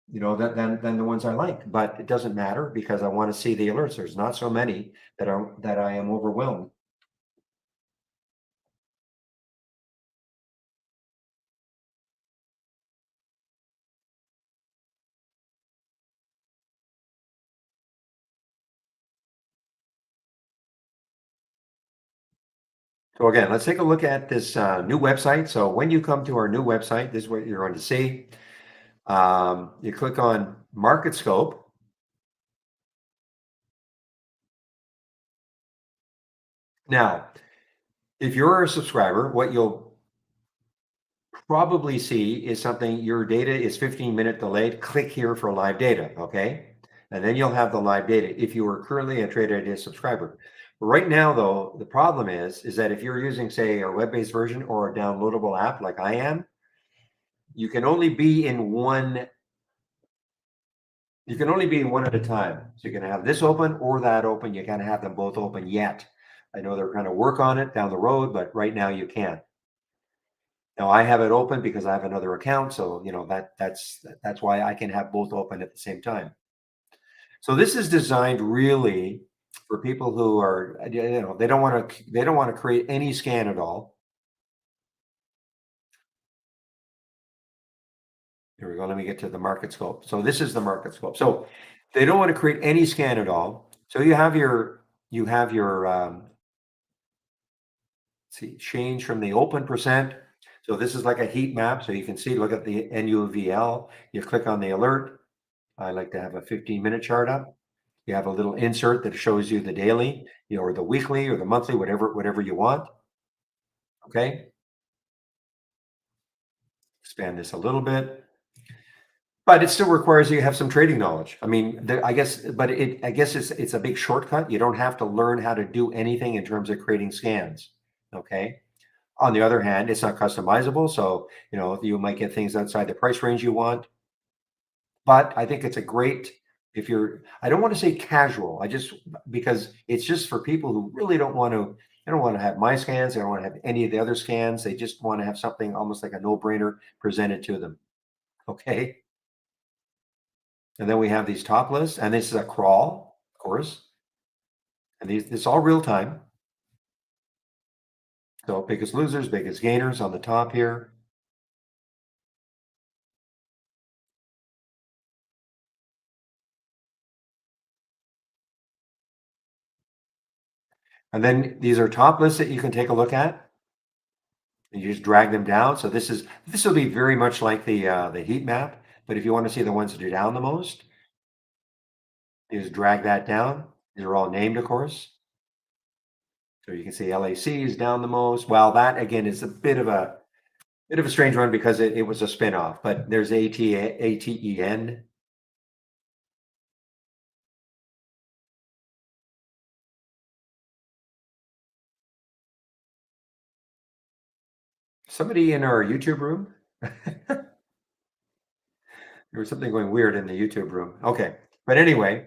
than the ones I like. But it doesn't matter because I want to see the alerts. There's not so many that I am overwhelmed. So again, let's take a look at this new website. So when you come to our new website, this is what you're going to see. You click on Market Scope. Now, if you're a subscriber, what you'll probably see is something, your data is 15-minute delayed. Click here for live data, okay? And then you'll have the live data if you are currently a Trade Idea subscriber. Right now, though, the problem is that if you're using, say, a web-based version or a downloadable app like I am, you can only be in one. You can only be in one at a time. So you can have this open or that open. You can't have them both open yet. I know they're going to work on it down the road, but right now you can't. Now I have it open because I have another account, so that's why I can have both open at the same time. So this is designed really for people who are, they don't want to create any scan at all. Here we go. Let me get to the market scope. So this is the market scope. So they don't want to create any scan at all. So you have your see change from the open percent. So this is like a heat map. So you can see, look at the NUVL. You click on the alert. I like to have a 15-minute chart up. You have a little insert that shows you the daily, or the weekly or the monthly, whatever you want. Okay. Expand this a little bit. But it still requires you have some trading knowledge. I mean, I guess it's a big shortcut. You don't have to learn how to do anything in terms of creating scans. Okay. On the other hand, it's not customizable, so you might get things outside the price range you want. But I think it's a great, if you're, I don't want to say casual, because it's just for people who really don't want to. They don't want to have my scans. They don't want to have any of the other scans. They just want to have something almost like a no-brainer presented to them. Okay. And then we have these top lists, and this is a crawl, of course. And it's all real time. So biggest losers, biggest gainers on the top here. And then these are top lists that you can take a look at. And you just drag them down. So this will be very much like the heat map. But if you want to see the ones that are down the most, you just drag that down. These are all named, of course. So you can see LAC is down the most. Well, that again is a bit of a strange one because it was a spinoff. But there's ATEN. Somebody in our YouTube room? There was something going weird in the YouTube room. Okay. But anyway,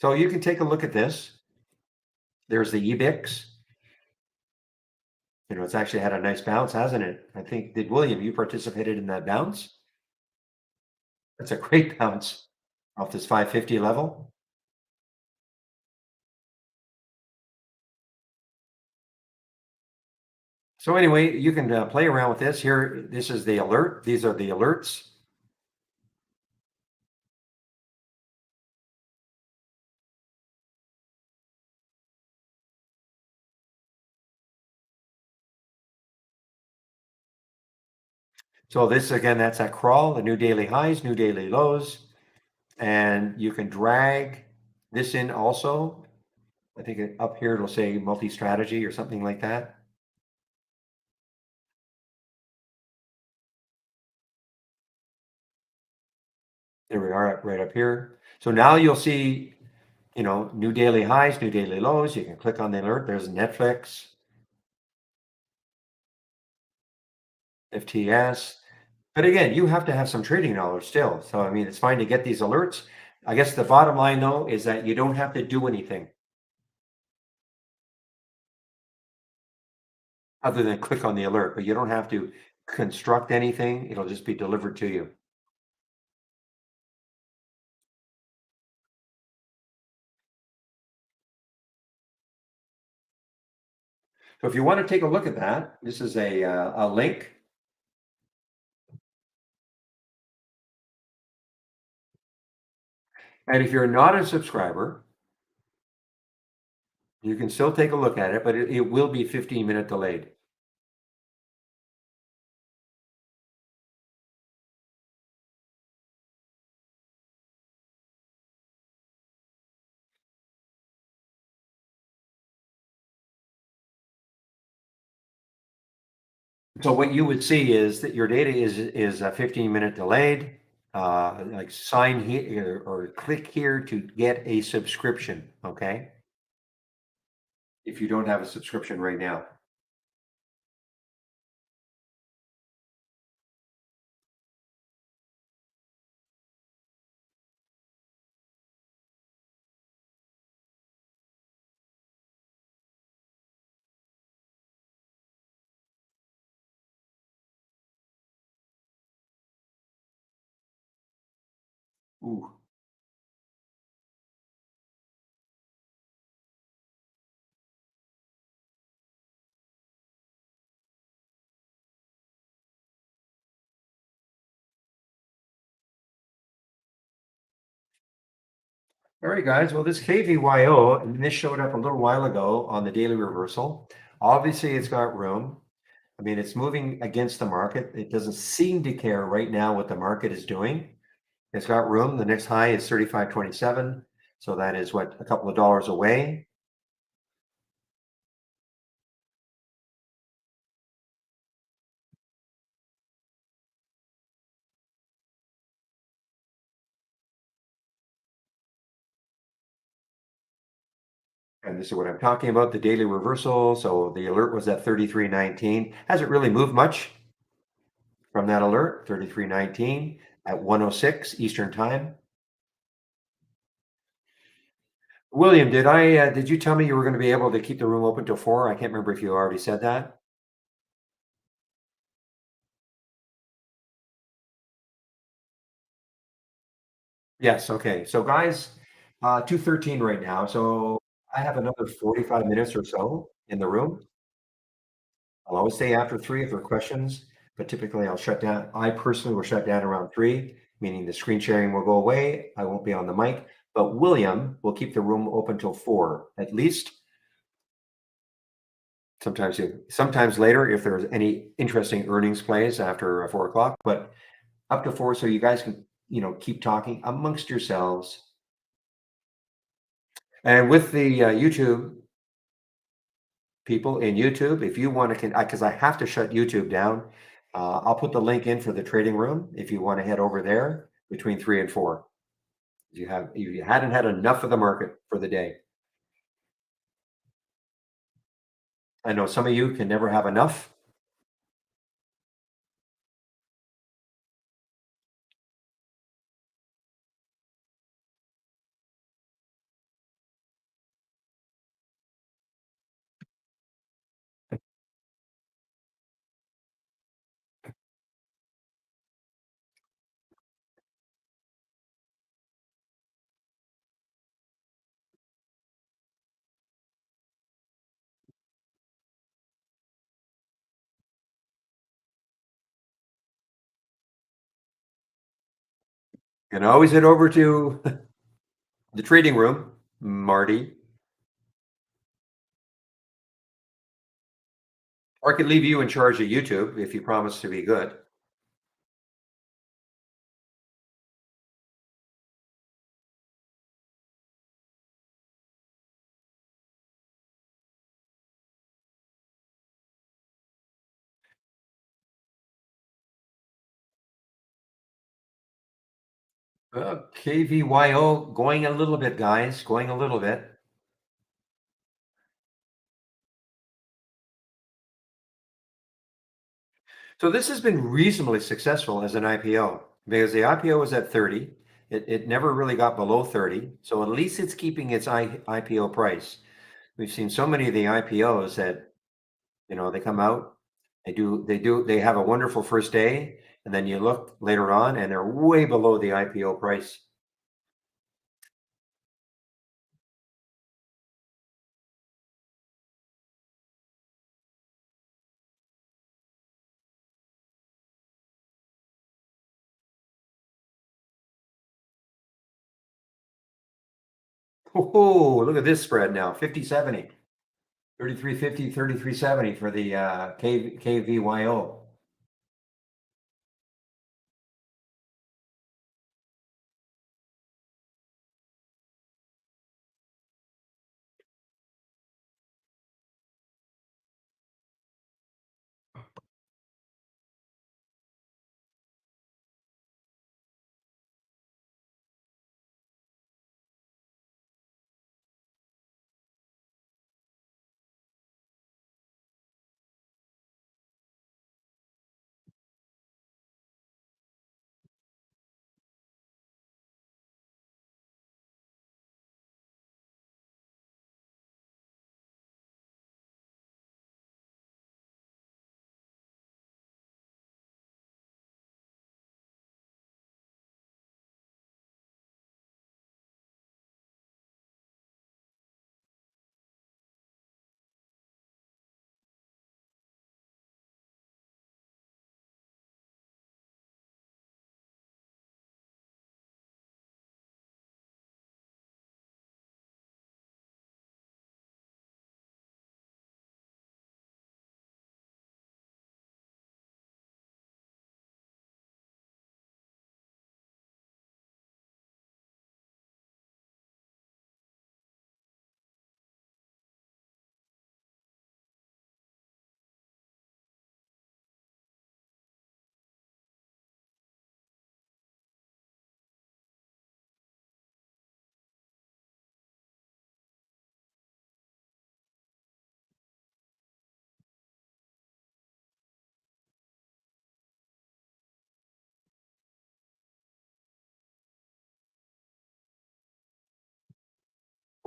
so you can take a look at this. There's the EBIX. It's actually had a nice bounce, hasn't it? I think, did William, you participated in that bounce? That's a great bounce off this 550 level. So anyway, you can play around with this here. This is the alert. These are the alerts. So this again, that's that crawl, the new daily highs, new daily lows, and you can drag this in also. I think up here it'll say multi-strategy or something like that. There we are, right up here. So now you'll see, new daily highs, new daily lows. You can click on the alert. There's Netflix, FTS. But again, you have to have some trading knowledge still. So, I mean, it's fine to get these alerts. I guess the bottom line, though, is that you don't have to do anything other than click on the alert, but you don't have to construct anything. It'll just be delivered to you. So if you want to take a look at that, this is a link. And if you're not a subscriber, you can still take a look at it, but it will be 15-minute delayed. So what you would see is that your data is a 15-minute delayed. Like sign here or click here to get a subscription. Okay, if you don't have a subscription right now. Ooh. All right, guys. Well, this KVYO, and this showed up a little while ago on the daily reversal. Obviously, it's got room. I mean, it's moving against the market. It doesn't seem to care right now what the market is doing. It's got room. The next high is 35.27. So that is what, a couple of dollars away. And this is what I'm talking about, the daily reversal. So the alert was at 33.19. Hasn't really moved much from that alert, 33.19 at 1:06 Eastern time. William, did you tell me you were going to be able to keep the room open till 4? I can't remember if you already said that. Yes, okay. So guys, 2:13 right now. So I have another 45 minutes or so in the room. I'll always stay after 3 if there are questions, but typically I'll shut down. I personally will shut down around 3, meaning the screen sharing will go away. I won't be on the mic, but William will keep the room open till 4 at least. Sometimes later if there's any interesting earnings plays after 4 o'clock, but up to 4 so you guys can, keep talking amongst yourselves. And with the YouTube people in YouTube, if you want to, because I have to shut YouTube down, I'll put the link in for the trading room if you want to head over there between 3 and 4. If you hadn't had enough of the market for the day. I know some of you can never have enough. You can always head over to the trading room, Marty, or I could leave you in charge of YouTube if you promise to be good. KVYO going a little bit, guys, going a little bit. So this has been reasonably successful as an IPO because the IPO was at 30. It never really got below 30. So at least it's keeping its IPO price. We've seen so many of the IPOs that, they come out, they have a wonderful first day, and then you look later on and they're way below the IPO price. Oh, look at this spread now, 50-70. 33.50, 33.70 for the KVYO.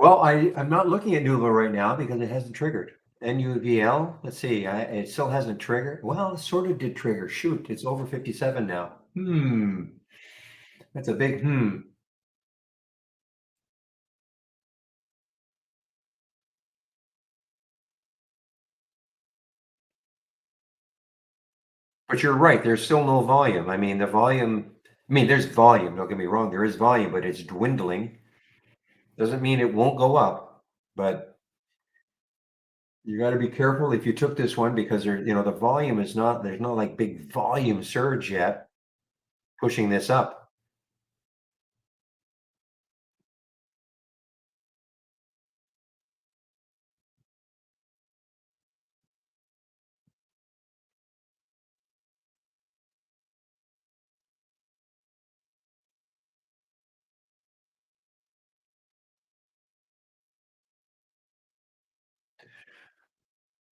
Well, I'm not looking at Nuvo right now because it hasn't triggered. NUVL, let's see, it still hasn't triggered. Well, it sort of did trigger. Shoot, it's over 57 now. That's a big hmm. But you're right, there's still no volume. There's volume, don't get me wrong, there is volume, but it's dwindling. Doesn't mean it won't go up, but you got to be careful if you took this one because the volume is not, there's no like big volume surge yet pushing this up.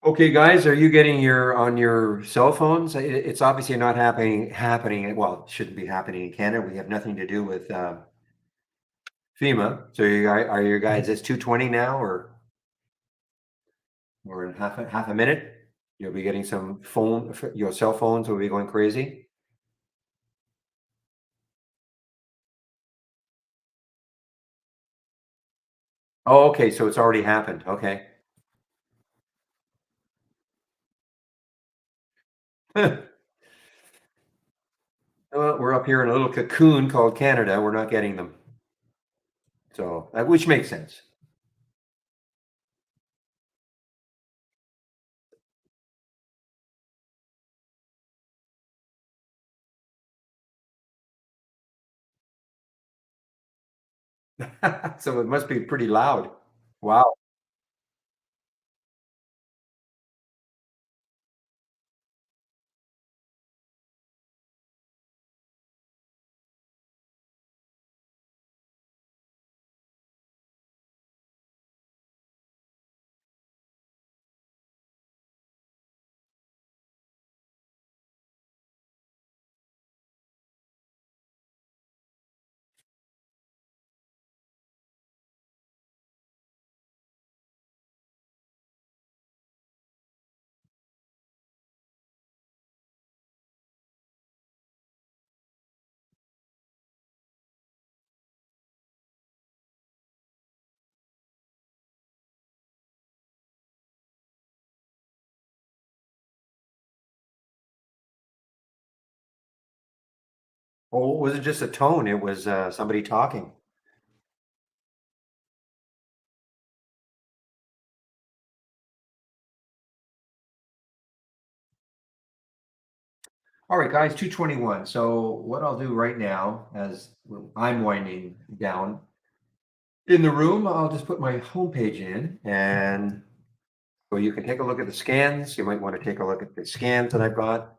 Okay, guys, are you getting on your cell phones? It's obviously not happening. Well, it shouldn't be happening in Canada. We have nothing to do with FEMA. So are you guys, it's 2:20 now, or in half a minute? You'll be getting your cell phones will be going crazy. Oh, okay, so it's already happened. Okay. Well, we're up here in a little cocoon called Canada. We're not getting them. So, which makes sense. So it must be pretty loud. Wow. Oh, it wasn't just a tone, it was somebody talking. All right, guys, 2:21. So what I'll do right now, as I'm winding down in the room, I'll just put my homepage in, and so you can take a look at the scans. You might want to take a look at the scans that I've got.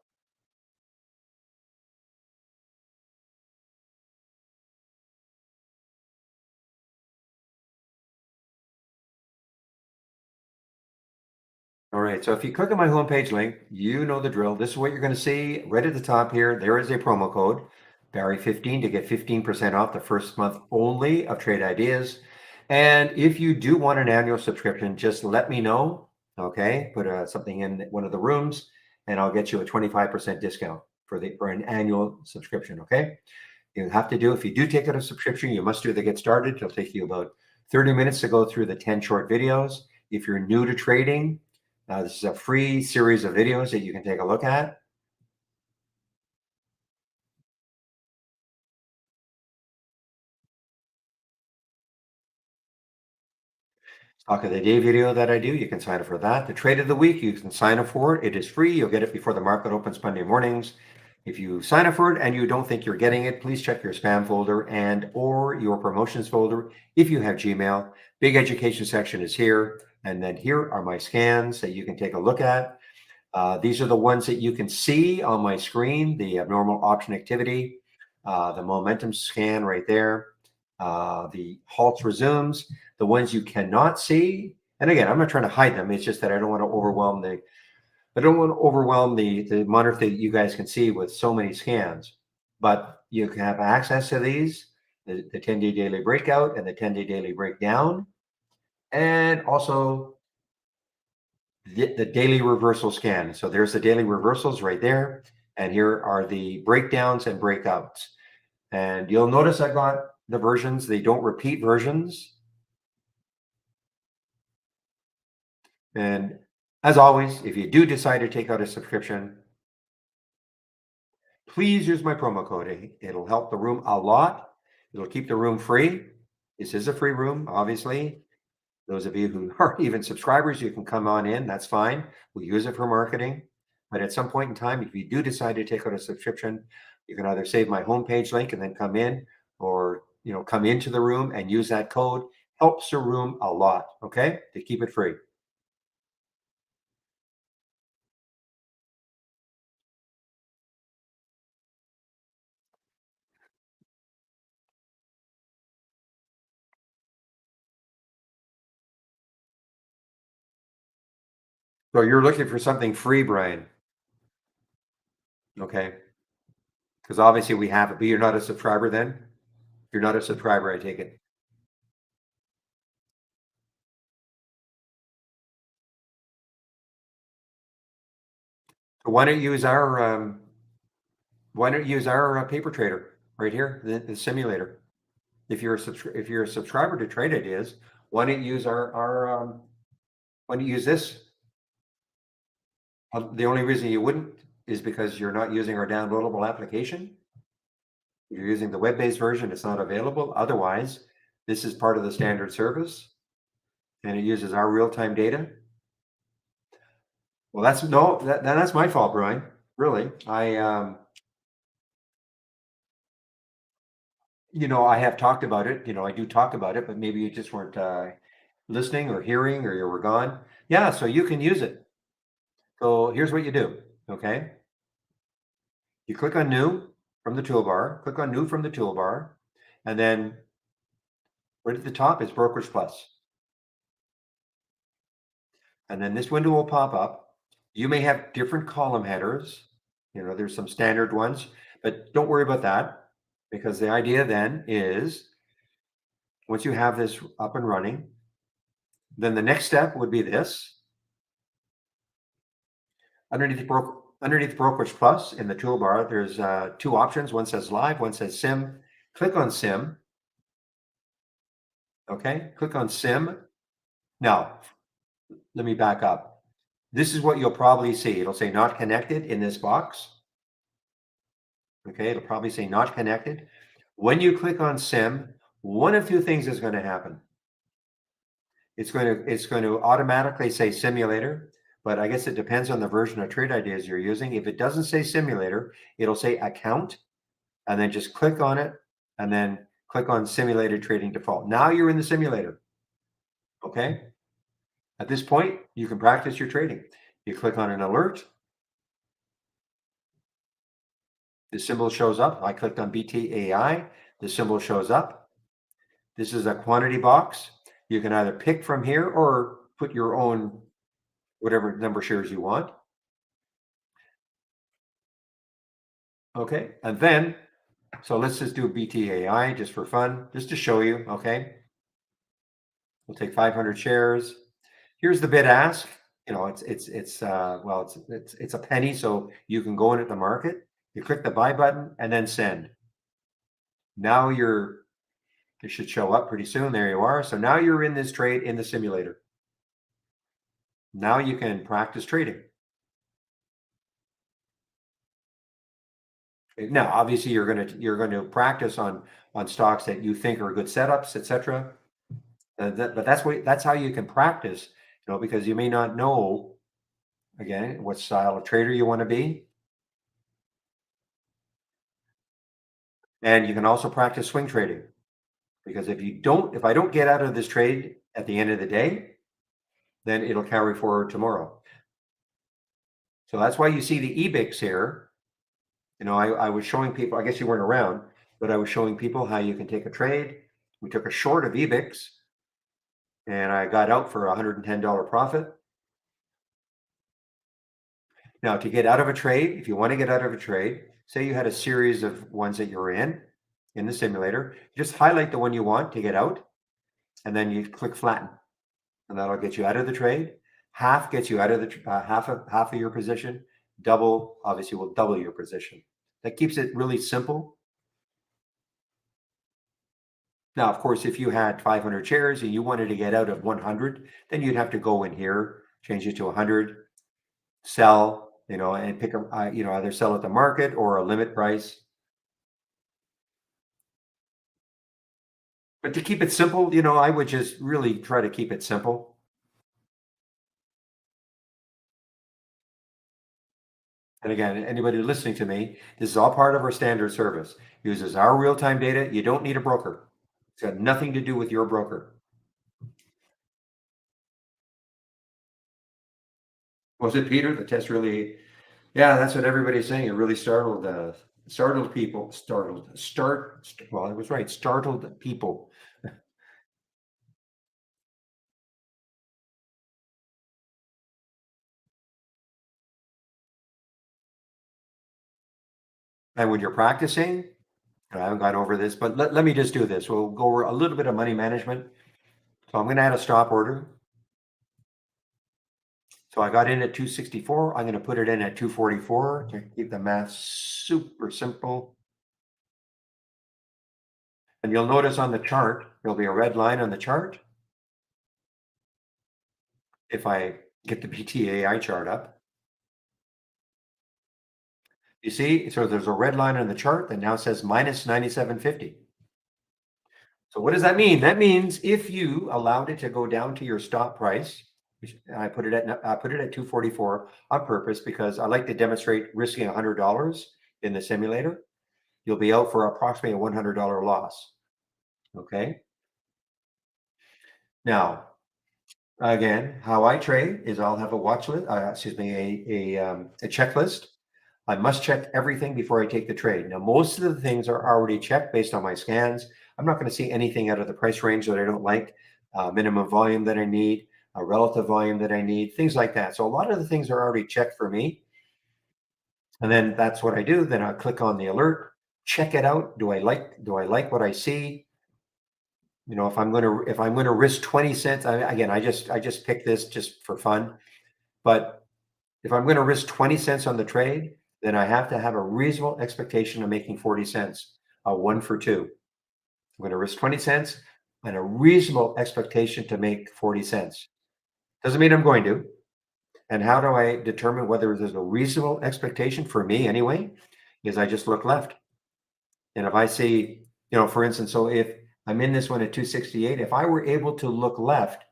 All right, so if you click on my homepage link, you know the drill. This is what you're going to see right at the top here. There is a promo code, Barry15, to get 15% off the first month only of Trade Ideas. And if you do want an annual subscription, just let me know. Okay, put something in one of the rooms, and I'll get you a 25% discount for an annual subscription. Okay, you have to do, if you do take out a subscription, you must do the get started. It'll take you about 30 minutes to go through the 10 short videos. If you're new to trading, this is a free series of videos that you can take a look at. Talk of the day video that I do, you can sign up for that. The trade of the week, you can sign up for it. It is free. You'll get it before the market opens Monday mornings. If you sign up for it and you don't think you're getting it, please check your spam folder and or your promotions folder if you have Gmail. Big education section is here. And then here are my scans that you can take a look at. These are the ones that you can see on my screen, the abnormal option activity, the momentum scan right there, the halts resumes, the ones you cannot see. And again, I'm not trying to hide them. It's just that I don't want to overwhelm the monitor that you guys can see with so many scans. But you can have access to these, the 10-day daily breakout and the 10-day daily breakdown, and also the daily reversal scan. So there's the daily reversals right there. And here are the breakdowns and breakouts. And you'll notice I got the versions, they don't repeat versions. And as always, if you do decide to take out a subscription, please use my promo code. It'll help the room a lot. It'll keep the room free. This is a free room, obviously. Those of you who aren't even subscribers, you can come on in. That's fine. We use it for marketing. But at some point in time, if you do decide to take out a subscription, you can either save my homepage link and then come in, or come into the room and use that code. Helps the room a lot. Okay, to keep it free. So you're looking for something free, Brian. Okay, because obviously we have it, but you're not a subscriber then. You're not a subscriber, I take it. So why don't you use our paper trader right here, the simulator? If you're a subscriber to Trade Ideas, why don't you use why don't you use this? The only reason you wouldn't is because you're not using our downloadable application. If you're using the web-based version, it's not available. Otherwise, this is part of the standard service and it uses our real-time data. Well, that's no, that's my fault, Brian. Really. I have talked about it. I do talk about it, but maybe you just weren't listening or hearing or you were gone. Yeah, so you can use it. So here's what you do. Okay. You click on new from the toolbar, click on new from the toolbar, and then right at the top is Brokerage Plus. And then this window will pop up. You may have different column headers. There's some standard ones, but don't worry about that because the idea then is once you have this up and running, then the next step would be this. Underneath Brokerage Plus in the toolbar, there's two options. One says live, one says sim. Click on sim. Okay, click on sim. Now, let me back up. This is what you'll probably see. It'll say not connected in this box. Okay, it'll probably say not connected. When you click on sim, one of two things is going to happen. It's going to automatically say simulator, but I guess it depends on the version of Trade Ideas you're using. If it doesn't say simulator, it'll say account, and then just click on it, and then click on simulated trading default. Now you're in the simulator. Okay. At this point, you can practice your trading. You click on an alert. The symbol shows up. I clicked on BTAI. The symbol shows up. This is a quantity box. You can either pick from here or put your own whatever number of shares you want. Okay. And then, so let's just do BTAI just for fun, just to show you. Okay. We'll take 500 shares. Here's the bid ask. It's a penny, so you can go in at the market. You click the buy button and then send. Now it should show up pretty soon. There you are. So now you're in this trade in the simulator. Now you can practice trading. Now, obviously, you're going to practice on stocks that you think are good setups, etc. But that's how you can practice. Because you may not know again what style of trader you want to be. And you can also practice swing trading because if I don't get out of this trade at the end of the day, then it'll carry forward tomorrow. So that's why you see the EBIX here. I was showing people, I guess you weren't around, but I was showing people how you can take a trade. We took a short of EBIX and I got out for $110 profit. Now, to get out of a trade, if you want to get out of a trade, say you had a series of ones that you're in the simulator, just highlight the one you want to get out, and then you click flatten, and that'll get you out of the trade. Half gets you out of the half of your position. Double obviously will double your position. That keeps it really simple. Now, of course, if you had 500 shares and you wanted to get out of 100, then you'd have to go in here, change it to 100, sell, and pick up, either sell at the market or a limit price. But to keep it simple, I would just really try to keep it simple. And again, anybody listening to me, this is all part of our standard service. Uses our real-time data. You don't need a broker. It's got nothing to do with your broker. Was it Peter? The test really, yeah, that's what everybody's saying. It really startled people. Well, I was right. Startled people. And when you're practicing, I haven't gone over this, but let me just do this. We'll go over a little bit of money management. So I'm going to add a stop order. So I got in at 264. I'm going to put it in at 244 to keep the math super simple. And you'll notice on the chart, there'll be a red line on the chart. If I get the BTAI chart up. You see, so there's a red line on the chart that now says minus 97.50. So what does that mean? That means if you allowed it to go down to your stop price, and I put it at 244 on purpose because I like to demonstrate risking $100 in the simulator. You'll be out for approximately a $100 loss. Okay. Now, again, how I trade is I'll have a watch list, a checklist. I must check everything before I take the trade. Now, most of the things are already checked based on my scans. I'm not going to see anything out of the price range that I don't like, minimum volume that I need, a relative volume that I need, things like that. So a lot of the things are already checked for me. And then that's what I do. Then I click on the alert, check it out. Do I like what I see? You know, if I'm going to risk 20 cents, I just pick this just for fun. But if I'm going to risk 20 cents on the trade, then I have to have a reasonable expectation of making 40 cents, a 1 for 2. I'm going to risk 20 cents and a reasonable expectation to make 40 cents. Doesn't mean I'm going to. And how do I determine whether there's a reasonable expectation for me anyway? Is I just look left. And if I see, you know, for instance, so if I'm in this one at 268, if I were able to look left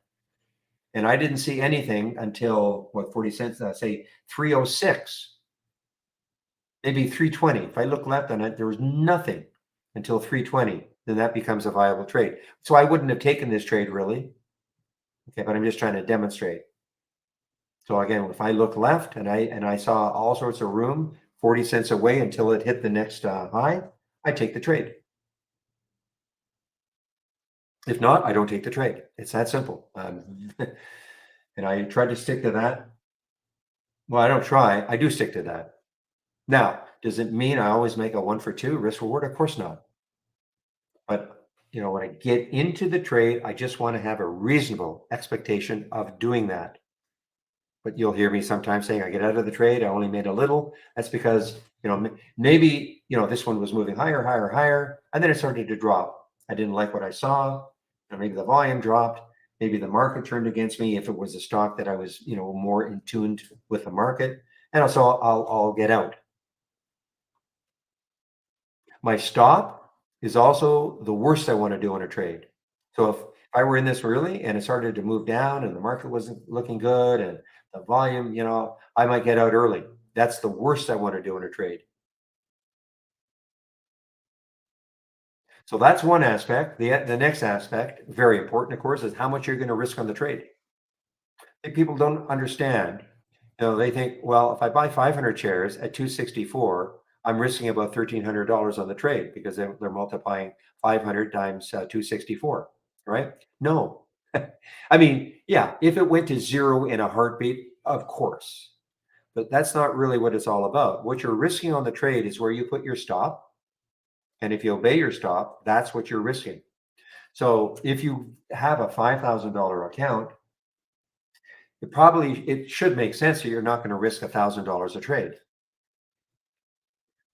and I didn't see anything until what, 40 cents, say 306, maybe 320. If I look left on it, there was nothing until 320, then that becomes a viable trade. So I wouldn't have taken this trade really. Okay, but I'm just trying to demonstrate. So again, if I look left and I saw all sorts of room, 40 cents away until it hit the next high, I take the trade. If not, I don't take the trade. It's that simple. And I try to stick to that. Well, I don't try. I do stick to that. Now, does it mean I always make a 1 for 2 risk reward? Of course not. But you know, when I get into the trade, I just want to have a reasonable expectation of doing that. But you'll hear me sometimes saying I get out of the trade, I only made a little. That's because, you know, maybe, you know, this one was moving higher, higher, higher, and then it started to drop. I didn't like what I saw. Or maybe the volume dropped. Maybe the market turned against me if it was a stock that I was, you know, more in tune with the market. And also I'll get out. My stop is also the worst I want to do on a trade. So if I were in this early and it started to move down and the market wasn't looking good and the volume, you know, I might get out early. That's the worst I want to do in a trade. So that's one aspect. The next aspect, very important, of course, is how much you're going to risk on the trade. I think people don't understand. You know, they think, well, if I buy 500 shares at 264, I'm risking about $1,300 on the trade because they're multiplying 500 times 264, right? No. I mean, yeah, if it went to zero in a heartbeat, of course. But that's not really what it's all about. What you're risking on the trade is where you put your stop. And if you obey your stop, that's what you're risking. So if you have a $5,000 account, it should make sense that you're not going to risk $1,000 a trade.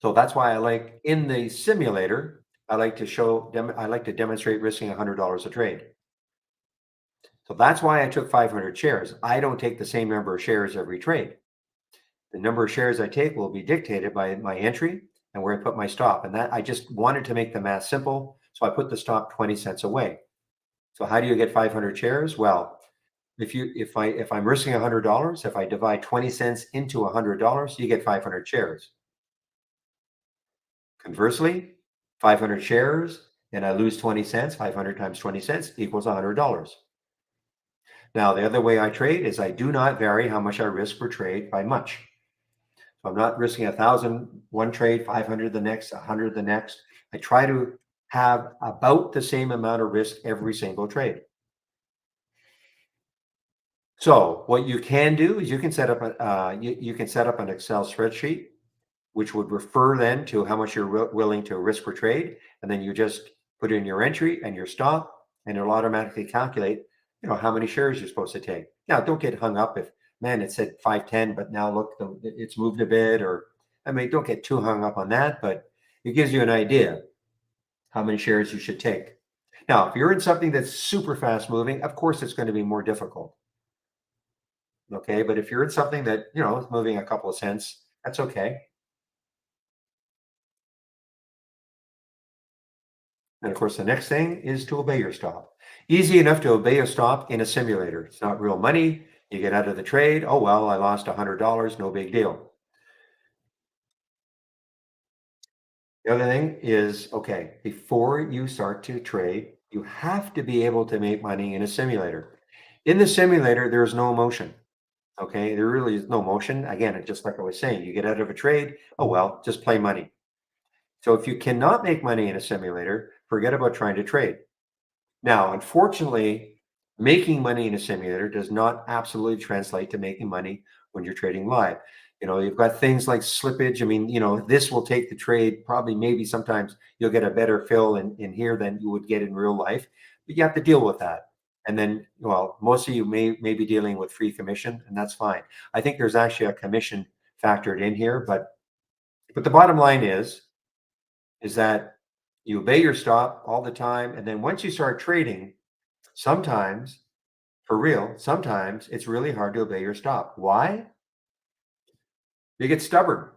So that's why I like in the simulator, I like to demonstrate risking $100 a trade. So that's why I took 500 shares. I don't take the same number of shares every trade. The number of shares I take will be dictated by my entry and where I put my stop. And that I just wanted to make the math simple. So I put the stop 20 cents away. So how do you get 500 shares? Well, if I'm risking $100, if I divide 20 cents into $100, you get 500 shares. Conversely, 500 shares and I lose 20 cents, 500 times 20 cents equals $100. Now, the other way I trade is I do not vary how much I risk per trade by much. So I'm not risking 1,000 one trade, 500 the next, 100 the next. I try to have about the same amount of risk every single trade. So what you can do is you can set up an Excel spreadsheet, which would refer then to how much you're willing to risk per trade, and then you just put in your entry and your stop, and it'll automatically calculate, you know, how many shares you're supposed to take. Now, don't get hung up if, man, it said 510, but now look, it's moved a bit, or I mean, don't get too hung up on that, but it gives you an idea how many shares you should take. Now, if you're in something that's super fast moving, of course, it's going to be more difficult. Okay, but if you're in something that, you know, is moving a couple of cents, that's okay. And of course, the next thing is to obey your stop. Easy enough to obey a stop in a simulator. It's not real money. You get out of the trade. Oh, well, I lost $100. No big deal. The other thing is, okay, before you start to trade, you have to be able to make money in a simulator. In the simulator, there's no emotion. Okay, there really is no motion. Again, it's just like I was saying, you get out of a trade, oh well, just play money. So if you cannot make money in a simulator, forget about trying to trade. Now, unfortunately, making money in a simulator does not absolutely translate to making money when you're trading live. You've got things like slippage. I mean, this will take the trade probably, maybe sometimes you'll get a better fill in here than you would get in real life, but you have to deal with that. And then, well, most of you may be dealing with free commission, and that's fine. I think there's actually a commission factored in here, but the bottom line is that you obey your stop all the time, and then once you start trading, sometimes, for real, sometimes it's really hard to obey your stop. Why? You get stubborn.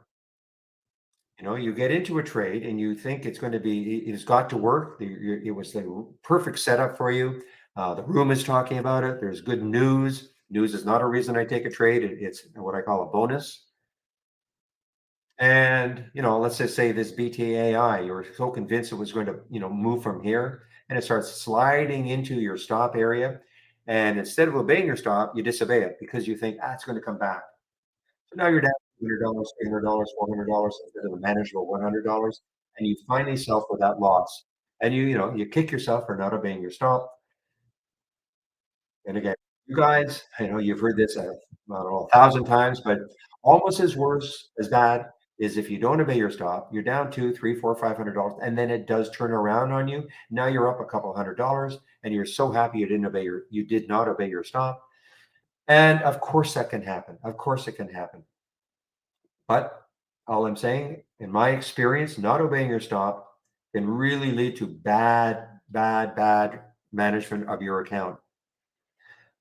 You get into a trade and you think it's going to be, it's got to work. It was the perfect setup for you. The room is talking about it. There's good news. News is not a reason I take a trade. It's what I call a bonus. And, let's just say this BTAI, you're so convinced it was going to, move from here, and it starts sliding into your stop area. And instead of obeying your stop, you disobey it because you think, it's going to come back. So now you're down $200, $300, $400 instead of the manageable $100. And you find yourself with that loss. And you kick yourself for not obeying your stop. And again, you guys, I know you've heard this, I don't know, 1,000 times, but almost as worse as bad is if you don't obey your stop, you're down two, three, four, $500, and then it does turn around on you. Now you're up a couple $100, and you're so happy you did not obey your stop. And of course that can happen. Of course it can happen. But all I'm saying, in my experience, not obeying your stop can really lead to bad, bad, bad management of your account.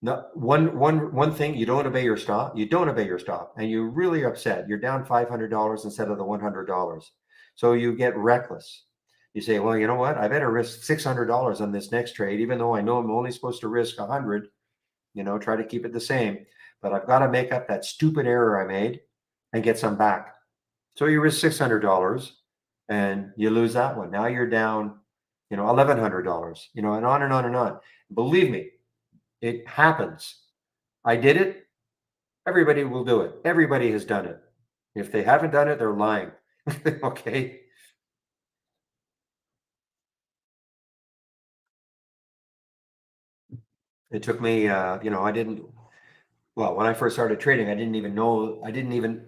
No, one thing, you don't obey your stop. You don't obey your stop, and you're really upset. You're down $500 instead of the $100. So you get reckless. You say, "Well, you know what? I better risk $600 on this next trade, even though I know I'm only supposed to risk 100. Try to keep it the same, but I've got to make up that stupid error I made and get some back." So you risk $600 and you lose that one. Now you're down, $1,100. And on and on and on. Believe me, it happens. I did it. Everybody will do it. Everybody has done it. If they haven't done it, they're lying. Okay. It took me, I didn't, well, when I first started trading, I didn't even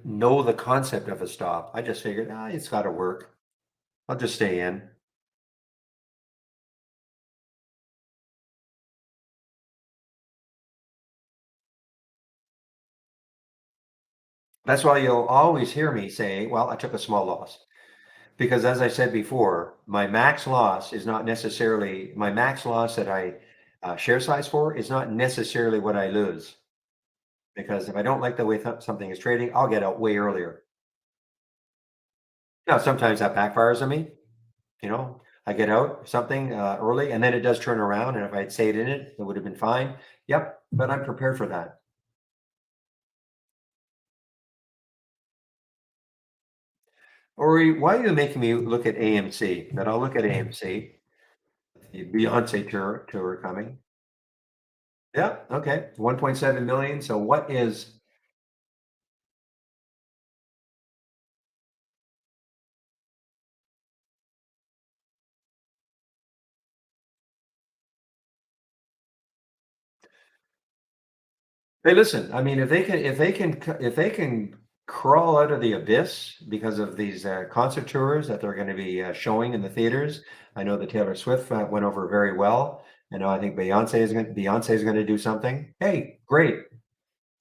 know the concept of a stop. I just figured, it's got to work. I'll just stay in. That's why you'll always hear me say, well, I took a small loss. Because as I said before, my max loss that I share size for is not necessarily what I lose. Because if I don't like the way something is trading, I'll get out way earlier. Now, sometimes that backfires on me. I get out something early and then it does turn around. And if I'd stayed in it, it would have been fine. Yep. But I'm prepared for that. Or why are you making me look at AMC? But I'll look at AMC, the Beyonce tour coming. Yeah. Okay. 1.7 million. So what is, hey, listen, I mean, if they can crawl out of the abyss because of these concert tours that they're going to be showing in the theaters. I know that Taylor Swift went over very well. I think Beyonce is going to do something. Hey, great.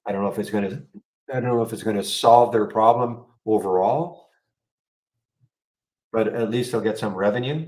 I don't know if it's going to I don't know if it's going to solve their problem overall, but at least they'll get some revenue.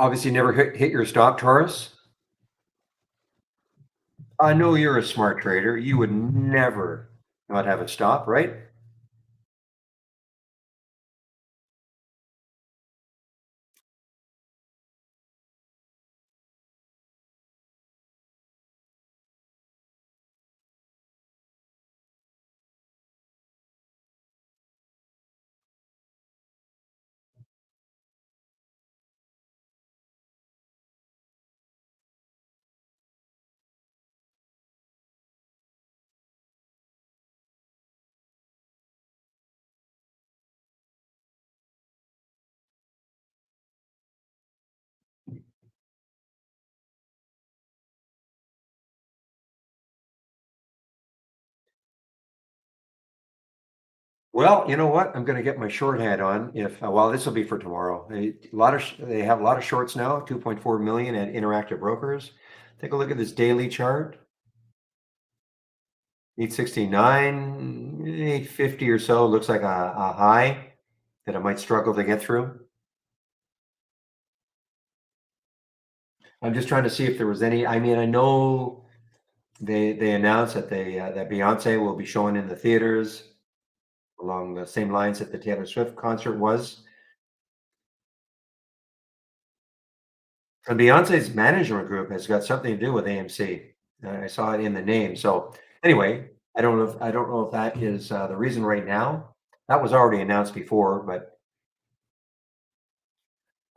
Obviously never hit your stop, Taurus. I know you're a smart trader. You would never not have it stop, right? Well, you know what? I'm going to get my short hat on. If well, this will be for tomorrow. They have a lot of shorts now. 2.4 million at Interactive Brokers. Take a look at this daily chart. 869, 850 or so looks like a high that I might struggle to get through. I'm just trying to see if there was any. I mean, I know they announced that that Beyonce will be showing in the theaters along the same lines that the Taylor Swift concert was. And Beyonce's management group has got something to do with AMC. I saw it in the name. So anyway, I don't know if that is the reason right now. That was already announced before, but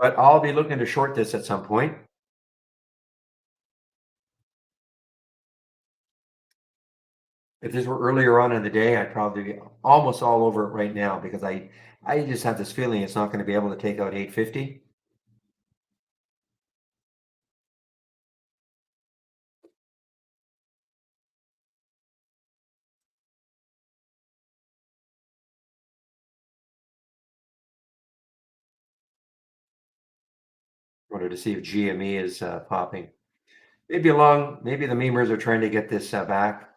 I'll be looking to short this at some point. If this were earlier on in the day, I'd probably be almost all over it right now because I just have this feeling it's not going to be able to take out 850. Wanted to see if GME is popping. Maybe the memers are trying to get this back.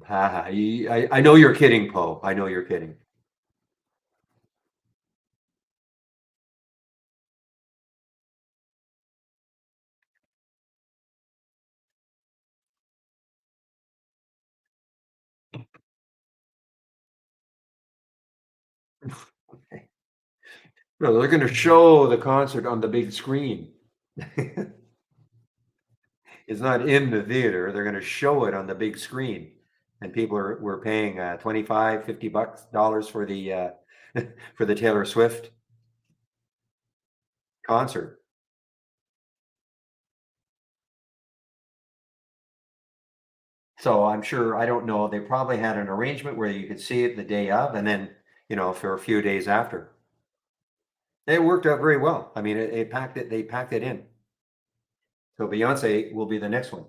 Haha, I know you're kidding, Poe. I know you're kidding. Okay. No, they're going to show the concert on the big screen. It's not in the theater. They're going to show it on the big screen, and people were paying 25, $50 dollars for the for the Taylor Swift concert. So I'm sure I don't know. They probably had an arrangement where you could see it the day of, and then for a few days after. It worked out very well. I mean, it packed it. They packed it in. So Beyonce will be the next one.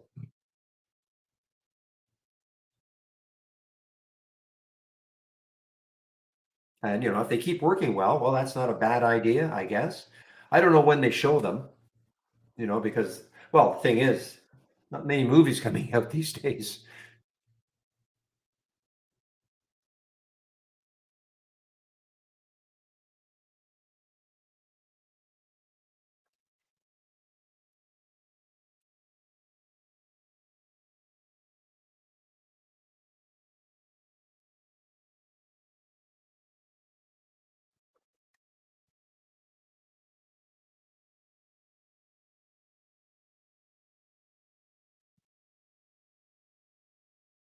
And if they keep working well, that's not a bad idea, I guess. I don't know when they show them, because the thing is, not many movies coming out these days.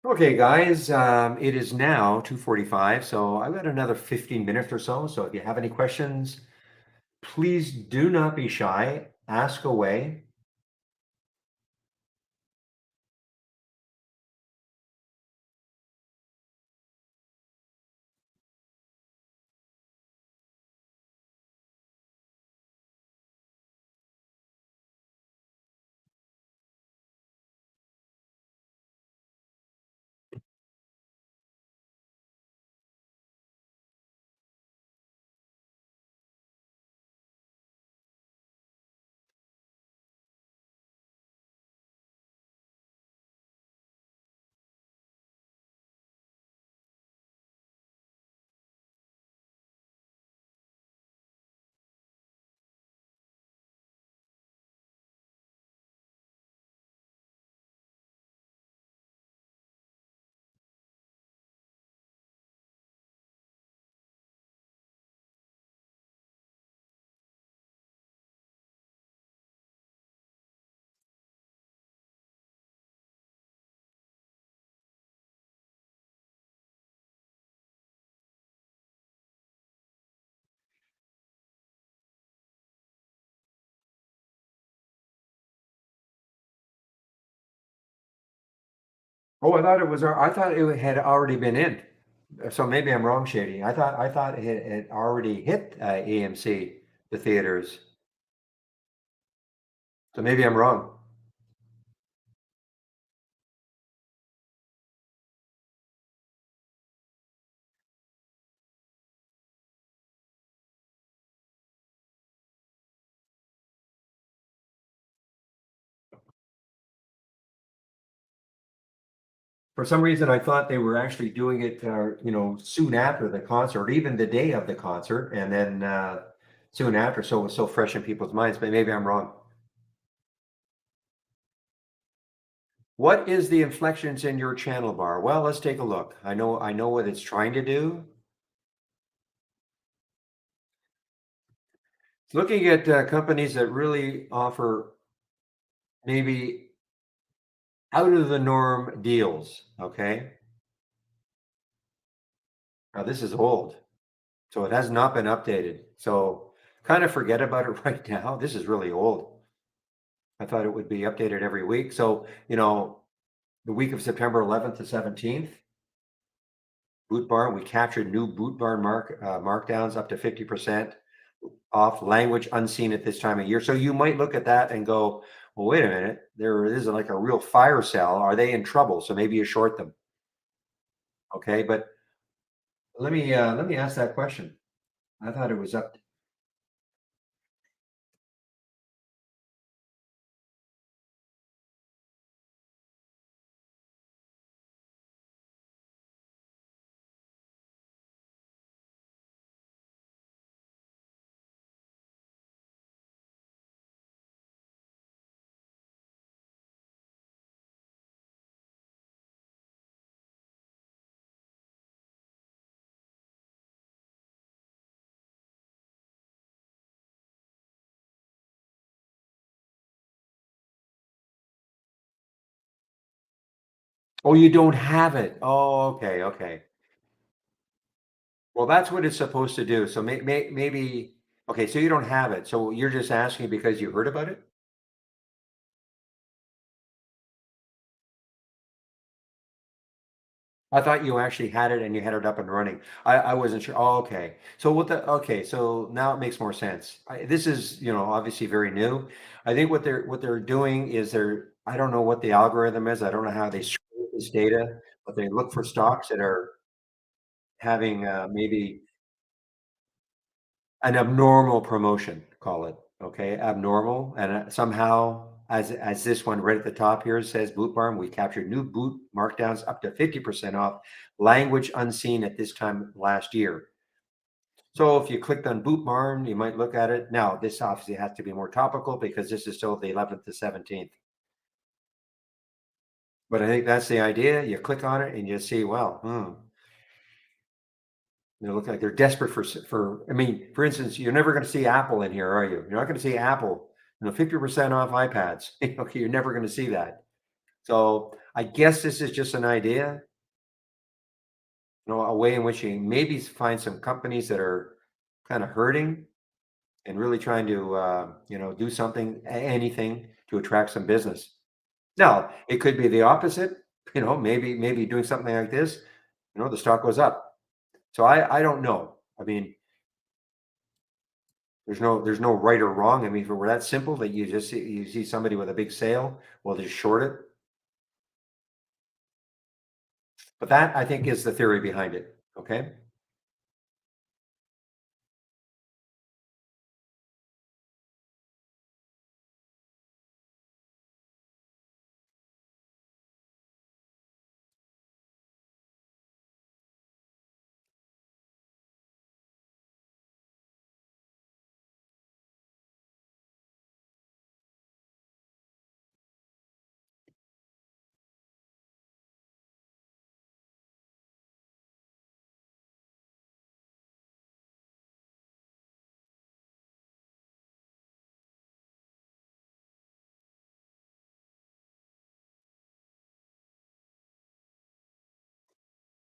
Okay, guys, it is now 2:45, so I've got another 15 minutes or so. So if you have any questions, please do not be shy. Ask away. Oh, I thought it had already been in. So maybe I'm wrong, Shady. I thought it had already hit AMC, the theaters. So maybe I'm wrong. For some reason, I thought they were actually doing it, soon after the concert, even the day of the concert, and then soon after. So it was so fresh in people's minds. But maybe I'm wrong. What is the inflections in your channel bar? Well, let's take a look. I know what it's trying to do. It's looking at companies that really offer maybe out of the norm deals. Okay. Now this is old, so it has not been updated. So kind of forget about it right now. This is really old. I thought it would be updated every week. So, the week of September 11th to 17th, Boot Barn, we captured new Boot Barn markdowns up to 50% off, language unseen at this time of year. So you might look at that and go, well, wait a minute, there is like a real fire sale. Are they in trouble? So maybe you short them. Okay, but let me ask that question. I thought it was up. Oh, you don't have it. Oh, okay, okay. Well, that's what it's supposed to do. So maybe, okay, so you don't have it. So you're just asking because you heard about it? I thought you actually had it and you had it up and running. I wasn't sure. Oh, okay. Okay, so now it makes more sense. This is, obviously very new. I think what they're doing is I don't know what the algorithm is. I don't know how they scrape this data, but they look for stocks that are having maybe an abnormal promotion, call it, okay? Abnormal, and somehow, as this one right at the top here says, Boot Barn, we captured new boot markdowns up to 50% off, language unseen at this time last year. So if you clicked on Boot Barn, you might look at it. Now, this obviously has to be more topical because this is still the 11th to 17th. But I think that's the idea. You click on it and you see, well, they look like they're desperate I mean, for instance, you're never going to see Apple in here, are you? You're not going to see Apple, 50% off iPads. Okay, you're never going to see that. So I guess this is just an idea, a way in which you maybe find some companies that are kind of hurting and really trying to, do something, anything to attract some business. Now, it could be the opposite, maybe doing something like this, the stock goes up. So I don't know. I mean, there's no right or wrong. I mean, if it were that simple that you see somebody with a big sale, well, just short it. But that I think is the theory behind it. Okay.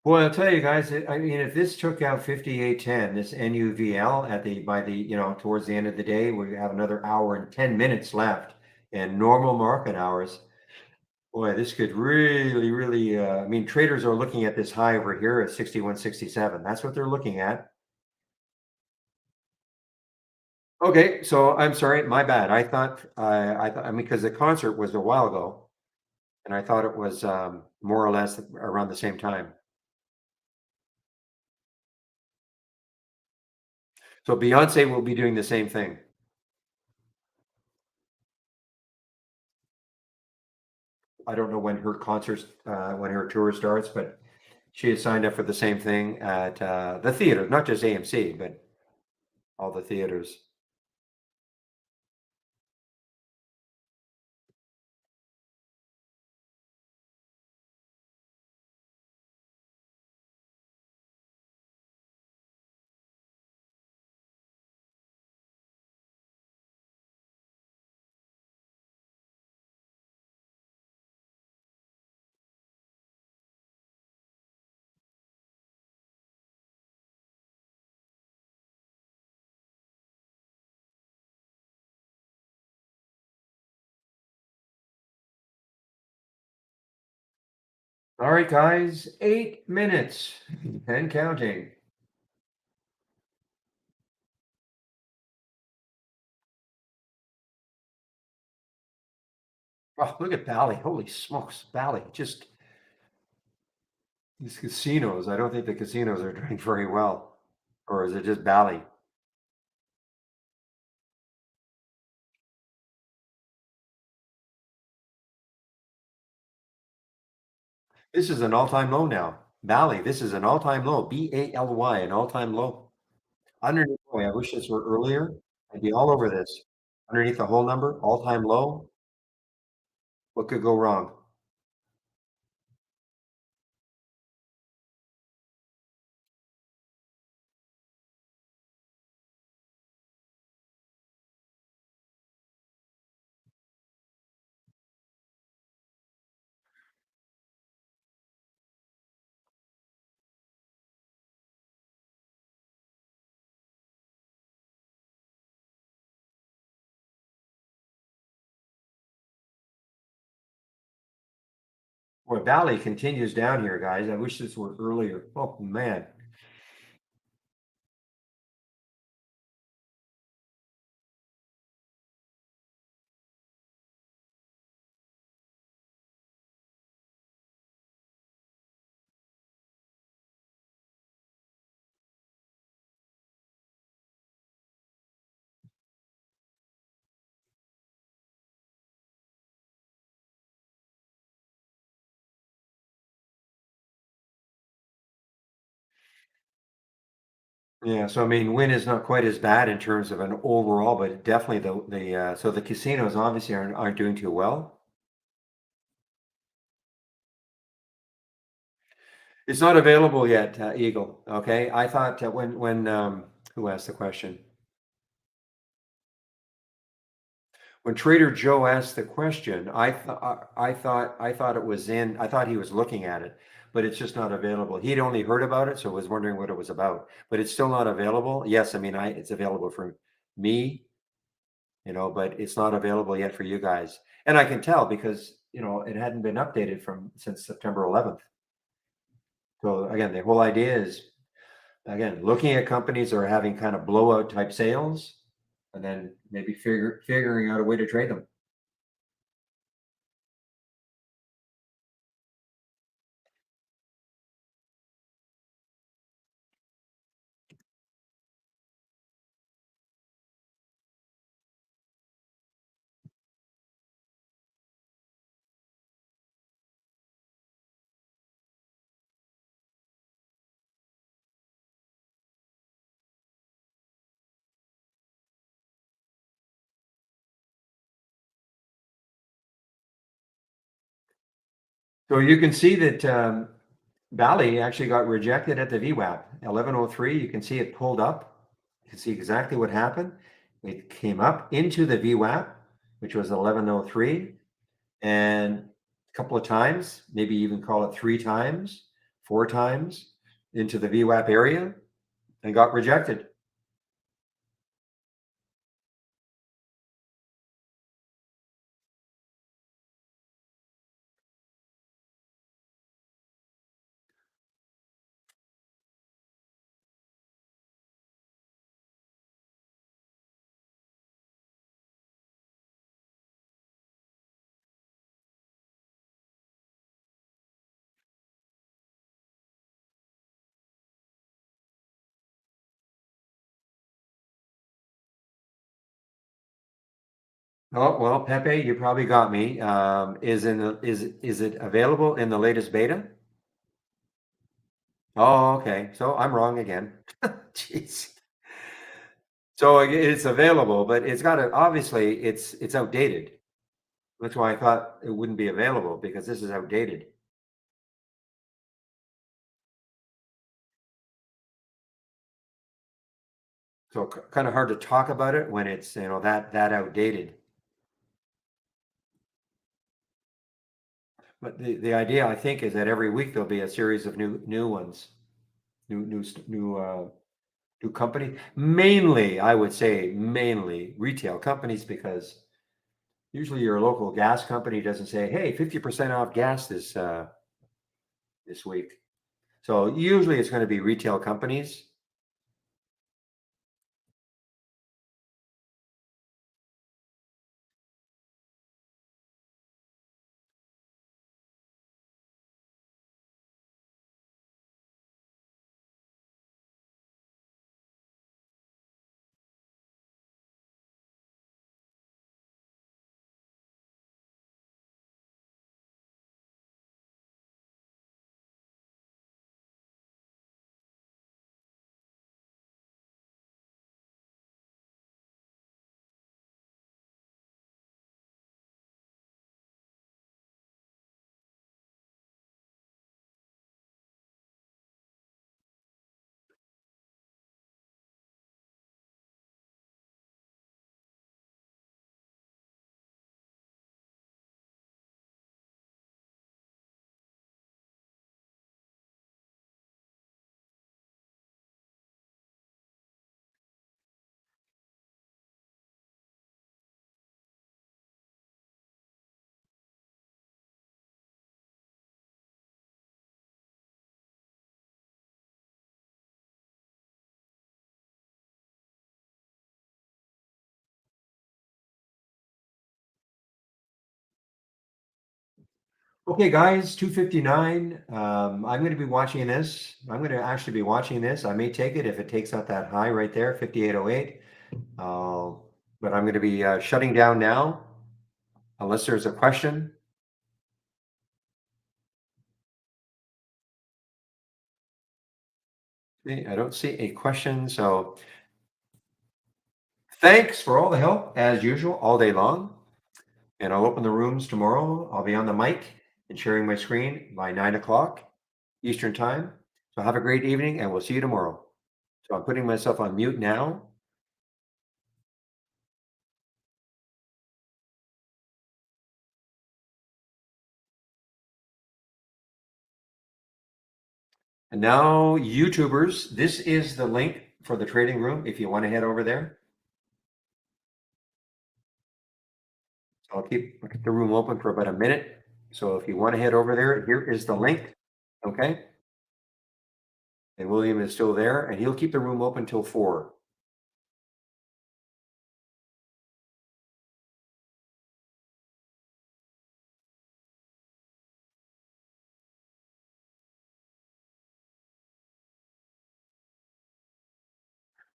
Well, I'll tell you guys, I mean, if this took out 5810, this NUVL towards the end of the day, we have another hour and 10 minutes left in normal market hours. Boy, this could really, really, I mean, traders are looking at this high over here at 61.67. That's what they're looking at. Okay, so I'm sorry, my bad. I mean, because the concert was a while ago, and I thought it was more or less around the same time. So Beyonce will be doing the same thing. I don't know when her tour starts, but she has signed up for the same thing at the theater, not just AMC, but all the theaters. All right, guys, 8 minutes and counting. Oh, look at Bally. Holy smokes, Bally. Just these casinos. I don't think the casinos are doing very well. Or is it just Bally? This is an all-time low now. Bally, this is an all-time low. Bally, an all-time low. Underneath, boy, I wish this were earlier. I'd be all over this. Underneath the whole number, all-time low. What could go wrong? Boy, Bally continues down here, guys. I wish this were earlier. Oh man. Yeah, so I mean, win is not quite as bad in terms of an overall, but definitely so the casinos obviously aren't doing too well. It's not available yet, Eagle. Okay, I thought when who asked the question? When Trader Joe asked the question, I thought it was in. I thought he was looking at it, but it's just not available. He'd only heard about it, so was wondering what it was about. But it's still not available. Yes, I mean, it's available for me, but it's not available yet for you guys. And I can tell because it hadn't been updated from since September 11th. So again, the whole idea is again looking at companies that are having kind of blowout type sales, and then maybe figuring out a way to trade them. So you can see that Bally actually got rejected at the VWAP 1103. You can see it pulled up. You can see exactly what happened. It came up into the VWAP, which was 1103, and a couple of times, maybe even call it three times, four times into the VWAP area and got rejected. Oh, well, Pepe, you probably got me. Is it available in the latest beta? Oh, okay. So I'm wrong again. Jeez. So it's available, but it's got to obviously it's outdated. That's why I thought it wouldn't be available because this is outdated. So kind of hard to talk about it when it's that outdated. But the idea I think is that every week there'll be a series of new ones, new company. Mainly, I would say mainly retail companies because usually your local gas company doesn't say, "Hey, 50% off gas this week." So usually it's going to be retail companies. Okay, guys, 259. I'm going to be watching this. I'm going to actually be watching this. I may take it if it takes out that high right there, 5808. Uh, but I'm going to be shutting down now unless there's a question. Okay, I don't see a question. So thanks for all the help as usual, all day long. And I'll open the rooms tomorrow. I'll be on the mic and sharing my screen by 9 o'clock Eastern time. So have a great evening and we'll see you tomorrow. So I'm putting myself on mute now. And now, YouTubers, this is the link for the trading room if you want to head over there. So I'll keep the room open for about a minute. So if you want to head over there, here is the link. Okay. And William is still there and he'll keep the room open till 4.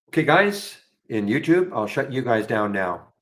Okay, guys, in YouTube, I'll shut you guys down now.